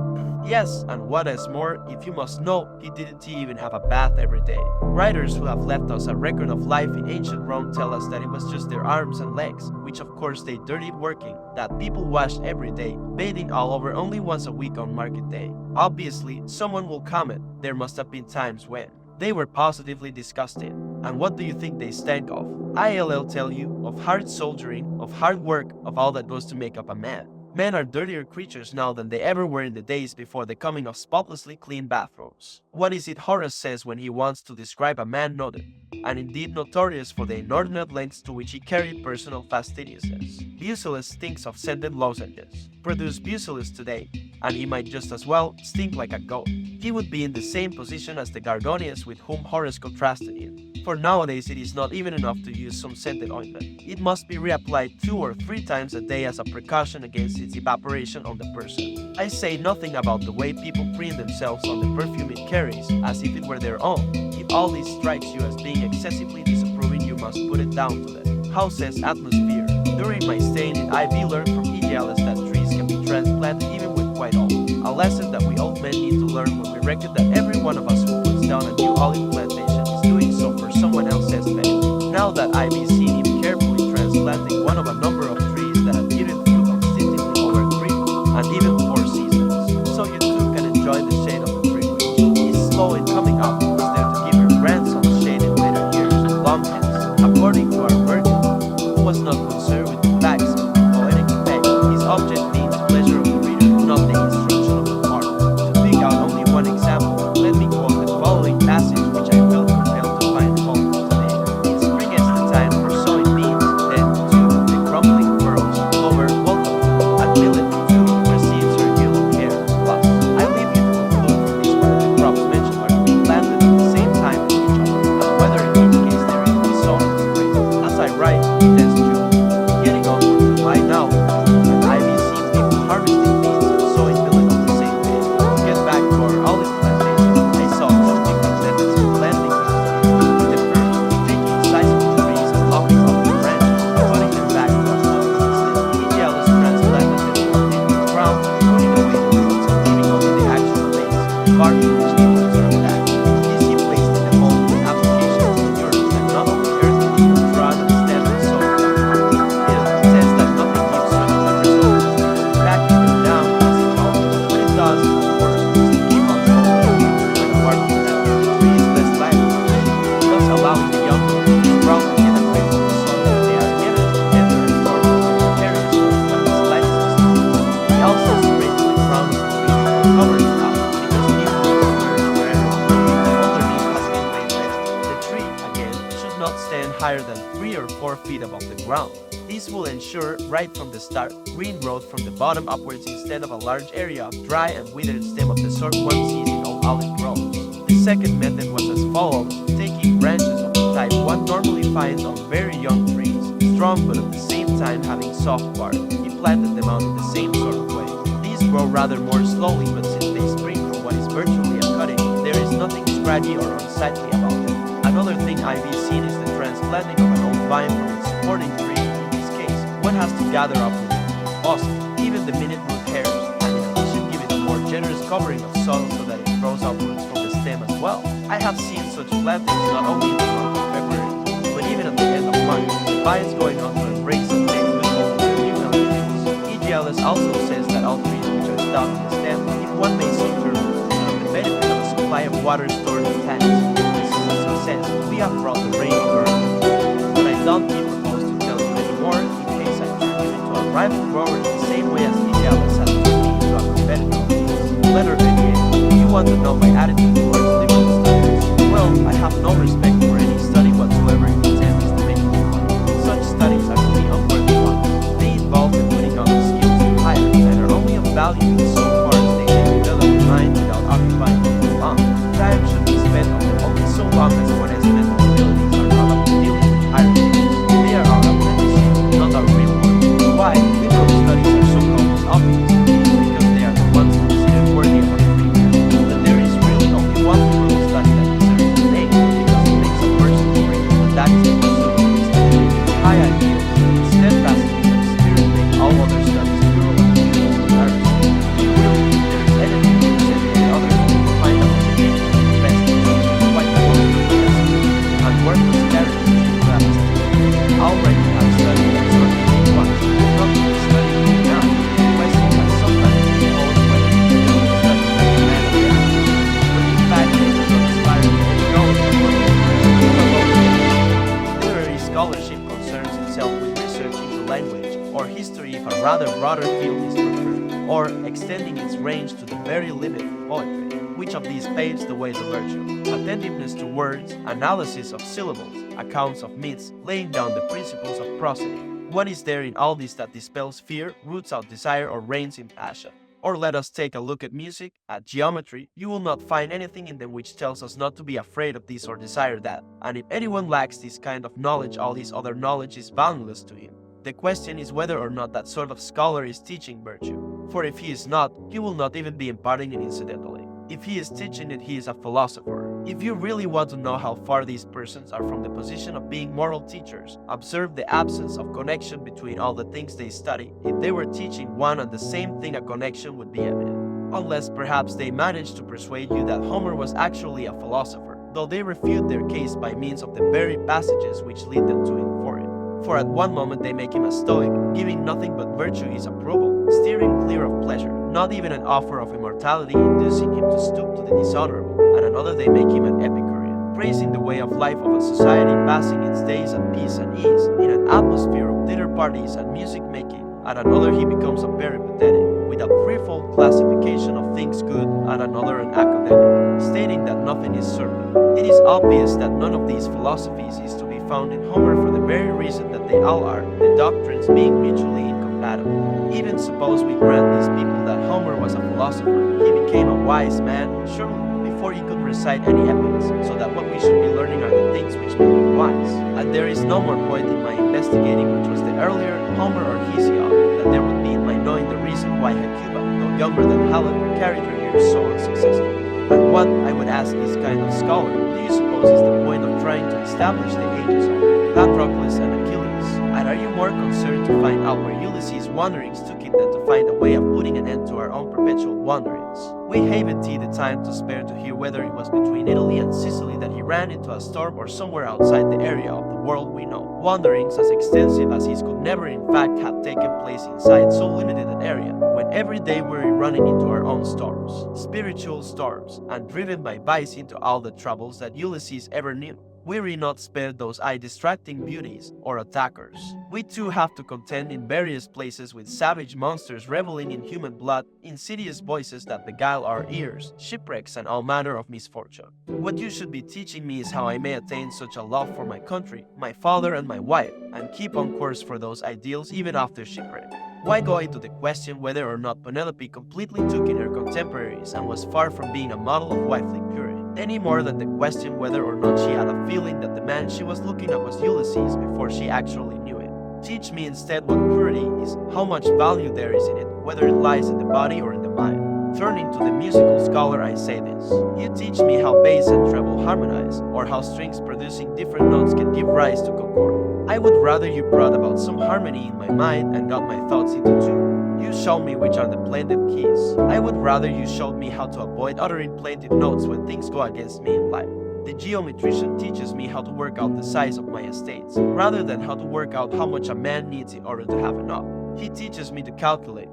Yes, and what is more, if you must know, he didn't even have a bath every day. Writers who have left us a record of life in ancient Rome tell us that it was just their arms and legs, which of course they dirtied working, that people washed every day, bathing all over only once a week on market day. Obviously, someone will comment, there must have been times when they were positively disgusting. And what do you think they stank of? I'll tell you, of hard soldiering, of hard work, of all that goes to make up a man. Men are dirtier creatures now than they ever were in the days before the coming of spotlessly clean bathrooms. What is it Horace says when he wants to describe a man noted, and indeed notorious for the inordinate lengths to which he carried personal fastidiousness? Bucellus stinks of scented lozenges. Produce Bucellus today, and he might just as well stink like a goat. He would be in the same position as the Gorgonians with whom Horace contrasted him. For nowadays it is not even enough to use some scented ointment. It must be reapplied 2 or 3 times a day as a precaution against its evaporation on the person. I say nothing about the way people preen themselves on the perfume it carries, as if it were their own. If all this strikes you as being excessively disapproving, you must put it down to them. How says Atmosphere? During my stay in Ivy learned from Aegialus that trees can be transplanted reckon that every one of us who puts down a new olive plantation is doing so for someone else's benefit. Now that I've seen him carefully transplanting one of a number of trees that have yielded fruit consistently over 3 and even 4 seasons, so you too can enjoy the shade of the tree which is slow in coming up, is there to give your grandson shade in later years, long hence. According to our virgin, who was not concerned with the facts of poetic effect, his object being the pleasure of the reader, not the instruction of the art. To pick out only one example, let me quote the following passage which I felt compelled to find fault today. In spring is the time for sowing beans, then too the crumbling furrows, clover, welcome, at millet too receives her yellow hair. Plus, I leave you to conclude from this whether the crops mentioned are to be planted at the same time as each other, and whether in each case there is to be sown in spring. As I write, it is June, getting on for July now, and I've seen people harvesting beans and sowing millet on the same day. To get back to our olive plantation, I saw two different methods of planting each tree. The first, taking sizable trees and lopping off the branches and putting them back to a pot. Epistles transplanted them in the ground, putting away the roots and leaving only the actual base, the bark which needs to turn back. These he placed in the hole with application of manure that not only earth but rod and stem and so on. It says that nothing gives such good results as backing them down as it all. What it does, of course, is to keep on holding when apart from that, the tree is less liable, thus allowing the young ones to sprout and get away from the soil that they are given to enter and form precarious holes when the slightest mistake. He also sprays the crown of the tree before covering it up, because new roots emerge wherever the older leaf has been laid bare. The tree, again, should not stand higher than 3 or 4 feet above the ground. This will ensure, right from the start, green growth from the bottom upwards instead of a large area of dry and withered stem of the sort one sees in all olive groves. The second method was as follows, taking branches of the type one normally finds on very young trees, strong but at the same time having soft bark. He planted them out in the same sort of way. These grow rather more slowly, but since they spring from what is virtually a cutting, there is nothing scraggy or unsightly about them. Another thing I've seen is the transplanting of an old vine from its supporting tree. In this case, one has to gather up with it. Also, even the minute root hairs, and in addition give it a more generous covering of soil so that it grows up roots from the stem as well. I have seen such plantings not only in the month of February, but even at the end of March, the vines going on to embrace and take with all their new elements. Epistles also says that all trees which are stout in the stem, if one may so term, have the benefit of a supply of water stored in tanks. This is a success. We have brought the rain on earth. But I don't propose to tell you anymore in case I turn you into a rival grower in the same way as Epistles has turned me into a competitor. Letter 88. You want to know my attitude towards liberal studies? Well, I have no respect for any study whatsoever if its end is to make me money. Such studies are to be unworthy ones. They involve the putting on of skills higher and are only of value insofar as they can develop the mind without occupying it too long. Time should be spent on them only so long as one's mental abilities are not up to dealing with higher things. They are our apprentices, not our real ones. Why liberal studies are so called obvious? Because they are the ones considered worthy of a free man. But there is really only one liberal study that deserves the name, because it makes a person free, and that is the pursuit of wisdom. High ideals, steadfastness, and spirit make all other studies pure and pure and embarrassing. Do you really think there is anything to set the others to find out the name of the best teacher, quite close to the best, and worthless characters to have already have studied and sort of made once, not to be studying now. The question has sometimes been posed whether the liberal study is a man of energy, but in fact it is not aspiring to any knowledge of what the person. Literary scholarship concerns itself with research into language, or history if a rather broader field is preferred, or extending its range to the very limit of poetry. Which of these paves the way to virtue? Attentiveness to words, analysis of syllables, accounts of myths, laying down the principles of prosody. What is there in all this that dispels fear, roots out desire, or reigns in passion? Or let us take a look at music, at geometry. You will not find anything in them which tells us not to be afraid of this or desire that. And if anyone lacks this kind of knowledge, all his other knowledge is boundless to him. The question is whether or not that sort of scholar is teaching virtue. For if he is not, he will not even be imparting it incidentally. If he is teaching it, he is a philosopher. If you really want to know how far these persons are from the position of being moral teachers, observe the absence of connection between all the things they study. If they were teaching one and the same thing, a connection would be evident. unless perhaps they manage to persuade you that Homer was actually a philosopher, though they refute their case by means of the very passages which lead them to infer it. For at one moment they make him a Stoic, giving nothing but virtue his approval, steering clear of pleasure, not even an offer of immortality inducing him to stoop to the dishonorable. At another they make him an Epicurean, praising the way of life of a society passing its days at peace and ease, in an atmosphere of dinner parties and music making. At another he becomes a peripatetic, with a threefold classification of things good, at another an academic, stating that nothing is certain. It is obvious that none of these philosophies is to be found in Homer for the very reason that they all are, the doctrines being mutually incompatible. Even suppose we grant these people that Homer was a philosopher, he became a wise man, surely, before he could recite any epics, so that what we should be learning are the things which make him wise. And there is no more point in my investigating which was the earlier, Homer or Hesiod, than there would be in my knowing the reason why Hecuba, though younger than Helen, carried her years so unsuccessfully. And what, I would ask this kind of scholar, do you suppose is the point of trying to establish the ages of Patroclus and Achilles? And are you more concerned to find out where Ulysses' wanderings took him than to find a way of putting an end to our own perpetual wanderings? We haven't the time to spare to hear whether it was between Italy and Sicily that he ran into a storm or somewhere outside the area of the world we know. Wanderings as extensive as his could never in fact have taken place inside so limited an area, when every day we're running into our own storms, spiritual storms, and driven by vice into all the troubles that Ulysses ever knew. Weary not spare those eye-distracting beauties, or attackers. We too have to contend in various places with savage monsters reveling in human blood, insidious voices that beguile our ears, shipwrecks and all manner of misfortune. What you should be teaching me is how I may attain such a love for my country, my father and my wife, and keep on course for those ideals even after shipwreck. Why go into the question whether or not Penelope completely took in her contemporaries and was far from being a model of wifely purity, any more than the question whether or not she had a feeling that the man she was looking at was Ulysses before she actually knew it? Teach me instead what purity is, how much value there is in it, whether it lies in the body or in the mind. Turning to the musical scholar, I say this: you teach me how bass and treble harmonize, or how strings producing different notes can give rise to concord. I would rather you brought about some harmony in my mind and got my thoughts into tune. You show me which are the plaintive keys. I would rather you showed me how to avoid uttering plaintive notes when things go against me in life. The geometrician teaches me how to work out the size of my estates, rather than how to work out how much a man needs in order to have enough. He teaches me to calculate,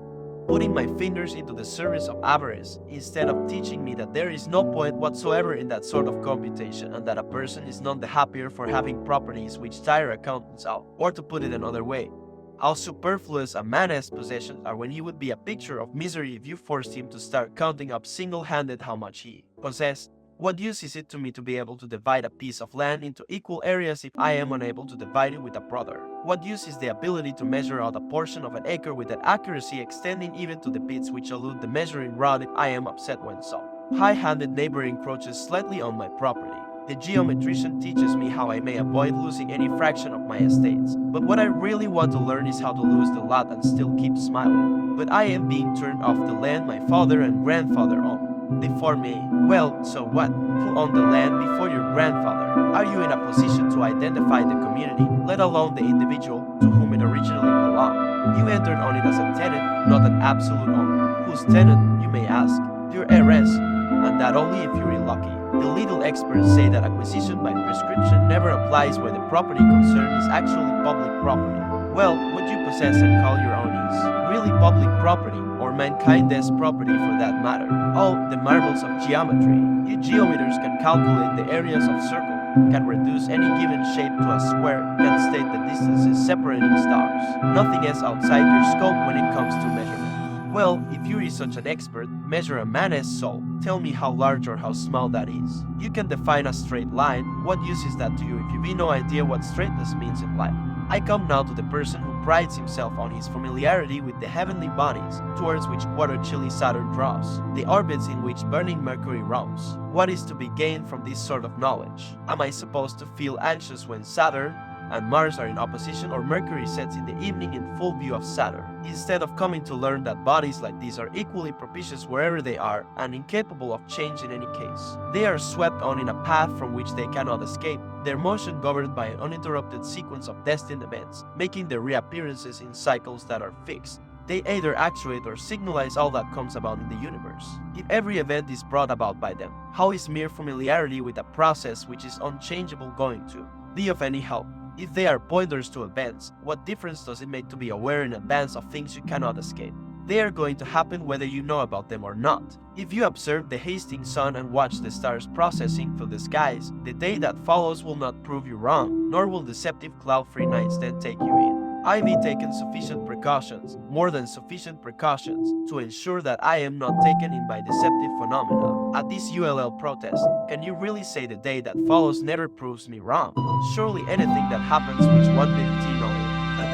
putting my fingers into the service of avarice, instead of teaching me that there is no point whatsoever in that sort of computation, and that a person is none the happier for having properties which tire accountants out. Or to put it another way, how superfluous a man's possessions are when he would be a picture of misery if you forced him to start counting up single-handed how much he possessed. What use is it to me to be able to divide a piece of land into equal areas if I am unable to divide it with a brother? What use is the ability to measure out a portion of an acre with an accuracy extending even to the bits which elude the measuring rod if I am upset when so high-handed neighbor encroaches slightly on my property? The geometrician teaches me how I may avoid losing any fraction of my estates. But what I really want to learn is how to lose the lot and still keep smiling. But I am being turned off the land my father and grandfather owned. Before me, well, so what? Who owned the land before your grandfather? Are you in a position to identify the community, let alone the individual, to whom it originally belonged? You entered on it as a tenant, not an absolute owner. Whose tenant, you may ask? Your heiress, and that only if you're lucky. The legal experts say that acquisition by prescription never applies where the property concerned is actually public property. Well, what you possess and call your own is really public property, or mankind's property for that matter. Oh, the marvels of geometry. You geometers can calculate the areas of circles, can reduce any given shape to a square, can state the distances separating stars. Nothing is outside your scope when it comes to measurement. Well, if you are such an expert, measure a man's soul. Tell me how large or how small that is. You can define a straight line. What use is that to you if you have no idea what straightness means in life? I come now to the person who prides himself on his familiarity with the heavenly bodies, towards which quarter-chilly Saturn draws, the orbits in which burning Mercury roams. What is to be gained from this sort of knowledge? Am I supposed to feel anxious when Saturn and Mars are in opposition, or Mercury sets in the evening in full view of Saturn, instead of coming to learn that bodies like these are equally propitious wherever they are and incapable of change in any case? They are swept on in a path from which they cannot escape, their motion governed by an uninterrupted sequence of destined events, making their reappearances in cycles that are fixed. They either actuate or signalize all that comes about in the universe. If every event is brought about by them, how is mere familiarity with a process which is unchangeable going to be of any help? If they are pointers to events, what difference does it make to be aware in advance of things you cannot escape? They are going to happen whether you know about them or not. If you observe the hasting sun and watch the stars processing through the skies, the day that follows will not prove you wrong, nor will deceptive cloud-free nights then take you in. I've taken sufficient precautions, more than sufficient precautions, to ensure that I am not taken in by deceptive phenomena. At this ULL protest, can you really say the day that follows never proves me wrong? Surely anything that happens which one didn't know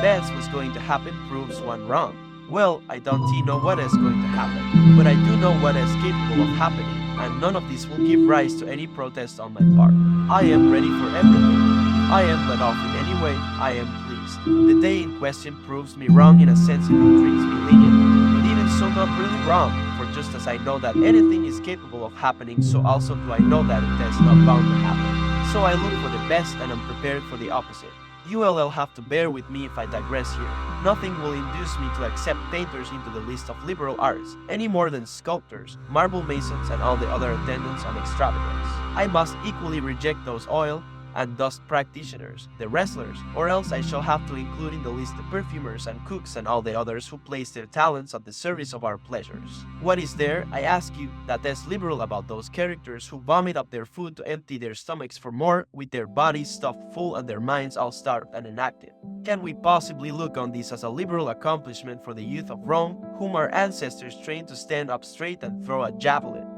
advance was going to happen proves one wrong. Well, I don't know what is going to happen, but I do know what is capable of happening, and none of this will give rise to any protest on my part. I am ready for everything. If I am let off in any way, I am pleased. The day in question proves me wrong in a sense it treats me lenient, but even so not really wrong, for just as I know that anything is capable of happening, so also do I know that it is not bound to happen. So I look for the best and am prepared for the opposite. You'll have to bear with me if I digress here. Nothing will induce me to accept painters into the list of liberal arts, any more than sculptors, marble masons, and all the other attendants on extravagance. I must equally reject those oil and dust practitioners, the wrestlers, or else I shall have to include in the list the perfumers and cooks and all the others who place their talents at the service of our pleasures. What is there, I ask you, that is liberal about those characters who vomit up their food to empty their stomachs for more, with their bodies stuffed full and their minds all starved and inactive? Can we possibly look on this as a liberal accomplishment for the youth of Rome, whom our ancestors trained to stand up straight and throw a javelin,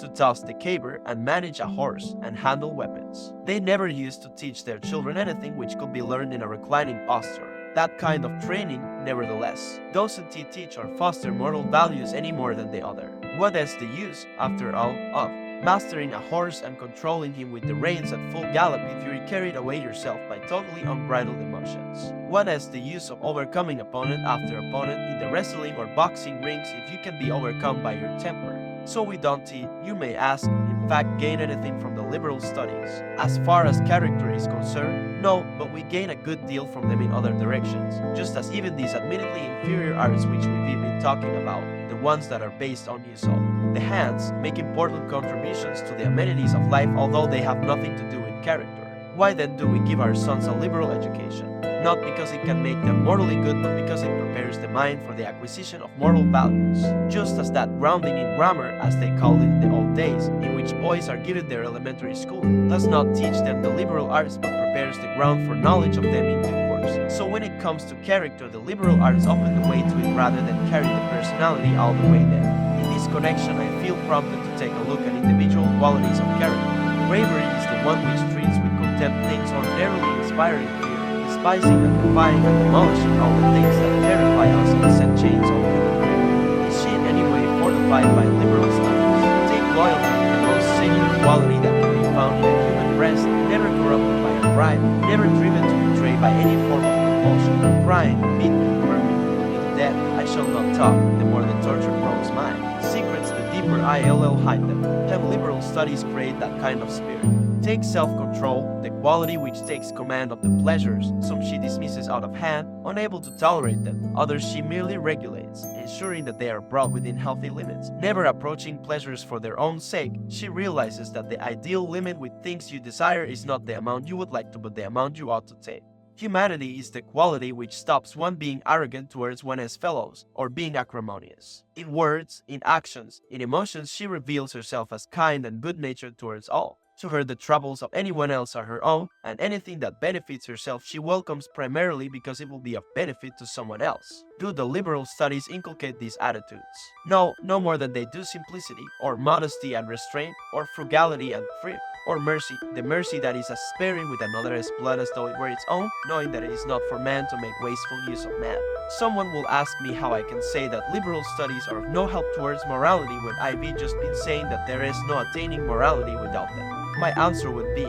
to toss the caber and manage a horse and handle weapons? They never used to teach their children anything which could be learned in a reclining posture. That kind of training, nevertheless, doesn't teach or foster moral values any more than the other. What is the use, after all, of mastering a horse and controlling him with the reins at full gallop if you're carried away yourself by totally unbridled emotions? What is the use of overcoming opponent after opponent in the wrestling or boxing rings if you can be overcome by your temper? So we don't, you may ask, in fact gain anything from the liberal studies. As far as character is concerned, no, but we gain a good deal from them in other directions, just as even these admittedly inferior arts which we've been talking about, the ones that are based on use of the hands, make important contributions to the amenities of life although they have nothing to do with character. Why then do we give our sons a liberal education? Not because it can make them morally good, but because it prepares the mind for the acquisition of moral values. Just as that grounding in grammar, as they called it in the old days, in which boys are given their elementary school, does not teach them the liberal arts but prepares the ground for knowledge of them in due course. So when it comes to character, the liberal arts open the way to it rather than carry the personality all the way there. In this connection, I feel prompted to take a look at individual qualities of character. Bravery is the one which treats with contempt things ordinarily inspiring fear, despising and defying and demolishing all the things that terrify us and set chains on human fear. Is she in any way fortified by liberal studies? Take loyalty, the most sacred quality that can be found in a human breast, never corrupted by a bribe, never driven to betray by any form of compulsion, crying, beaten, burning, in death, I shall not talk, the more the torture probes mine. Secrets, the deeper I'll hide them. Have liberal studies create that kind of spirit? Take self-control, the quality which takes command of the pleasures. Some she dismisses out of hand, unable to tolerate them. Others she merely regulates, ensuring that they are brought within healthy limits. Never approaching pleasures for their own sake, she realizes that the ideal limit with things you desire is not the amount you would like to, but the amount you ought to take. Humanity is the quality which stops one being arrogant towards one's fellows, or being acrimonious. In words, in actions, in emotions, she reveals herself as kind and good-natured towards all. To her, the troubles of anyone else are her own, and anything that benefits herself she welcomes primarily because it will be of benefit to someone else. Do the liberal studies inculcate these attitudes? No, no more than they do simplicity, or modesty and restraint, or frugality and thrift, or mercy, the mercy that is as sparing with another's blood as though it were its own, knowing that it is not for man to make wasteful use of man. Someone will ask me how I can say that liberal studies are of no help towards morality when I've just been saying that there is no attaining morality without them. My answer would be,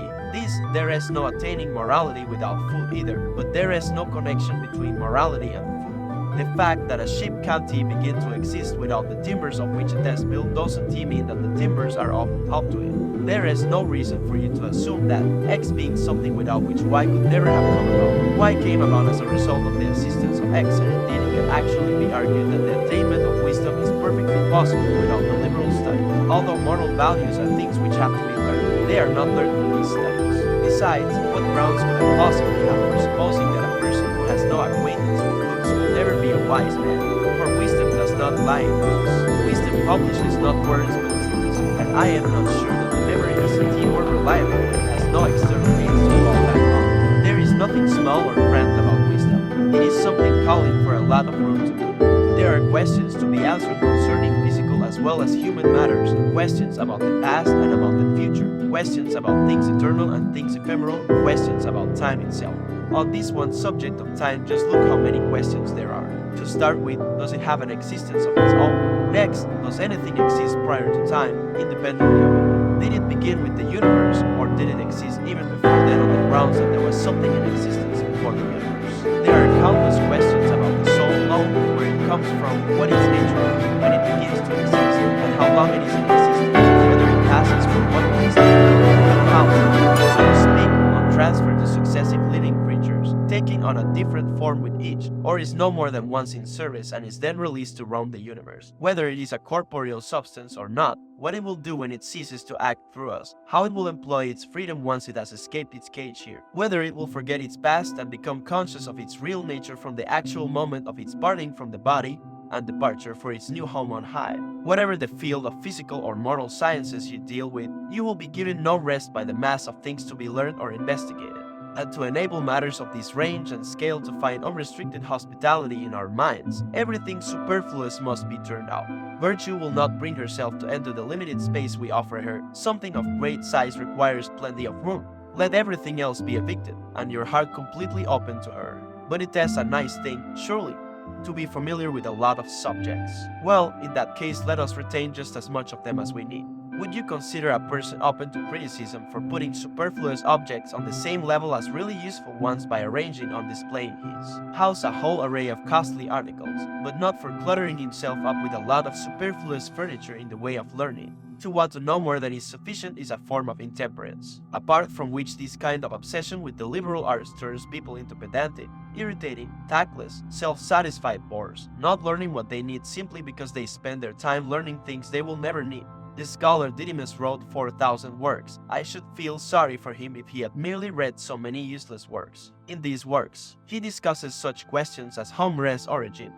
there is no attaining morality without food either, but there is no connection between morality and food. The fact that a ship can't begin to exist without the timbers of which it is built doesn't mean that the timbers are often up to it. There is no reason for you to assume that X being something without which Y could never have come about. Y came about as a result of the existence of X, and indeed it can actually be argued that the attainment of wisdom is perfectly possible without the liberal study. Although moral values are things which have to be learned, they are not learned through these studies. Besides, what grounds could I possibly have for supposing that a person who has no acquaintance with books will never be a wise man? For wisdom does not lie in books. Wisdom publishes not words but truths, and I am not sure that the memory is indeed more reliable when it has no external means to fall back on. There is nothing small or grand about wisdom. It is something calling for a lot of room to move. There are questions to be answered concerning physical as well as human matters, questions about the past and about the future, questions about things eternal and things ephemeral, questions about time itself. On this one subject of time, just look how many questions there are. To start with, does it have an existence of its own? Next, does anything exist prior to time, independently of it? Did it begin with the universe, or did it exist even before then on the grounds that there was something in existence before the universe? There are countless questions about the soul alone, where it comes from, what its nature is, when it begins to exist, and how long it is in existence, whether it passes from one place to another, and how, so to speak, on transfer to successive living creatures, taking on a different form with each, or is no more than once in service and is then released to roam the universe, whether it is a corporeal substance or not, what it will do when it ceases to act through us, how it will employ its freedom once it has escaped its cage here, whether it will forget its past and become conscious of its real nature from the actual moment of its parting from the body and departure for its new home on high. Whatever the field of physical or moral sciences you deal with, you will be given no rest by the mass of things to be learned or investigated. And to enable matters of this range and scale to find unrestricted hospitality in our minds, everything superfluous must be turned out. Virtue will not bring herself to enter the limited space we offer her. Something of great size requires plenty of room. Let everything else be evicted, and your heart completely open to her. But it is a nice thing, surely, to be familiar with a lot of subjects. Well, in that case, let us retain just as much of them as we need. Would you consider a person open to criticism for putting superfluous objects on the same level as really useful ones by arranging on displaying his house a whole array of costly articles, but not for cluttering himself up with a lot of superfluous furniture in the way of learning? To want to know more than is sufficient is a form of intemperance, apart from which this kind of obsession with the liberal arts turns people into pedantic, irritating, tactless, self-satisfied bores, not learning what they need simply because they spend their time learning things they will never need. The scholar Didymus wrote 4,000 works. I should feel sorry for him if he had merely read so many useless works. In these works, he discusses such questions as Homer's origin,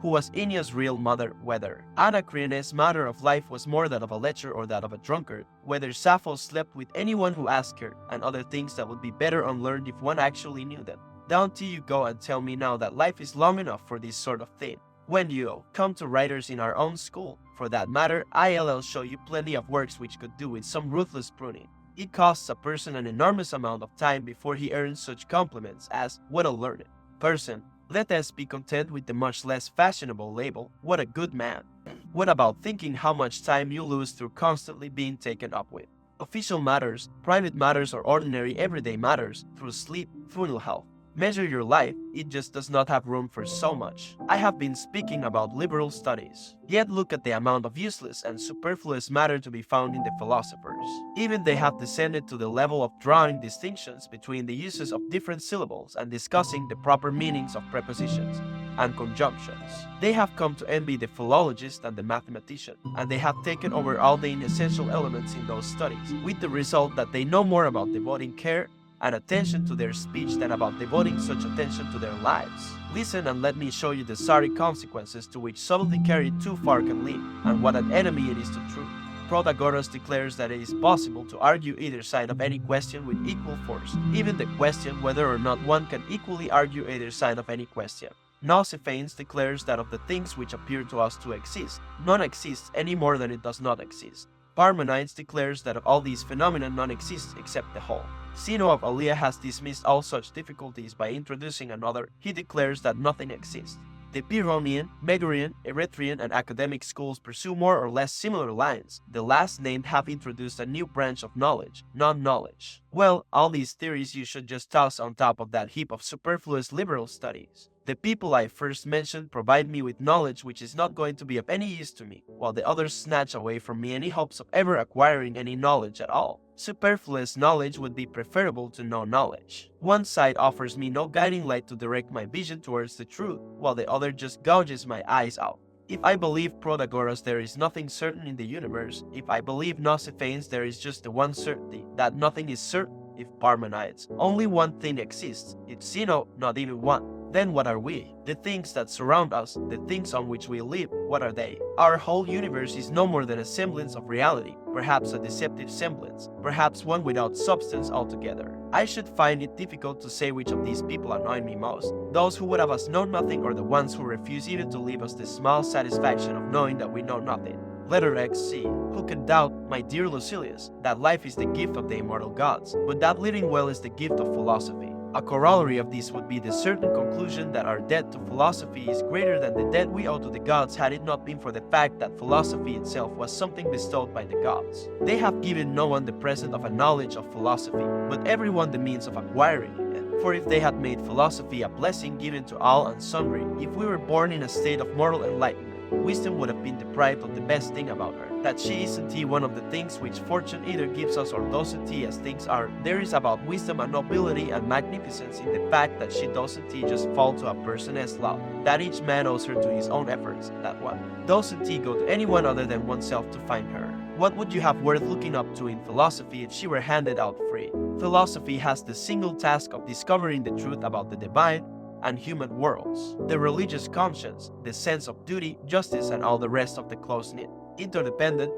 who was Aeneas' real mother, whether Anacreon's matter of life was more that of a lecher or that of a drunkard, whether Sappho slept with anyone who asked her, and other things that would be better unlearned if one actually knew them. Down to you go and tell me now that life is long enough for this sort of thing. When you come to writers in our own school, for that matter, I'll show you plenty of works which could do with some ruthless pruning. It costs a person an enormous amount of time before he earns such compliments as, what a learned person. Let us be content with the much less fashionable label, what a good man. What about thinking how much time you lose through constantly being taken up with official matters, private matters, or ordinary everyday matters, through sleep, through ill health? Measure your life, it just does not have room for so much. I have been speaking about liberal studies. Yet look at the amount of useless and superfluous matter to be found in the philosophers. Even they have descended to the level of drawing distinctions between the uses of different syllables and discussing the proper meanings of prepositions and conjunctions. They have come to envy the philologist and the mathematician, and they have taken over all the inessential elements in those studies, with the result that they know more about devoting care and attention to their speech than about devoting such attention to their lives. Listen and let me show you the sorry consequences to which subtlety carried too far can lead, and what an enemy it is to truth. Protagoras declares that it is possible to argue either side of any question with equal force, even the question whether or not one can equally argue either side of any question. Nausiphanes declares that of the things which appear to us to exist, none exists any more than it does not exist. Parmenides declares that of all these phenomena none exists except the whole. Zeno of Elea has dismissed all such difficulties by introducing another. He declares that nothing exists. The Pyrrhonian, Megarian, Eretrian, and academic schools pursue more or less similar lines. The last named have introduced a new branch of knowledge, non-knowledge. Well, all these theories you should just toss on top of that heap of superfluous liberal studies. The people I first mentioned provide me with knowledge which is not going to be of any use to me, while the others snatch away from me any hopes of ever acquiring any knowledge at all. Superfluous knowledge would be preferable to no knowledge. One side offers me no guiding light to direct my vision towards the truth, while the other just gouges my eyes out. If I believe Protagoras there is nothing certain in the universe, if I believe Nausiphanes there is just the one certainty, that nothing is certain, if Parmenides only one thing exists, if Zeno not even one, then what are we? The things that surround us, the things on which we live, what are they? Our whole universe is no more than a semblance of reality, perhaps a deceptive semblance, perhaps one without substance altogether. I should find it difficult to say which of these people annoy me most, those who would have us know nothing or the ones who refuse even to leave us the small satisfaction of knowing that we know nothing. Letter XC. Who can doubt, my dear Lucilius, that life is the gift of the immortal gods, but that living well is the gift of philosophy? A corollary of this would be the certain conclusion that our debt to philosophy is greater than the debt we owe to the gods had it not been for the fact that philosophy itself was something bestowed by the gods. They have given no one the present of a knowledge of philosophy, but everyone the means of acquiring it. For if they had made philosophy a blessing given to all and sundry, if we were born in a state of moral enlightenment, wisdom would have been deprived of the best thing about her, that she isn't one of the things which fortune either gives us or doesn't as things are. There is about wisdom a nobility and magnificence in the fact that she doesn't just fall to a person as love, that each man owes her to his own efforts, that one doesn't go to anyone other than oneself to find her. What would you have worth looking up to in philosophy if she were handed out free? Philosophy has the single task of discovering the truth about the divine and human worlds, the religious conscience, the sense of duty, justice, and all the rest of the close-knit, interdependent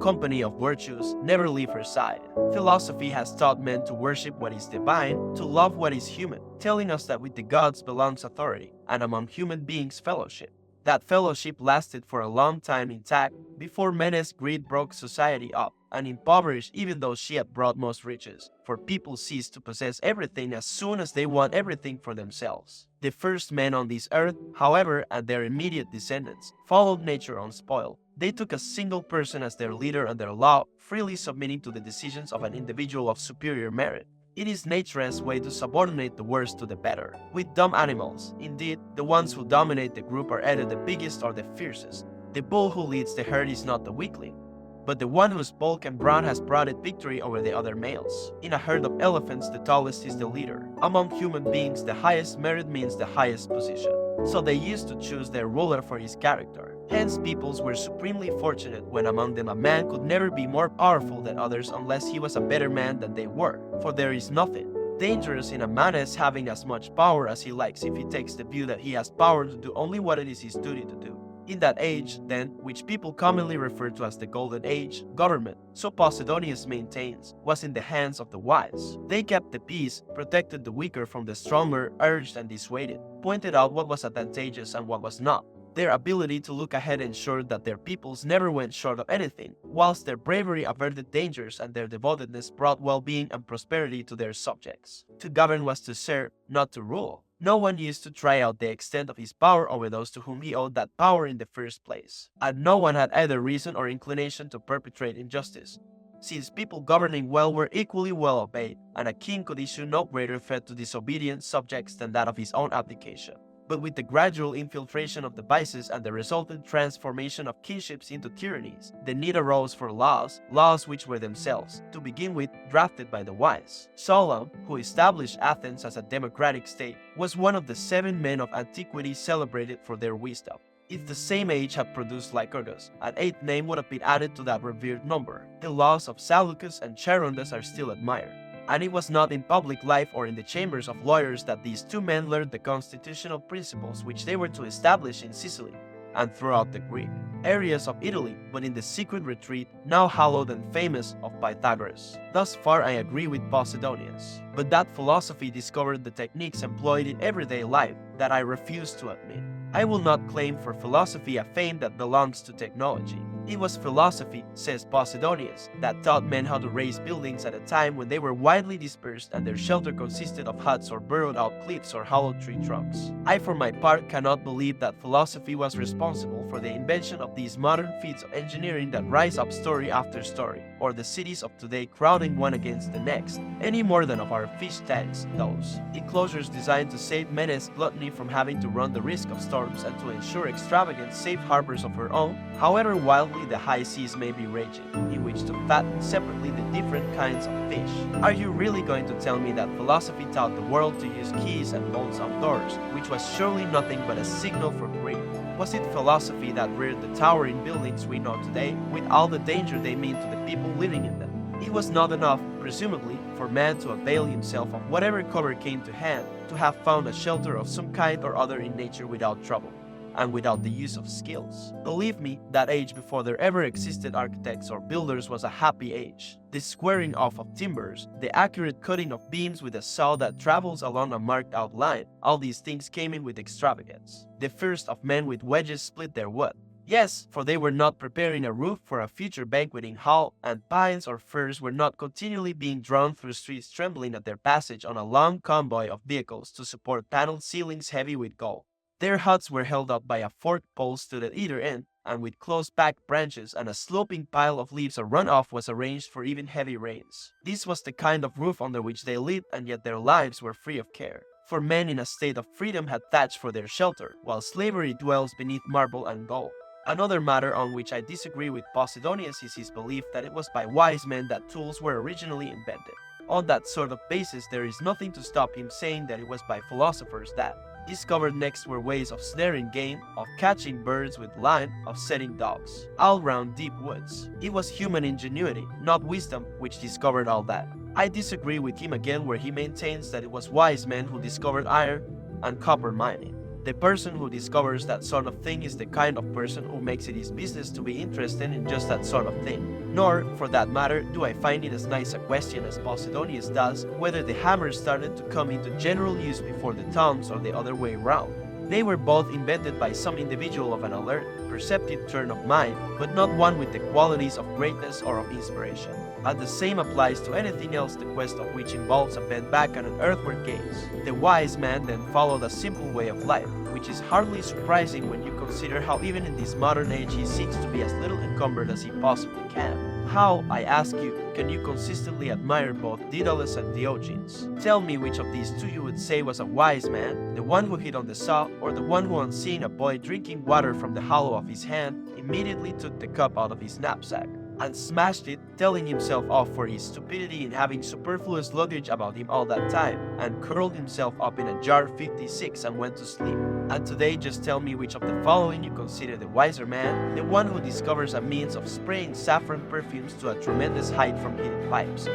company of virtues never leave her side. Philosophy has taught men to worship what is divine, to love what is human, telling us that with the gods belongs authority, and among human beings fellowship. That fellowship lasted for a long time intact before men's greed broke society up and impoverished even though she had brought most riches, for people cease to possess everything as soon as they want everything for themselves. The first men on this earth, however, and their immediate descendants, followed nature unspoiled. They took a single person as their leader and their law, freely submitting to the decisions of an individual of superior merit. It is nature's way to subordinate the worse to the better. With dumb animals, indeed, the ones who dominate the group are either the biggest or the fiercest. The bull who leads the herd is not the weakling, but the one whose bulk and brawn has brought it victory over the other males. In a herd of elephants, the tallest is the leader. Among human beings, the highest merit means the highest position. So they used to choose their ruler for his character. Hence, peoples were supremely fortunate when among them a man could never be more powerful than others unless he was a better man than they were. For there is nothing dangerous in a man as having as much power as he likes if he takes the view that he has power to do only what it is his duty to do. In that age, then, which people commonly refer to as the Golden Age, government, so Posidonius maintains, was in the hands of the wise. They kept the peace, protected the weaker from the stronger, urged and dissuaded, pointed out what was advantageous and what was not. Their ability to look ahead ensured that their peoples never went short of anything, whilst their bravery averted dangers and their devotedness brought well-being and prosperity to their subjects. To govern was to serve, not to rule. No one used to try out the extent of his power over those to whom he owed that power in the first place, and no one had either reason or inclination to perpetrate injustice, since people governing well were equally well obeyed, and a king could issue no greater threat to disobedient subjects than that of his own abdication. But with the gradual infiltration of the vices and the resultant transformation of kingships into tyrannies, the need arose for laws which were themselves, to begin with, drafted by the wise. Solon, who established Athens as a democratic state, was one of the 7 men of antiquity celebrated for their wisdom. If the same age had produced Lycurgus, an 8th name would have been added to that revered number. The laws of Seleucus and Charondas are still admired. And it was not in public life or in the chambers of lawyers that these 2 men learned the constitutional principles which they were to establish in Sicily and throughout the Greek areas of Italy, but in the secret retreat, now hallowed and famous, of Pythagoras. Thus far I agree with Posidonius. But that philosophy discovered the techniques employed in everyday life that I refuse to admit. I will not claim for philosophy a fame that belongs to technology. It was philosophy, says Posidonius, that taught men how to raise buildings at a time when they were widely dispersed and their shelter consisted of huts or burrowed out cliffs or hollow tree trunks. I for my part cannot believe that philosophy was responsible for the invention of these modern feats of engineering that rise up story after story, or the cities of today crowding one against the next, any more than of our fish tanks, those enclosures designed to save men's gluttony from having to run the risk of storms and to ensure extravagant safe harbors of her own, however wildly the high seas may be raging, in which to fatten separately the different kinds of fish. Are you really going to tell me that philosophy taught the world to use keys and bolts outdoors, which was surely nothing but a signal for greed? Was it philosophy that reared the towering buildings we know today, with all the danger they mean to the people living in them? It was not enough, presumably, for man to avail himself of whatever cover came to hand, to have found a shelter of some kind or other in nature without trouble, and without the use of skills. Believe me, that age before there ever existed architects or builders was a happy age. The squaring off of timbers, the accurate cutting of beams with a saw that travels along a marked out line, all these things came in with extravagance. The first of men with wedges split their wood. Yes, for they were not preparing a roof for a future banqueting hall, and pines or firs were not continually being drawn through streets trembling at their passage on a long convoy of vehicles to support paneled ceilings heavy with gold. Their huts were held up by a forked pole stood at either end, and with close-packed branches and a sloping pile of leaves a runoff was arranged for even heavy rains. This was the kind of roof under which they lived, and yet their lives were free of care. For men in a state of freedom had thatch for their shelter, while slavery dwells beneath marble and gold. Another matter on which I disagree with Posidonius is his belief that it was by wise men that tools were originally invented. On that sort of basis, there is nothing to stop him saying that it was by philosophers that discovered next were ways of snaring game, of catching birds with line, of setting dogs, all round deep woods. It was human ingenuity, not wisdom, which discovered all that. I disagree with him again where he maintains that it was wise men who discovered iron and copper mining. The person who discovers that sort of thing is the kind of person who makes it his business to be interested in just that sort of thing. Nor, for that matter, do I find it as nice a question as Posidonius does whether the hammer started to come into general use before the tongs or the other way round. They were both invented by some individual of an alert, perceptive turn of mind, but not one with the qualities of greatness or of inspiration. And the same applies to anything else the quest of which involves a bent back and an earthward gaze. The wise man then followed a simple way of life, which is hardly surprising when you consider how even in this modern age he seeks to be as little encumbered as he possibly can. How, I ask you, can you consistently admire both Daedalus and Diogenes? Tell me which of these two you would say was a wise man, the one who hit on the saw, or the one who, on seeing a boy drinking water from the hollow of his hand, immediately took the cup out of his knapsack and smashed it, telling himself off for his stupidity in having superfluous luggage about him all that time, and curled himself up in a jar 56 and went to sleep. And today, just tell me which of the following you consider the wiser man, the one who discovers a means of spraying saffron perfumes to a tremendous height from hidden pipes,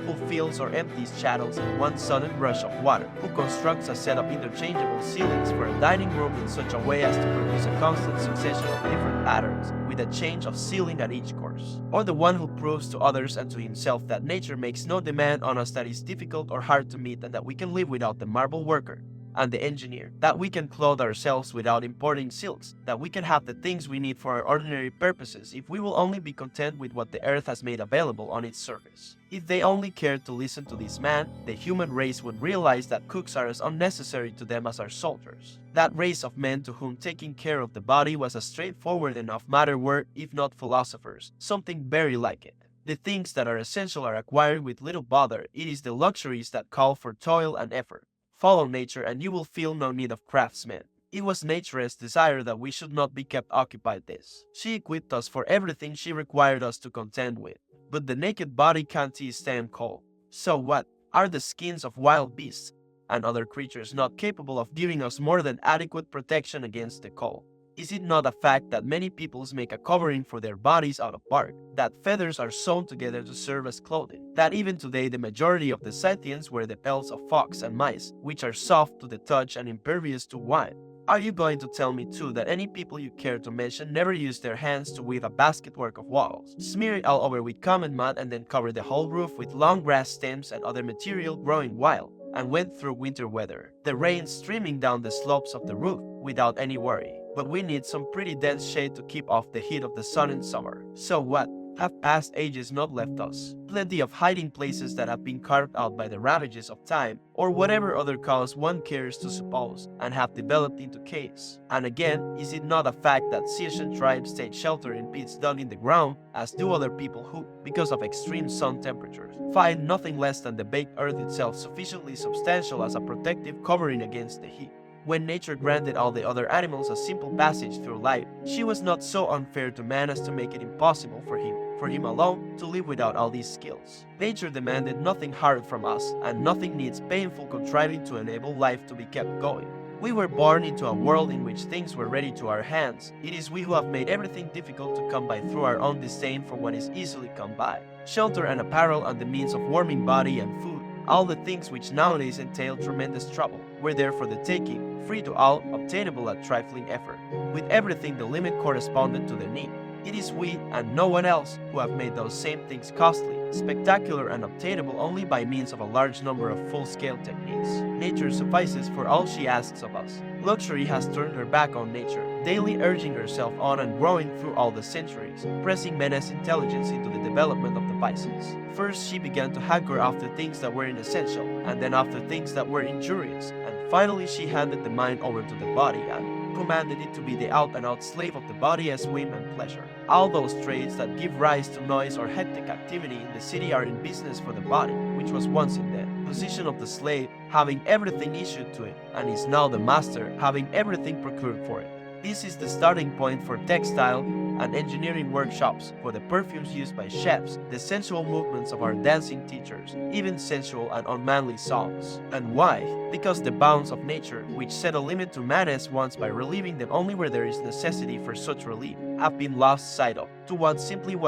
who fills or empties channels in one sudden rush of water, who constructs a set of interchangeable ceilings for a dining room in such a way as to produce a constant succession of different patterns, with a change of ceiling at each course, or the one who proves to others and to himself that nature makes no demand on us that is difficult or hard to meet, and that we can live without the marble worker and the engineer, that we can clothe ourselves without importing silks, that we can have the things we need for our ordinary purposes if we will only be content with what the earth has made available on its surface. If they only cared to listen to this man, the human race would realize that cooks are as unnecessary to them as our soldiers. That race of men to whom taking care of the body was a straightforward enough matter were, if not philosophers, something very like it. The things that are essential are acquired with little bother. It is the luxuries that call for toil and effort. Follow nature and you will feel no need of craftsmen. It was nature's desire that we should not be kept occupied this. She equipped us for everything she required us to contend with. But the naked body can't stand cold. So what? Are the skins of wild beasts and other creatures not capable of giving us more than adequate protection against the cold? Is it not a fact that many peoples make a covering for their bodies out of bark, that feathers are sewn together to serve as clothing, that even today the majority of the Scythians wear the pelts of fox and mice, which are soft to the touch and impervious to wine? Are you going to tell me too that any people you care to mention never use their hands to weave a basketwork of wattles, smear it all over with common mud, and then cover the whole roof with long grass stems and other material growing wild, and went through winter weather, the rain streaming down the slopes of the roof, without any worry? but we need some pretty dense shade to keep off the heat of the sun in summer. So what? Have past ages not left us plenty of hiding places that have been carved out by the ravages of time, or whatever other cause one cares to suppose, and have developed into caves? And again, is it not a fact that Sicilian tribes take shelter in pits dug in the ground, as do other people who, because of extreme sun temperatures, find nothing less than the baked earth itself sufficiently substantial as a protective covering against the heat? When nature granted all the other animals a simple passage through life, she was not so unfair to man as to make it impossible for him alone, to live without all these skills. Nature demanded nothing hard from us, and nothing needs painful contriving to enable life to be kept going. We were born into a world in which things were ready to our hands. It is we who have made everything difficult to come by through our own disdain for what is easily come by. Shelter and apparel and the means of warming body and food, all the things which nowadays entail tremendous trouble, were there for the taking, free to all, obtainable at trifling effort. With everything the limit corresponded to the need. It is we, and no one else, who have made those same things costly, spectacular and obtainable only by means of a large number of full-scale techniques. Nature suffices for all she asks of us. Luxury has turned her back on nature, daily urging herself on and growing through all the centuries, pressing men's intelligence into the development of the vices. First she began to hanker after things that were inessential, and then after things that were injurious, and finally she handed the mind over to the body and commanded it to be the out-and-out slave of the body as whim and pleasure. All those trades that give rise to noise or hectic activity in the city are in business for the body, which was once in the position of the slave, having everything issued to it, and is now the master, having everything procured for it. This is the starting point for textile and engineering workshops, for the perfumes used by chefs, the sensual movements of our dancing teachers, even sensual and unmanly songs. And why? Because the bounds of nature, which set a limit to man's wants by relieving them only where there is necessity for such relief, have been lost sight of, to what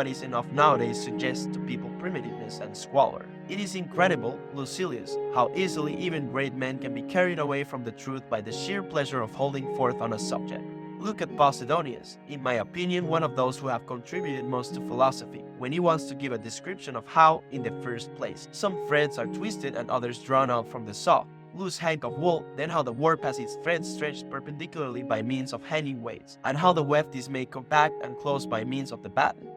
is enough nowadays suggests to people primitiveness and squalor. It is incredible, Lucilius, how easily even great men can be carried away from the truth by the sheer pleasure of holding forth on a subject. Look at Posidonius, in my opinion one of those who have contributed most to philosophy, when he wants to give a description of how, in the first place, some threads are twisted and others drawn out from the saw, loose hank of wool, then how the warp has its threads stretched perpendicularly by means of hanging weights, and how the weft is made compact and close by means of the batten.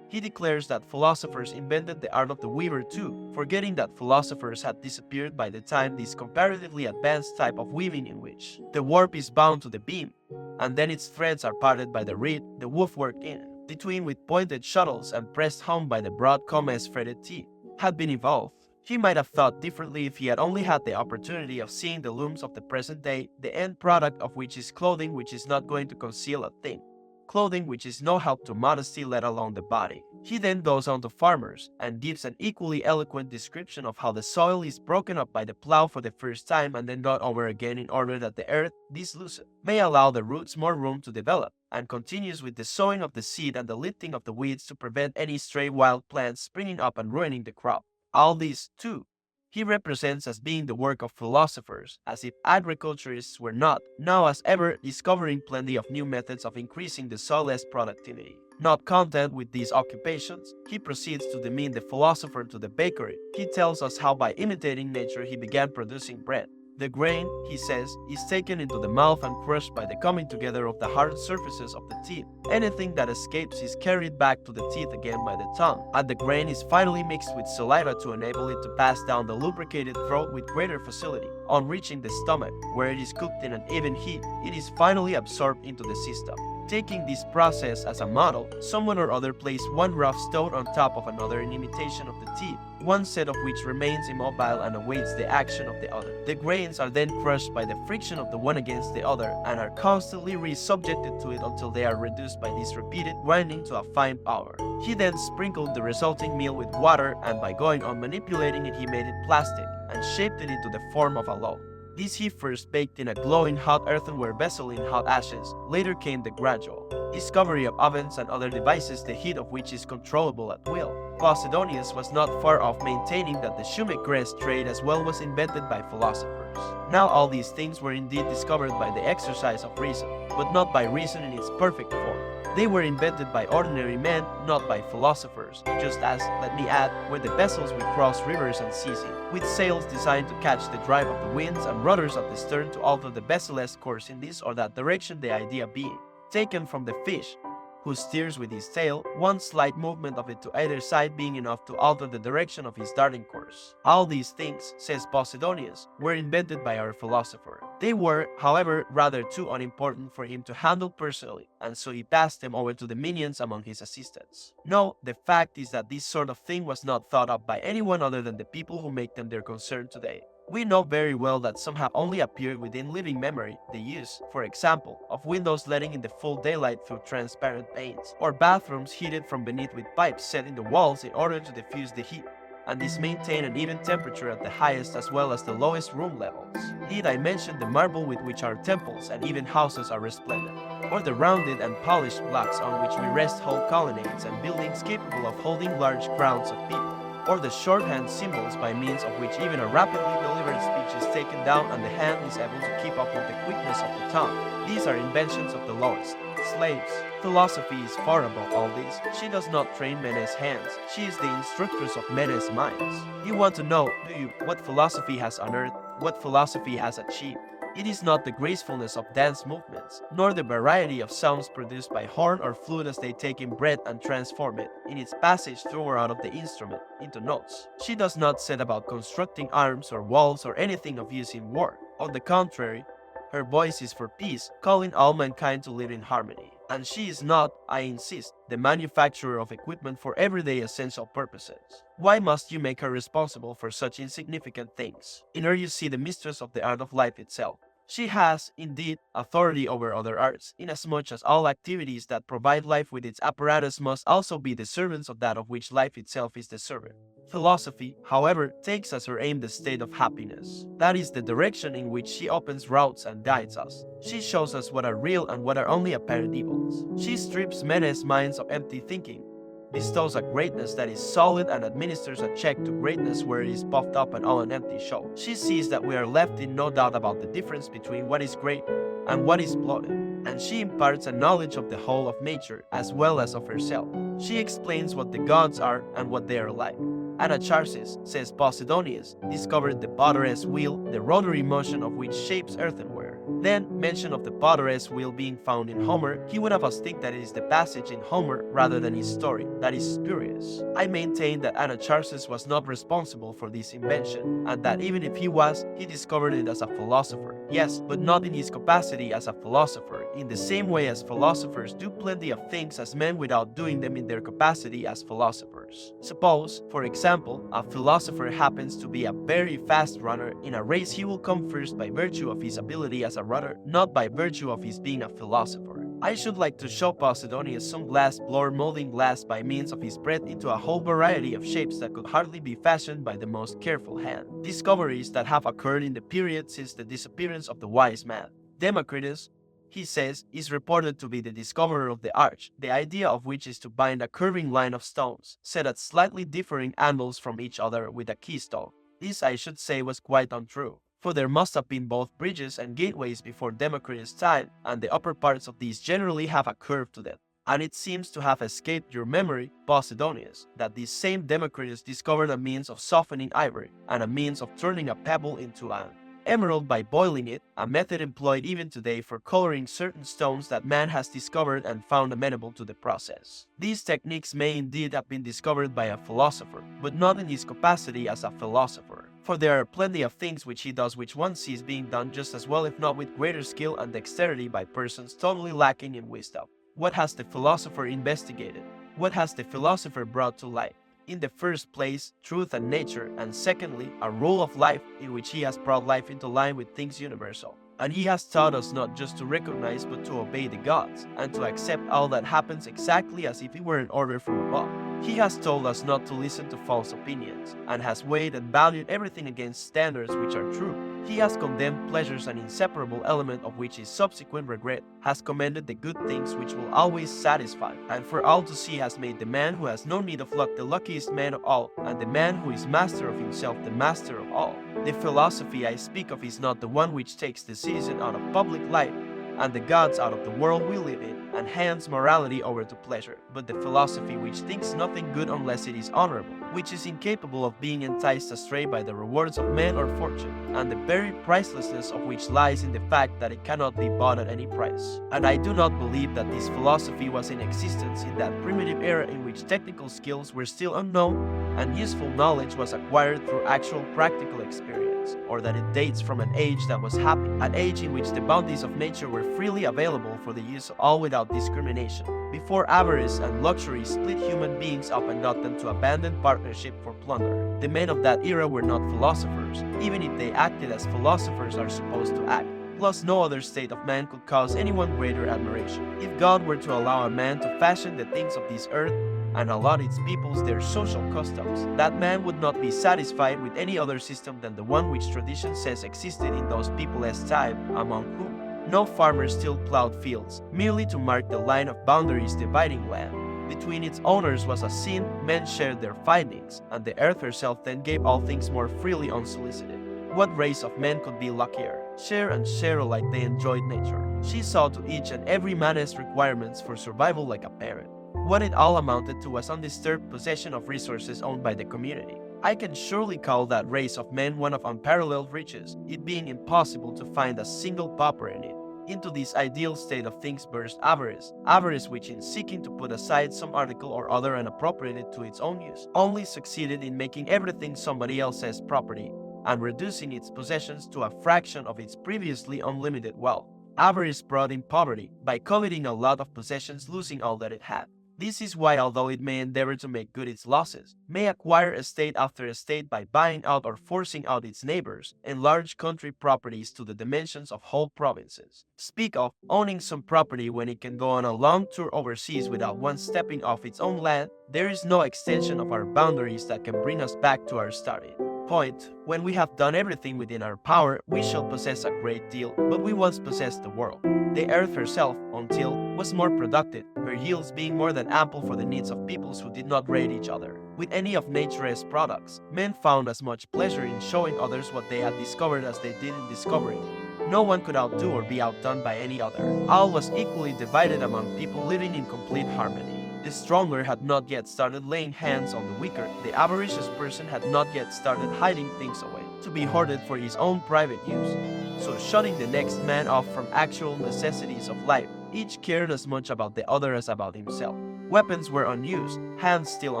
He declares that philosophers invented the art of the weaver too, forgetting that philosophers had disappeared by the time this comparatively advanced type of weaving in which the warp is bound to the beam, and then its threads are parted by the reed, the woof worked in between with pointed shuttles and pressed home by the broad commas threaded teeth, had been evolved. He might have thought differently if he had only had the opportunity of seeing the looms of the present day, the end product of which is clothing which is not going to conceal a thing. Clothing which is no help to modesty let alone the body. He then goes on to farmers, and gives an equally eloquent description of how the soil is broken up by the plow for the first time and then dug over again in order that the earth, disloosened, may allow the roots more room to develop, and continues with the sowing of the seed and the lifting of the weeds to prevent any stray wild plants springing up and ruining the crop. All this, too, he represents as being the work of philosophers, as if agriculturists were not, now as ever, discovering plenty of new methods of increasing the soil's productivity. Not content with these occupations, he proceeds to demean the philosopher to the bakery. He tells us how by imitating nature he began producing bread. The grain, he says, is taken into the mouth and crushed by the coming together of the hard surfaces of the teeth. Anything that escapes is carried back to the teeth again by the tongue, and the grain is finally mixed with saliva to enable it to pass down the lubricated throat with greater facility. On reaching the stomach, where it is cooked in an even heat, it is finally absorbed into the system. Taking this process as a model, someone or other placed one rough stone on top of another in imitation of the teeth, one set of which remains immobile and awaits the action of the other. The grains are then crushed by the friction of the one against the other and are constantly re-subjected to it until they are reduced by this repeated grinding to a fine powder. He then sprinkled the resulting meal with water, and by going on manipulating it he made it plastic and shaped it into the form of a loaf. This he first baked in a glowing hot earthenware vessel in hot ashes. Later came the gradual discovery of ovens and other devices the heat of which is controllable at will. Posidonius was not far off maintaining that the shoemaker's trade as well was invented by philosophers. Now all these things were indeed discovered by the exercise of reason, but not by reason in its perfect form. They were invented by ordinary men, not by philosophers, just as, let me add, were the vessels we cross rivers and seas in, with sails designed to catch the drive of the winds and rudders at the stern to alter the vessel's course in this or that direction, the idea being taken from the fish, who steers with his tail, one slight movement of it to either side being enough to alter the direction of his darting course. All these things, says Posidonius, were invented by our philosopher. They were, however, rather too unimportant for him to handle personally, and so he passed them over to the minions among his assistants. No, the fact is that this sort of thing was not thought up by anyone other than the people who make them their concern today. We know very well that some have only appeared within living memory, the use, for example, of windows letting in the full daylight through transparent panes, or bathrooms heated from beneath with pipes set in the walls in order to diffuse the heat, and these maintain an even temperature at the highest as well as the lowest room levels. Need I mention the marble with which our temples and even houses are resplendent, or the rounded and polished blocks on which we rest whole colonnades and buildings capable of holding large crowds of people, or the shorthand symbols by means of which even a rapidly delivered speech is taken down and the hand is able to keep up with the quickness of the tongue. These are inventions of the lowest. Slaves. Philosophy is far above all this. She does not train men as hands. She is the instructress of men as minds. You want to know, do you, what philosophy has unearthed, what philosophy has achieved? It is not the gracefulness of dance movements, nor the variety of sounds produced by horn or flute as they take in breath and transform it, in its passage through or out of the instrument, into notes. She does not set about constructing arms or walls or anything of use in war. On the contrary, her voice is for peace, calling all mankind to live in harmony. And she is not, I insist, the manufacturer of equipment for everyday essential purposes. Why must you make her responsible for such insignificant things? In her you see the mistress of the art of life itself. She has, indeed, authority over other arts, inasmuch as all activities that provide life with its apparatus must also be the servants of that of which life itself is the servant. Philosophy, however, takes as her aim the state of happiness. That is the direction in which she opens routes and guides us. She shows us what are real and what are only apparent evils. She strips men's minds of empty thinking, bestows a greatness that is solid and administers a check to greatness where it is puffed up and all an empty show. She sees that we are left in no doubt about the difference between what is great and what is bloated, and she imparts a knowledge of the whole of nature as well as of herself. She explains what the gods are and what they are like. Anaxarchus, says Posidonius, discovered the potter's wheel, the rotary motion of which shapes earthenware. Then, mention of the potter's wheel being found in Homer, he would have us think that it is the passage in Homer rather than his story that is spurious. I maintain that Anaxarchus was not responsible for this invention, and that even if he was, he discovered it as a philosopher. Yes, but not in his capacity as a philosopher, in the same way as philosophers do plenty of things as men without doing them in their capacity as philosophers. Suppose, for example, a philosopher happens to be a very fast runner. In a race he will come first by virtue of his ability as a runner, not by virtue of his being a philosopher. I should like to show Posidonius some glass blower molding glass by means of his breath into a whole variety of shapes that could hardly be fashioned by the most careful hand. Discoveries that have occurred in the period since the disappearance of the wise man. Democritus, he says, is reported to be the discoverer of the arch, the idea of which is to bind a curving line of stones, set at slightly differing angles from each other with a keystone. This, I should say, was quite untrue, for there must have been both bridges and gateways before Democritus' time, and the upper parts of these generally have a curve to them. And it seems to have escaped your memory, Posidonius, that this same Democritus discovered a means of softening ivory, and a means of turning a pebble into an emerald by boiling it, a method employed even today for coloring certain stones that man has discovered and found amenable to the process. These techniques may indeed have been discovered by a philosopher, but not in his capacity as a philosopher. For there are plenty of things which he does which one sees being done just as well, if not with greater skill and dexterity, by persons totally lacking in wisdom. What has the philosopher investigated? What has the philosopher brought to light? In the first place, truth and nature, and secondly, a rule of life in which he has brought life into line with things universal. And he has taught us not just to recognize but to obey the gods, and to accept all that happens exactly as if it were an order from above. He has told us not to listen to false opinions, and has weighed and valued everything against standards which are true. He has condemned pleasures, an inseparable element of which is subsequent regret, has commended the good things which will always satisfy, and for all to see has made the man who has no need of luck the luckiest man of all, and the man who is master of himself the master of all. The philosophy I speak of is not the one which takes the citizen out of public life, and the gods out of the world we live in, and hands morality over to pleasure, but the philosophy which thinks nothing good unless it is honorable, which is incapable of being enticed astray by the rewards of men or fortune, and the very pricelessness of which lies in the fact that it cannot be bought at any price. And I do not believe that this philosophy was in existence in that primitive era in which technical skills were still unknown and useful knowledge was acquired through actual practical experience, or that it dates from an age that was happy, an age in which the bounties of nature were freely available for the use of all without discrimination, before avarice and luxury split human beings up and got them to abandon partnership for plunder. The men of that era were not philosophers, even if they acted as philosophers are supposed to act. Plus, no other state of man could cause anyone greater admiration. If God were to allow a man to fashion the things of this earth and allot its peoples their social customs, that man would not be satisfied with any other system than the one which tradition says existed in those peoples' time, among whom no farmer still plowed fields, merely to mark the line of boundaries dividing land. Between its owners was a sin, men shared their findings, and the earth herself then gave all things more freely unsolicited. What race of men could be luckier? Share and share alike they enjoyed nature. She saw to each and every man's requirements for survival like a parent. What it all amounted to was undisturbed possession of resources owned by the community. I can surely call that race of men one of unparalleled riches, it being impossible to find a single pauper in it. Into this ideal state of things burst avarice which in seeking to put aside some article or other and appropriate it to its own use, only succeeded in making everything somebody else's property, and reducing its possessions to a fraction of its previously unlimited wealth. Avarice brought in poverty, by coveting a lot of possessions losing all that it had. This is why, although it may endeavor to make good its losses, may acquire estate after estate by buying out or forcing out its neighbors, enlarge country properties to the dimensions of whole provinces. Speak of owning some property when it can go on a long tour overseas without once stepping off its own land, there is no extension of our boundaries that can bring us back to our starting point. When we have done everything within our power, we shall possess a great deal, but we once possessed the world. The earth herself, until, was more productive, her yields being more than ample for the needs of peoples who did not raid each other. With any of nature's products, men found as much pleasure in showing others what they had discovered as they did in discovering. No one could outdo or be outdone by any other. All was equally divided among people living in complete harmony. The stronger had not yet started laying hands on the weaker, the avaricious person had not yet started hiding things away, to be hoarded for his own private use. So shutting the next man off from actual necessities of life, each cared as much about the other as about himself. Weapons were unused, hands still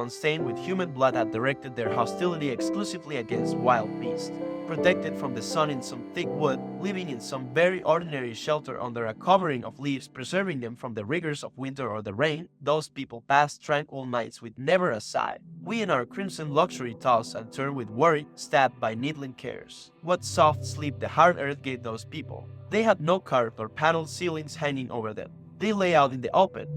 unstained with human blood had directed their hostility exclusively against wild beasts. Protected from the sun in some thick wood, living in some very ordinary shelter under a covering of leaves preserving them from the rigors of winter or the rain, those people passed tranquil nights with never a sigh. We in our crimson luxury toss and turn with worry, stabbed by needling cares. What soft sleep the hard earth gave those people. They had no carved or paneled ceilings hanging over them. They lay out in the open,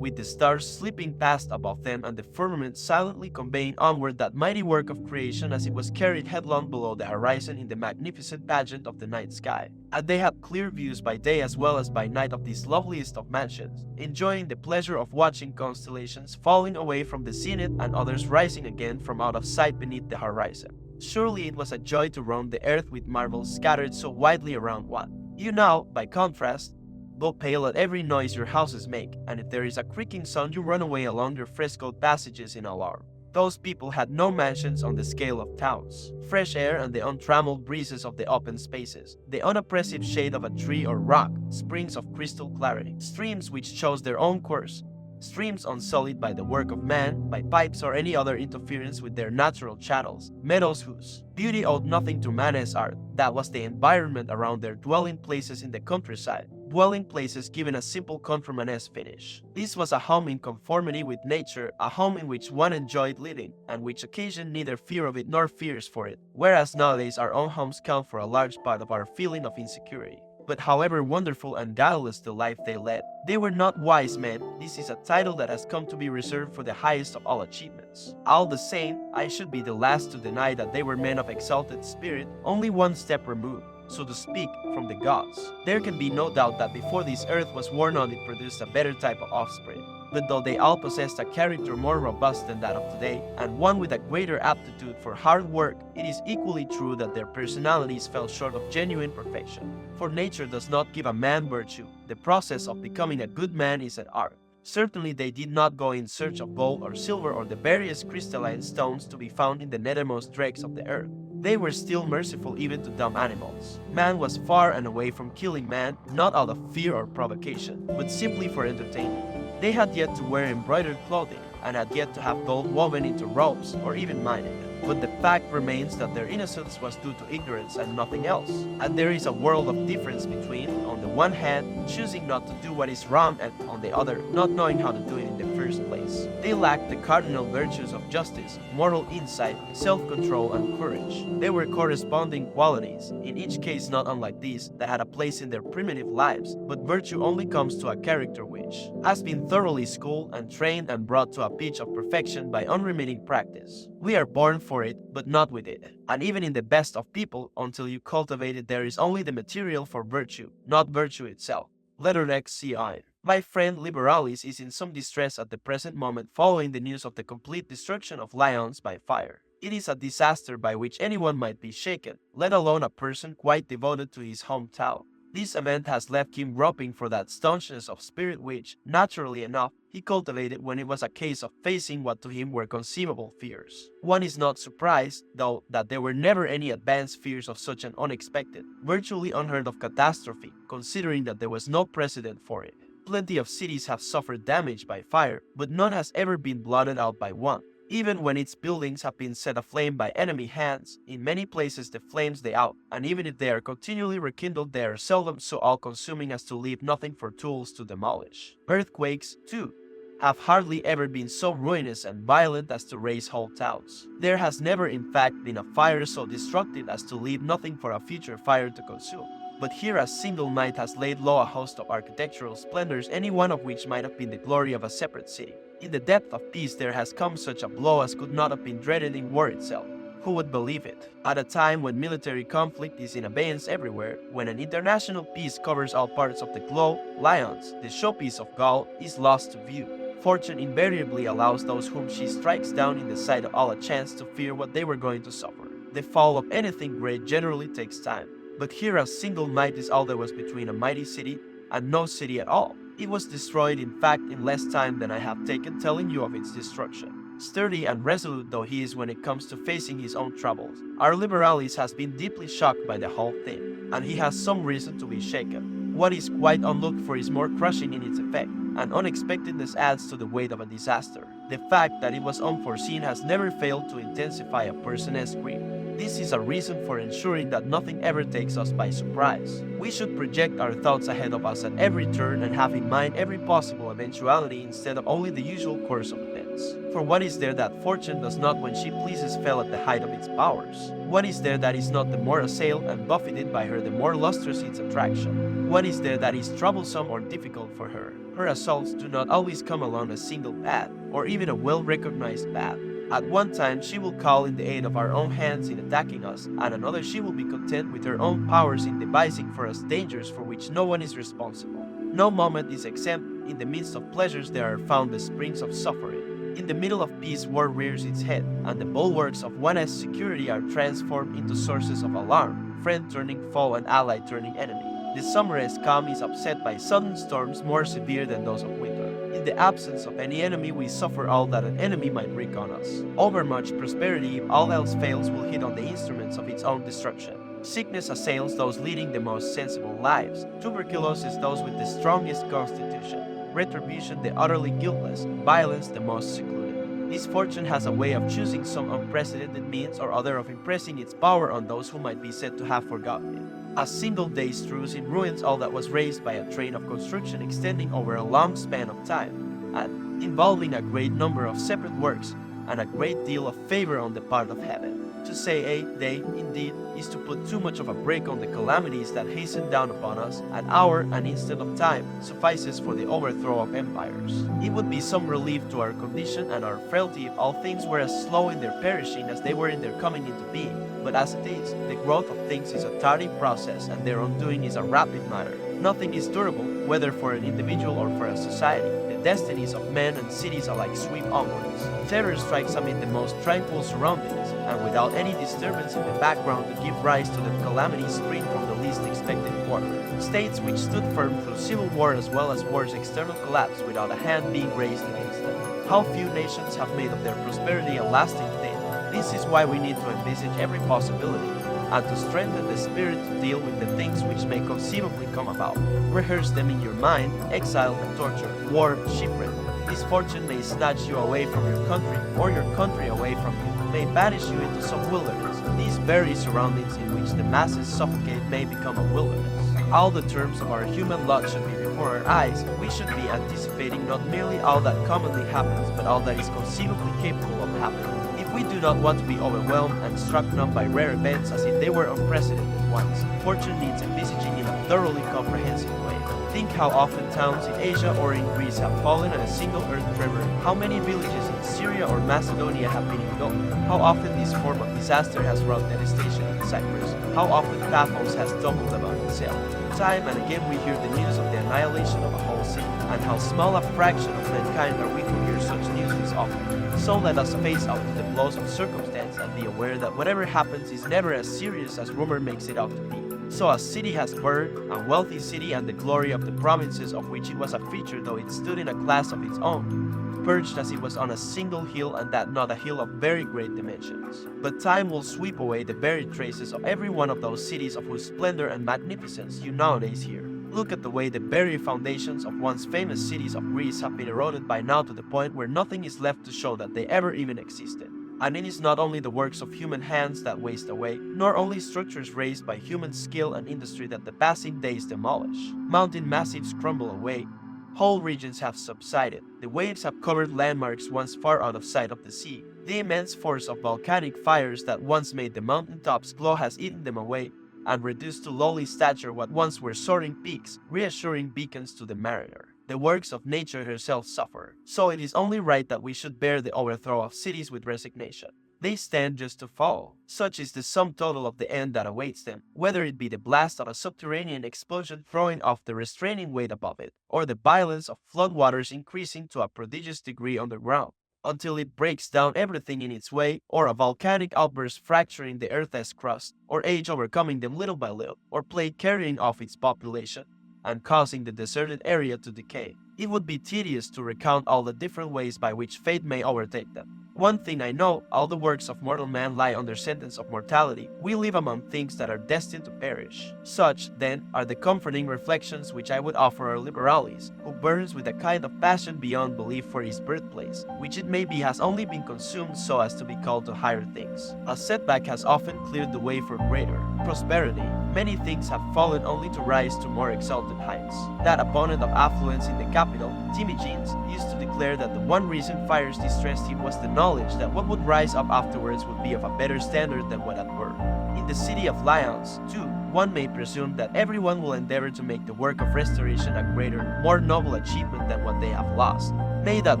with the stars slipping past above them and the firmament silently conveying onward that mighty work of creation as it was carried headlong below the horizon in the magnificent pageant of the night sky. And they had clear views by day as well as by night of this loveliest of mansions, enjoying the pleasure of watching constellations falling away from the zenith and others rising again from out of sight beneath the horizon. Surely it was a joy to roam the earth with marvels scattered so widely around one. You now, by contrast, go pale at every noise your houses make, and if there is a creaking sound you run away along your frescoed passages in alarm. Those people had no mansions on the scale of towns. Fresh air and the untrammeled breezes of the open spaces, the unoppressive shade of a tree or rock, springs of crystal clarity, streams which chose their own course, streams unsullied by the work of man, by pipes or any other interference with their natural channels, meadows whose beauty owed nothing to man's art, that was the environment around their dwelling places in the countryside, dwelling places given a simple countryman's finish. This was a home in conformity with nature, a home in which one enjoyed living, and which occasioned neither fear of it nor fears for it, whereas nowadays our own homes count for a large part of our feeling of insecurity. But however wonderful and guileless the life they led, they were not wise men. This is a title that has come to be reserved for the highest of all achievements. All the same, I should be the last to deny that they were men of exalted spirit, only one step removed, so to speak, from the gods. There can be no doubt that before this earth was worn on it produced a better type of offspring. But though they all possessed a character more robust than that of today, and one with a greater aptitude for hard work, it is equally true that their personalities fell short of genuine perfection. For nature does not give a man virtue. The process of becoming a good man is an art. Certainly they did not go in search of gold or silver or the various crystalline stones to be found in the nethermost dregs of the earth. They were still merciful even to dumb animals. Man was far and away from killing man, not out of fear or provocation, but simply for entertainment. They had yet to wear embroidered clothing, and had yet to have gold woven into robes or even mining. But the fact remains that their innocence was due to ignorance and nothing else. And there is a world of difference between, on the one hand, choosing not to do what is wrong, and on the other, not knowing how to do it in the first place. They lacked the cardinal virtues of justice, moral insight, self-control, and courage. They were corresponding qualities, in each case not unlike these, that had a place in their primitive lives, but virtue only comes to a character which has been thoroughly schooled and trained and brought to a pitch of perfection by unremitting practice. We are born for it, but not with it. And even in the best of people, until you cultivate it, there is only the material for virtue, not virtue itself. Letter X CI. My friend Liberalis is in some distress at the present moment following the news of the complete destruction of Lyons by fire. It is a disaster by which anyone might be shaken, let alone a person quite devoted to his hometown. This event has left him groping for that staunchness of spirit which, naturally enough, he cultivated when it was a case of facing what to him were conceivable fears. One is not surprised, though, that there were never any advanced fears of such an unexpected, virtually unheard of catastrophe, considering that there was no precedent for it. Plenty of cities have suffered damage by fire, but none has ever been blotted out by one. Even when its buildings have been set aflame by enemy hands, in many places the flames die out, and even if they are continually rekindled, they are seldom so all-consuming as to leave nothing for tools to demolish. Earthquakes, too, have hardly ever been so ruinous and violent as to raze whole towns. There has never in fact been a fire so destructive as to leave nothing for a future fire to consume. But here a single night has laid low a host of architectural splendors, any one of which might have been the glory of a separate city. In the depth of peace there has come such a blow as could not have been dreaded in war itself. Who would believe it? At a time when military conflict is in abeyance everywhere, when an international peace covers all parts of the globe, Lyons, the showpiece of Gaul, is lost to view. Fortune invariably allows those whom she strikes down in the sight of all a chance to fear what they were going to suffer. The fall of anything great generally takes time. But here a single night is all there was between a mighty city and no city at all. It was destroyed in fact in less time than I have taken telling you of its destruction. Sturdy and resolute though he is when it comes to facing his own troubles, our Liberalis has been deeply shocked by the whole thing, and he has some reason to be shaken. What is quite unlooked for is more crushing in its effect, and unexpectedness adds to the weight of a disaster. The fact that it was unforeseen has never failed to intensify a person's grief. This is a reason for ensuring that nothing ever takes us by surprise. We should project our thoughts ahead of us at every turn and have in mind every possible eventuality instead of only the usual course of events. For what is there that fortune does not when she pleases fell at the height of its powers? What is there that is not the more assailed and buffeted by her the more lustrous its attraction? What is there that is troublesome or difficult for her? Her assaults do not always come along a single path, or even a well-recognized path. At one time she will call in the aid of our own hands in attacking us, at another she will be content with her own powers in devising for us dangers for which no one is responsible. No moment is exempt. In the midst of pleasures there are found the springs of suffering. In the middle of peace war rears its head, and the bulwarks of one's security are transformed into sources of alarm, friend turning foe and ally turning enemy. The summer's calm is upset by sudden storms more severe than those of winter. In the absence of any enemy, we suffer all that an enemy might wreak on us. Overmuch prosperity, if all else fails, will hit on the instruments of its own destruction. Sickness assails those leading the most sensible lives. Tuberculosis those with the strongest constitution. Retribution the utterly guiltless. Violence the most secluded. Misfortune has a way of choosing some unprecedented means or other of impressing its power on those who might be said to have forgotten it. A single day's truce in ruins all that was raised by a train of construction extending over a long span of time, and involving a great number of separate works, and a great deal of favor on the part of heaven. To say a day, indeed, is to put too much of a brake on the calamities that hasten down upon us. An hour, an instant of time, suffices for the overthrow of empires. It would be some relief to our condition and our frailty if all things were as slow in their perishing as they were in their coming into being. But as it is, the growth of things is a tardy process, and their undoing is a rapid matter. Nothing is durable, whether for an individual or for a society. The destinies of men and cities alike sweep onwards. Terror strikes amid the most tranquil surroundings, and without any disturbance in the background to give rise to the calamities spring from the least expected war. States which stood firm through civil war as well as war's external collapse without a hand being raised against them. How few nations have made of their prosperity a lasting thing. This is why we need to envisage every possibility, and to strengthen the spirit to deal with the things which may conceivably come about. Rehearse them in your mind: exile and torture, war, shipwreck. Misfortune may snatch you away from your country, or your country away from you, may banish you into some wilderness. These very surroundings in which the masses suffocate may become a wilderness. All the terms of our human lot should be before our eyes. We should be anticipating not merely all that commonly happens, but all that is conceivably capable of happening. If we do not want to be overwhelmed and struck numb by rare events as if they were unprecedented ones, fortune needs envisaging in a thoroughly comprehensive way. Think how often towns in Asia or in Greece have fallen in a single earth tremor, how many villages in Syria or Macedonia have been engulfed, how often this form of disaster has wrought devastation in Cyprus, how often Paphos has tumbled about itself. Time and again we hear the news of the annihilation of a whole city, and how small a fraction of mankind are we who hear such news is often. So let us face out to the blows of circumstance and be aware that whatever happens is never as serious as rumor makes it out to be. So a city has burned, a wealthy city, and the glory of the provinces of which it was a feature, though it stood in a class of its own, perched as it was on a single hill, and that not a hill of very great dimensions. But time will sweep away the very traces of every one of those cities of whose splendor and magnificence you nowadays hear. Look at the way the very foundations of once famous cities of Greece have been eroded by now to the point where nothing is left to show that they ever even existed. And it is not only the works of human hands that waste away, nor only structures raised by human skill and industry that the passing days demolish. Mountain massives crumble away, whole regions have subsided, the waves have covered landmarks once far out of sight of the sea, the immense force of volcanic fires that once made the mountain tops glow has eaten them away, and reduced to lowly stature what once were soaring peaks, reassuring beacons to the mariner. The works of nature herself suffer, so it is only right that we should bear the overthrow of cities with resignation. They stand just to fall. Such is the sum total of the end that awaits them, whether it be the blast of a subterranean explosion throwing off the restraining weight above it, or the violence of floodwaters increasing to a prodigious degree underground, until it breaks down everything in its way, or a volcanic outburst fracturing the earth's crust, or age overcoming them little by little, or plague carrying off its population and causing the deserted area to decay. It would be tedious to recount all the different ways by which fate may overtake them. One thing I know, all the works of mortal man lie under sentence of mortality. We live among things that are destined to perish. Such, then, are the comforting reflections which I would offer our liberalis, who burns with a kind of passion beyond belief for his birthplace, which it may be has only been consumed so as to be called to higher things. A setback has often cleared the way for greater prosperity. Many things have fallen only to rise to more exalted heights. That opponent of affluence in the capital, Timaeus, used to declare that the one reason fires distressed him was the knowledge that what would rise up afterwards would be of a better standard than what had burned. In the city of Lyons, too, one may presume that everyone will endeavor to make the work of restoration a greater, more noble achievement than what they have lost. May that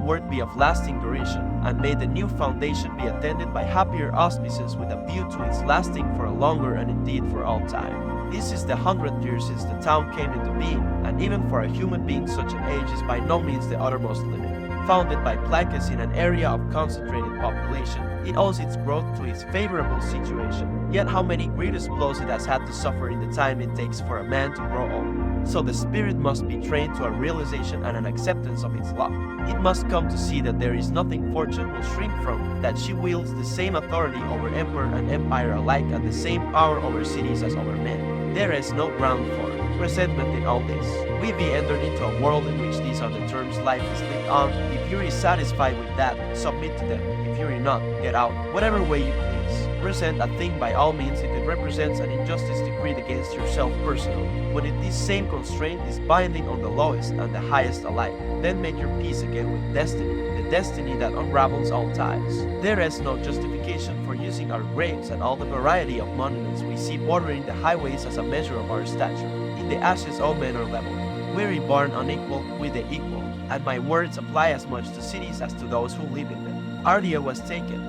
work be of lasting duration, and may the new foundation be attended by happier auspices with a view to its lasting for a longer and indeed for all time. This is the 100th year since the town came into being, and even for a human being such an age is by no means the uttermost limit. Founded by Plancus in an area of concentrated population, it owes its growth to its favorable situation. Yet how many grievous blows it has had to suffer in the time it takes for a man to grow old. So the spirit must be trained to a realization and an acceptance of its lot. It must come to see that there is nothing fortune will shrink from, that she wields the same authority over emperor and empire alike and the same power over cities as over men. There is no ground for resentment in all this. We be entered into a world in which these are the terms life is lived on. If you are satisfied with that, submit to them. If you are not, get out, whatever way you please. Resent a thing by all means if it represents an injustice decreed against yourself personally. But if this same constraint is binding on the lowest and the highest alike, then make your peace again with destiny, the destiny that unravels all ties. There is no justification for using our graves and all the variety of monuments we see bordering the highways as a measure of our stature. In the ashes all men are level, weary born unequal with the equal, and my words apply as much to cities as to those who live in them. Ardea was taken,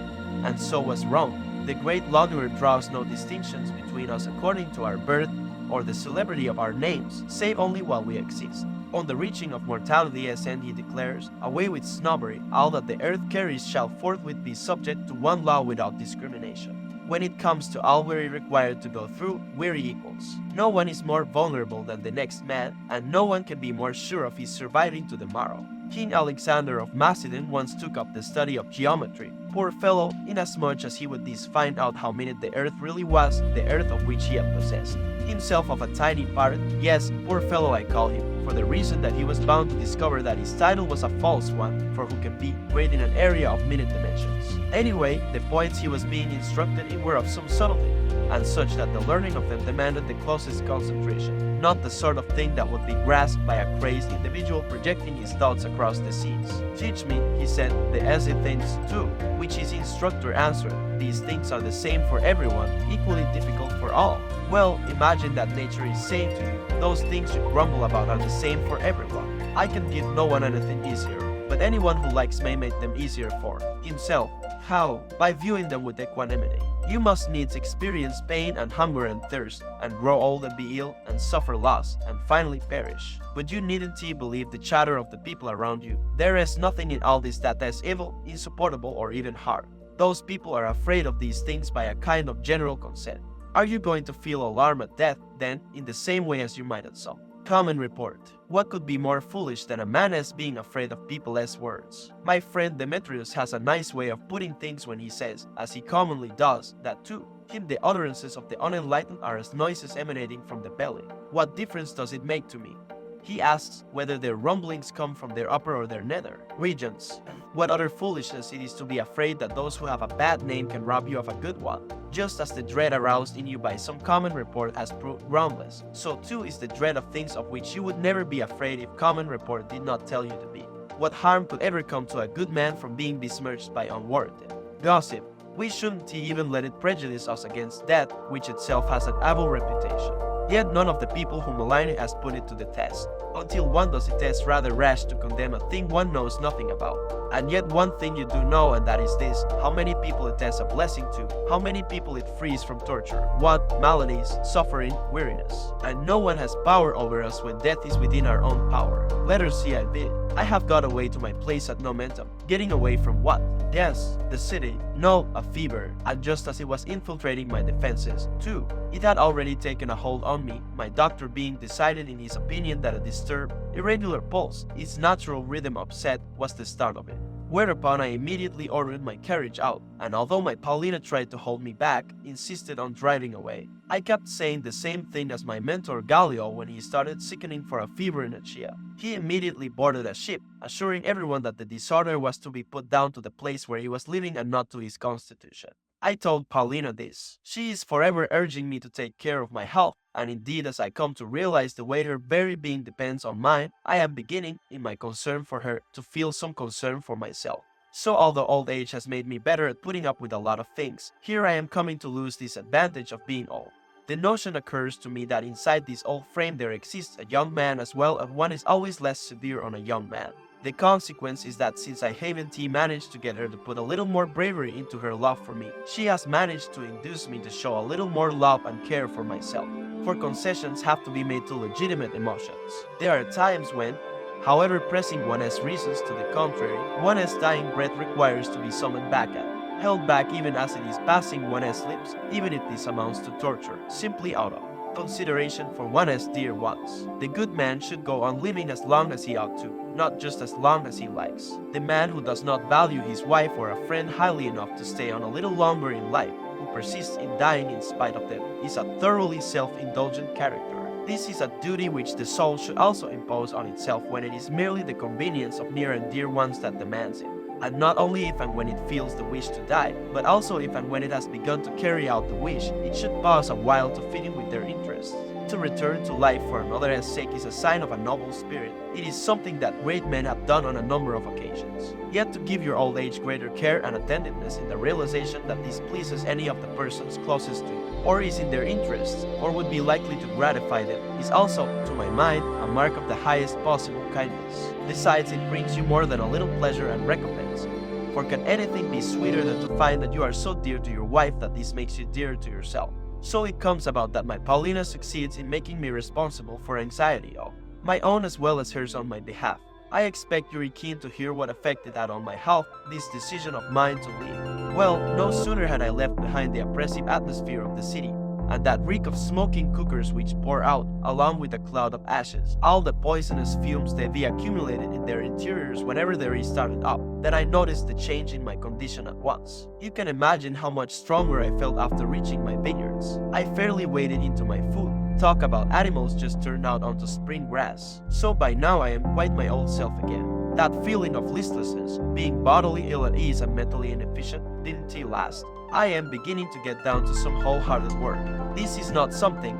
and so was Rome. The great lawgiver draws no distinctions between us according to our birth or the celebrity of our names, save only while we exist. On the reaching of mortality ascent, he declares, away with snobbery, all that the earth carries shall forthwith be subject to one law without discrimination. When it comes to all we're required to go through, we're equals. No one is more vulnerable than the next man, and no one can be more sure of his surviving to the morrow. King Alexander of Macedon once took up the study of geometry. Poor fellow, inasmuch as he would thus find out how minute the earth really was, the earth of which he had possessed. Himself of a tiny part, yes, poor fellow I call him, for the reason that he was bound to discover that his title was a false one, for who can be great in an area of minute dimensions. Anyway, the points he was being instructed in were of some subtlety, and such that the learning of them demanded the closest concentration, not the sort of thing that would be grasped by a crazed individual projecting his thoughts across the seas. Teach me, he said, the easy things too, which his instructor answered, these things are the same for everyone, equally difficult for all. Well, imagine that nature is saying to you, those things you grumble about are the same for everyone. I can give no one anything easier, but anyone who likes may make them easier for himself. How? By viewing them with equanimity. You must needs experience pain and hunger and thirst, and grow old and be ill, and suffer loss, and finally perish. But you needn't believe the chatter of the people around you. There is nothing in all this that is evil, insupportable, or even hard. Those people are afraid of these things by a kind of general consent. Are you going to feel alarm at death, then, in the same way as you might at some? Common report. What could be more foolish than a man as being afraid of people's words? My friend Demetrius has a nice way of putting things when he says, as he commonly does, that to him the utterances of the unenlightened are as noises emanating from the belly. What difference does it make to me? He asks whether their rumblings come from their upper or their nether regions. What utter foolishness it is to be afraid that those who have a bad name can rob you of a good one. Just as the dread aroused in you by some common report has proved groundless, so too is the dread of things of which you would never be afraid if common report did not tell you to be. What harm could ever come to a good man from being besmirched by unwarranted gossip? We shouldn't even let it prejudice us against that which itself has an evil reputation. Yet none of the people who malign it has put it to the test. Until one does it is rather rash to condemn a thing one knows nothing about. And yet one thing you do know, and that is this: how many people it is a blessing to, how many people it frees from torture, what maladies, suffering, weariness. And no one has power over us when death is within our own power. Let us see I did. I have got away to my place at Nomentum. Getting away from what? Yes, the city. No, a fever. And just as it was infiltrating my defenses, too, it had already taken a hold on me, my doctor being decided in his opinion that a disturbed, irregular pulse, its natural rhythm upset, was the start of it. Whereupon I immediately ordered my carriage out, and although my Paulina tried to hold me back, insisted on driving away. I kept saying the same thing as my mentor Gallio when he started sickening for a fever in Achaea. He immediately boarded a ship, assuring everyone that the disorder was to be put down to the place where he was living and not to his constitution. I told Paulina this. She is forever urging me to take care of my health, and indeed as I come to realize the way her very being depends on mine, I am beginning, in my concern for her, to feel some concern for myself. So although old age has made me better at putting up with a lot of things, here I am coming to lose this advantage of being old. The notion occurs to me that inside this old frame there exists a young man as well, and one is always less severe on a young man. The consequence is that since I haven't managed to get her to put a little more bravery into her love for me, she has managed to induce me to show a little more love and care for myself. For concessions have to be made to legitimate emotions. There are times when, however pressing one has reasons to the contrary, one's dying breath requires to be summoned back at, held back even as it is passing one's lips, even if this amounts to torture, simply out of consideration for one's dear ones. The good man should go on living as long as he ought to, not just as long as he likes. The man who does not value his wife or a friend highly enough to stay on a little longer in life, who persists in dying in spite of them, is a thoroughly self-indulgent character. This is a duty which the soul should also impose on itself when it is merely the convenience of near and dear ones that demands it. And not only if and when it feels the wish to die, but also if and when it has begun to carry out the wish, it should pause a while to fit in with their interests. To return to life for another's sake is a sign of a noble spirit. It is something that great men have done on a number of occasions. Yet to give your old age greater care and attentiveness in the realization that this pleases any of the persons closest to you, or is in their interests, or would be likely to gratify them, is also, to my mind, a mark of the highest possible kindness. Besides, it brings you more than a little pleasure and recompense. For can anything be sweeter than to find that you are so dear to your wife that this makes you dearer to yourself? So it comes about that my Paulina succeeds in making me responsible for anxiety of my own as well as hers on my behalf. I expect you're keen to hear what effect it had on my health, this decision of mine to leave. Well, no sooner had I left behind the oppressive atmosphere of the city, and that reek of smoking cookers which pour out, along with a cloud of ashes, all the poisonous fumes that they accumulated in their interiors whenever they restarted up, that I noticed the change in my condition at once. You can imagine how much stronger I felt after reaching my vineyards. I fairly waded into my food. Talk about animals just turned out onto spring grass. So by now I am quite my old self again. That feeling of listlessness, being bodily ill at ease and mentally inefficient, didn't last. I am beginning to get down to some wholehearted work. This is not something,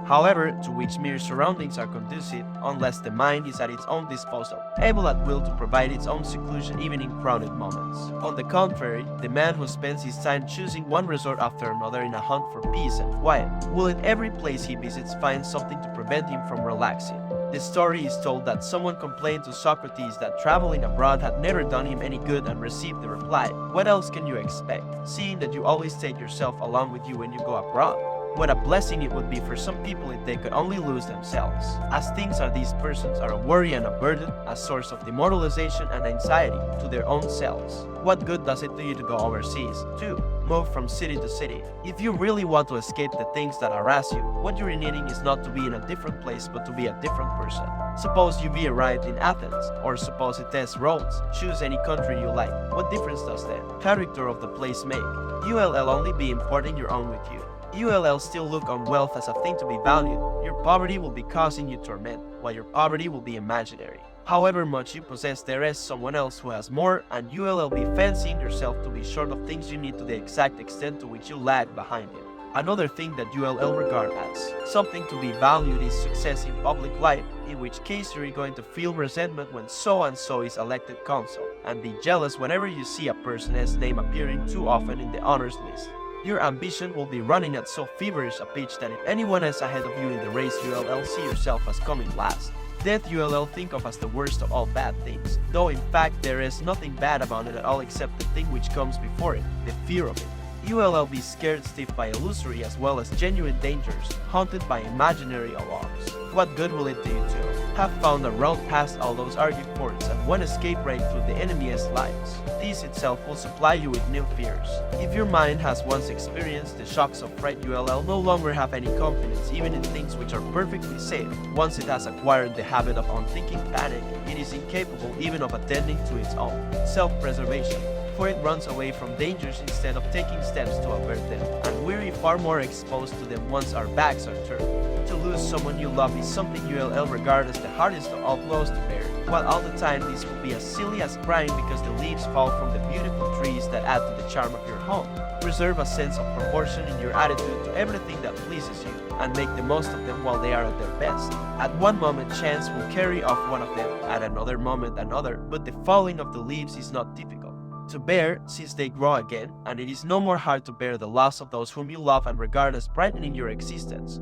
however, to which mere surroundings are conducive unless the mind is at its own disposal, able at will to provide its own seclusion even in crowded moments. On the contrary, the man who spends his time choosing one resort after another in a hunt for peace and quiet will in every place he visits find something to prevent him from relaxing. The story is told that someone complained to Socrates that traveling abroad had never done him any good and received the reply, "What else can you expect, seeing that you always take yourself along with you when you go abroad?" What a blessing it would be for some people if they could only lose themselves. As things are, these persons are a worry and a burden, a source of demoralization and anxiety to their own selves. What good does it do you to go overseas, too? Move from city to city. If you really want to escape the things that harass you, what you're needing is not to be in a different place but to be a different person. Suppose you be arrived in Athens, or suppose it is Rhodes. Choose any country you like. What difference does the character of the place make? You'll only be importing your own with you. You'll still look on wealth as a thing to be valued. Your poverty will be causing you torment, while your poverty will be imaginary. However much you possess, there is someone else who has more, and you'll be fancying yourself to be short of things you need to the exact extent to which you lag behind him. Another thing that you'll regard as something to be valued is success in public life, in which case you're going to feel resentment when so-and-so is elected consul, and be jealous whenever you see a person's name appearing too often in the honors list. Your ambition will be running at so feverish a pitch that if anyone is ahead of you in the race, you'll see yourself as coming last. Death you'll think of as the worst of all bad things, though in fact there is nothing bad about it at all except the thing which comes before it, the fear of it. You'll be scared stiff by illusory as well as genuine dangers, haunted by imaginary alarms. What good will it do you to have found a route past all those argued forts and one escape right through the enemy's lines? This itself will supply you with new fears. If your mind has once experienced the shocks of fright, you'll no longer have any confidence even in things which are perfectly safe. Once it has acquired the habit of unthinking panic, it is incapable even of attending to its own self-preservation, for it runs away from dangers instead of taking steps to avert them, and we're far more exposed to them once our backs are turned. To lose someone you love is something you'll regard as the hardest of all blows to bear, while all the time this will be as silly as crying because the leaves fall from the beautiful trees that add to the charm of your home. Preserve a sense of proportion in your attitude to everything that pleases you, and make the most of them while they are at their best. At one moment chance will carry off one of them, at another moment another, but the falling of the leaves is not difficult to bear, since they grow again, and it is no more hard to bear the loss of those whom you love and regard as brightening your existence.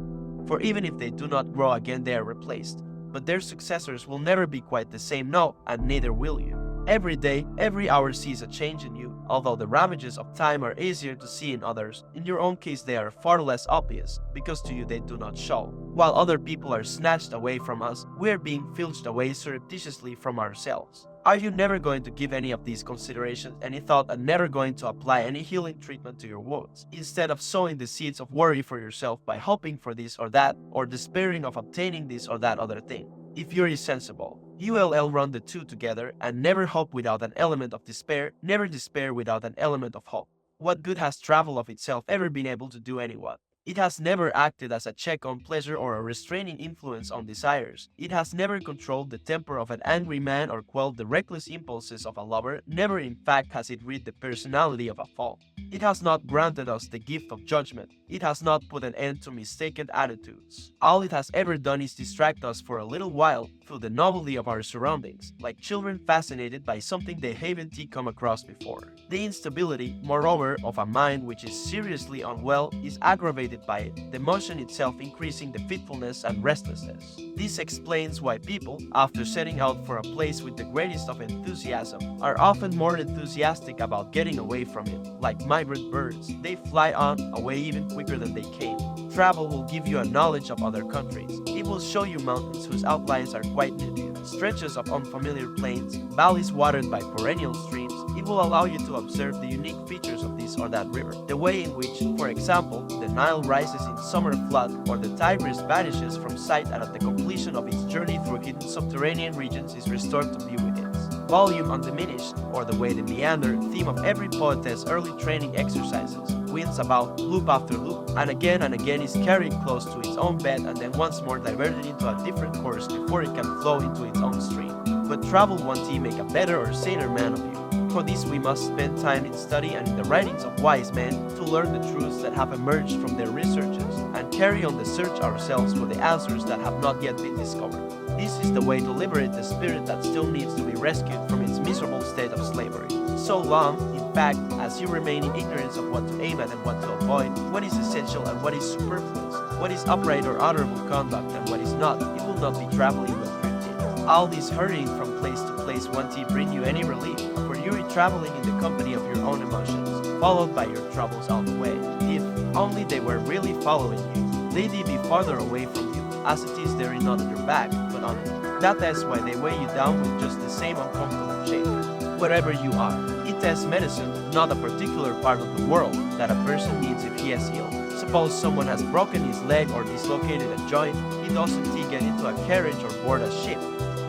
For even if they do not grow again, they are replaced, but their successors will never be quite the same, no, and neither will you. Every day, every hour sees a change in you, although the ravages of time are easier to see in others. In your own case they are far less obvious, because to you they do not show. While other people are snatched away from us, we are being filched away surreptitiously from ourselves. Are you never going to give any of these considerations any thought and never going to apply any healing treatment to your wounds, instead of sowing the seeds of worry for yourself by hoping for this or that, or despairing of obtaining this or that other thing? If you're insensible, you'll run the two together and never hope without an element of despair, never despair without an element of hope. What good has travel of itself ever been able to do anyone? It has never acted as a check on pleasure or a restraining influence on desires. It has never controlled the temper of an angry man or quelled the reckless impulses of a lover. Never in fact has it rid the personality of a foe. It has not granted us the gift of judgment. It has not put an end to mistaken attitudes. All it has ever done is distract us for a little while through the novelty of our surroundings, like children fascinated by something they haven't come across before. The instability, moreover, of a mind which is seriously unwell is aggravated by it, the motion itself increasing the fitfulness and restlessness. This explains why people, after setting out for a place with the greatest of enthusiasm, are often more enthusiastic about getting away from it. Like migrant birds, they fly on, away even quicker than they came. Travel will give you a knowledge of other countries. It will show you mountains whose outlines are quite new to you, stretches of unfamiliar plains, valleys watered by perennial streams, it will allow you to observe the unique features of this or that river. The way in which, for example, the Nile rises in summer flood or the Tigris vanishes from sight and at the completion of its journey through hidden subterranean regions is restored to view with its volume undiminished, or the way the meander, theme of every poetess' early training exercises, winds about loop after loop, and again is carried close to its own bed and then once more diverted into a different course before it can flow into its own stream. But travel won't make a better or saner man of you. For this we must spend time in study and in the writings of wise men to learn the truths that have emerged from their researches and carry on the search ourselves for the answers that have not yet been discovered. This is the way to liberate the spirit that still needs to be rescued from its miserable state of slavery. So long, in fact, as you remain in ignorance of what to aim at and what to avoid, what is essential and what is superfluous, what is upright or honorable conduct and what is not, it will not be traveling but drifting. All this hurrying from place to place won't bring you any relief, for you're traveling in the company of your own emotions, followed by your troubles all the way. If only they were really following you, they'd be farther away from you, as it is they're not on your back, but on it. That is why they weigh you down with just the same uncomfortable shake. Wherever you are, it is medicine, not a particular part of the world, that a person needs if he is ill. Suppose someone has broken his leg or dislocated a joint, he doesn't get into a carriage or board a ship.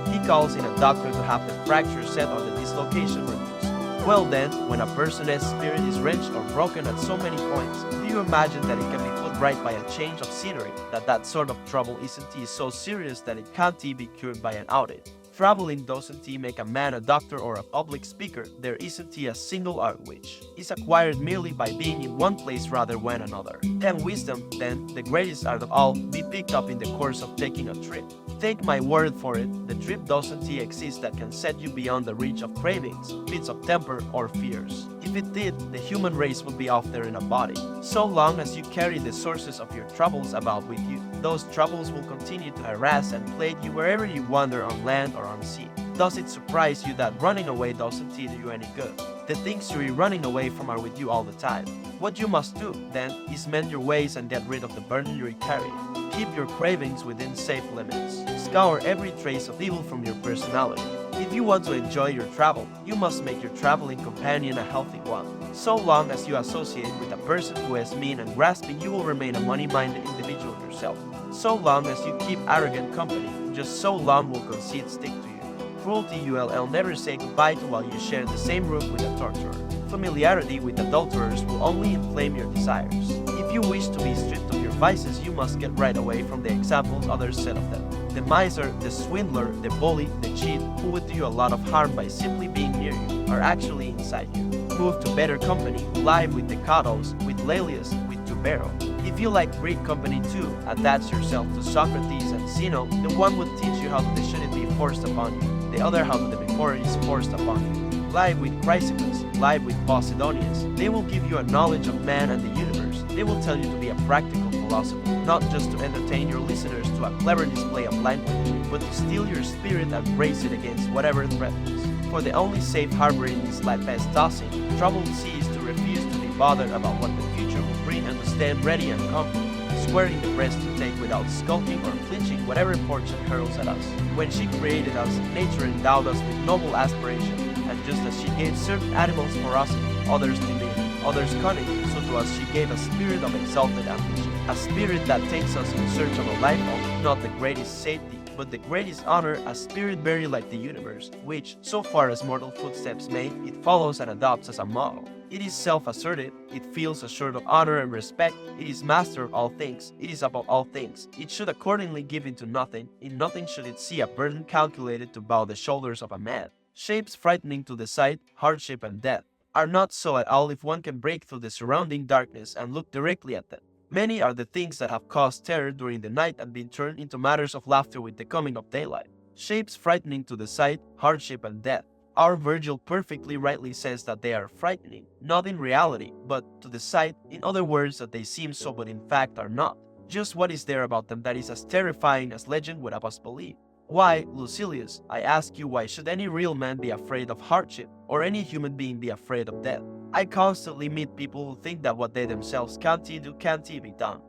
He calls in a doctor to have the fracture set or the dislocation reduced. Well then, when a person's spirit is wrenched or broken at so many points, do you imagine that it can be put right by a change of scenery, that sort of trouble isn't so serious that it can't be cured by an audit? Traveling doesn't make a man a doctor or a public speaker. There isn't a single art which is acquired merely by being in one place rather than another. Can wisdom, then, the greatest art of all, be picked up in the course of taking a trip? Take my word for it, the trip doesn't exist that can set you beyond the reach of cravings, fits of temper, or fears. If it did, the human race would be off there in a body. So long as you carry the sources of your troubles about with you, those troubles will continue to harass and plague you wherever you wander on land or on sea. Does it surprise you that running away doesn't do you any good? The things you're running away from are with you all the time. What you must do, then, is mend your ways and get rid of the burden you're carrying. Keep your cravings within safe limits. Scour every trace of evil from your personality. If you want to enjoy your travel, you must make your traveling companion a healthy one. So long as you associate with a person who is mean and grasping, you will remain a money-minded individual yourself. So long as you keep arrogant company, just so long will conceit stick to you. Cruelty you'll never say goodbye to while you share the same roof with a torturer. Familiarity with adulterers will only inflame your desires. If you wish to be stripped of your vices, you must get right away from the examples others set of them. The miser, the swindler, the bully, the cheat, who would do you a lot of harm by simply being near you, are actually inside you. Move to better company, live with the Catos, with Laelius, with Tubero. If you like great company too, attach yourself to Socrates and Zeno. The one would teach you how the shouldn't be forced upon you, the other how the before is forced upon you. Live with Chrysippus, live with Posidonius. They will give you a knowledge of man and the universe. They will tell you to be a practical philosopher, not just to entertain your listeners to a clever display of language, but to steel your spirit and brace it against whatever threatens. For the only safe harbor in this life is tossing, troubled seas to refuse to be bothered about what the future will bring and to stand ready and confident, squaring the breast to take without skulking or flinching whatever fortune hurls at us. When she created us, nature endowed us with noble aspiration, and just as she gave certain animals ferocity, others timidity, others cunning, so to us she gave a spirit of exalted ambition, a spirit that takes us in search of a life of not the greatest safety, but the greatest honor, a spirit very like the universe, which, so far as mortal footsteps make, it follows and adopts as a model. It is self-assertive, it feels assured of honor and respect, it is master of all things, it is above all things. It should accordingly give into nothing, in nothing should it see a burden calculated to bow the shoulders of a man. Shapes frightening to the sight, hardship and death, are not so at all if one can break through the surrounding darkness and look directly at them. Many are the things that have caused terror during the night and been turned into matters of laughter with the coming of daylight. Shapes frightening to the sight, hardship and death. Our Virgil perfectly rightly says that they are frightening, not in reality, but to the sight, in other words that they seem so but in fact are not. Just what is there about them that is as terrifying as legend would have us believe? Why, Lucilius, I ask you, why should any real man be afraid of hardship, or any human being be afraid of death? I constantly meet people who think that what they themselves can't do can't be done.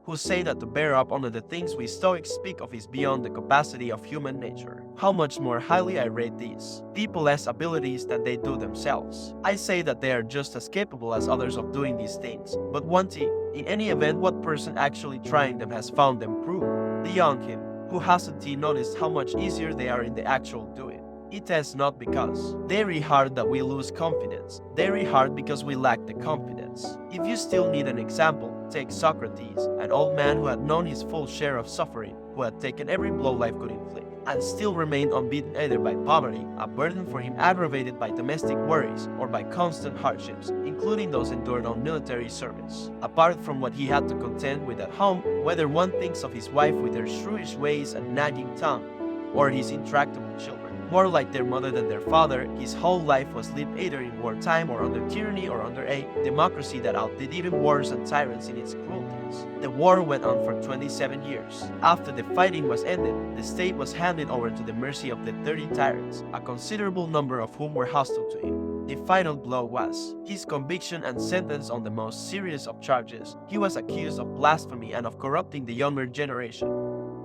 who say that to bear up under the things we Stoics speak of is beyond the capacity of human nature. How much more highly I rate these people less abilities than they do themselves. I say that they are just as capable as others of doing these things, but one thing, in any event, what person actually trying them has found them prove beyond him, who hasn't he noticed how much easier they are in the actual doing. It is not because very hard that we lose confidence, very hard because we lack the confidence. If you still need an example, take Socrates, an old man who had known his full share of suffering, who had taken every blow life could inflict, and still remained unbeaten either by poverty, a burden for him aggravated by domestic worries, or by constant hardships, including those endured on military service. Apart from what he had to contend with at home, whether one thinks of his wife with her shrewish ways and nagging tongue, or his intractable children, more like their mother than their father, his whole life was lived either in wartime or under tyranny or under a democracy that outdid even wars and tyrants in its cruelties. The war went on for 27 years. After the fighting was ended, the state was handed over to the mercy of the 30 tyrants, a considerable number of whom were hostile to him. The final blow was his conviction and sentence on the most serious of charges. He was accused of blasphemy and of corrupting the younger generation,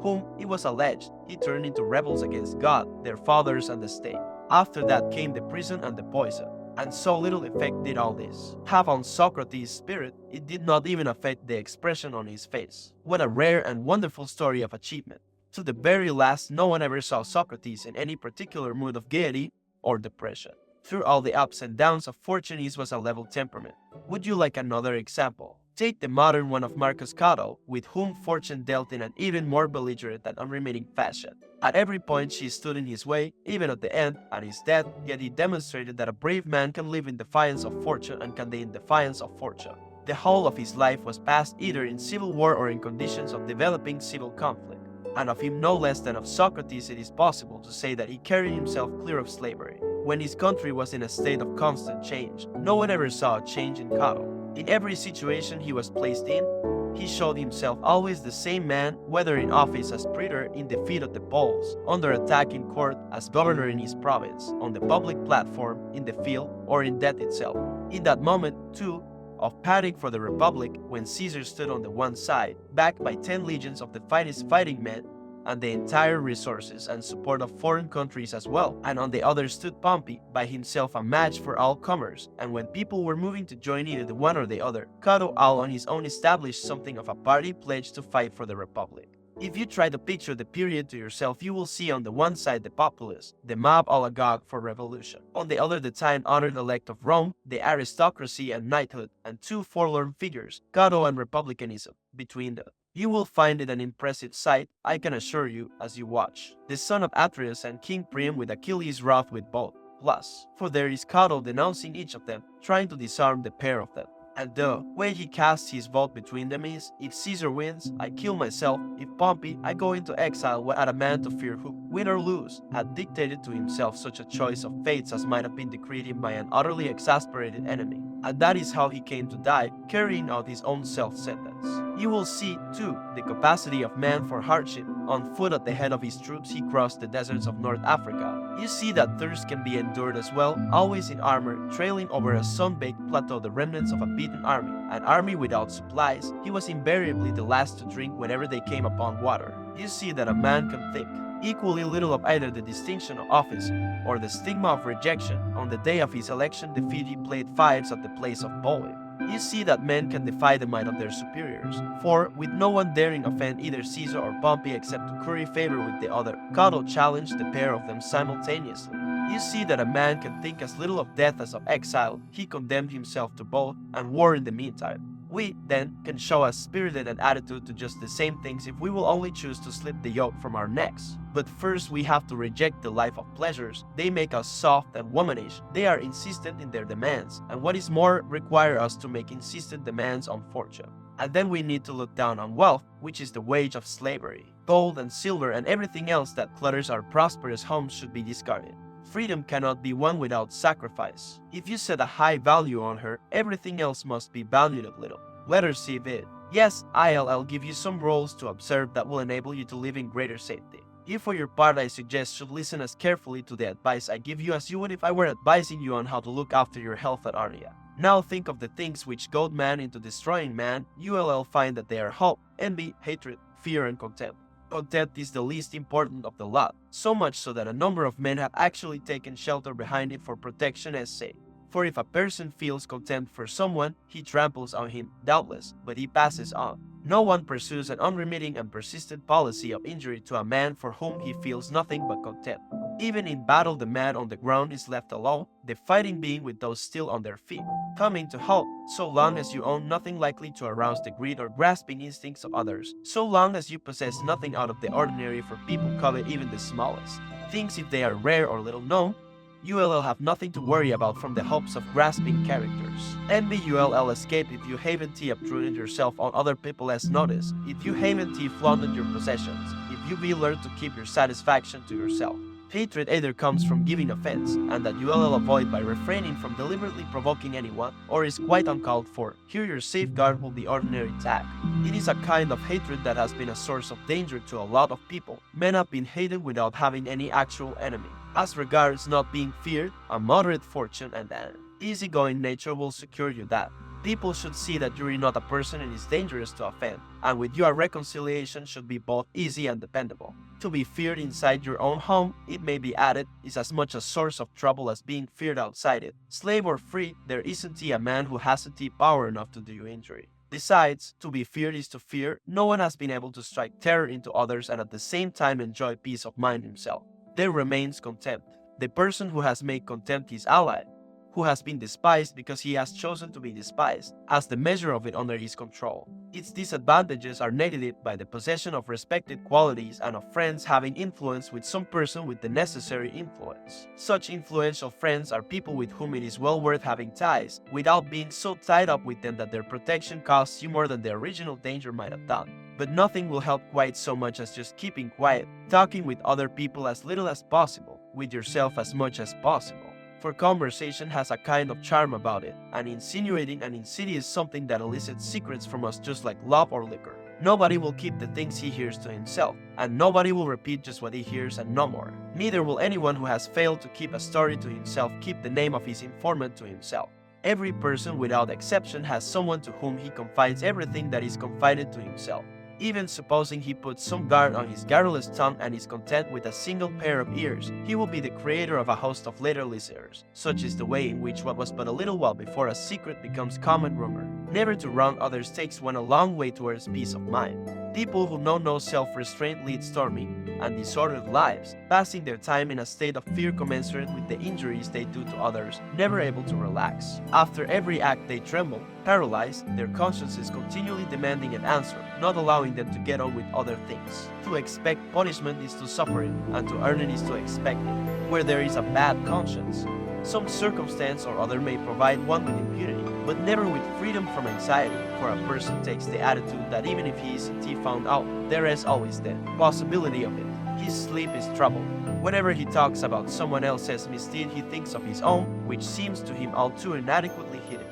whom, it was alleged, he turned into rebels against God, their fathers, and the state. After that came the prison and the poison, and so little effect did all this have on Socrates' spirit, it did not even affect the expression on his face. What a rare and wonderful story of achievement. To the very last, no one ever saw Socrates in any particular mood of gaiety or depression. Through all the ups and downs of fortune, his was a level temperament. Would you like another example? Take the modern one of Marcus Cato, with whom fortune dealt in an even more belligerent and unremitting fashion. At every point she stood in his way, even at the end, at his death, yet he demonstrated that a brave man can live in defiance of fortune and can die in defiance of fortune. The whole of his life was passed either in civil war or in conditions of developing civil conflict. And of him no less than of Socrates it is possible to say that he carried himself clear of slavery. When his country was in a state of constant change, no one ever saw a change in Cato. In every situation he was placed in, he showed himself always the same man, whether in office as praetor, in defeat at the polls, under attack in court, as governor in his province, on the public platform, in the field, or in death itself. In that moment, too, of panic for the Republic, when Caesar stood on the one side, backed by 10 legions of the finest fighting men, and the entire resources and support of foreign countries as well, and on the other stood Pompey, by himself a match for all comers, and when people were moving to join either the one or the other, Cato all on his own established something of a party pledged to fight for the Republic. If you try to picture the period to yourself, you will see on the one side the populace, the mob all agog for revolution. On the other the time-honored elect of Rome, the aristocracy and knighthood, and two forlorn figures, Cato and republicanism, between them. You will find it an impressive sight, I can assure you, as you watch. The son of Atreus and King Priam with Achilles wroth with both. Plus, for there is Cato denouncing each of them, trying to disarm the pair of them. And the way he casts his vote between them is, if Caesar wins, I kill myself, if Pompey, I go into exile without a man to fear who, win or lose, had dictated to himself such a choice of fates as might have been decreed him by an utterly exasperated enemy. And that is how he came to die, carrying out his own self-sentence. You will see, too, the capacity of man for hardship. On foot at the head of his troops he crossed the deserts of North Africa. You see that thirst can be endured as well, always in armor, trailing over a sun-baked plateau the remnants of a beaten army. An army without supplies, he was invariably the last to drink whenever they came upon water. You see that a man can think equally little of either the distinction of office or the stigma of rejection. On the day of his election, defeat he played fives at the place of bowling. You see that men can defy the might of their superiors, for, with no one daring offend either Caesar or Pompey except to curry favor with the other, Cato challenged the pair of them simultaneously. You see that a man can think as little of death as of exile, he condemned himself to both, and war in the meantime. We, then, can show a spirited an attitude to just the same things if we will only choose to slip the yoke from our necks. But first we have to reject the life of pleasures. They make us soft and womanish. They are insistent in their demands, and what is more, require us to make insistent demands on fortune. And then we need to look down on wealth, which is the wage of slavery. Gold and silver and everything else that clutters our prosperous homes should be discarded. Freedom cannot be won without sacrifice. If you set a high value on her, everything else must be valued a little. Let her see it. Yes, I'll give you some rules to observe that will enable you to live in greater safety. You for your part, I suggest, should listen as carefully to the advice I give you as you would if I were advising you on how to look after your health at Arnia. Now think of the things which goad man into destroying man. You'll find that they are hope, envy, hatred, fear, and contempt. Contempt is the least important of the lot, so much so that a number of men have actually taken shelter behind it for protection as say. For if a person feels contempt for someone, he tramples on him, doubtless, but he passes on. No one pursues an unremitting and persistent policy of injury to a man for whom he feels nothing but contempt. Even in battle, the man on the ground is left alone, the fighting being with those still on their feet, coming to halt, so long as you own nothing likely to arouse the greed or grasping instincts of others, so long as you possess nothing out of the ordinary, for people covet even the smallest things if they are rare or little known. You'll have nothing to worry about from the hopes of grasping characters. Envy you'll escape if you haven't obtruded yourself on other people as noticed, if you haven't flaunted your possessions, if you be learned to keep your satisfaction to yourself. Hatred either comes from giving offense, and that you'll avoid by refraining from deliberately provoking anyone, or is quite uncalled for. Here your safeguard will be ordinary tact. It is a kind of hatred that has been a source of danger to a lot of people. Men have been hated without having any actual enemy. As regards not being feared, a moderate fortune and an easygoing nature will secure you that. People should see that you are not a person it is dangerous to offend, and with you a reconciliation should be both easy and dependable. To be feared inside your own home, it may be added, is as much a source of trouble as being feared outside it. Slave or free, there isn't a man who hasn't power enough to do you injury. Besides, to be feared is to fear. No one has been able to strike terror into others and at the same time enjoy peace of mind himself. There remains contempt. The person who has made contempt his ally, who has been despised because he has chosen to be despised, as the measure of it under his control. Its disadvantages are negated by the possession of respected qualities and of friends having influence with some person with the necessary influence. Such influential friends are people with whom it is well worth having ties, without being so tied up with them that their protection costs you more than the original danger might have done. But nothing will help quite so much as just keeping quiet, talking with other people as little as possible, with yourself as much as possible. For conversation has a kind of charm about it, and insinuating and insidious something that elicits secrets from us just like love or liquor. Nobody will keep the things he hears to himself, and nobody will repeat just what he hears and no more. Neither will anyone who has failed to keep a story to himself keep the name of his informant to himself. Every person without exception has someone to whom he confides everything that is confided to himself. Even supposing he puts some guard on his garrulous tongue and is content with a single pair of ears, he will be the creator of a host of later listeners. Such is the way in which what was but a little while before a secret becomes common rumor. Never to wrong others takes one a long way towards peace of mind. People who know no self-restraint lead stormy and disordered lives, passing their time in a state of fear commensurate with the injuries they do to others, never able to relax. After every act they tremble, paralyzed, their consciences continually demanding an answer, not allowing them to get on with other things. To expect punishment is to suffer it, and to earn it is to expect it. Where there is a bad conscience, some circumstance or other may provide one with impunity, but never with freedom from anxiety, for a person takes the attitude that even if he isn't found out, there is always the possibility of it. His sleep is troubled. Whenever he talks about someone else's misdeed, he thinks of his own, which seems to him all too inadequately hidden,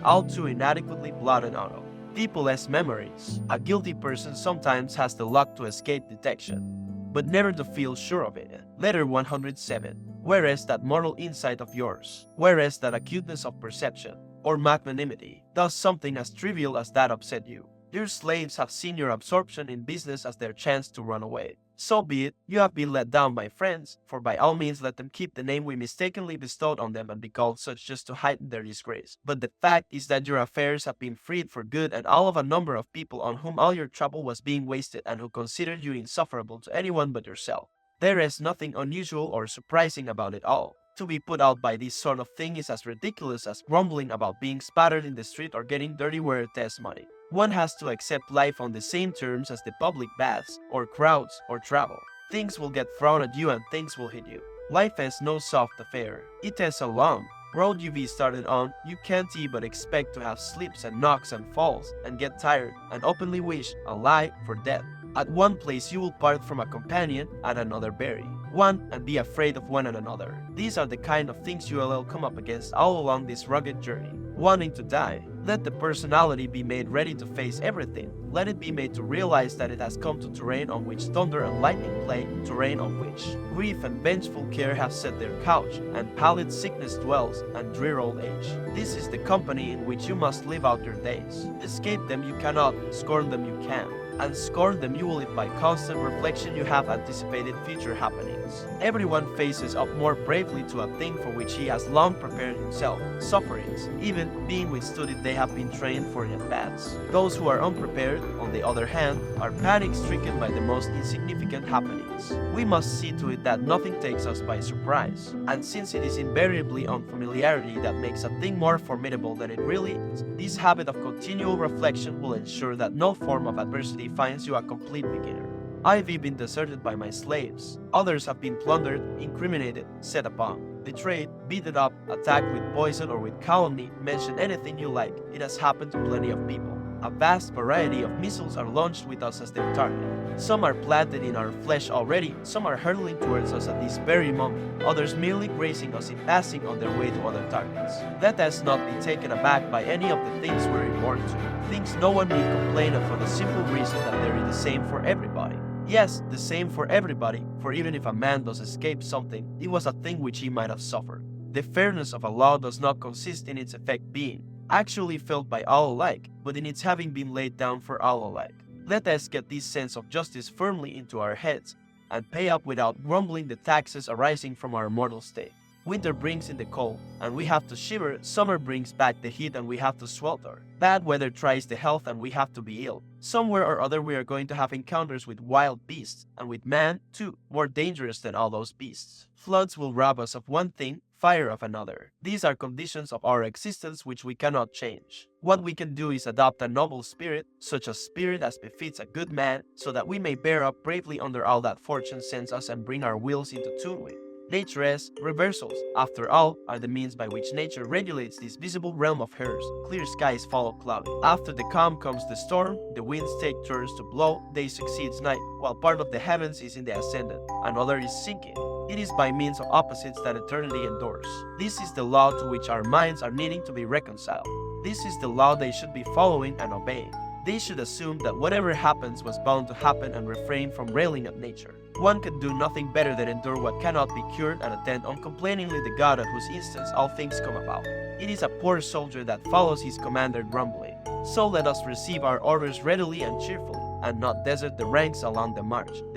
all too inadequately blotted out. People as memories. A guilty person sometimes has the luck to escape detection, but never to feel sure of it. Letter 107. Whereas that moral insight of yours, whereas that acuteness of perception, or magnanimity, does something as trivial as that upset you. Your slaves have seen your absorption in business as their chance to run away. So be it, you have been let down by friends, for by all means let them keep the name we mistakenly bestowed on them and be called such just to heighten their disgrace. But the fact is that your affairs have been freed for good, and all of a number of people on whom all your trouble was being wasted and who considered you insufferable to anyone but yourself. There is nothing unusual or surprising about it all. To be put out by this sort of thing is as ridiculous as grumbling about being spattered in the street or getting dirty where it tests money. One has to accept life on the same terms as the public baths, or crowds, or travel. Things will get thrown at you and things will hit you. Life is no soft affair. It is a long road you be started on. You can't but expect to have slips and knocks and falls, and get tired, and openly wish, a lie, for death. At one place you will part from a companion, at another bury one, and be afraid of one and another. These are the kind of things you will come up against all along this rugged journey. wanting to die. Let the personality be made ready to face everything. Let it be made to realize that it has come to terrain on which thunder and lightning play, terrain on which grief and vengeful care have set their couch, and pallid sickness dwells, and drear old age. This is the company in which you must live out your days. Escape them you cannot, scorn them you can. And scorn them you will if by constant reflection you have anticipated future happenings. Everyone faces up more bravely to a thing for which he has long prepared himself, sufferings, even being withstood if they have been trained for in advance. Those who are unprepared, on the other hand, are panic-stricken by the most insignificant happenings. We must see to it that nothing takes us by surprise, and since it is invariably unfamiliarity that makes a thing more formidable than it really is, this habit of continual reflection will ensure that no form of adversity finds you a complete beginner. I've been deserted by my slaves. Others have been plundered, incriminated, set upon, betrayed, beaten up, attacked with poison or with calumny. Mention anything you like. It has happened to plenty of people. A vast variety of missiles are launched with us as their target. Some are planted in our flesh already, some are hurtling towards us at this very moment, others merely grazing us in passing on their way to other targets. Let us not be taken aback by any of the things we're born to. Things no one need complain of for the simple reason that they're the same for everybody. Yes, the same for everybody, for even if a man does escape something, it was a thing which he might have suffered. The fairness of a law does not consist in its effect being actually felt by all alike, but in its having been laid down for all alike. Let us get this sense of justice firmly into our heads, and pay up without grumbling the taxes arising from our mortal state. Winter brings in the cold, and we have to shiver. Summer brings back the heat, and we have to swelter. Bad weather tries the health, and we have to be ill. Somewhere or other we are going to have encounters with wild beasts, and with man, too, more dangerous than all those beasts. Floods will rob us of one thing, fire of another. These are conditions of our existence which we cannot change. What we can do is adopt a noble spirit, such a spirit as befits a good man, so that we may bear up bravely under all that fortune sends us and bring our wills into tune with. Nature's reversals, after all, are the means by which nature regulates this visible realm of hers. Clear skies follow cloudy. After the calm comes the storm, the winds take turns to blow, day succeeds night, while part of the heavens is in the ascendant, another is sinking. It is by means of opposites that eternity endures. This is the law to which our minds are needing to be reconciled. This is the law they should be following and obeying. They should assume that whatever happens was bound to happen and refrain from railing at nature. One can do nothing better than endure what cannot be cured and attend uncomplainingly the God at whose instance all things come about. It is a poor soldier that follows his commander grumbling. So let us receive our orders readily and cheerfully, and not desert the ranks along the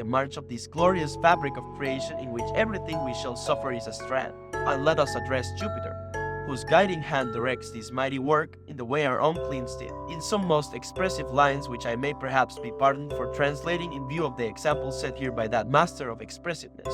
march of this glorious fabric of creation in which everything we shall suffer is a strand. And let us address Jupiter, whose guiding hand directs this mighty work in the way our own planes did, in some most expressive lines which I may perhaps be pardoned for translating in view of the example set here by that master of expressiveness,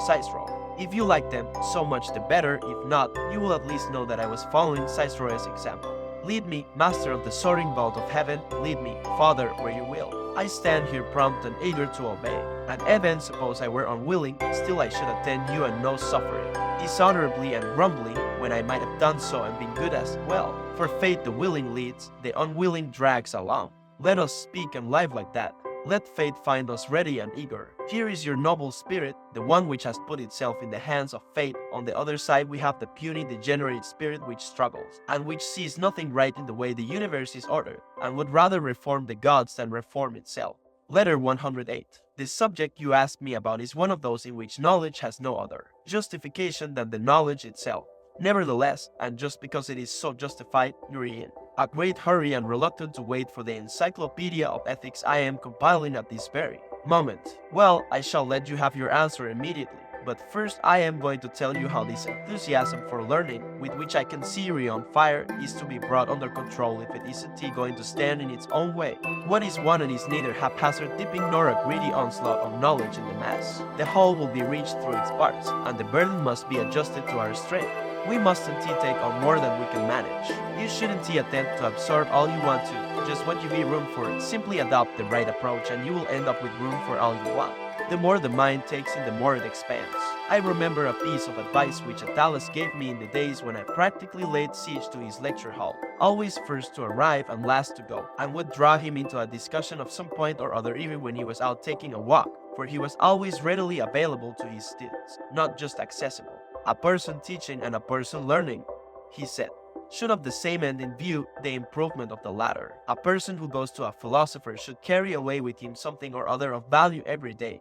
Cicero. If you like them, so much the better. If not, you will at least know that I was following Cicero's example. Lead me, master of the soaring vault of heaven, lead me, Father, where you will. I stand here prompt and eager to obey. And even suppose I were unwilling, still I should attend you and no suffering, dishonorably and grumbling, when I might have done so and been good as well. For fate the willing leads, the unwilling drags along. Let us speak and live like that. Let fate find us ready and eager. Here is your noble spirit, the one which has put itself in the hands of fate. On the other side we have the puny, degenerate spirit which struggles, and which sees nothing right in the way the universe is ordered, and would rather reform the gods than reform itself. Letter 108. The subject you ask me about is one of those in which knowledge has no other justification than the knowledge itself. Nevertheless, and just because it is so justified, you're in a great hurry and reluctant to wait for the encyclopedia of ethics I am compiling at this very moment. Well, I shall let you have your answer immediately, but first I am going to tell you how this enthusiasm for learning, with which I can see you on fire, is to be brought under control if it isn't going to stand in its own way. What is wanted is neither haphazard dipping nor a greedy onslaught of knowledge in the mass. The whole will be reached through its parts, and the burden must be adjusted to our strength. We mustn't take on more than we can manage. You shouldn't attempt to absorb all you want to, just what you leave room for. Simply adopt the right approach and you will end up with room for all you want. The more the mind takes in, the more it expands. I remember a piece of advice which Attalus gave me in the days when I practically laid siege to his lecture hall. Always first to arrive and last to go, and would draw him into a discussion of some point or other even when he was out taking a walk, for he was always readily available to his students, not just accessible. A person teaching and a person learning, he said. should have the same end in view, the improvement of the latter. A person who goes to a philosopher should carry away with him something or other of value every day.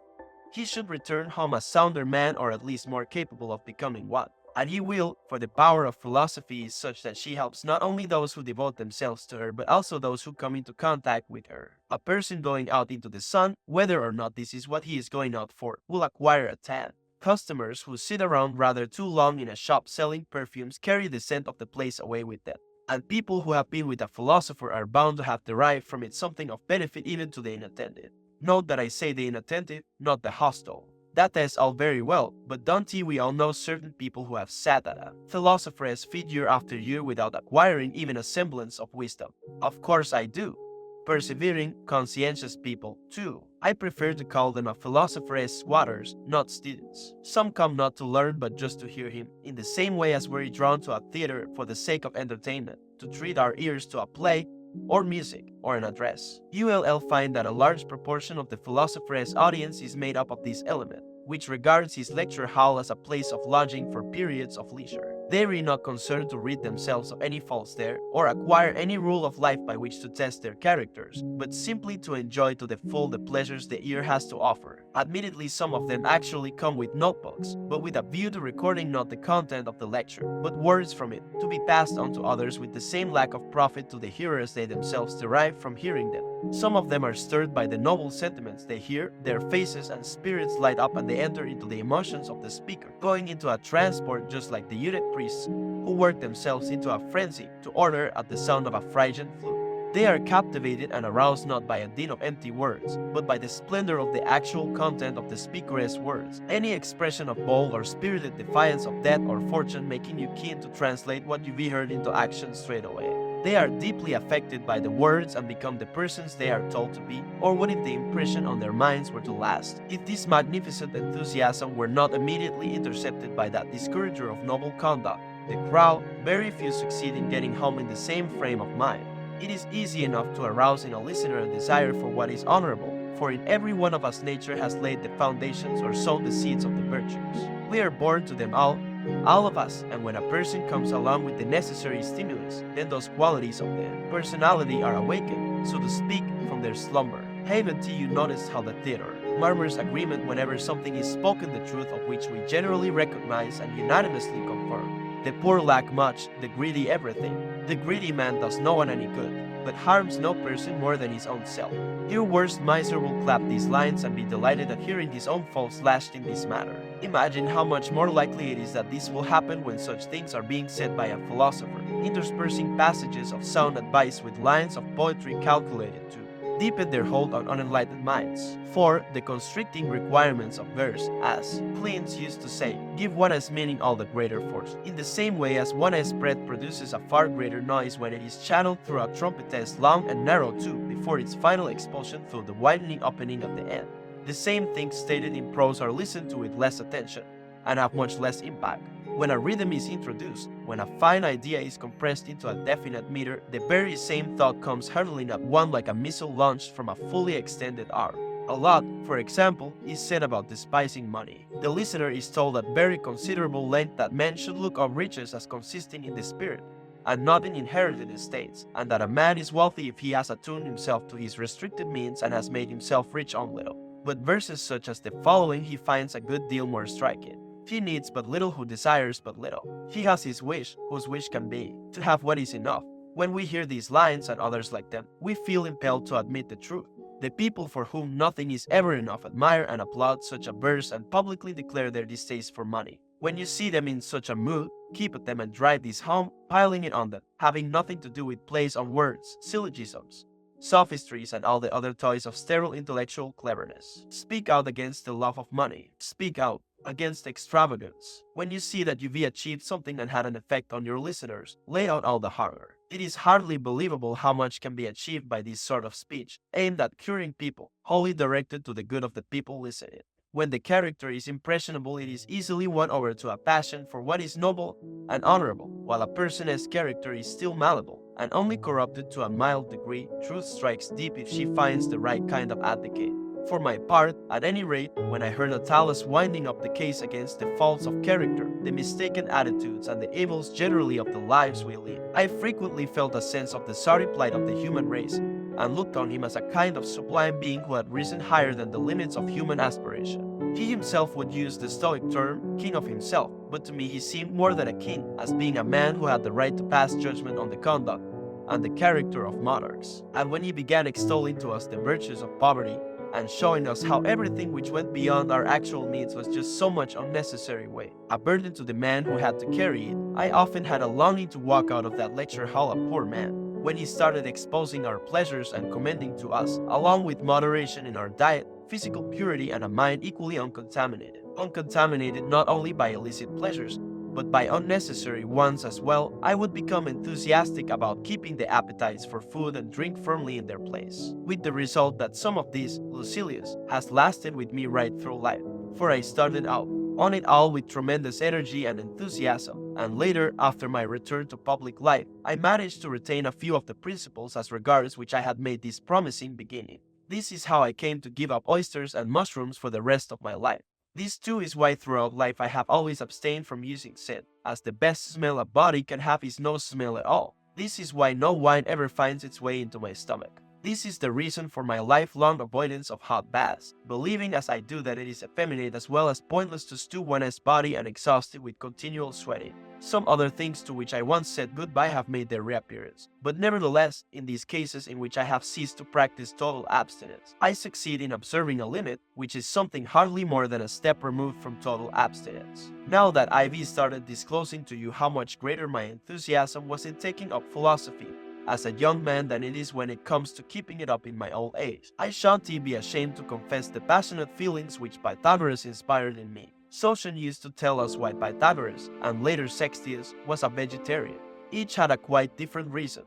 He should return home a sounder man, or at least more capable of becoming one. And he will, for the power of philosophy is such that she helps not only those who devote themselves to her, but also those who come into contact with her. A person going out into the sun, whether or not this is what he is going out for, will acquire a tan. Customers who sit around rather too long in a shop selling perfumes carry the scent of the place away with them. And people who have been with a philosopher are bound to have derived from it something of benefit even to the inattentive. Note that I say the inattentive, not the hostile. That is all very well, but don't we all know certain people who have sat at a philosopher's feet year after year without acquiring even a semblance of wisdom? Of course I do. Persevering, conscientious people, too. I prefer to call them a philosopher's squatters, not students. Some come not to learn but just to hear him, in the same way as we're drawn to a theater for the sake of entertainment, to treat our ears to a play, or music, or an address. You'll find that a large proportion of the philosopher's audience is made up of this element, which regards his lecture hall as a place of lodging for periods of leisure. They are not concerned to rid themselves of any faults there, or acquire any rule of life by which to test their characters, but simply to enjoy to the full the pleasures the ear has to offer. Admittedly, some of them actually come with notebooks, but with a view to recording not the content of the lecture, but words from it, to be passed on to others with the same lack of profit to the hearers they themselves derive from hearing them. Some of them are stirred by the noble sentiments they hear, their faces and spirits light up and they enter into the emotions of the speaker, going into a transport just like the eunuch priests, who work themselves into a frenzy to order at the sound of a Phrygian flute. They are captivated and aroused not by a din of empty words, but by the splendor of the actual content of the speaker's words, any expression of bold or spirited defiance of death or fortune making you keen to translate what you heard into action straight away. They are deeply affected by the words and become the persons they are told to be, or what if the impression on their minds were to last? If this magnificent enthusiasm were not immediately intercepted by that discourager of noble conduct, the crowd, very few succeed in getting home in the same frame of mind. It is easy enough to arouse in a listener a desire for what is honorable, for in every one of us nature has laid the foundations or sown the seeds of the virtues. We are born to them all of us, and when a person comes along with the necessary stimulus, then those qualities of the personality are awakened, so to speak, from their slumber. Haven't you noticed how the theater murmurs agreement whenever something is spoken the truth of which we generally recognize and unanimously confirm? The poor lack much, the greedy everything. The greedy man does no one any good, but harms no person more than his own self. Your worst miser will clap these lines and be delighted at hearing his own faults lashed in this manner. Imagine how much more likely it is that this will happen when such things are being said by a philosopher, interspersing passages of sound advice with lines of poetry calculated to deepen their hold on unenlightened minds. For the constricting requirements of verse, as Clint used to say, give one as meaning all the greater force. In the same way as one as breath produces a far greater noise when it is channeled through a trumpet as long and narrow tube before its final expulsion through the widening opening at the end. The same things stated in prose are listened to with less attention, and have much less impact. When a rhythm is introduced, when a fine idea is compressed into a definite meter, the very same thought comes hurtling at one like a missile launched from a fully extended arm. A lot, for example, is said about despising money. The listener is told at very considerable length that men should look on riches as consisting in the spirit, and not in inherited estates, and that a man is wealthy if he has attuned himself to his restricted means and has made himself rich on little. But verses such as the following he finds a good deal more striking. He needs but little who desires but little. He has his wish, whose wish can be, to have what is enough. When we hear these lines and others like them, we feel impelled to admit the truth. The people for whom nothing is ever enough admire and applaud such a verse and publicly declare their distaste for money. When you see them in such a mood, keep at them and drive this home, piling it on them, having nothing to do with plays on words, syllogisms, sophistries, and all the other toys of sterile intellectual cleverness. Speak out against the love of money. Speak out against extravagance. When you see that you've achieved something and had an effect on your listeners, lay out all the horror. It is hardly believable how much can be achieved by this sort of speech, aimed at curing people, wholly directed to the good of the people listening. When the character is impressionable, it is easily won over to a passion for what is noble and honorable, while a person's character is still malleable and only corrupted to a mild degree. Truth strikes deep if she finds the right kind of advocate. For my part, at any rate, when I heard Attalus winding up the case against the faults of character, the mistaken attitudes, and the evils generally of the lives we lead, I frequently felt a sense of the sorry plight of the human race, and looked on him as a kind of sublime being who had risen higher than the limits of human aspiration. He himself would use the Stoic term, king of himself, but to me he seemed more than a king, as being a man who had the right to pass judgment on the conduct and the character of monarchs. And when he began extolling to us the virtues of poverty, and showing us how everything which went beyond our actual needs was just so much unnecessary weight, a burden to the man who had to carry it, I often had a longing to walk out of that lecture hall a poor man. When he started exposing our pleasures and commending to us, along with moderation in our diet, physical purity, and a mind equally uncontaminated not only by illicit pleasures, but by unnecessary ones as well, I would become enthusiastic about keeping the appetites for food and drink firmly in their place, with the result that some of these, Lucilius, has lasted with me right through life, for I started out on it all with tremendous energy and enthusiasm, and later, after my return to public life, I managed to retain a few of the principles as regards which I had made this promising beginning. This is how I came to give up oysters and mushrooms for the rest of my life. This too is why throughout life I have always abstained from using scent, as the best smell a body can have is no smell at all. This is why no wine ever finds its way into my stomach. This is the reason for my lifelong avoidance of hot baths, believing as I do that it is effeminate as well as pointless to stew one's body and exhaust it with continual sweating. Some other things to which I once said goodbye have made their reappearance, but nevertheless, in these cases in which I have ceased to practice total abstinence, I succeed in observing a limit, which is something hardly more than a step removed from total abstinence. Now that I've started disclosing to you how much greater my enthusiasm was in taking up philosophy as a young man than it is when it comes to keeping it up in my old age, I shan't be ashamed to confess the passionate feelings which Pythagoras inspired in me. Socian used to tell us why Pythagoras, and later Sextius, was a vegetarian. Each had a quite different reason,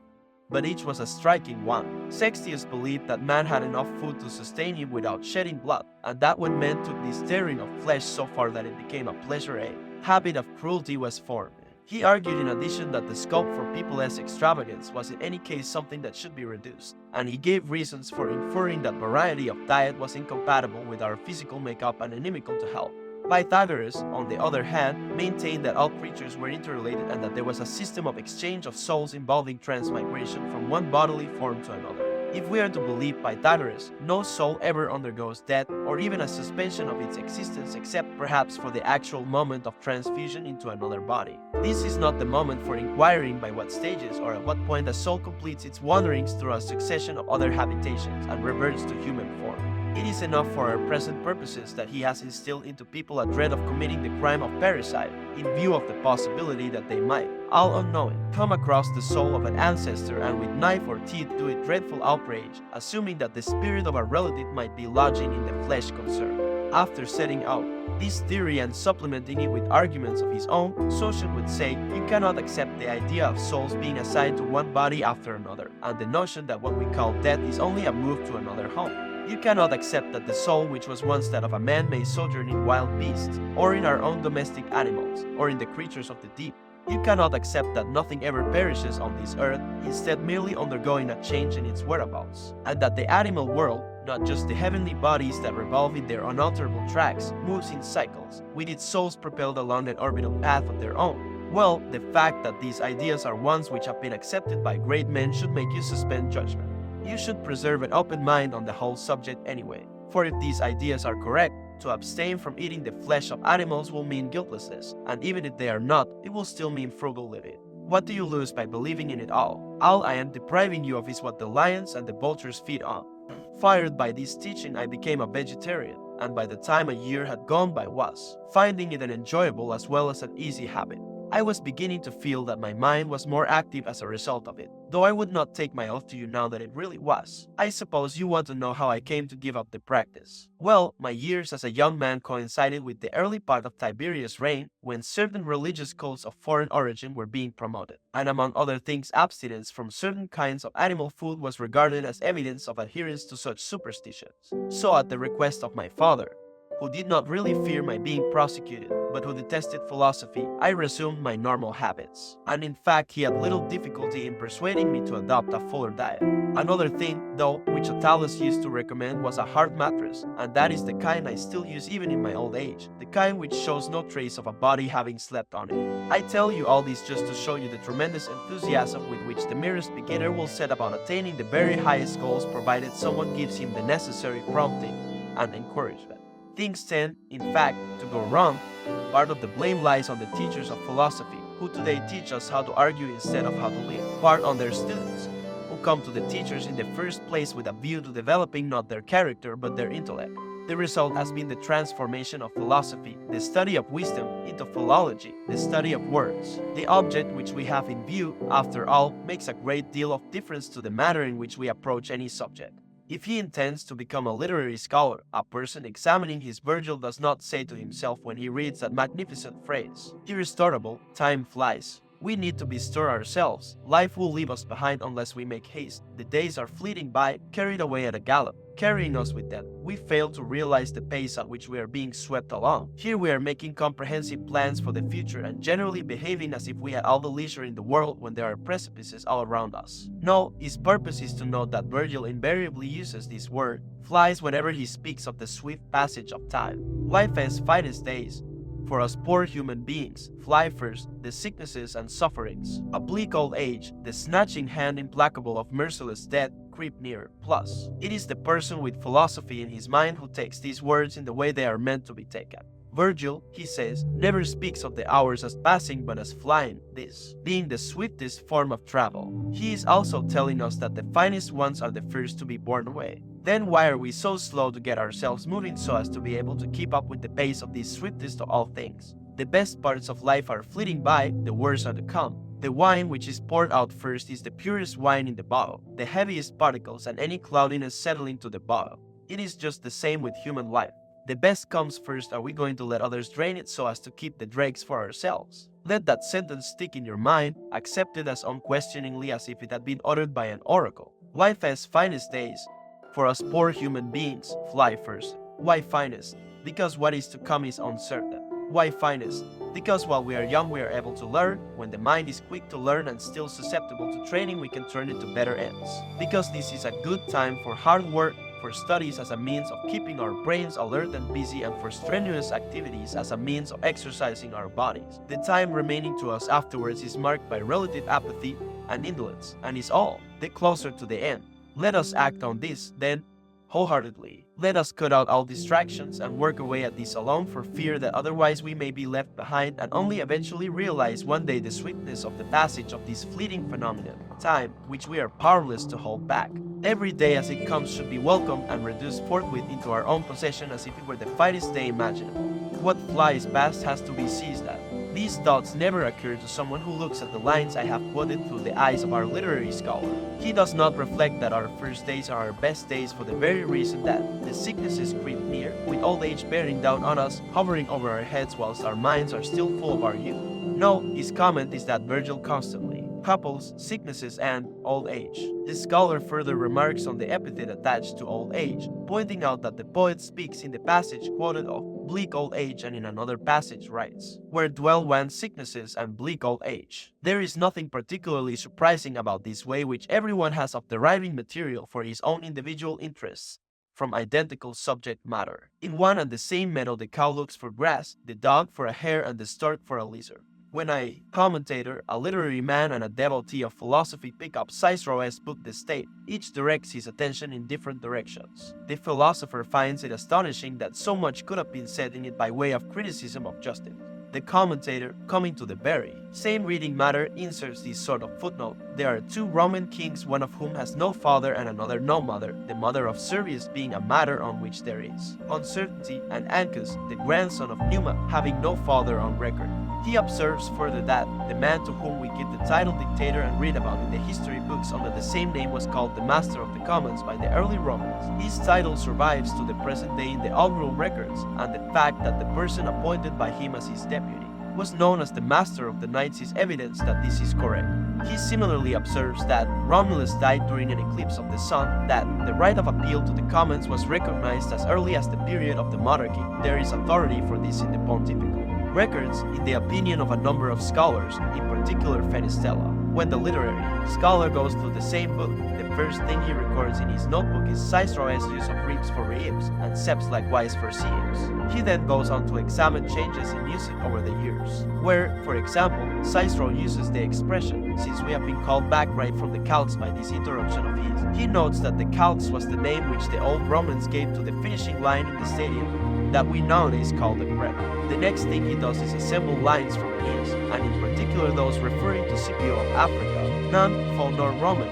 but each was a striking one. Sextius believed that man had enough food to sustain him without shedding blood, and that when men took this tearing of flesh so far that it became a pleasure, a habit of cruelty was formed. He argued in addition that the scope for people's extravagance was in any case something that should be reduced, and he gave reasons for inferring that variety of diet was incompatible with our physical makeup and inimical to health. Pythagoras, on the other hand, maintained that all creatures were interrelated and that there was a system of exchange of souls involving transmigration from one bodily form to another. If we are to believe Pythagoras, no soul ever undergoes death or even a suspension of its existence except perhaps for the actual moment of transfusion into another body. This is not the moment for inquiring by what stages or at what point a soul completes its wanderings through a succession of other habitations and reverts to human form. It is enough for our present purposes that he has instilled into people a dread of committing the crime of parricide, in view of the possibility that they might, all unknowing, come across the soul of an ancestor and with knife or teeth do it dreadful outrage, assuming that the spirit of a relative might be lodging in the flesh concerned. After setting out this theory and supplementing it with arguments of his own, Socian would say, you cannot accept the idea of souls being assigned to one body after another, and the notion that what we call death is only a move to another home. You cannot accept that the soul which was once that of a man may sojourn in wild beasts, or in our own domestic animals, or in the creatures of the deep. You cannot accept that nothing ever perishes on this earth, instead merely undergoing a change in its whereabouts, and that the animal world, not just the heavenly bodies that revolve in their unalterable tracks, moves in cycles, with its souls propelled along an orbital path of their own. Well, the fact that these ideas are ones which have been accepted by great men should make you suspend judgment. You should preserve an open mind on the whole subject anyway, for if these ideas are correct, to abstain from eating the flesh of animals will mean guiltlessness, and even if they are not, it will still mean frugal living. What do you lose by believing in it all? All I am depriving you of is what the lions and the vultures feed on. Fired by this teaching, I became a vegetarian, and by the time a year had gone by was, finding it an enjoyable as well as an easy habit. I was beginning to feel that my mind was more active as a result of it, though I would not take my oath to you now that it really was. I suppose you want to know how I came to give up the practice. Well, my years as a young man coincided with the early part of Tiberius' reign, when certain religious cults of foreign origin were being promoted, and among other things abstinence from certain kinds of animal food was regarded as evidence of adherence to such superstitions. So at the request of my father, who did not really fear my being prosecuted, but who detested philosophy, I resumed my normal habits. And in fact, he had little difficulty in persuading me to adopt a fuller diet. Another thing, though, which Epistles used to recommend was a hard mattress, and that is the kind I still use even in my old age, the kind which shows no trace of a body having slept on it. I tell you all this just to show you the tremendous enthusiasm with which the merest beginner will set about attaining the very highest goals, provided someone gives him the necessary prompting and encouragement. Things tend, in fact, to go wrong. Part of the blame lies on the teachers of philosophy, who today teach us how to argue instead of how to live. Part on their students, who come to the teachers in the first place with a view to developing not their character but their intellect. The result has been the transformation of philosophy, the study of wisdom, into philology, the study of words. The object which we have in view, after all, makes a great deal of difference to the manner in which we approach any subject. If he intends to become a literary scholar, a person examining his Virgil does not say to himself when he reads that magnificent phrase, "Irrestorable, time flies." We need to bestir ourselves. Life will leave us behind unless we make haste. The days are fleeting by, carried away at a gallop, carrying us with them. We fail to realize the pace at which we are being swept along. Here we are making comprehensive plans for the future and generally behaving as if we had all the leisure in the world when there are precipices all around us. No, his purpose is to note that Virgil invariably uses this word, flies, whenever he speaks of the swift passage of time. Life has finest days. For us poor human beings, fly first the sicknesses and sufferings. A bleak old age, the snatching hand implacable of merciless death, creep near. Plus, it is the person with philosophy in his mind who takes these words in the way they are meant to be taken. Virgil, he says, never speaks of the hours as passing but as flying, this being the swiftest form of travel. He is also telling us that the finest ones are the first to be borne away. Then why are we so slow to get ourselves moving so as to be able to keep up with the pace of these swiftest of all things? The best parts of life are fleeting by, the worst are to come. The wine which is poured out first is the purest wine in the bottle, the heaviest particles and any cloudiness settling to the bottle. It is just the same with human life. The best comes first. Are we going to let others drain it so as to keep the dregs for ourselves? Let that sentence stick in your mind, accept it as unquestioningly as if it had been uttered by an oracle. Life has finest days. For us poor human beings, fly first. Why finest? Because what is to come is uncertain. Why finest? Because while we are young we are able to learn. When the mind is quick to learn and still susceptible to training, we can turn it to better ends. Because this is a good time for hard work, for studies as a means of keeping our brains alert and busy, and for strenuous activities as a means of exercising our bodies. The time remaining to us afterwards is marked by relative apathy and indolence, and is all the closer to the end. Let us act on this, then, wholeheartedly. Let us cut out all distractions and work away at this alone, for fear that otherwise we may be left behind and only eventually realize one day the sweetness of the passage of this fleeting phenomenon, time, which we are powerless to hold back. Every day as it comes should be welcomed and reduced forthwith into our own possession as if it were the finest day imaginable. What flies past has to be seized at. These thoughts never occur to someone who looks at the lines I have quoted through the eyes of our literary scholar. He does not reflect that our first days are our best days for the very reason that the sicknesses creep near, with old age bearing down on us, hovering over our heads whilst our minds are still full of our youth. No, his comment is that Virgil constantly couples sicknesses and old age. The scholar further remarks on the epithet attached to old age, pointing out that the poet speaks in the passage quoted of bleak old age, and in another passage writes, "Where dwell wan sicknesses and bleak old age." There is nothing particularly surprising about this way which everyone has of deriving material for his own individual interests from identical subject matter. In one and the same meadow the cow looks for grass, the dog for a hare, and the stork for a lizard. When a commentator, a literary man, and a devotee of philosophy pick up Cicero's book The State, each directs his attention in different directions. The philosopher finds it astonishing that so much could have been said in it by way of criticism of justice. The commentator, coming to the very same reading matter, inserts this sort of footnote: there are two Roman kings, one of whom has no father and another no mother, the mother of Servius being a matter on which there is uncertainty, and Ancus, the grandson of Numa, having no father on record. He observes further that the man to whom we give the title dictator and read about in the history books under the same name was called the Master of the Commons by the early Romans. His title survives to the present day in the augural records, and the fact that the person appointed by him as his deputy was known as the master of the nights is evidence that this is correct. He similarly observes that Romulus died during an eclipse of the sun, that the right of appeal to the commons was recognized as early as the period of the monarchy. There is authority for this in the pontifical records, in the opinion of a number of scholars, in particular Fenestella. When the literary scholar goes through the same book, the first thing he records in his notebook is Cicero's use of ribs for reibs, and seps likewise for seibs. He then goes on to examine changes in usage over the years, where, for example, Cicero uses the expression, since we have been called back right from the Celts by this interruption of his. He notes that the Celts was the name which the old Romans gave to the finishing line in the stadium, that we nowadays call the prep. The next thing he does is assemble lines from Aeneas, and in particular those referring to Scipio of Africa. None, foe nor Roman,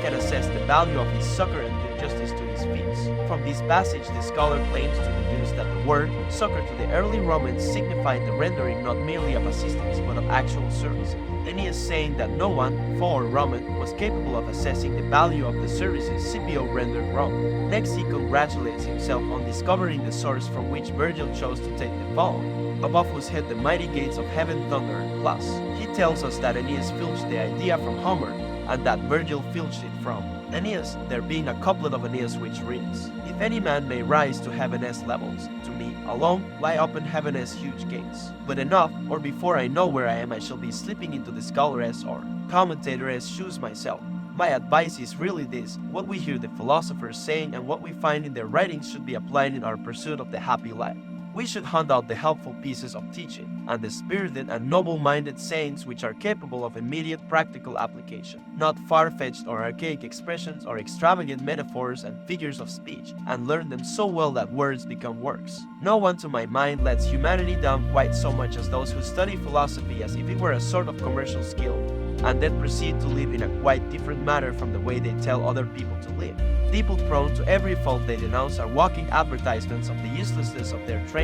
can assess the value of his succor and do justice to his feats. From this passage, the scholar claims to deduce that the word succor to the early Romans signified the rendering not merely of assistance but of actual service. Then he is saying that no one, foe or Roman, was capable of assessing the value of the services Scipio rendered Rome. Next, he congratulates himself on discovering the source from which Virgil chose to take the poem, above whose head the mighty gates of heaven thunder. Plus, he tells us that Aeneas filched the idea from Homer, and that Virgil filched it from Aeneas, there being a couplet of Aeneas which reads, "If any man may rise to heaven's levels, to me alone lie open heaven's huge gates. But enough, or before I know where I am I shall be slipping into the scholar's or commentator's shoes myself. My advice is really this: what we hear the philosophers saying and what we find in their writings should be applied in our pursuit of the happy life. We should hunt out the helpful pieces of teaching, and the spirited and noble-minded sayings which are capable of immediate practical application, not far-fetched or archaic expressions or extravagant metaphors and figures of speech, and learn them so well that words become works. No one to my mind lets humanity down quite so much as those who study philosophy as if it were a sort of commercial skill, and then proceed to live in a quite different manner from the way they tell other people to live. People prone to every fault they denounce are walking advertisements of the uselessness of their training.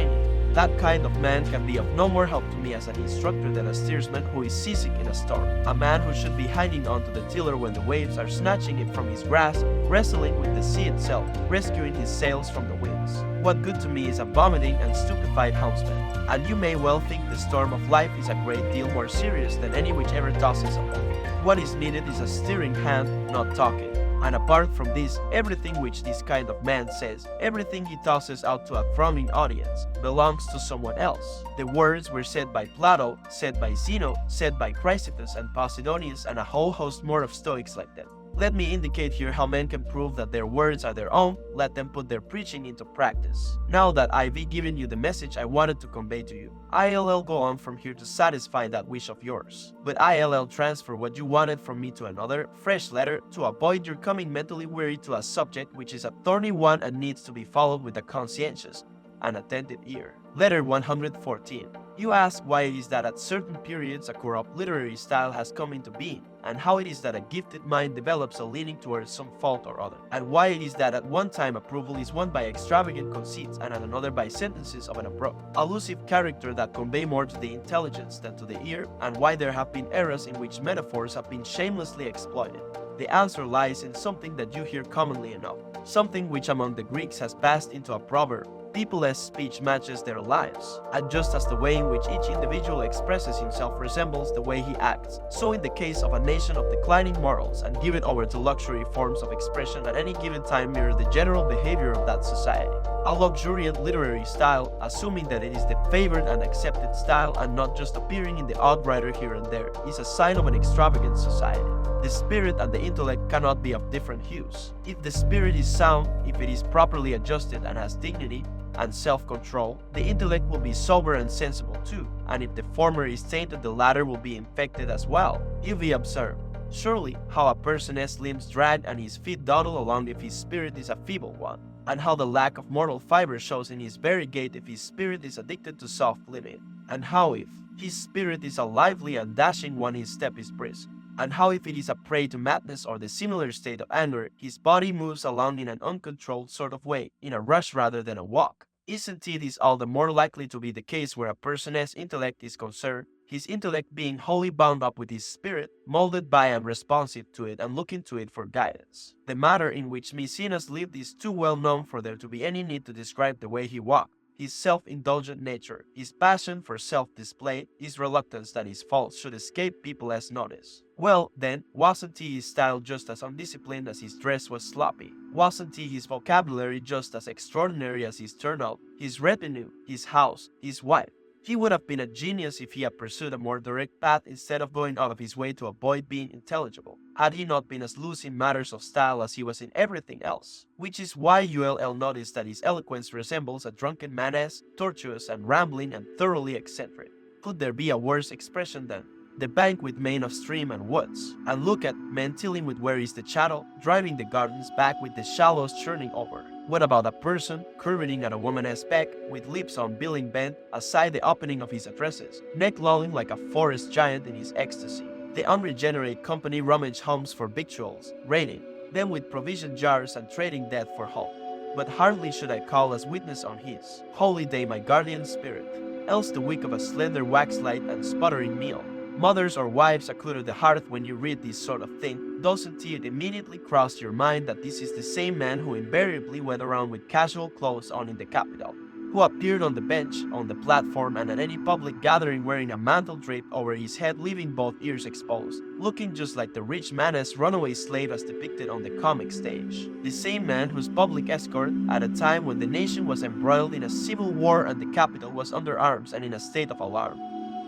That kind of man can be of no more help to me as an instructor than a steersman who is seasick in a storm. A man who should be hanging onto the tiller when the waves are snatching it from his grasp, wrestling with the sea itself, rescuing his sails from the winds. What good to me is a vomiting and stupefied helmsman. And you may well think the storm of life is a great deal more serious than any which ever tosses a boat. What is needed is a steering hand, not talking. And apart from this, everything which this kind of man says, everything he tosses out to a thronging audience, belongs to someone else. The words were said by Plato, said by Zeno, said by Chrysippus and Posidonius, and a whole host more of Stoics like them. Let me indicate here how men can prove that their words are their own. Let them put their preaching into practice. Now that I've given you the message I wanted to convey to you, I'll go on from here to satisfy that wish of yours. But I'll transfer what you wanted from me to another, fresh letter, to avoid your coming mentally weary to a subject which is a thorny one and needs to be followed with a conscientious and attentive ear. Letter 114. You ask why it is that at certain periods a corrupt literary style has come into being, and how it is that a gifted mind develops a leaning towards some fault or other, and why it is that at one time approval is won by extravagant conceits and at another by sentences of an abrupt, allusive character that convey more to the intelligence than to the ear, and why there have been eras in which metaphors have been shamelessly exploited. The answer lies in something that you hear commonly enough, something which among the Greeks has passed into a proverb. People's speech matches their lives, and just as the way in which each individual expresses himself resembles the way he acts, so in the case of a nation of declining morals and given over to luxury forms of expression at any given time mirror the general behavior of that society. A luxuriant literary style, assuming that it is the favored and accepted style and not just appearing in the odd writer here and there, is a sign of an extravagant society. The spirit and the intellect cannot be of different hues. If the spirit is sound, if it is properly adjusted and has dignity and self-control, the intellect will be sober and sensible too, and if the former is tainted, the latter will be infected as well. If we observe, surely, how a person's limbs drag and his feet dawdle along if his spirit is a feeble one, and how the lack of moral fiber shows in his very gait if his spirit is addicted to soft living, and how if his spirit is a lively and dashing one his step is brisk, and how if it is a prey to madness or the similar state of anger, his body moves along in an uncontrolled sort of way, in a rush rather than a walk. Isn't it all the more likely to be the case where a person's intellect is concerned, his intellect being wholly bound up with his spirit, molded by and responsive to it and looking to it for guidance. The manner in which Maecenas lived is too well known for there to be any need to describe the way he walked, his self-indulgent nature, his passion for self-display, his reluctance that his faults should escape people as notice. Well, then, wasn't he his style just as undisciplined as his dress was sloppy? Wasn't he his vocabulary just as extraordinary as his turnout, his retinue, his house, his wife? He would have been a genius if he had pursued a more direct path instead of going out of his way to avoid being intelligible, had he not been as loose in matters of style as he was in everything else. Which is why ULL noticed that his eloquence resembles a drunken madness, tortuous and rambling and thoroughly eccentric. Could there be a worse expression than the bank with mane of stream and woods? And look at men tilling with where is the chattel, driving the gardens back with the shallows churning over. What about a person curveting at a woman's back, with lips on billing bent, aside the opening of his addresses, neck lolling like a forest giant in his ecstasy? The unregenerate company rummage homes for victuals, raiding them with provision jars and trading death for hope. But hardly should I call as witness on his holy day my guardian spirit, else the wick of a slender waxlight and sputtering meal. Mothers or wives occlude to the hearth when you read this sort of thing. Doesn't it immediately cross your mind that this is the same man who invariably went around with casual clothes on in the Capitol, who appeared on the bench, on the platform, and at any public gathering wearing a mantle draped over his head, leaving both ears exposed, looking just like the rich man's runaway slave as depicted on the comic stage? The same man whose public escort, at a time when the nation was embroiled in a civil war and the capital was under arms and in a state of alarm,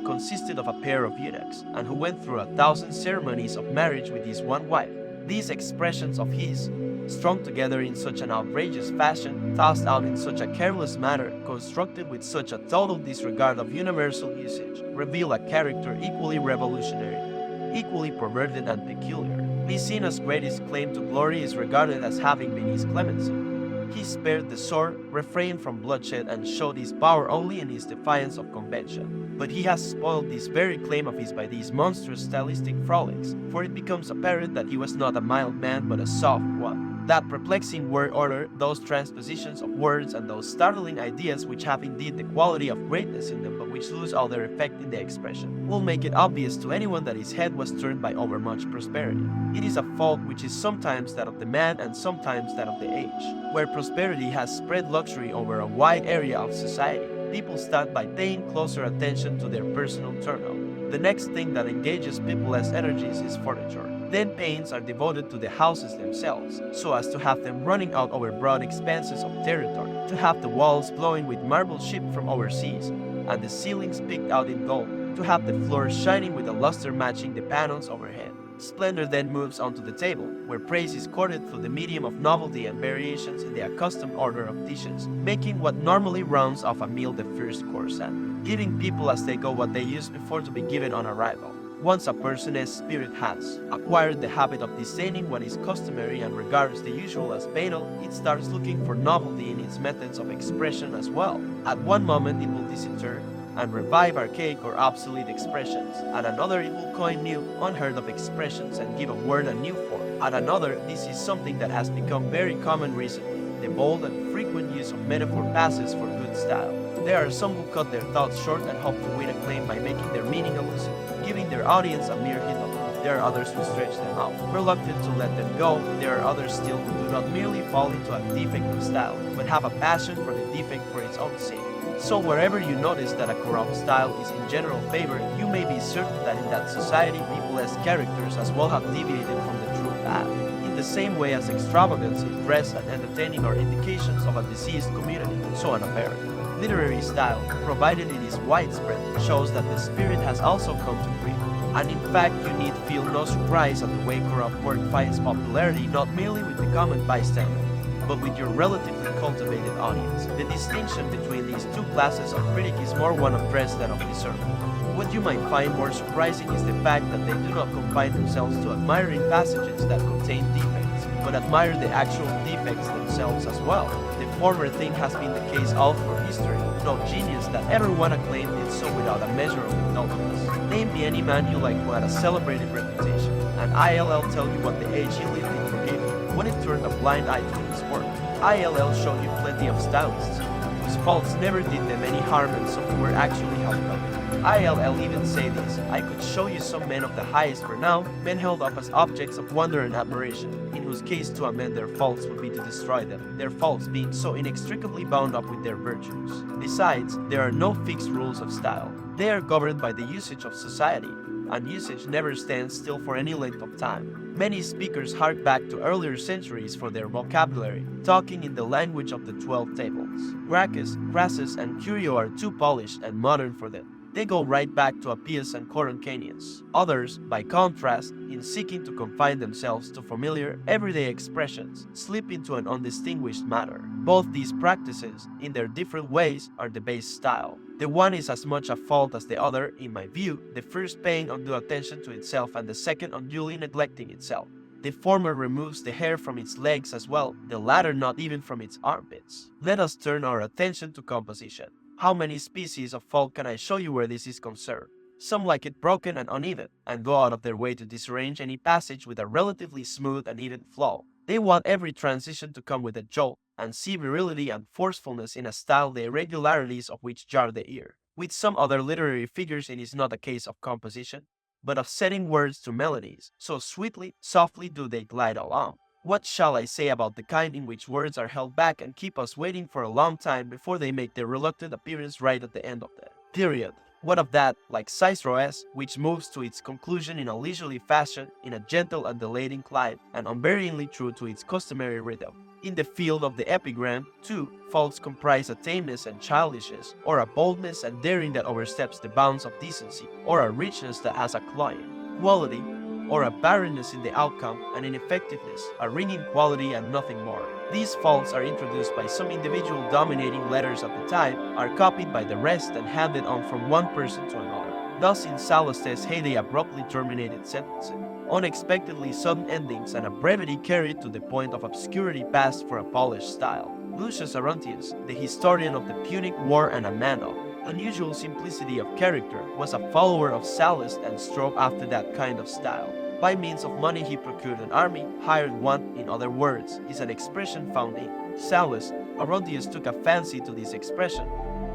consisted of a pair of eunuchs, and who went through 1,000 ceremonies of marriage with his one wife. These expressions of his, strung together in such an outrageous fashion, tossed out in such a careless manner, constructed with such a total disregard of universal usage, reveal a character equally revolutionary, equally perverted and peculiar. Licinius' greatest claim to glory is regarded as having been his clemency. He spared the sword, refrained from bloodshed, and showed his power only in his defiance of convention. But he has spoiled this very claim of his by these monstrous stylistic frolics, for it becomes apparent that he was not a mild man but a soft one. That perplexing word order, those transpositions of words, and those startling ideas which have indeed the quality of greatness in them but which lose all their effect in the expression, will make it obvious to anyone that his head was turned by overmuch prosperity. It is a fault which is sometimes that of the man and sometimes that of the age. Where prosperity has spread luxury over a wide area of society, people start by paying closer attention to their personal turnout. The next thing that engages people as energies is furniture. Then pains are devoted to the houses themselves, so as to have them running out over broad expanses of territory, to have the walls glowing with marble shipped from overseas, and the ceilings picked out in gold, to have the floors shining with a luster matching the panels overhead. Splendor then moves onto the table, where praise is courted through the medium of novelty and variations in the accustomed order of dishes, making what normally rounds off a meal the first course and giving people as they go what they used before to be given on arrival. Once a person's spirit has acquired the habit of disdaining what is customary and regards the usual as banal, it starts looking for novelty in its methods of expression as well. At one moment it will disinter and revive archaic or obsolete expressions. At another it will coin new, unheard of expressions and give a word a new form. At another, this is something that has become very common recently. The bold and frequent use of metaphor passes for good style. There are some who cut their thoughts short and hope to win acclaim by making their meaning elusive, giving their audience a mere hint of it. There are others who stretch them out, reluctant to let them go. There are others still who do not merely fall into a defect of style, but have a passion for the defect for its own sake. So wherever you notice that a corrupt style is in general favor, you may be certain that in that society people as characters as well have deviated from the true path. In the same way as extravagance in dress and entertaining are indications of a diseased community, so unapparent. Literary style, provided it is widespread, shows that the spirit has also come to grief. And in fact, you need feel no surprise at the way corrupt work finds popularity not merely with the common bystander, but with your relatively cultivated audience. The distinction between these two classes of critic is more one of dress than of discernment. What you might find more surprising is the fact that they do not confine themselves to admiring passages that contain defects, but admire the actual defects themselves as well. The former thing has been the case all through history. No genius that ever won acclaim did so without a measure of indulgence. Name me any man you like who had a celebrated reputation, and I'll tell you what the age he lived in forgave him when it turned a blind eye to his work. I'll show you plenty of stylists whose faults never did them any harm and some who were actually helped by it. I'll even say this, I could show you some men of the highest renown, men held up as objects of wonder and admiration, in whose case to amend their faults would be to destroy them, their faults being so inextricably bound up with their virtues. Besides, there are no fixed rules of style. They are governed by the usage of society, and usage never stands still for any length of time. Many speakers hark back to earlier centuries for their vocabulary, talking in the language of the 12 tables. Gracchus, Crassus, and Curio are too polished and modern for them. They go right back to Appius and Coruncanius. Others, by contrast, in seeking to confine themselves to familiar, everyday expressions, slip into an undistinguished matter. Both these practices, in their different ways, are the base style. The one is as much a fault as the other, in my view, the first paying undue attention to itself and the second unduly neglecting itself. The former removes the hair from its legs as well, the latter not even from its armpits. Let us turn our attention to composition. How many species of fault can I show you where this is concerned? Some like it broken and uneven, and go out of their way to disarrange any passage with a relatively smooth and even flow. They want every transition to come with a jolt, and see virility and forcefulness in a style the irregularities of which jar the ear. With some other literary figures it is not a case of composition, but of setting words to melodies, so sweetly, softly do they glide along. What shall I say about the kind in which words are held back and keep us waiting for a long time before they make their reluctant appearance right at the end of the period? What of that, like Cicero's, which moves to its conclusion in a leisurely fashion, in a gentle and delayed incline, and unvaryingly true to its customary rhythm? In the field of the epigram, too, faults comprise a tameness and childishness, or a boldness and daring that oversteps the bounds of decency, or a richness that has a cloying quality, or a barrenness in the outcome, and ineffectiveness, a ringing quality and nothing more. These faults are introduced by some individual dominating letters at the time, are copied by the rest and handed on from one person to another. Thus in Sallust's heyday abruptly terminated sentences, unexpectedly sudden endings, and a brevity carried to the point of obscurity passed for a polished style. Lucius Arruntius, the historian of the Punic War and a man of unusual simplicity of character, was a follower of Sallust and strove after that kind of style. By means of money he procured an army, hired one, in other words, is an expression found in Sallust. Arruntius took a fancy to this expression,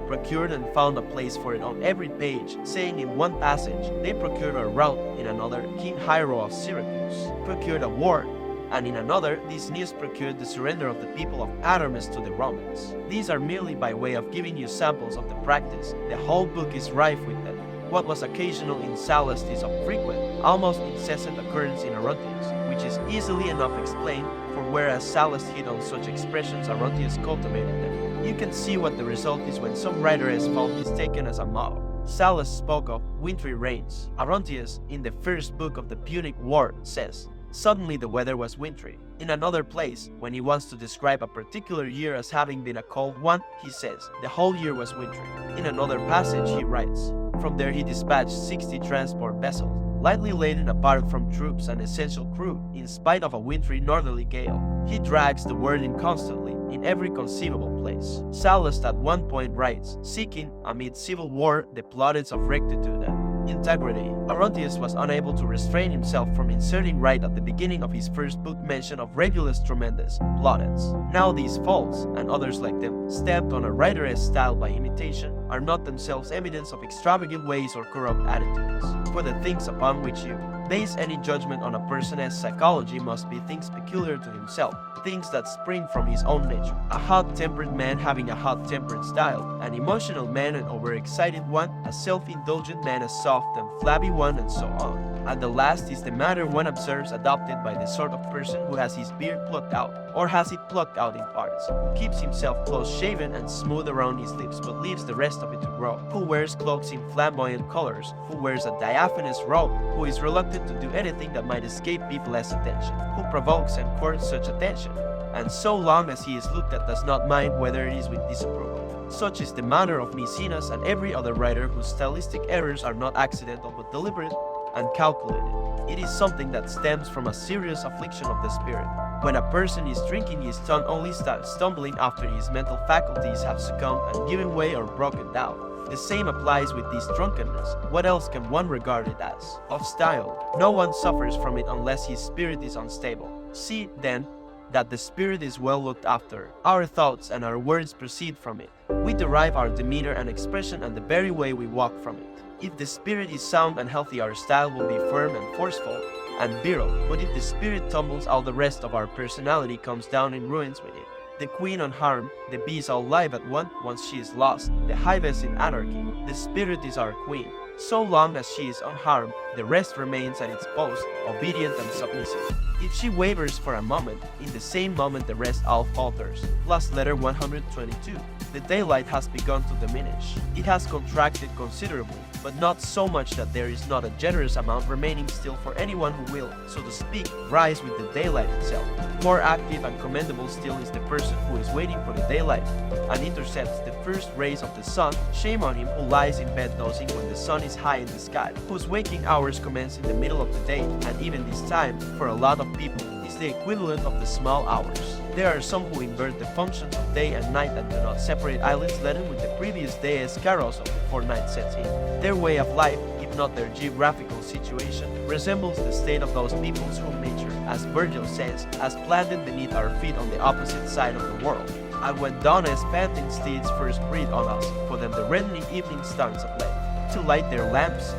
procured and found a place for it on every page, saying in one passage, they procured a rout, in another, King Hiero of Syracuse procured a war, and in another, this news procured the surrender of the people of Adamus to the Romans. These are merely by way of giving you samples of the practice. The whole book is rife with them. What was occasional in Sallust is of frequent, almost incessant occurrence in Arruntius, which is easily enough explained, for whereas Sallust hit on such expressions, Arruntius cultivated them. You can see what the result is when some writer has fault is taken as a model. Sallust spoke of wintry rains. Arruntius, in the first book of the Punic War, says, suddenly the weather was wintry. In another place, when he wants to describe a particular year as having been a cold one, he says, the whole year was wintry. In another passage he writes, from there he dispatched 60 transport vessels, lightly laden apart from troops and essential crew, in spite of a wintry northerly gale. He drags the word in constantly, in every conceivable place. Sallust at one point writes, seeking, amid civil war, the plaudits of rectitude and integrity. Arruntius was unable to restrain himself from inserting right at the beginning of his first book mention of Regulus Tremendus, plaudits. Now these faults, and others like them, stamped on a writer's style by imitation, are not themselves evidence of extravagant ways or corrupt attitudes. For the things upon which you base any judgment on a person's psychology must be things peculiar to himself, things that spring from his own nature. A hot-tempered man having a hot-tempered style, an emotional man an overexcited one, a self-indulgent man a soft and flabby one, and so on. And the last is the matter one observes adopted by the sort of person who has his beard plucked out, or has it plucked out in parts, who keeps himself close-shaven and smooth around his lips but leaves the rest of it to grow, who wears cloaks in flamboyant colors, who wears a diaphanous robe, who is reluctant to do anything that might escape people's attention, who provokes and courts such attention, and so long as he is looked at does not mind whether it is with disapproval. Such is the manner of Maecenas and every other writer whose stylistic errors are not accidental but deliberate and calculated. It is something that stems from a serious affliction of the spirit. When a person is drinking, his tongue only starts stumbling after his mental faculties have succumbed and given way or broken down. The same applies with this drunkenness. What else can one regard it as? Of style. No one suffers from it unless his spirit is unstable. See, then, that the spirit is well looked after. Our thoughts and our words proceed from it. We derive our demeanor and expression and the very way we walk from it. If the spirit is sound and healthy, our style will be firm and forceful and virile, but if the spirit tumbles, all the rest of our personality comes down in ruins with it. The queen unharmed, the bee is all live at once she is lost, the hive is in anarchy. The spirit is our queen. So long as she is unharmed, the rest remains at its post, obedient and submissive. If she wavers for a moment, in the same moment the rest all falters. Last letter 122. The daylight has begun to diminish. It has contracted considerably, but not so much that there is not a generous amount remaining still for anyone who will, so to speak, rise with the daylight itself. More active and commendable still is the person who is waiting for the daylight and intercepts the first rays of the sun. Shame on him who lies in bed dozing when the sun is high in the sky, whose waking hours commence in the middle of the day, and even this time, for a lot of people, is the equivalent of the small hours. There are some who invert the functions of day and night and do not separate eyelids leaden with the previous day as carousel before night sets in. Their way of life, if not their geographical situation, resembles the state of those peoples whom nature, as Virgil says, has planted beneath our feet on the opposite side of the world. And when dawn as panting steeds first breathe on us, for them the reddening evening stands of light, to light their lamps,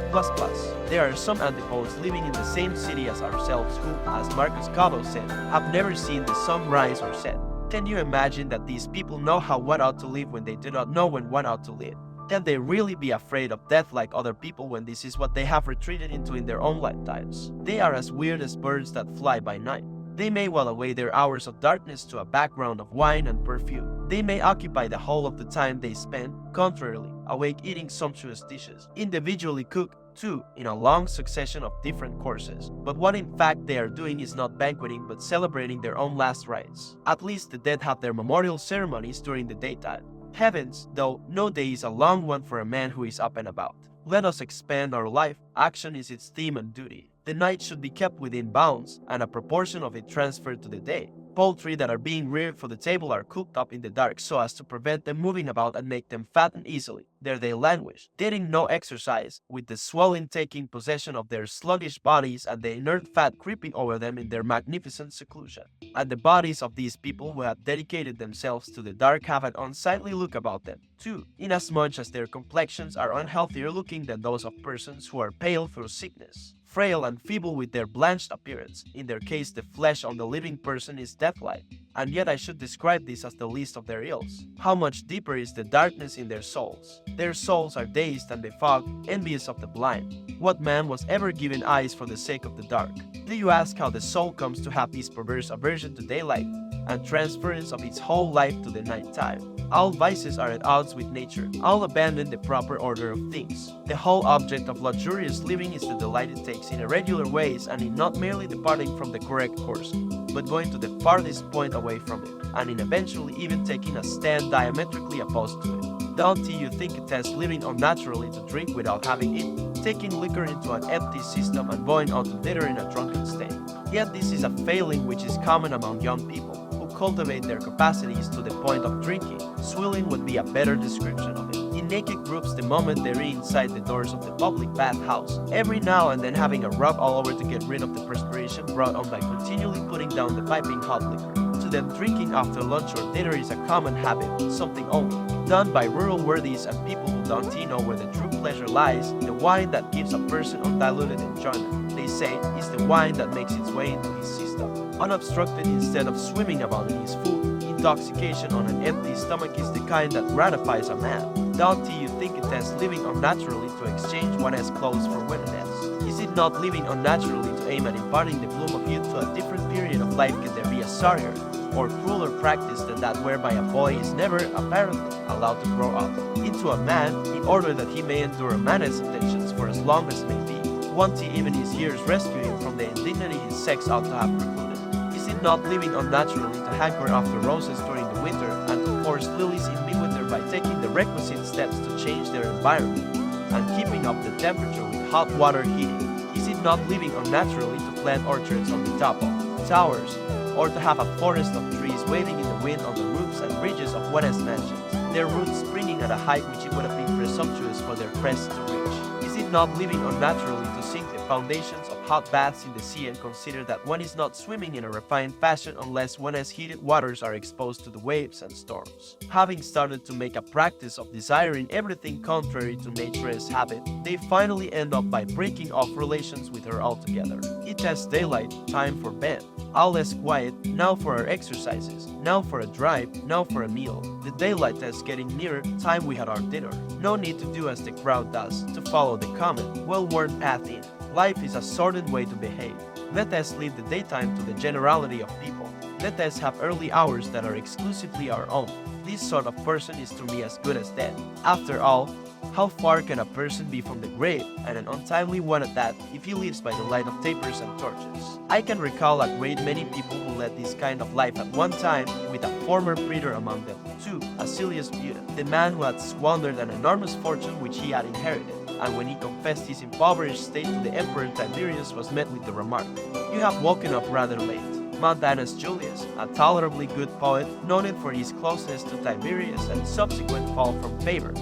There are some antipodes living in the same city as ourselves who, as Marcus Cabo said, have never seen the sun rise or set. Can you imagine that these people know how one ought to live when they do not know when one ought to live? Can they really be afraid of death like other people when this is what they have retreated into in their own lifetimes? They are as weird as birds that fly by night. They may while away their hours of darkness to a background of wine and perfume. They may occupy the whole of the time they spend, contrarily, awake eating sumptuous dishes, individually cooked, too, in a long succession of different courses. But what in fact they are doing is not banqueting but celebrating their own last rites. At least the dead have their memorial ceremonies during the daytime. Heavens, though, no day is a long one for a man who is up and about. Let us expand our life. Action is its theme and duty. The night should be kept within bounds, and a proportion of it transferred to the day. Poultry that are being reared for the table are cooked up in the dark so as to prevent them moving about and make them fatten easily. There they languish, getting no exercise, with the swelling taking possession of their sluggish bodies and the inert fat creeping over them in their magnificent seclusion. And the bodies of these people who have dedicated themselves to the dark have an unsightly look about them, too, inasmuch as their complexions are unhealthier looking than those of persons who are pale through sickness, frail and feeble with their blanched appearance. In their case, the flesh on the living person is death-like. And yet I should describe this as the least of their ills. How much deeper is the darkness in their souls? Their souls are dazed and befogged, envious of the blind. What man was ever given eyes for the sake of the dark? Do you ask how the soul comes to have this perverse aversion to daylight and transference of its whole life to the night time? All vices are at odds with nature. All abandon the proper order of things. The whole object of luxurious living is the delight it takes in irregular ways and in not merely departing from the correct course, but going to the farthest point away from it, and in eventually even taking a stand diametrically opposed to it. Don't you think it is living unnaturally to drink without having it, taking liquor into an empty system and going out to dinner in a drunken state? Yet this is a failing which is common among young people who cultivate their capacities to the point of drinking. Swilling would be a better description of it. In naked groups the moment they're inside the doors of the public bathhouse, every now and then having a rub all over to get rid of the perspiration brought on by continually putting down the piping hot liquor. To them drinking after lunch or dinner is a common habit, something only done by rural worthies and people who don't know where the true pleasure lies. The wine that gives a person undiluted enjoyment, they say, is the wine that makes its way into his system, unobstructed instead of swimming about in his food. Intoxication on an empty stomach is the kind that gratifies a man. Don't you think it is living unnaturally to exchange one's clothes for weddiness? Is it not living unnaturally to aim at imparting the bloom of youth to a different period of life? Can there be a sorrier or crueler practice than that whereby a boy is never, apparently, allowed to grow up into a man in order that he may endure a man's attentions for as long as may be, won't he even his years rescue him from the indignity his sex ought to have precluded? Is it not living unnaturally to hanker after roses during the winter and to force lilies in midwinter by taking the requisite steps to change their environment and keeping up the temperature with hot water heating? Is it not living unnaturally to plant orchards on the top of towers, or to have a forest of trees waving in the wind on the roofs and bridges of one's mansions, their roots springing at a height which it would have been presumptuous for their crests to reach? Is it not living unnaturally to sink the foundations of hot baths in the sea and consider that one is not swimming in a refined fashion unless one's heated waters are exposed to the waves and storms. Having started to make a practice of desiring everything contrary to nature's habit, they finally end up by breaking off relations with her altogether. It has daylight, time for bed. All is quiet, now for our exercises, now for a drive, now for a meal. The daylight is getting nearer, time we had our dinner. No need to do as the crowd does, to follow the common, well-worn path in. Life is a certain way to behave. Let us leave the daytime to the generality of people. Let us have early hours that are exclusively our own. This sort of person is to me as good as dead. After all, how far can a person be from the grave, and an untimely one at that, if he lives by the light of tapers and torches? I can recall a great many people who led this kind of life at one time, with a former breeder among them, too, Acilius Buda, the man who had squandered an enormous fortune which he had inherited, and when he confessed his impoverished state to the Emperor Tiberius was met with the remark, "You have woken up rather late." Montanus Julius, a tolerably good poet, noted for his closeness to Tiberius and subsequent fall from favor,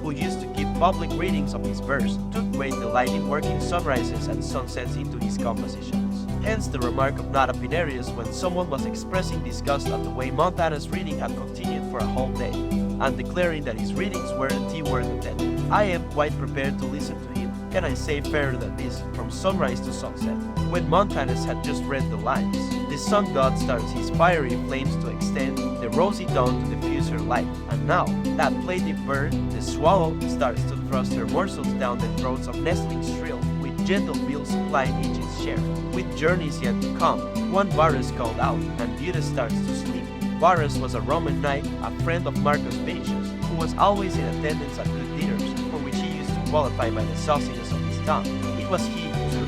who used to keep public readings of his verse, took great delight in working sunrises and sunsets into his compositions. Hence the remark of Nota Pinarius when someone was expressing disgust at the way Montanus' reading had continued for a whole day, and declaring that his readings weren't worth attending. I am quite prepared to listen to him, can I say fairer than this, from sunrise to sunset. When Montanus had just read the lines, the sun god starts his fiery flames to extend, the rosy dawn to diffuse her light, and now, that plaintive bird, the swallow, starts to thrust her morsels down the throats of nestlings shrill, with gentle bills supplying each its share. With journeys yet to come, one Varus called out, and Buda starts to sleep. Varus was a Roman knight, a friend of Marcus Vinicius, who was always in attendance at good dinners, for which he used to qualify by the sauciness of his tongue. It was he, too,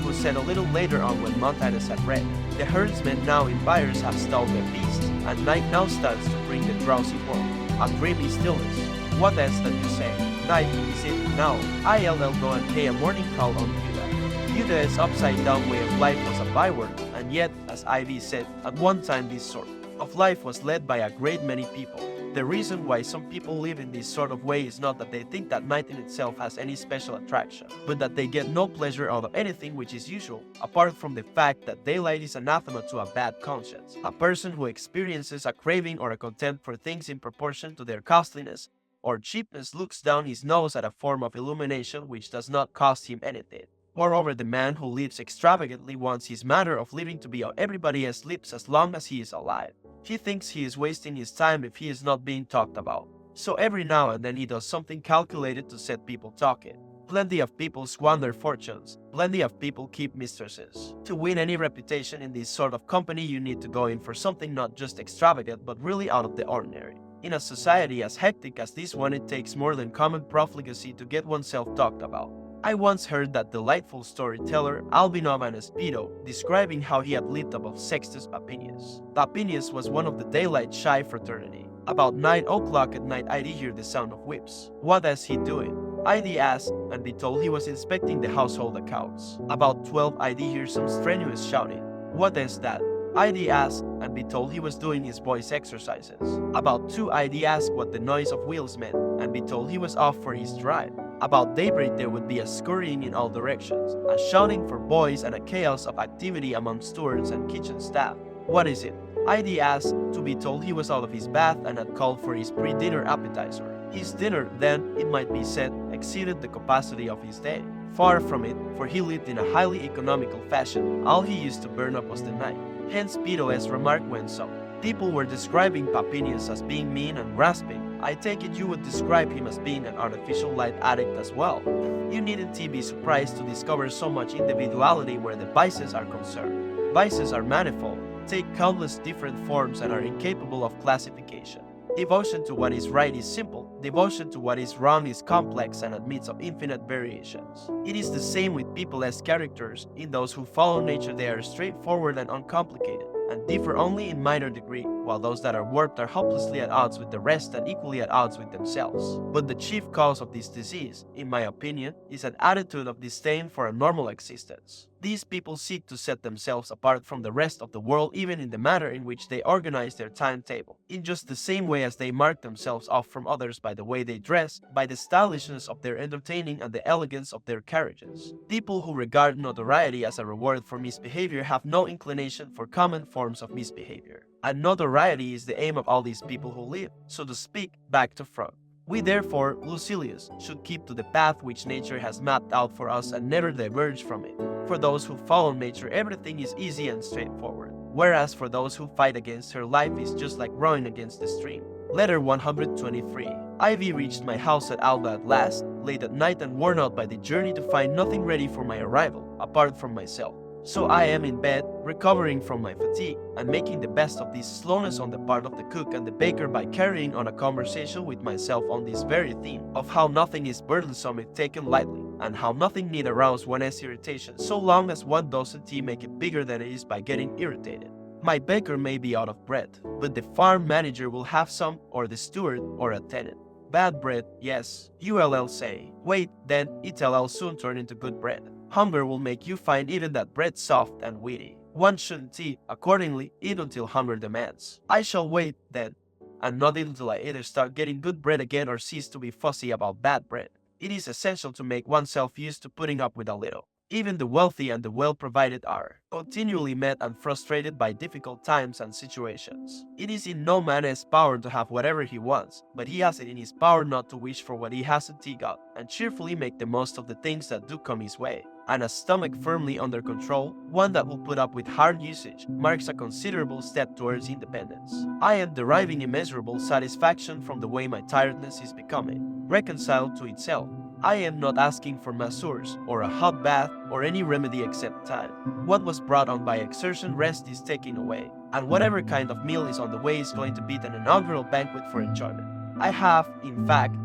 who said a little later on when Montanus had read, "The herdsmen now in byres have stalled their beasts, and night now starts to bring the drowsy world, a dreamy stillness. What else that you say? Night is it now? I'll go and pay a morning call on Buda." Buda's upside-down way of life was a byword, and yet, as Ivy said, at one time this sort of life was led by a great many people. The reason why some people live in this sort of way is not that they think that night in itself has any special attraction, but that they get no pleasure out of anything which is usual, apart from the fact that daylight is anathema to a bad conscience. A person who experiences a craving or a contempt for things in proportion to their costliness or cheapness looks down his nose at a form of illumination which does not cost him anything. Moreover, the man who lives extravagantly wants his manner of living to be on everybody else's lips as long as he is alive. He thinks he is wasting his time if he is not being talked about. So every now and then he does something calculated to set people talking. Plenty of people squander fortunes. Plenty of people keep mistresses. To win any reputation in this sort of company, you need to go in for something not just extravagant but really out of the ordinary. In a society as hectic as this one, it takes more than common profligacy to get oneself talked about. I once heard that delightful storyteller Albino Manespedo describing how he had lived above Sextus Papinius. Papinius was one of the daylight-shy fraternity. About 9 o'clock at night I'd hear the sound of whips. What is he doing? I'd ask and be told he was inspecting the household accounts. About 12 I'd hear some strenuous shouting. What is that? I'd ask and be told he was doing his voice exercises. About 2 I'd ask what the noise of wheels meant and be told he was off for his drive. About daybreak there would be a scurrying in all directions, a shouting for boys and a chaos of activity among stewards and kitchen staff. What is it? I'd asked to be told he was out of his bath and had called for his pre-dinner appetizer. His dinner, then, it might be said, exceeded the capacity of his day. Far from it, for he lived in a highly economical fashion. All he used to burn up was the night. Hence Pedo's remark when some people were describing Papinius as being mean and grasping. I take it you would describe him as being an artificial light addict as well. You needn't be surprised to discover so much individuality where the vices are concerned. Vices are manifold, take countless different forms and are incapable of classification. Devotion to what is right is simple, devotion to what is wrong is complex and admits of infinite variations. It is the same with people as characters. In those who follow nature they are straightforward and uncomplicated, and differ only in minor degree, while those that are warped are hopelessly at odds with the rest and equally at odds with themselves. But the chief cause of this disease, in my opinion, is an attitude of disdain for a normal existence. These people seek to set themselves apart from the rest of the world even in the manner in which they organize their timetable, in just the same way as they mark themselves off from others by the way they dress, by the stylishness of their entertaining and the elegance of their carriages. People who regard notoriety as a reward for misbehavior have no inclination for common forms of misbehavior. And notoriety is the aim of all these people who live, so to speak, back to front. We therefore, Lucilius, should keep to the path which nature has mapped out for us and never diverge from it. For those who follow nature, everything is easy and straightforward, whereas for those who fight against her, life is just like rowing against the stream. Letter 123. Ivy reached my house at Alba at last, late at night and worn out by the journey to find nothing ready for my arrival, apart from myself. So I am in bed, recovering from my fatigue, and making the best of this slowness on the part of the cook and the baker by carrying on a conversation with myself on this very theme of how nothing is burdensome if taken lightly, and how nothing need arouse one's irritation so long as one doesn't make it bigger than it is by getting irritated. My baker may be out of bread, but the farm manager will have some, or the steward, or a tenant. Bad bread, yes, you'll say. Wait, then, it'll soon turn into good bread. Hunger will make you find even that bread soft and witty. One shouldn't eat, accordingly, eat until hunger demands. I shall wait, then, and not until I either start getting good bread again or cease to be fussy about bad bread. It is essential to make oneself used to putting up with a little. Even the wealthy and the well-provided are continually met and frustrated by difficult times and situations. It is in no man's power to have whatever he wants, but he has it in his power not to wish for what he hasn't got, and cheerfully make the most of the things that do come his way. And a stomach firmly under control, one that will put up with hard usage, marks a considerable step towards independence. I am deriving immeasurable satisfaction from the way my tiredness is becoming reconciled to itself. I am not asking for masseurs, or a hot bath, or any remedy except time. What was brought on by exertion rest is taken away, and whatever kind of meal is on the way is going to be an inaugural banquet for enjoyment. I have, in fact,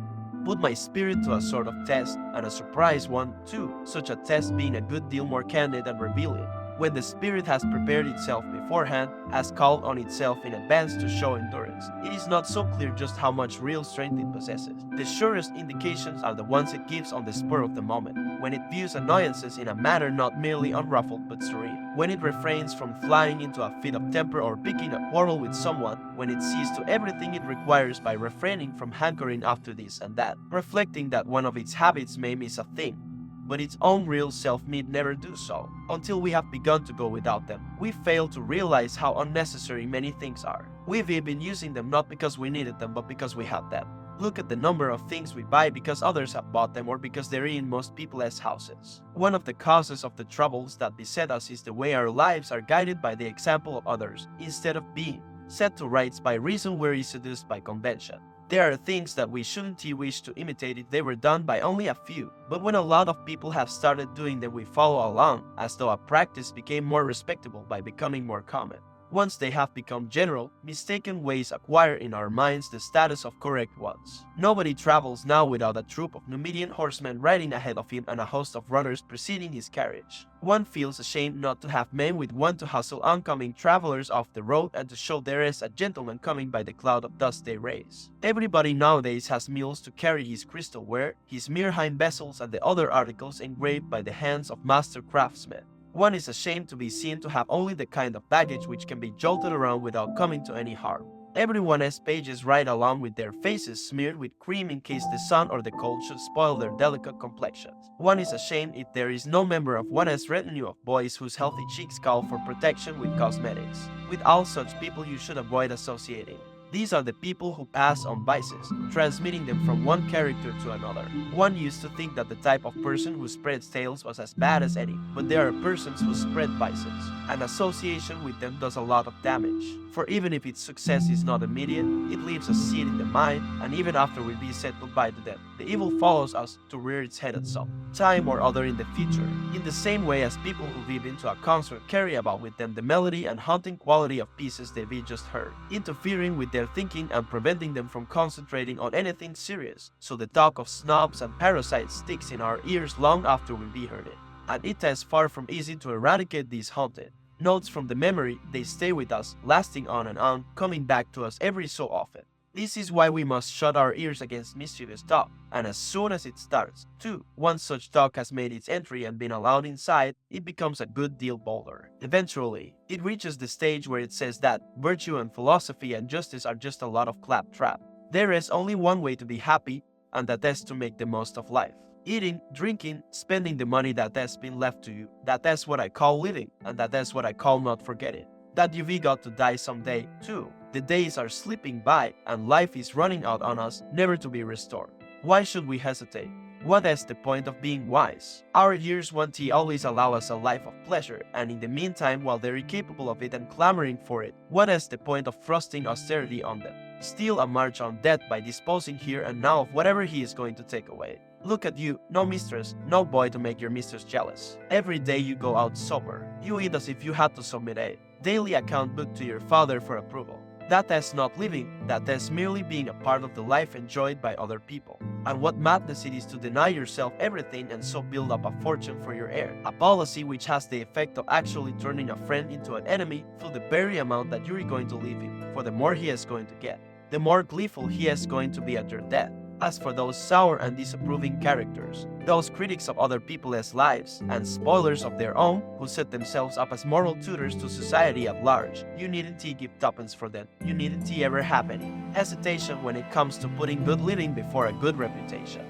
put my spirit to a sort of test, and a surprise one, too, such a test being a good deal more candid and revealing. When the spirit has prepared itself beforehand, has called on itself in advance to show endurance, it is not so clear just how much real strength it possesses. The surest indications are the ones it gives on the spur of the moment, when it views annoyances in a manner not merely unruffled but serene, when it refrains from flying into a fit of temper or picking a quarrel with someone, when it sees to everything it requires by refraining from hankering after this and that, reflecting that one of its habits may miss a thing, but its own real self need never do so. Until we have begun to go without them, we fail to realize how unnecessary many things are. We've been using them not because we needed them, but because we had them. Look at the number of things we buy because others have bought them or because they're in most people's houses. One of the causes of the troubles that beset us is the way our lives are guided by the example of others, instead of being set to rights by reason we're seduced by convention. There are things that we shouldn't wish to imitate if they were done by only a few, but when a lot of people have started doing them, we follow along, as though a practice became more respectable by becoming more common. Once they have become general, mistaken ways acquire in our minds the status of correct ones. Nobody travels now without a troop of Numidian horsemen riding ahead of him and a host of runners preceding his carriage. One feels ashamed not to have men with one to hustle oncoming travelers off the road and to show there is a gentleman coming by the cloud of dust they raise. Everybody nowadays has mules to carry his crystalware, his Mirheim vessels and the other articles engraved by the hands of master craftsmen. One is ashamed to be seen to have only the kind of baggage which can be jolted around without coming to any harm. Everyone's pages ride along with their faces smeared with cream in case the sun or the cold should spoil their delicate complexions. One is ashamed if there is no member of one's retinue of boys whose healthy cheeks call for protection with cosmetics. With all such people you should avoid associating. These are the people who pass on vices, transmitting them from one character to another. One used to think that the type of person who spreads tales was as bad as any, but there are persons who spread vices, and association with them does a lot of damage. For even if its success is not immediate, it leaves a seed in the mind, and even after we be said goodbye to them, the evil follows us to rear its head at some time or other in the future, in the same way as people who weave into a concert carry about with them the melody and haunting quality of pieces they've just heard, interfering with their thinking and preventing them from concentrating on anything serious, so the talk of snobs and parasites sticks in our ears long after we heard it. And it is far from easy to eradicate these haunted notes from the memory. They stay with us, lasting on and on, coming back to us every so often. This is why we must shut our ears against mischievous talk, and as soon as it starts, too, once such talk has made its entry and been allowed inside, it becomes a good deal bolder. Eventually, it reaches the stage where it says that virtue and philosophy and justice are just a lot of claptrap. There is only one way to be happy, and that is to make the most of life. Eating, drinking, spending the money that has been left to you, that's what I call living, and that is what I call not forgetting. That you've got to die someday, too. The days are slipping by, and life is running out on us, never to be restored. Why should we hesitate? What is the point of being wise? Our ears want to always allow us a life of pleasure, and in the meantime, while they're incapable of it and clamoring for it, what is the point of thrusting austerity on them? Still a march on death by disposing here and now of whatever he is going to take away. Look at you, no mistress, no boy to make your mistress jealous. Every day you go out sober. You eat as if you had to submit a daily account book to your father for approval. That is not living, that is merely being a part of the life enjoyed by other people. And what madness it is to deny yourself everything and so build up a fortune for your heir. A policy which has the effect of actually turning a friend into an enemy through the very amount that you're going to leave him, for the more he is going to get, the more gleeful he is going to be at your death. As for those sour and disapproving characters, those critics of other people's lives and spoilers of their own who set themselves up as moral tutors to society at large, you needn't give tuppence for them. You needn't ever have any hesitation when it comes to putting good living before a good reputation.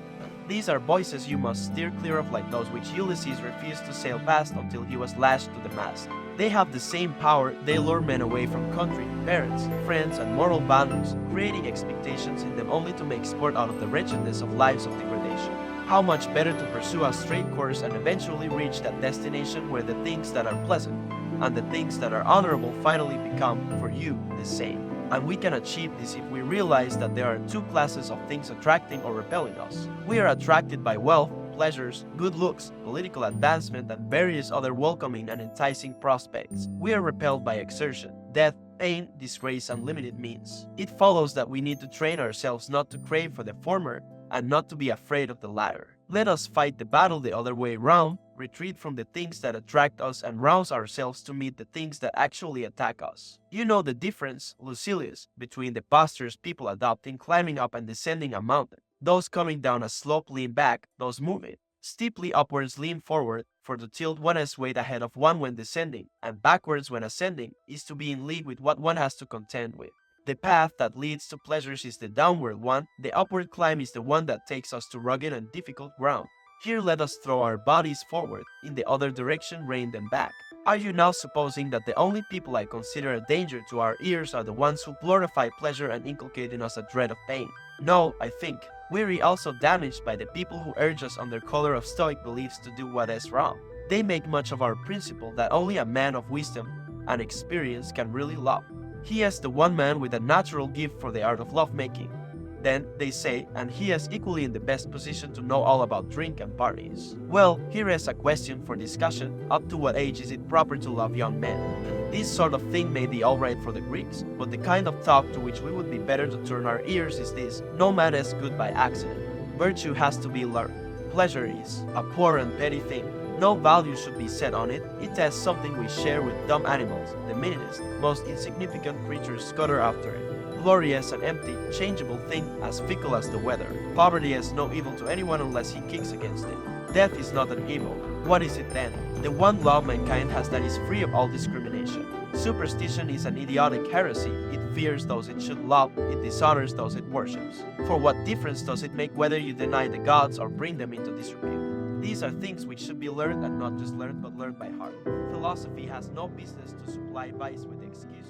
These are voices you must steer clear of, like those which Ulysses refused to sail past until he was lashed to the mast. They have the same power. They lure men away from country, parents, friends, and moral values, creating expectations in them only to make sport out of the wretchedness of lives of degradation. How much better to pursue a straight course and eventually reach that destination where the things that are pleasant and the things that are honorable finally become, for you, the same. And we can achieve this if we realize that there are two classes of things attracting or repelling us. We are attracted by wealth, pleasures, good looks, political advancement, and various other welcoming and enticing prospects. We are repelled by exertion, death, pain, disgrace, and limited means. It follows that we need to train ourselves not to crave for the former and not to be afraid of the latter. Let us fight the battle the other way round, retreat from the things that attract us and rouse ourselves to meet the things that actually attack us. You know the difference, Lucilius, between the postures people adopt in climbing up and descending a mountain. Those coming down a slope lean back, those moving steeply upwards lean forward, for to tilt one's weight ahead of one when descending, and backwards when ascending, is to be in league with what one has to contend with. The path that leads to pleasures is the downward one, the upward climb is the one that takes us to rugged and difficult ground. Here let us throw our bodies forward, in the other direction rein them back. Are you now supposing that the only people I consider a danger to our ears are the ones who glorify pleasure and inculcate in us a dread of pain? No, I think. We're also damaged by the people who urge us under color of Stoic beliefs to do what is wrong. They make much of our principle that only a man of wisdom and experience can really love. He is the one man with a natural gift for the art of lovemaking. Then, they say, and he is equally in the best position to know all about drink and parties. Well, here is a question for discussion. Up to what age is it proper to love young men? This sort of thing may be alright for the Greeks, but the kind of talk to which we would be better to turn our ears is this: no man is good by accident. Virtue has to be learned. Pleasure is a poor and petty thing. No value should be set on it. It is something we share with dumb animals. The meanest, most insignificant creatures scutter after it. Glory is an empty, changeable thing, as fickle as the weather. Poverty is no evil to anyone unless he kicks against it. Death is not an evil. What is it then? The one law mankind has that is free of all discrimination. Superstition is an idiotic heresy. It fears those it should love, it dishonors those it worships. For what difference does it make whether you deny the gods or bring them into disrepute? These are things which should be learned, and not just learned but learned by heart. Philosophy has no business to supply vice with excuses.